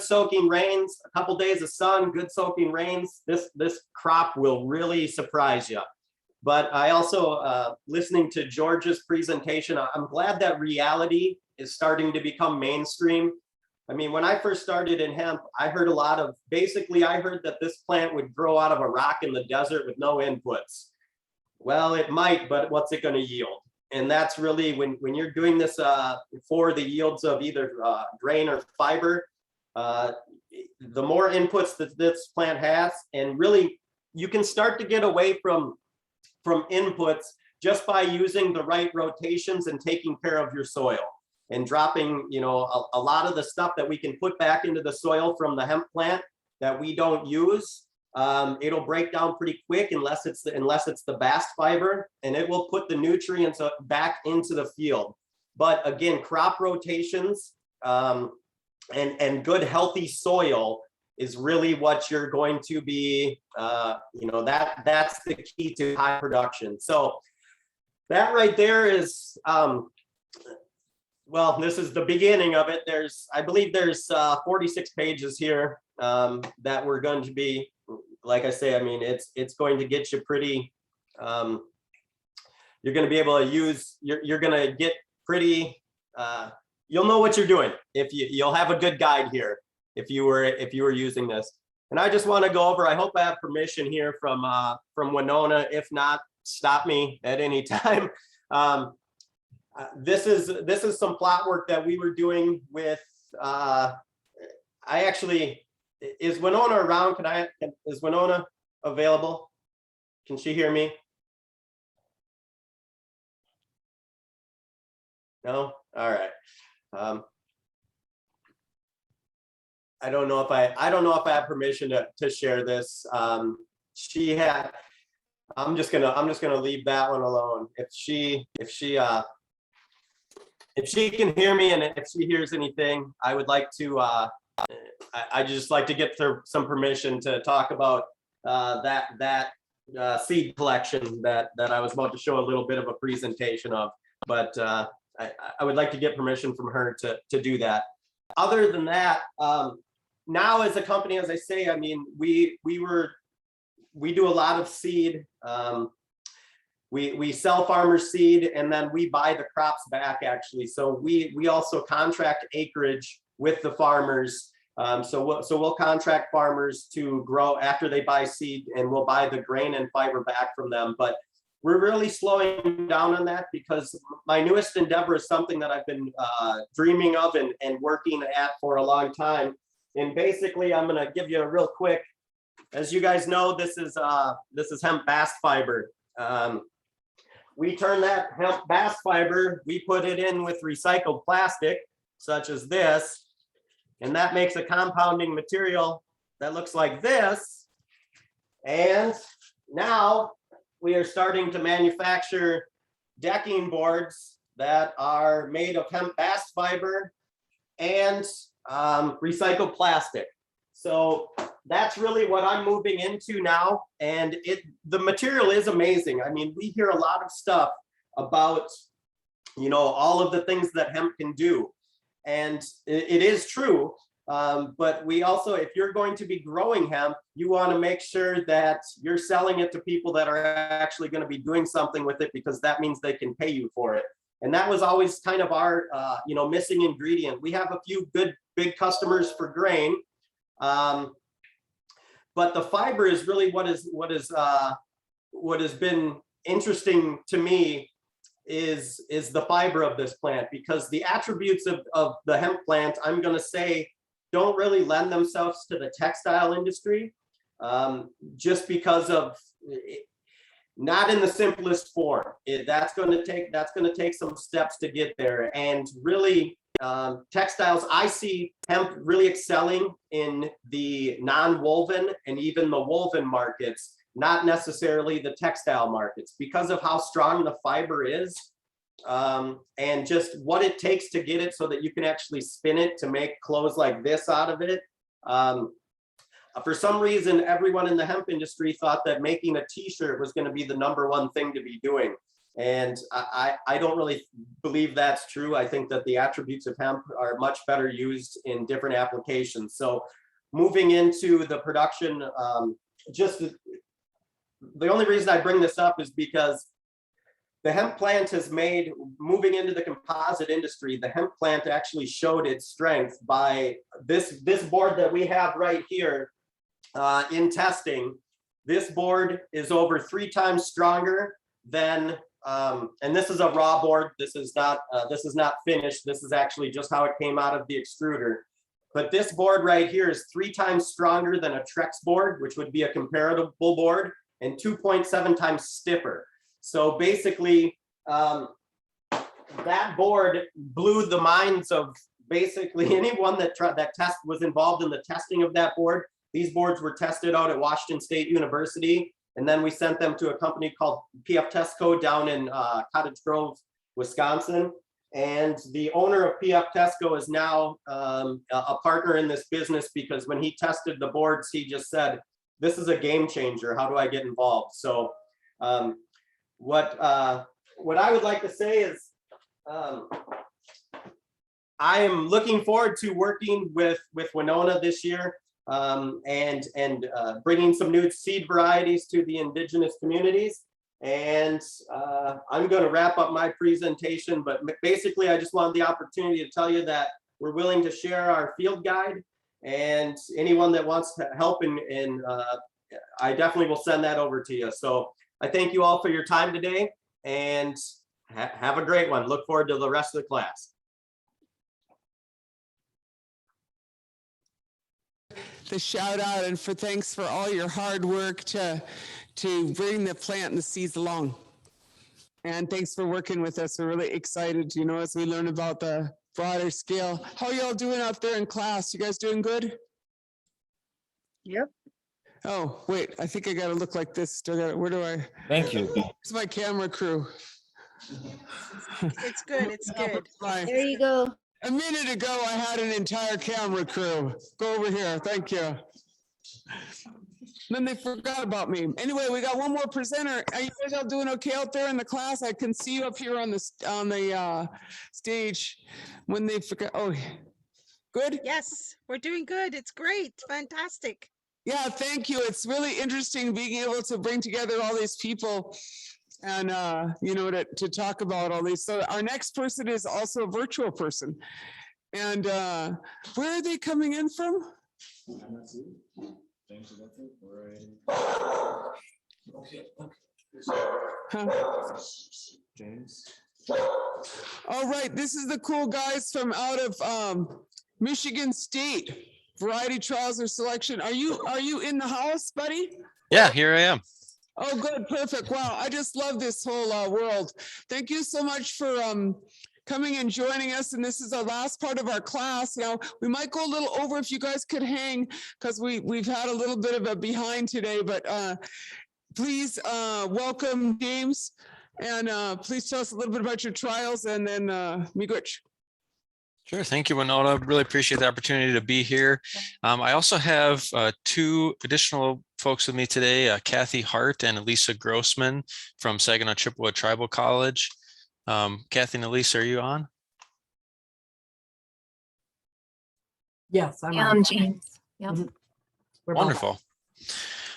S14: soaking rains, a couple days of sun, good soaking rains, this crop will really surprise you. But I also, listening to George's presentation, I'm glad that reality is starting to become mainstream. I mean, when I first started in hemp, I heard a lot of, basically I heard that this plant would grow out of a rock in the desert with no inputs. Well, it might, but what's it going to yield? And that's really when you're doing this for the yields of either grain or fiber, the more inputs that this plant has, and really you can start to get away from inputs just by using the right rotations and taking care of your soil and dropping, a lot of the stuff that we can put back into the soil from the hemp plant that we don't use. It'll break down pretty quick unless it's the bast fiber, and it will put the nutrients back into the field. But again, crop rotations and good healthy soil is really what you're going to be, that's the key to high production. So that right there is, well, this is the beginning of it. I believe there's 46 pages here that we're going to be, like I say, I mean, it's going to get you pretty, you're going to be able to use, you're going to get pretty, you'll know what you're doing if you'll have a good guide here if you were using this. And I just want to go over, I hope I have permission here from Winona. If not, stop me at any time. This is some plot work that we were doing with, is Winona around? Is Winona available? Can she hear me? No? All right. I don't know if I have permission to share this. I'm just gonna leave that one alone. If she can hear me and if she hears anything, I would like to, I just like to get some permission to talk about that seed collection that I was about to show a little bit of a presentation of, but I would like to get permission from her to do that. Other than that, now as a company, as I say, I mean, we do a lot of seed. We sell farmers seed and then we buy the crops back actually. So we also contract acreage with the farmers. So we'll contract farmers to grow after they buy seed, and we'll buy the grain and fiber back from them. But we're really slowing down on that because my newest endeavor is something that I've been dreaming of and working at for a long time. And basically, I'm going to give you a real quick. As you guys know, this is hemp bast fiber. We turn that hemp bast fiber, we put it in with recycled plastic, such as this, and that makes a compounding material that looks like this. And now we are starting to manufacture decking boards that are made of hemp bast fiber and recycled plastic. So that's really what I'm moving into now. And the material is amazing. I mean, we hear a lot of stuff about, you know, all of the things that hemp can do. And it is true. But we also, if you're going to be growing hemp, you want to make sure that you're selling it to people that are actually going to be doing something with it, because that means they can pay you for it. And that was always kind of our, you know, missing ingredient. We have a few good, big customers for grain. But the fiber is really what has been interesting to me is the fiber of this plant, because the attributes of the hemp plant, I'm going to say, don't really lend themselves to the textile industry, just because of not in the simplest form. That's going to take some steps to get there. And really, textiles, I see hemp really excelling in the non-woven and even the woven markets, not necessarily the textile markets, because of how strong the fiber is, and just what it takes to get it so that you can actually spin it to make clothes like this out of it. For some reason, everyone in the hemp industry thought that making a t-shirt was going to be the #1 thing to be doing. And I don't really believe that's true. I think that the attributes of hemp are much better used in different applications. So moving into the production, just the only reason I bring this up is because the hemp plant has made, moving into the composite industry, the hemp plant actually showed its strength by this board that we have right here in testing. This board is over 3 times stronger than, and this is a raw board. This is not finished. This is actually just how it came out of the extruder. But this board right here is 3 times stronger than a Trex board, which would be a comparable board, and 2.7 times stiffer. So basically, that board blew the minds of basically anyone that was involved in the testing of that board. These boards were tested out at Washington State University, and then we sent them to a company called PF Tesco down in Cottage Grove, Wisconsin. And the owner of PF Tesco is now a partner in this business, because when he tested the boards, he just said, "This is a game changer. How do I get involved?" So what I would like to say is, I am looking forward to working with Winona this year, and bringing some new seed varieties to the indigenous communities. And I'm going to wrap up my presentation, but basically I just wanted the opportunity to tell you that we're willing to share our field guide, and anyone that wants to help I definitely will send that over to you. So I thank you all for your time today, and have a great one. Look forward to the rest of the class.
S2: The shout out and thanks for all your hard work to bring the plant and the seeds along. And thanks for working with us. We're really excited, you know, as we learn about the broader scale. How are y'all doing out there in class? You guys doing good?
S22: Yep.
S2: Oh, wait, I think I got to look like this. Where do I?
S22: Thank you.
S2: It's my camera crew.
S4: It's good. It's good.
S2: There
S4: There you go.
S2: A minute ago, I had an entire camera crew. Go over here. Thank you. Then they forgot about me. Anyway, we got one more presenter. Are you guys all doing okay out there in the class? I can see you up here on the stage. When they forgot. Oh, good.
S15: Yes, we're doing good. It's great. Fantastic.
S2: Yeah, thank you. It's really interesting being able to bring together all these people and, you know, to talk about all these. So our next person is also a virtual person. And where are they coming in from?
S23: James.
S2: All right, this is the cool guys from out of Michigan State. Variety trials or selection. Are you in the house, buddy?
S17: Yeah, here I am.
S2: Oh, good, perfect. Wow, I just love this whole world. Thank you so much for coming and joining us. And this is our last part of our class. Now, we might go a little over if you guys could hang, because we've had a little bit of a behind today, but please welcome James, and please tell us a little bit about your trials, and then Miigwech.
S5: Sure. Thank you, Winona. Really appreciate the opportunity to be here. I also have two additional folks with me today, Kathy Hart and Elisa Grossman from Saginaw Chippewa Tribal College. Kathy and Elisa, are you on?
S17: Yes, I'm
S9: Yeah,
S17: on.
S9: I'm James. Yep.
S17: We're both-
S5: Wonderful.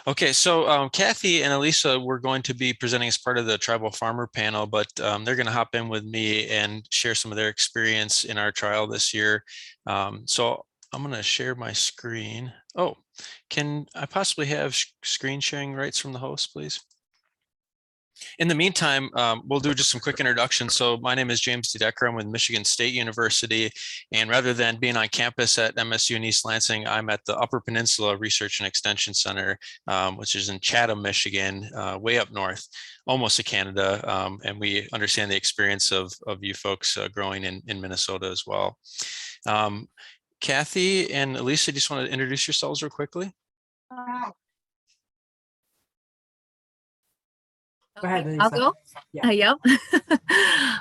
S5: Okay, so Kathy and Elisa were going to be presenting as part of the tribal farmer panel, but they're going to hop in with me and share some of their experience in our trial this year. So I'm going to share my screen. Oh, can I possibly have screen sharing rights from the host, please? In the meantime, we'll do just some quick introductions. So my name is James DeDecker. I'm with Michigan State University. And rather than being on campus at MSU in East Lansing, I'm at the Upper Peninsula Research and Extension Center, which is in Chatham, Michigan, way up north, almost to Canada. And we understand the experience of you folks growing in Minnesota as well. Kathy and Elisa, just want to introduce yourselves real quickly.
S17: Go ahead,
S9: I'll
S17: Lisa.
S9: go.
S17: Yeah.
S9: Yep.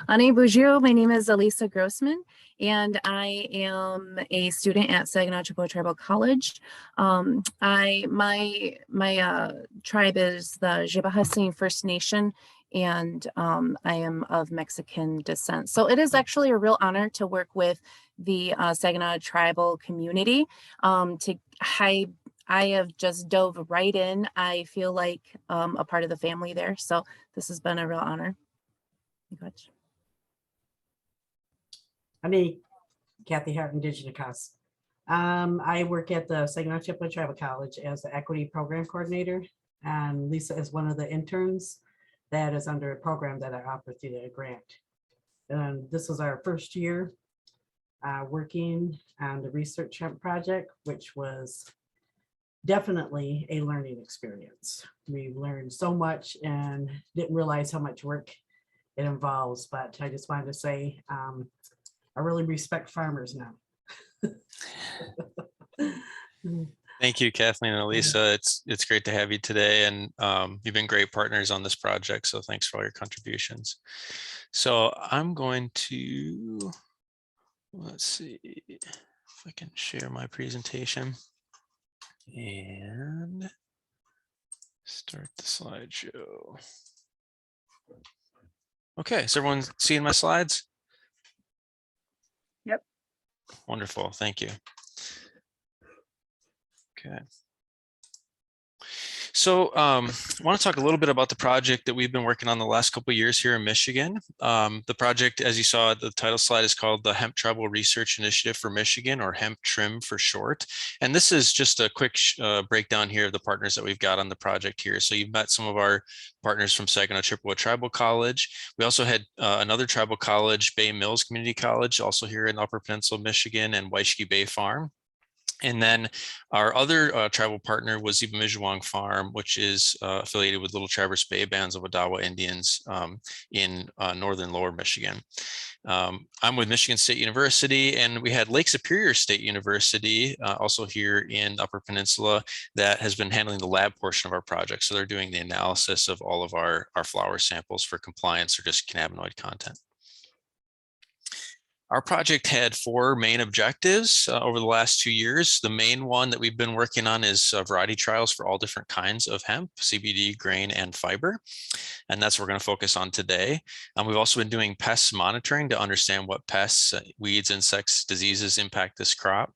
S9: Ani bonjour. My name is Elisa Grossman, and I am a student at Saginaw Chippewa Tribal College. My tribe is the Jebahasing First Nation, and I am of Mexican descent. So it is actually a real honor to work with the Saginaw tribal community. I have just dove right in. I feel like a part of the family there. So this has been a real honor.
S17: I'm Kathy Hart, Indigenous. I work at the Saginaw Chippewa Tribal College as the Equity Program Coordinator. And Lisa is one of the interns that is under a program that I offer through the grant. And this was our first year working on the research hemp project, which was definitely a learning experience. We learned so much and didn't realize how much work it involves, but I just wanted to say I really respect farmers now.
S5: Thank you, Kathleen and Elisa. It's great to have you today, and you've been great partners on this project, so thanks for all your contributions. So I'm going to, let's see if I can share my presentation and start the slideshow. Okay, is everyone seeing my slides?
S17: Yep.
S5: Wonderful, thank you. Okay. So I want to talk a little bit about the project that we've been working on the last couple of years here in Michigan. The project, as you saw, the title slide is called the Hemp Tribal Research Initiative for Michigan, or Hemp TRIM for short. And this is just a quick breakdown here of the partners that we've got on the project here. So you've met some of our partners from Saginaw Chippewa Tribal College. We also had another tribal college, Bay Mills Community College, also here in Upper Peninsula, Michigan, and Waishki Bay Farm. And then our other tribal partner was Ibamijuwang Farm, which is affiliated with Little Traverse Bay Bands of Odawa Indians in northern Lower Michigan. I'm with Michigan State University, and we had Lake Superior State University, also here in Upper Peninsula, that has been handling the lab portion of our project. So they're doing the analysis of all of our flower samples for compliance or just cannabinoid content. Our project had 4 main objectives over the last 2 years. The main one that we've been working on is variety trials for all different kinds of hemp, CBD, grain, and fiber. And that's what we're going to focus on today. We've also been doing pest monitoring to understand what pests, weeds, insects, diseases impact this crop.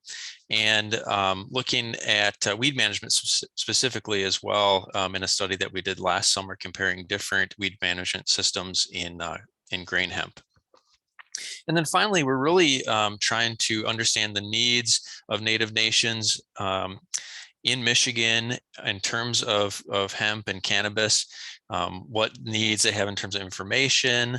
S5: And looking at weed management specifically as well in a study that we did last summer comparing different weed management systems in grain hemp. And then finally, we're really trying to understand the needs of Native nations in Michigan in terms of hemp and cannabis, what needs they have in terms of information,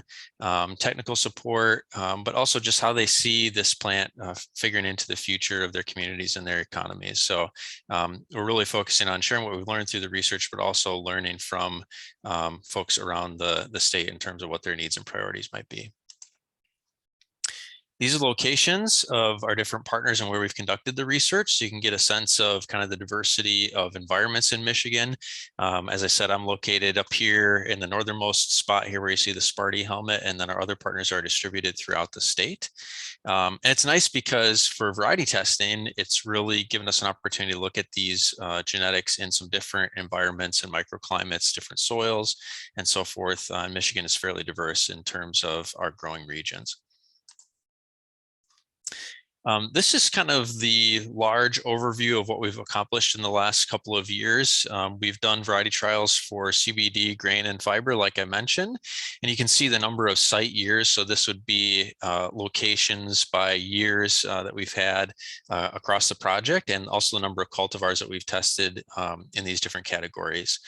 S5: technical support, but also just how they see this plant figuring into the future of their communities and their economies. So we're really focusing on sharing what we've learned through the research, but also learning from folks around the state in terms of what their needs and priorities might be. These are locations of our different partners and where we've conducted the research, so you can get a sense of kind of the diversity of environments in Michigan. As I said, I'm located up here in the northernmost spot here where you see the Sparty helmet, and then our other partners are distributed throughout the state. And it's nice because for variety testing, it's really given us an opportunity to look at these genetics in some different environments and microclimates, different soils, and so forth. Michigan is fairly diverse in terms of our growing regions. This is kind of the large overview of what we've accomplished in the last couple of years. We've done variety trials for CBD, grain, and fiber, like I mentioned, and you can see the number of site years. So this would be locations by years that we've had across the project, and also the number of cultivars that we've tested in these different categories.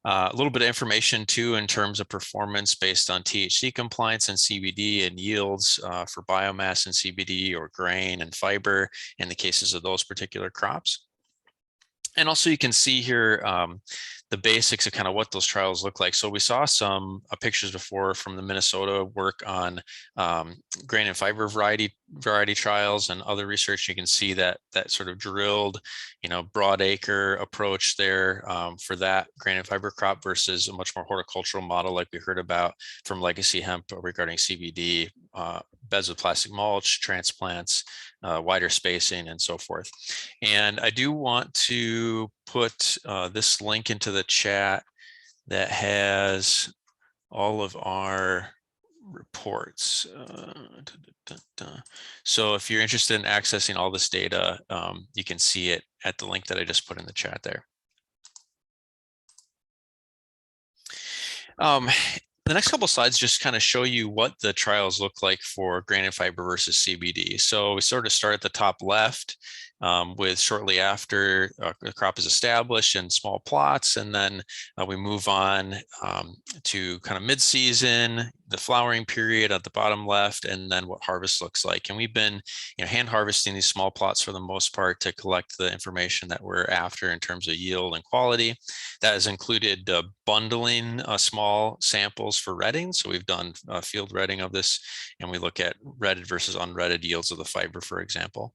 S5: A little bit of information too in terms of performance based on THC compliance and CBD and yields for biomass and CBD or grain and fiber in the cases of those particular crops. And also you can see here the basics of kind of what those trials look like. So we saw some pictures before from the Minnesota work on grain and fiber variety trials and other research. You can see that sort of drilled, broad acre approach there for that grain and fiber crop versus a much more horticultural model like we heard about from Legacy Hemp regarding CBD, beds with plastic mulch, transplants, wider spacing, and so forth. And I do want to put this link into the chat that has all of our reports. So if you're interested in accessing all this data, you can see it at the link that I just put in the chat there. The next couple of slides just kind of show you what the trials look like for grain and fiber versus CBD. So we sort of start at the top left with shortly after the crop is established in small plots, and then we move on to kind of mid-season, the flowering period at the bottom left, and then what harvest looks like. And we've been hand harvesting these small plots for the most part to collect the information that we're after in terms of yield and quality. That has included bundling small samples for redding. So we've done field redding of this, and we look at redded versus unredded yields of the fiber, for example.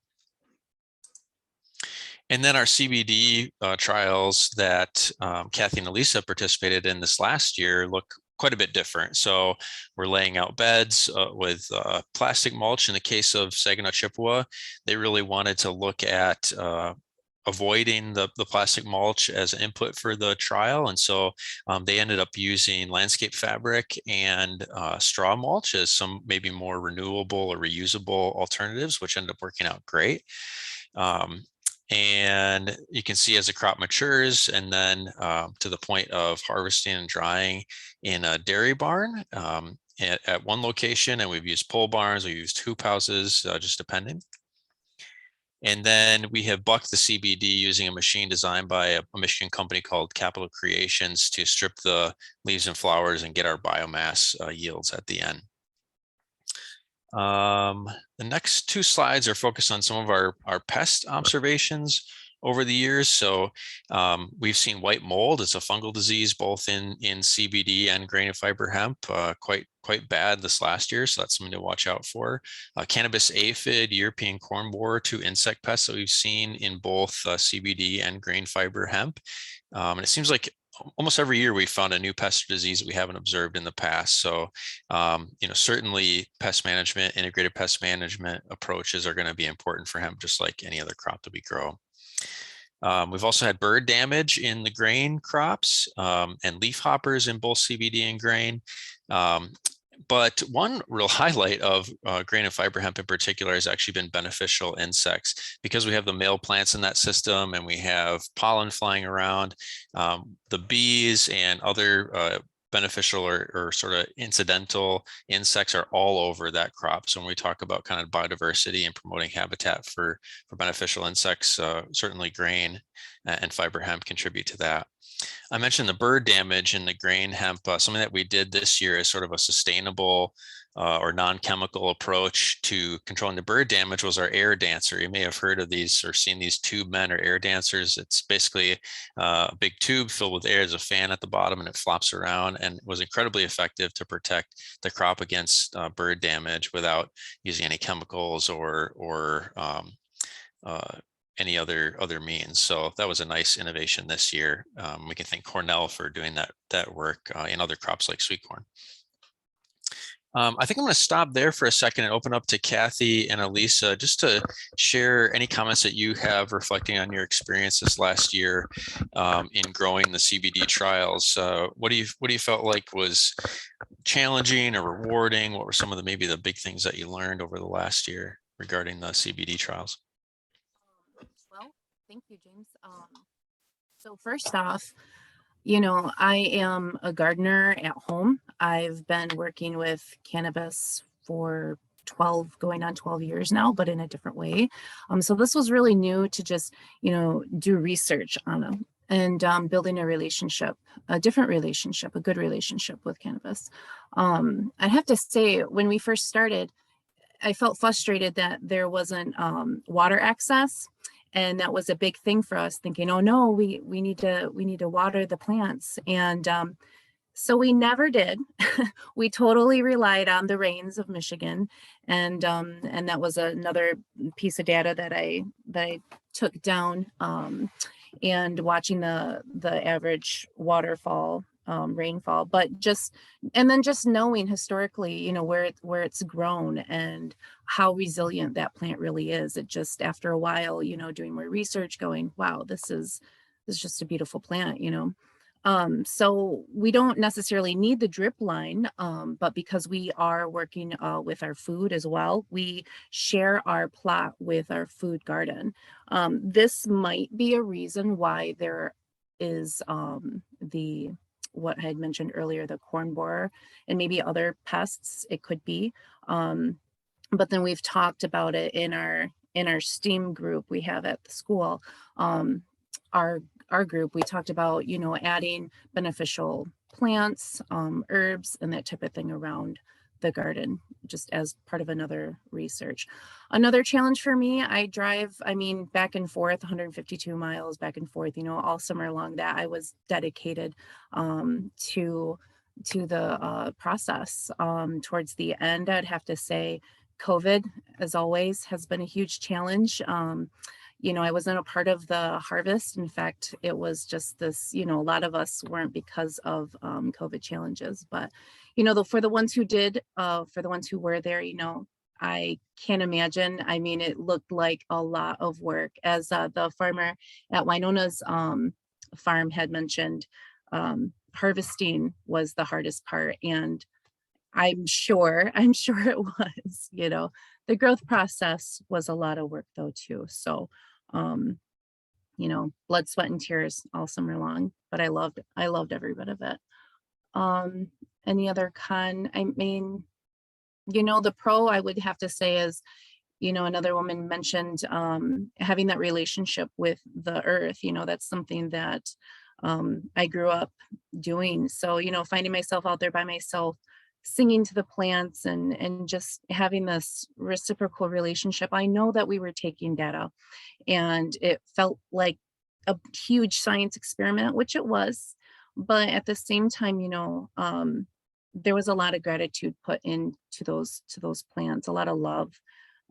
S5: And then our CBD trials that Kathy and Elisa participated in this last year look quite a bit different. So we're laying out beds with plastic mulch. In the case of Saginaw Chippewa, they really wanted to look at avoiding the plastic mulch as an input for the trial. And so they ended up using landscape fabric and straw mulch as some maybe more renewable or reusable alternatives, which ended up working out great. And you can see as the crop matures and then to the point of harvesting and drying in a dairy barn at one location, and we've used pole barns, we used hoop houses, just depending. And then we have bucked the CBD using a machine designed by a Michigan company called Capital Creations to strip the leaves and flowers and get our biomass yields at the end. The next two slides are focused on some of our pest observations over the years. So we've seen white mold. It's a fungal disease both in CBD and grain and fiber hemp, quite bad this last year. So that's something to watch out for. Cannabis aphid, European corn borer, two insect pests that we've seen in both CBD and grain fiber hemp. And it seems like almost every year we found a new pest or disease that we haven't observed in the past. So, certainly pest management, integrated pest management approaches are going to be important for hemp, just like any other crop that we grow. We've also had bird damage in the grain crops and leaf hoppers in both CBD and grain. But one real highlight of grain and fiber hemp in particular has actually been beneficial insects, because we have the male plants in that system and we have pollen flying around. The bees and other beneficial or sort of incidental insects are all over that crop. So when we talk about kind of biodiversity and promoting habitat for beneficial insects, certainly grain and fiber hemp contribute to that. I mentioned the bird damage in the grain hemp. Something that we did this year is sort of a sustainable or non-chemical approach to controlling the bird damage was our air dancer. You may have heard of these or seen these tube men or air dancers. It's basically a big tube filled with air. There's a fan at the bottom and it flops around, and was incredibly effective to protect the crop against bird damage without using any chemicals or any other means. So that was a nice innovation this year. We can thank Cornell for doing that work in other crops like sweet corn. I think I'm going to stop there for a second and open up to Kathy and Elisa just to share any comments that you have reflecting on your experience this last year in growing the CBD trials. What do you felt like was challenging or rewarding? What were some of maybe the big things that you learned over the last year regarding the CBD trials?
S9: Well, thank you, James. So first off, you know, I am a gardener at home. I've been working with cannabis for going on 12 years now, but in a different way. So this was really new to just, you know, do research on them and building a relationship, a different relationship, a good relationship with cannabis. I have to say, when we first started, I felt frustrated that there wasn't water access. And that was a big thing for us, thinking, oh no, we need to water the plants. And so we never did. We totally relied on the rains of Michigan. And that was another piece of data that I took down, and watching the average rainfall, but and then just knowing historically, you know, where it's grown and how resilient that plant really is. It just, after a while, you know, doing more research, going, wow, this is just a beautiful plant, you know. So we don't necessarily need the drip line, but because we are working with our food as well, we share our plot with our food garden. This might be a reason why there is what I had mentioned earlier, the corn borer and maybe other pests. It could be, but then we've talked about it in our STEAM group we have at the school. Our group, we talked about, you know, adding beneficial plants, herbs, and that type of thing around the garden, just as part of another research. Another challenge for me, I drive, back and forth, 152 miles back and forth, you know, all summer long. That I was dedicated to the process. Towards the end, I'd have to say COVID, as always, has been a huge challenge. You know, I wasn't a part of the harvest. In fact, it was just this, you know, a lot of us weren't because of COVID challenges. But, you know, for the ones who did, for the ones who were there, you know, I can't imagine. I mean, it looked like a lot of work. As the farmer at Winona's farm had mentioned, harvesting was the hardest part. And I'm sure it was, you know, the growth process was a lot of work though too. So, you know, blood, sweat, and tears all summer long, but I loved every bit of it. Any other con? I mean, you know, the pro I would have to say is, you know, another woman mentioned having that relationship with the earth. You know, that's something that I grew up doing. So, you know, finding myself out there by myself, singing to the plants and just having this reciprocal relationship. I know that we were taking data and it felt like a huge science experiment, which it was, but at the same time, you know, there was a lot of gratitude put into those plants, a lot of love.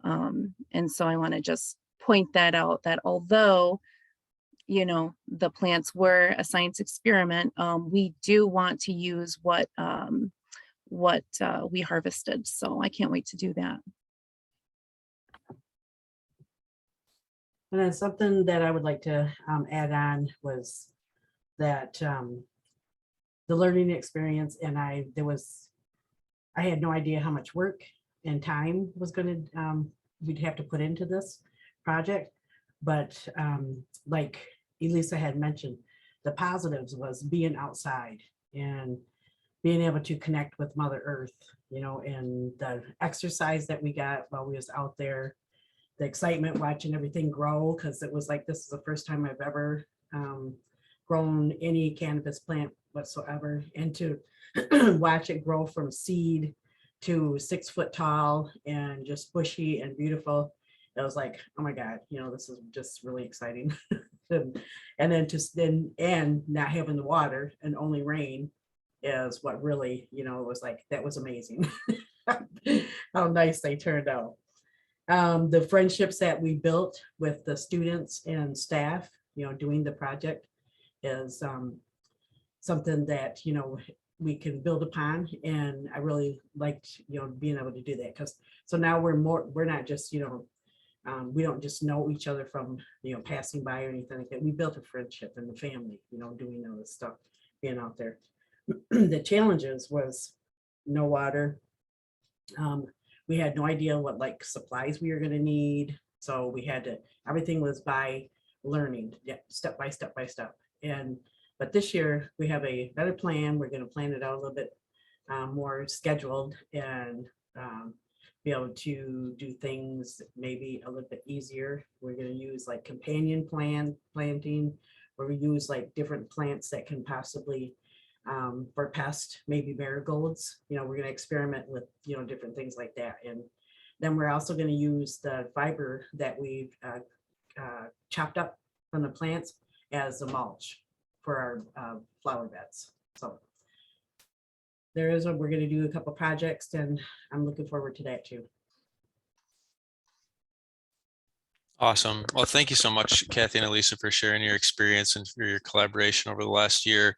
S9: And so I want to just point that out, that although, you know, the plants were a science experiment, we do want to use what we harvested. So I can't wait to do that.
S17: And then something that I would like to add on was that the learning experience, and I had no idea how much work and time was going to we'd have to put into this project. But like Elisa had mentioned, the positives was being outside and being able to connect with Mother Earth, you know, and the exercise that we got while we was out there, the excitement watching everything grow, because it was like, this is the first time I've ever grown any cannabis plant whatsoever, and to watch it grow from seed to 6 foot tall and just bushy and beautiful. It was like, oh my God, you know, this is just really exciting. and then and not having the water and only rain is what really, you know, it was like, that was amazing. How nice they turned out. The friendships that we built with the students and staff, you know, doing the project is something that, you know, we can build upon. And I really liked, you know, being able to do that, because so now we're not just, you know, we don't just know each other from, you know, passing by or anything like that. We built a friendship and the family, you know, doing all this stuff, being out there. The challenges was no water. We had no idea what like supplies we were going to need. So we had to, everything was by learning, yeah, step by step by step. But this year we have a better plan. We're going to plan it out a little bit more scheduled and be able to do things maybe a little bit easier. We're going to use like companion planting, where we use like different plants that can possibly for pest, maybe marigolds. You know, we're going to experiment with, you know, different things like that. And then we're also going to use the fiber that we've chopped up from the plants as a mulch for our flower beds. So we're going to do a couple projects, and I'm looking forward to that too.
S5: Awesome. Well, thank you so much, Kathy and Elisa, for sharing your experience and for your collaboration over the last year.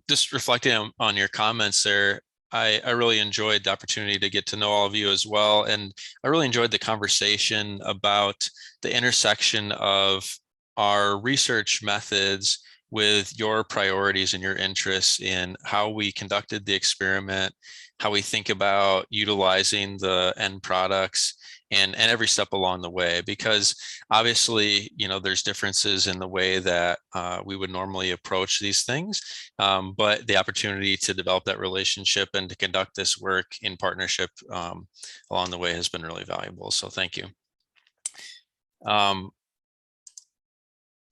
S5: Just reflecting on your comments there, I really enjoyed the opportunity to get to know all of you as well. And I really enjoyed the conversation about the intersection of our research methods with your priorities and your interests in how we conducted the experiment, how we think about utilizing the end products, and every step along the way, because obviously, you know, there's differences in the way that we would normally approach these things, but the opportunity to develop that relationship and to conduct this work in partnership along the way has been really valuable. So thank you.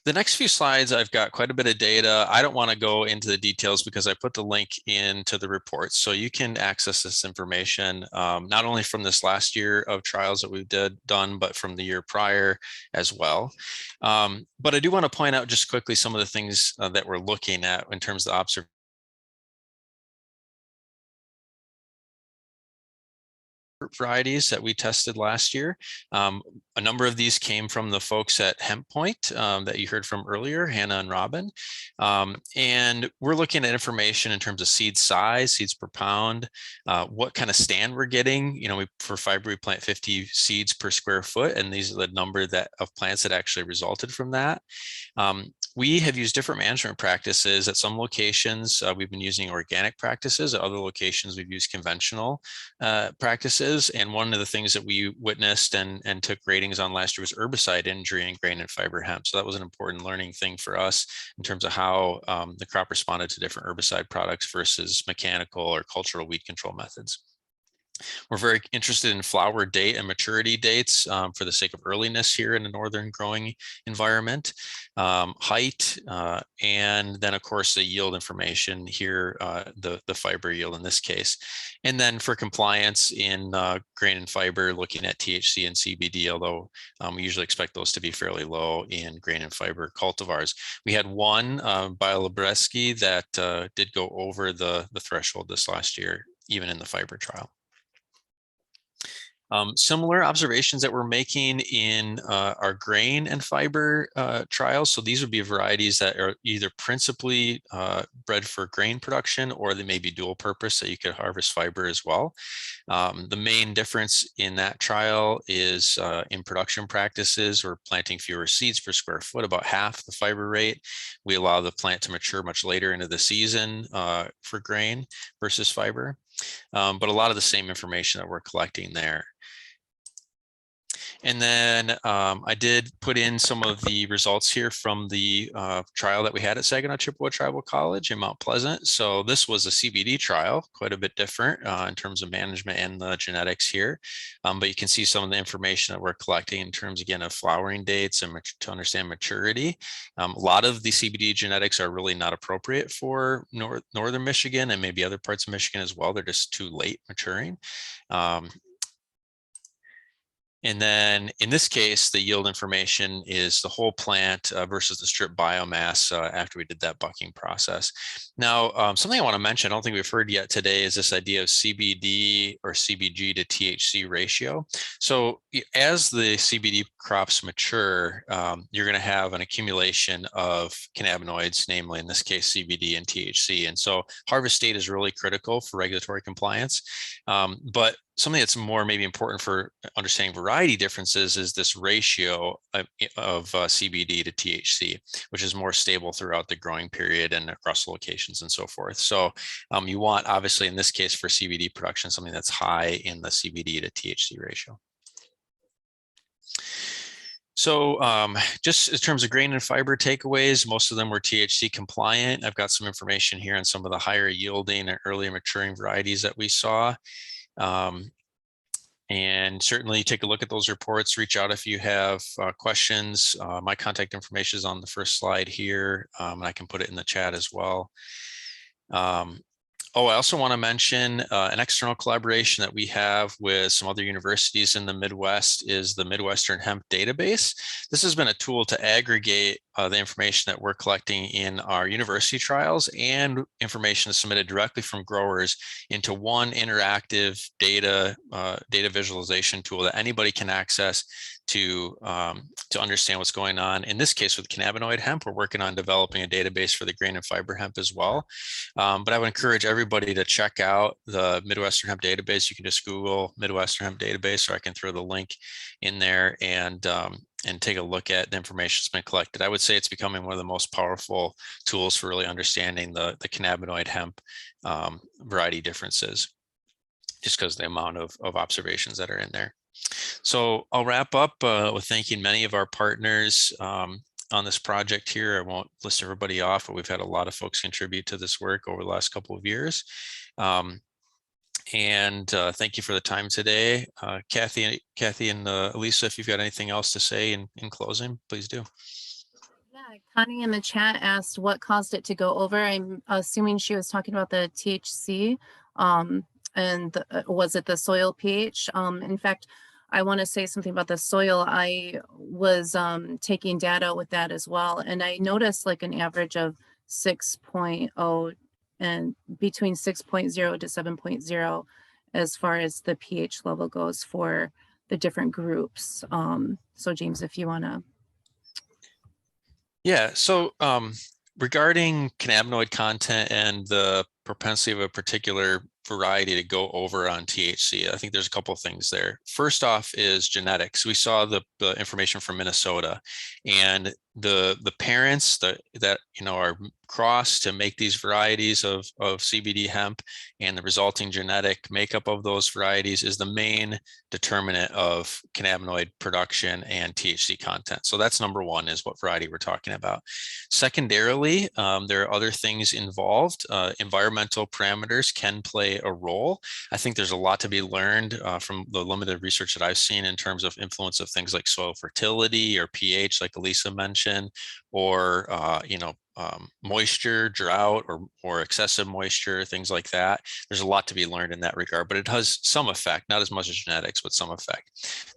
S5: The next few slides, I've got quite a bit of data. I don't want to go into the details because I put the link into the report. So you can access this information, not only from this last year of trials that we've done, but from the year prior as well. But I do want to point out just quickly some of the things that we're looking at in terms of observation. Varieties that we tested last year. A number of these came from the folks at Hemp that you heard from earlier, Hannah and Robin. And we're looking at information in terms of seed size, seeds per pound, what kind of stand we're getting. You know, for fiber, we plant 50 seeds per square foot, and these are the number of plants that actually resulted from that. We have used different management practices. At some locations, we've been using organic practices. At other locations, we've used conventional practices. And one of the things that we witnessed and took ratings on last year was herbicide injury in grain and fiber hemp. So that was an important learning thing for us in terms of how the crop responded to different herbicide products versus mechanical or cultural weed control methods. We're very interested in flower date and maturity dates for the sake of earliness here in the northern growing environment, height, and then of course the yield information here, the fiber yield in this case. And then for compliance in grain and fiber, looking at THC and CBD, although we usually expect those to be fairly low in grain and fiber cultivars. We had one Bialobreski that did go over the threshold this last year, even in the fiber trial. Similar observations that we're making in our grain and fiber trials. So these would be varieties that are either principally bred for grain production, or they may be dual purpose, so you could harvest fiber as well. The main difference in that trial is in production practices. We're planting fewer seeds per square foot, about half the fiber rate. We allow the plant to mature much later into the season for grain versus fiber. But a lot of the same information that we're collecting there. And then I did put in some of the results here from the trial that we had at Saginaw Chippewa Tribal College in Mount Pleasant. So this was a CBD trial, quite a bit different in terms of management and the genetics here. But you can see some of the information that we're collecting in terms, again, of flowering dates and to understand maturity. A lot of the CBD genetics are really not appropriate for northern Michigan and maybe other parts of Michigan as well. They're just too late maturing. And then in this case, the yield information is the whole plant versus the strip biomass after we did that bucking process. Now, something I want to mention, I don't think we've heard yet today, is this idea of CBD or CBG to THC ratio. So as the CBD crops mature, you're going to have an accumulation of cannabinoids, namely in this case, CBD and THC. And so harvest date is really critical for regulatory compliance. But something that's more maybe important for understanding variety differences is this ratio of CBD to THC, which is more stable throughout the growing period and across locations and so forth. So you want, obviously, in this case for CBD production, something that's high in the CBD to THC ratio. So just in terms of grain and fiber takeaways, most of them were THC compliant. I've got some information here on some of the higher yielding and earlier maturing varieties that we saw. And certainly take a look at those reports, reach out if you have questions. My contact information is on the first slide here, and I can put it in the chat as well. Oh, I also want to mention an external collaboration that we have with some other universities in the Midwest is the Midwestern Hemp Database. This has been a tool to aggregate the information that we're collecting in our university trials and information submitted directly from growers into one interactive data visualization tool that anybody can access to understand what's going on. In this case, with cannabinoid hemp, we're working on developing a database for the grain and fiber hemp as well. But I would encourage everybody to check out the Midwestern Hemp Database. You can just Google Midwestern Hemp Database, or I can throw the link in there and take a look at the information that's been collected. I would say it's becoming one of the most powerful tools for really understanding the cannabinoid hemp variety differences, just because of the amount of observations that are in there. So I'll wrap up with thanking many of our partners on this project here. I won't list everybody off, but we've had a lot of folks contribute to this work over the last couple of years. And thank you for the time today. Kathy and Elisa, if you've got anything else to say in closing, please do.
S9: Yeah, Connie in the chat asked what caused it to go over. I'm assuming she was talking about the THC and was it the soil pH? In fact, I want to say something about the soil. I was taking data with that as well, and I noticed like an average of 6.0 and between 6.0 to 7.0 as far as the pH level goes for the different groups. So James, if you want to.
S5: Yeah, so regarding cannabinoid content and the propensity of a particular variety to go over on THC, I think there's a couple of things there. First off is genetics. We saw the information from Minnesota, and the parents that are crossed to make these varieties of CBD hemp, and the resulting genetic makeup of those varieties is the main determinant of cannabinoid production and THC content. So that's number one, is what variety we're talking about. Secondarily, there are other things involved. Environmental parameters can play a role. I think there's a lot to be learned from the limited research that I've seen in terms of influence of things like soil fertility or pH, like Elisa mentioned, or moisture, drought, or excessive moisture, things like that. There's a lot to be learned in that regard, but it has some effect, not as much as genetics, but some effect.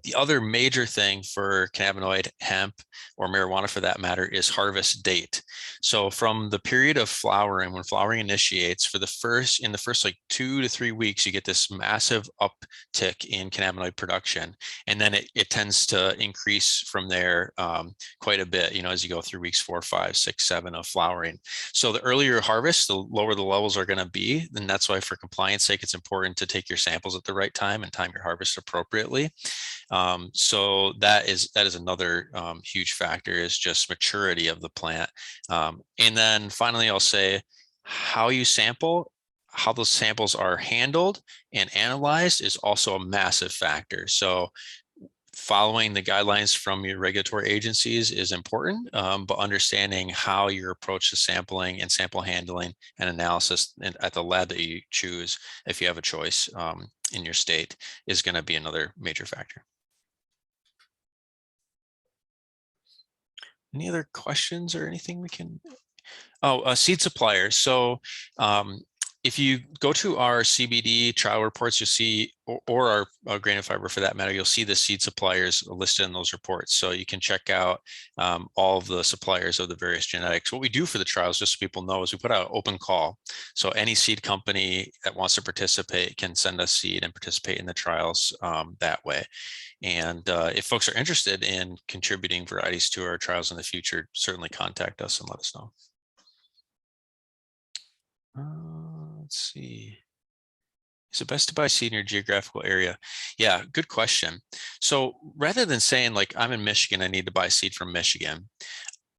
S5: The other major thing for cannabinoid hemp, or marijuana for that matter, is harvest date. So from the period of flowering, when flowering initiates, in the first like 2 to 3 weeks, you get this massive uptick in cannabinoid production, and then it tends to increase from there quite a bit, as you go through weeks 4, 5, 6, 7 of flowering. So the earlier harvest, the lower the levels are going to be. And that's why, for compliance sake, it's important to take your samples at the right time and time your harvest appropriately. So that is another huge factor, is just maturity of the plant. And then finally, I'll say how you sample, how those samples are handled and analyzed is also a massive factor. So following the guidelines from your regulatory agencies is important, but understanding how your approach to sampling and sample handling and analysis at the lab that you choose, if you have a choice in your state, is going to be another major factor. Any other questions or anything we can? Oh, seed suppliers. So if you go to our CBD trial reports, you'll see, or our grain and fiber for that matter, you'll see the seed suppliers listed in those reports. So you can check out all of the suppliers of the various genetics. What we do for the trials, just so people know, is we put out an open call. So any seed company that wants to participate can send us seed and participate in the trials that way. And if folks are interested in contributing varieties to our trials in the future, certainly contact us and let us know. Let's see. Is it best to buy seed in your geographical area? Yeah, good question. So rather than saying like, I'm in Michigan, I need to buy seed from Michigan.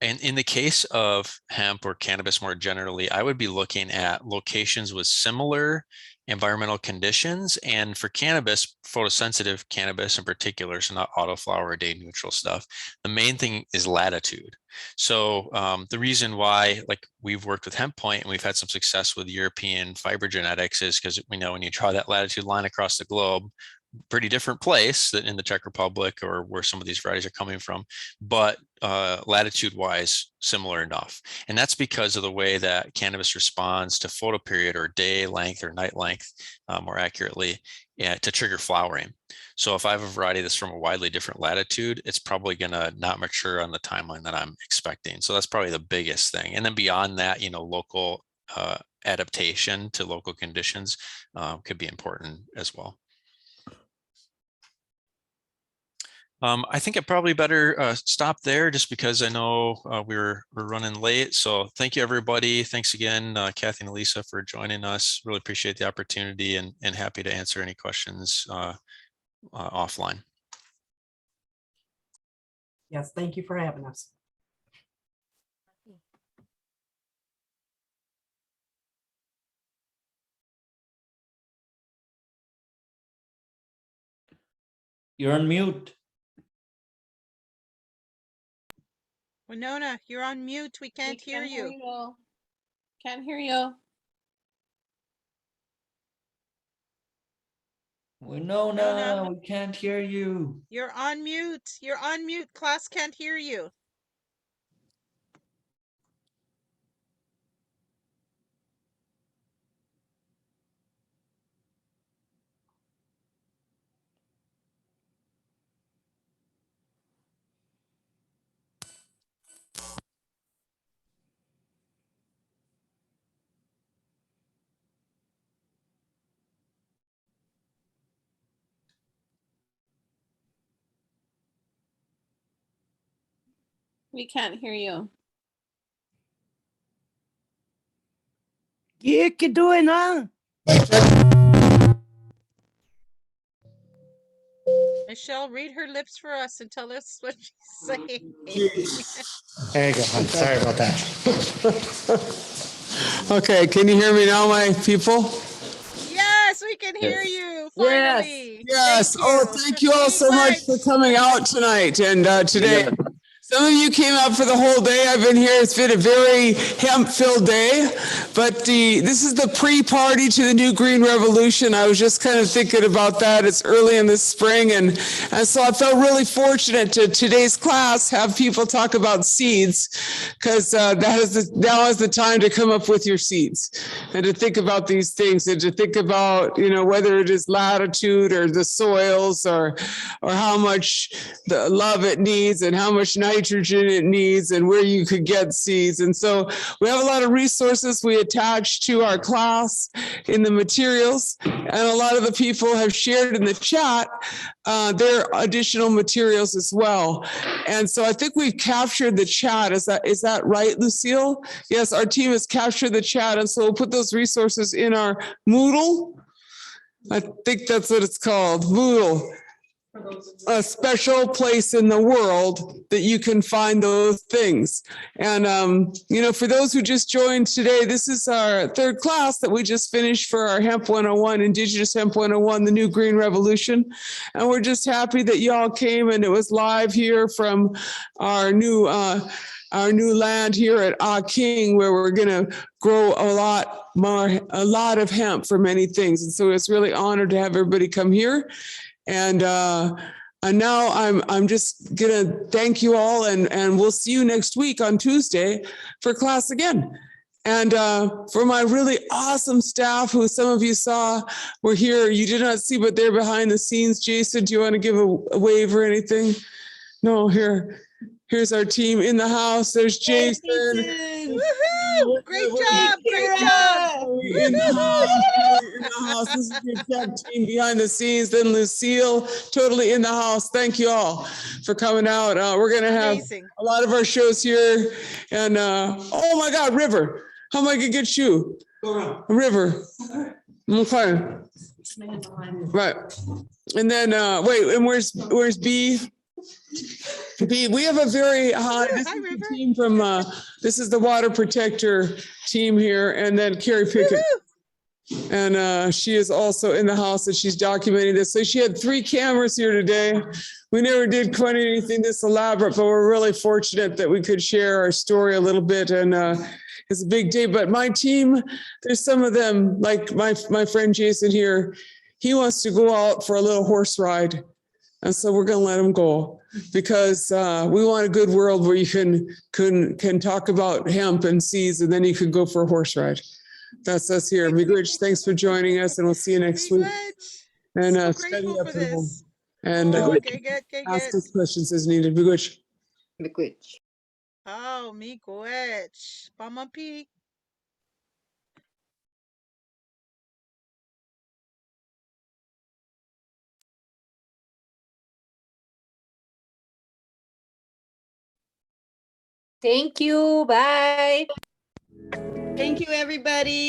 S5: And in the case of hemp or cannabis more generally, I would be looking at locations with similar environmental conditions. And for cannabis, photosensitive cannabis in particular, so not autoflower or day neutral stuff, the main thing is latitude. So the reason why, like, we've worked with Hemp Point and we've had some success with European fiber genetics is because we know when you draw that latitude line across the globe, pretty different place than in the Czech Republic or where some of these varieties are coming from, but latitude wise similar enough. And that's because of the way that cannabis responds to photoperiod or day length or night length, more accurately, to trigger flowering. So if I have a variety that's from a widely different latitude, it's probably gonna not mature on the timeline that I'm expecting. So that's probably the biggest thing. And then beyond that, you know, local adaptation to local conditions could be important as well. I think I probably better stop there just because I know we're running late. So thank you, everybody. Thanks again, Kathy and Elisa, for joining us. Really appreciate the opportunity and happy to answer any questions offline.
S17: Yes, thank you for having us.
S10: You're on mute.
S15: Winona, you're on mute. We can't hear you.
S11: Can't hear you.
S10: Winona, we can't hear you.
S15: You're on mute. You're on mute. Class can't hear you.
S11: We can't hear you.
S10: ¿Qué you doing, huh?
S15: Michelle, read her lips for us and tell us what she's saying.
S10: There you go. I'm sorry about that.
S2: Okay, can you hear me now, my people?
S15: Yes, we can hear you. Finally.
S2: Yes. Oh, thank you all so much for coming out tonight and today. Some of you came out for the whole day. I've been here. It's been a very hemp-filled day, but this is the pre-party to the new green revolution. I was just kind of thinking about that. It's early in the spring, and so I felt really fortunate to today's class have people talk about seeds, because now is the time to come up with your seeds and to think about these things and to think about, you know, whether it is latitude or the soils or how much the love it needs and how much nitrogen it needs and where you could get seeds. And so we have a lot of resources we attach to our class in the materials, and a lot of the people have shared in the chat their additional materials as well. And so I think we've captured the chat. Is that right, Lucille? Yes, our team has captured the chat, and so we'll put those resources in our Moodle. I think that's what it's called, Moodle. a special place in the world that you can find those things. And, you know, for those who just joined today, this is our third class that we just finished for our Hemp 101, Indigenous Hemp 101, the new green revolution. And we're just happy that y'all came, and it was live here from our new land here at King, where we're going to grow a lot of hemp for many things. And so it's really honored to have everybody come here. And now I'm just gonna thank you all, and we'll see you next week on Tuesday for class again. And for my really awesome staff, who some of you saw were here, you did not see, but they're behind the scenes. Jason, do you want to give a wave or anything? No, here's our team in the house. There's Jason.
S15: Woohoo! Great job, great job.
S2: In the house. This is your tech team behind the scenes. Then Lucille, totally in the house. Thank you all for coming out. We're gonna have a lot of our shows here. And oh my God, River, how am I gonna get you? River. Okay. Right. And then wait, and where's B? We have a very high, this is the team from, this is the water protector team here, and then Carrie Pickett. And she is also in the house, and she's documenting this. So she had 3 cameras here today. We never did quite anything this elaborate, but we're really fortunate that we could share our story a little bit. And it's a big day, but my team, there's some of them, like my friend Jason here, he wants to go out for a little horse ride. And so we're going to let him go, because we want a good world where you can talk about hemp and seeds, and then you can go for a horse ride. That's us here. Miigwech, thanks for joining us, and we'll see you next week. And study up at home. And ask us questions as needed. Miigwech.
S15: Oh, miigwech. Pamapi.
S4: Thank you. Bye.
S6: Thank you, everybody.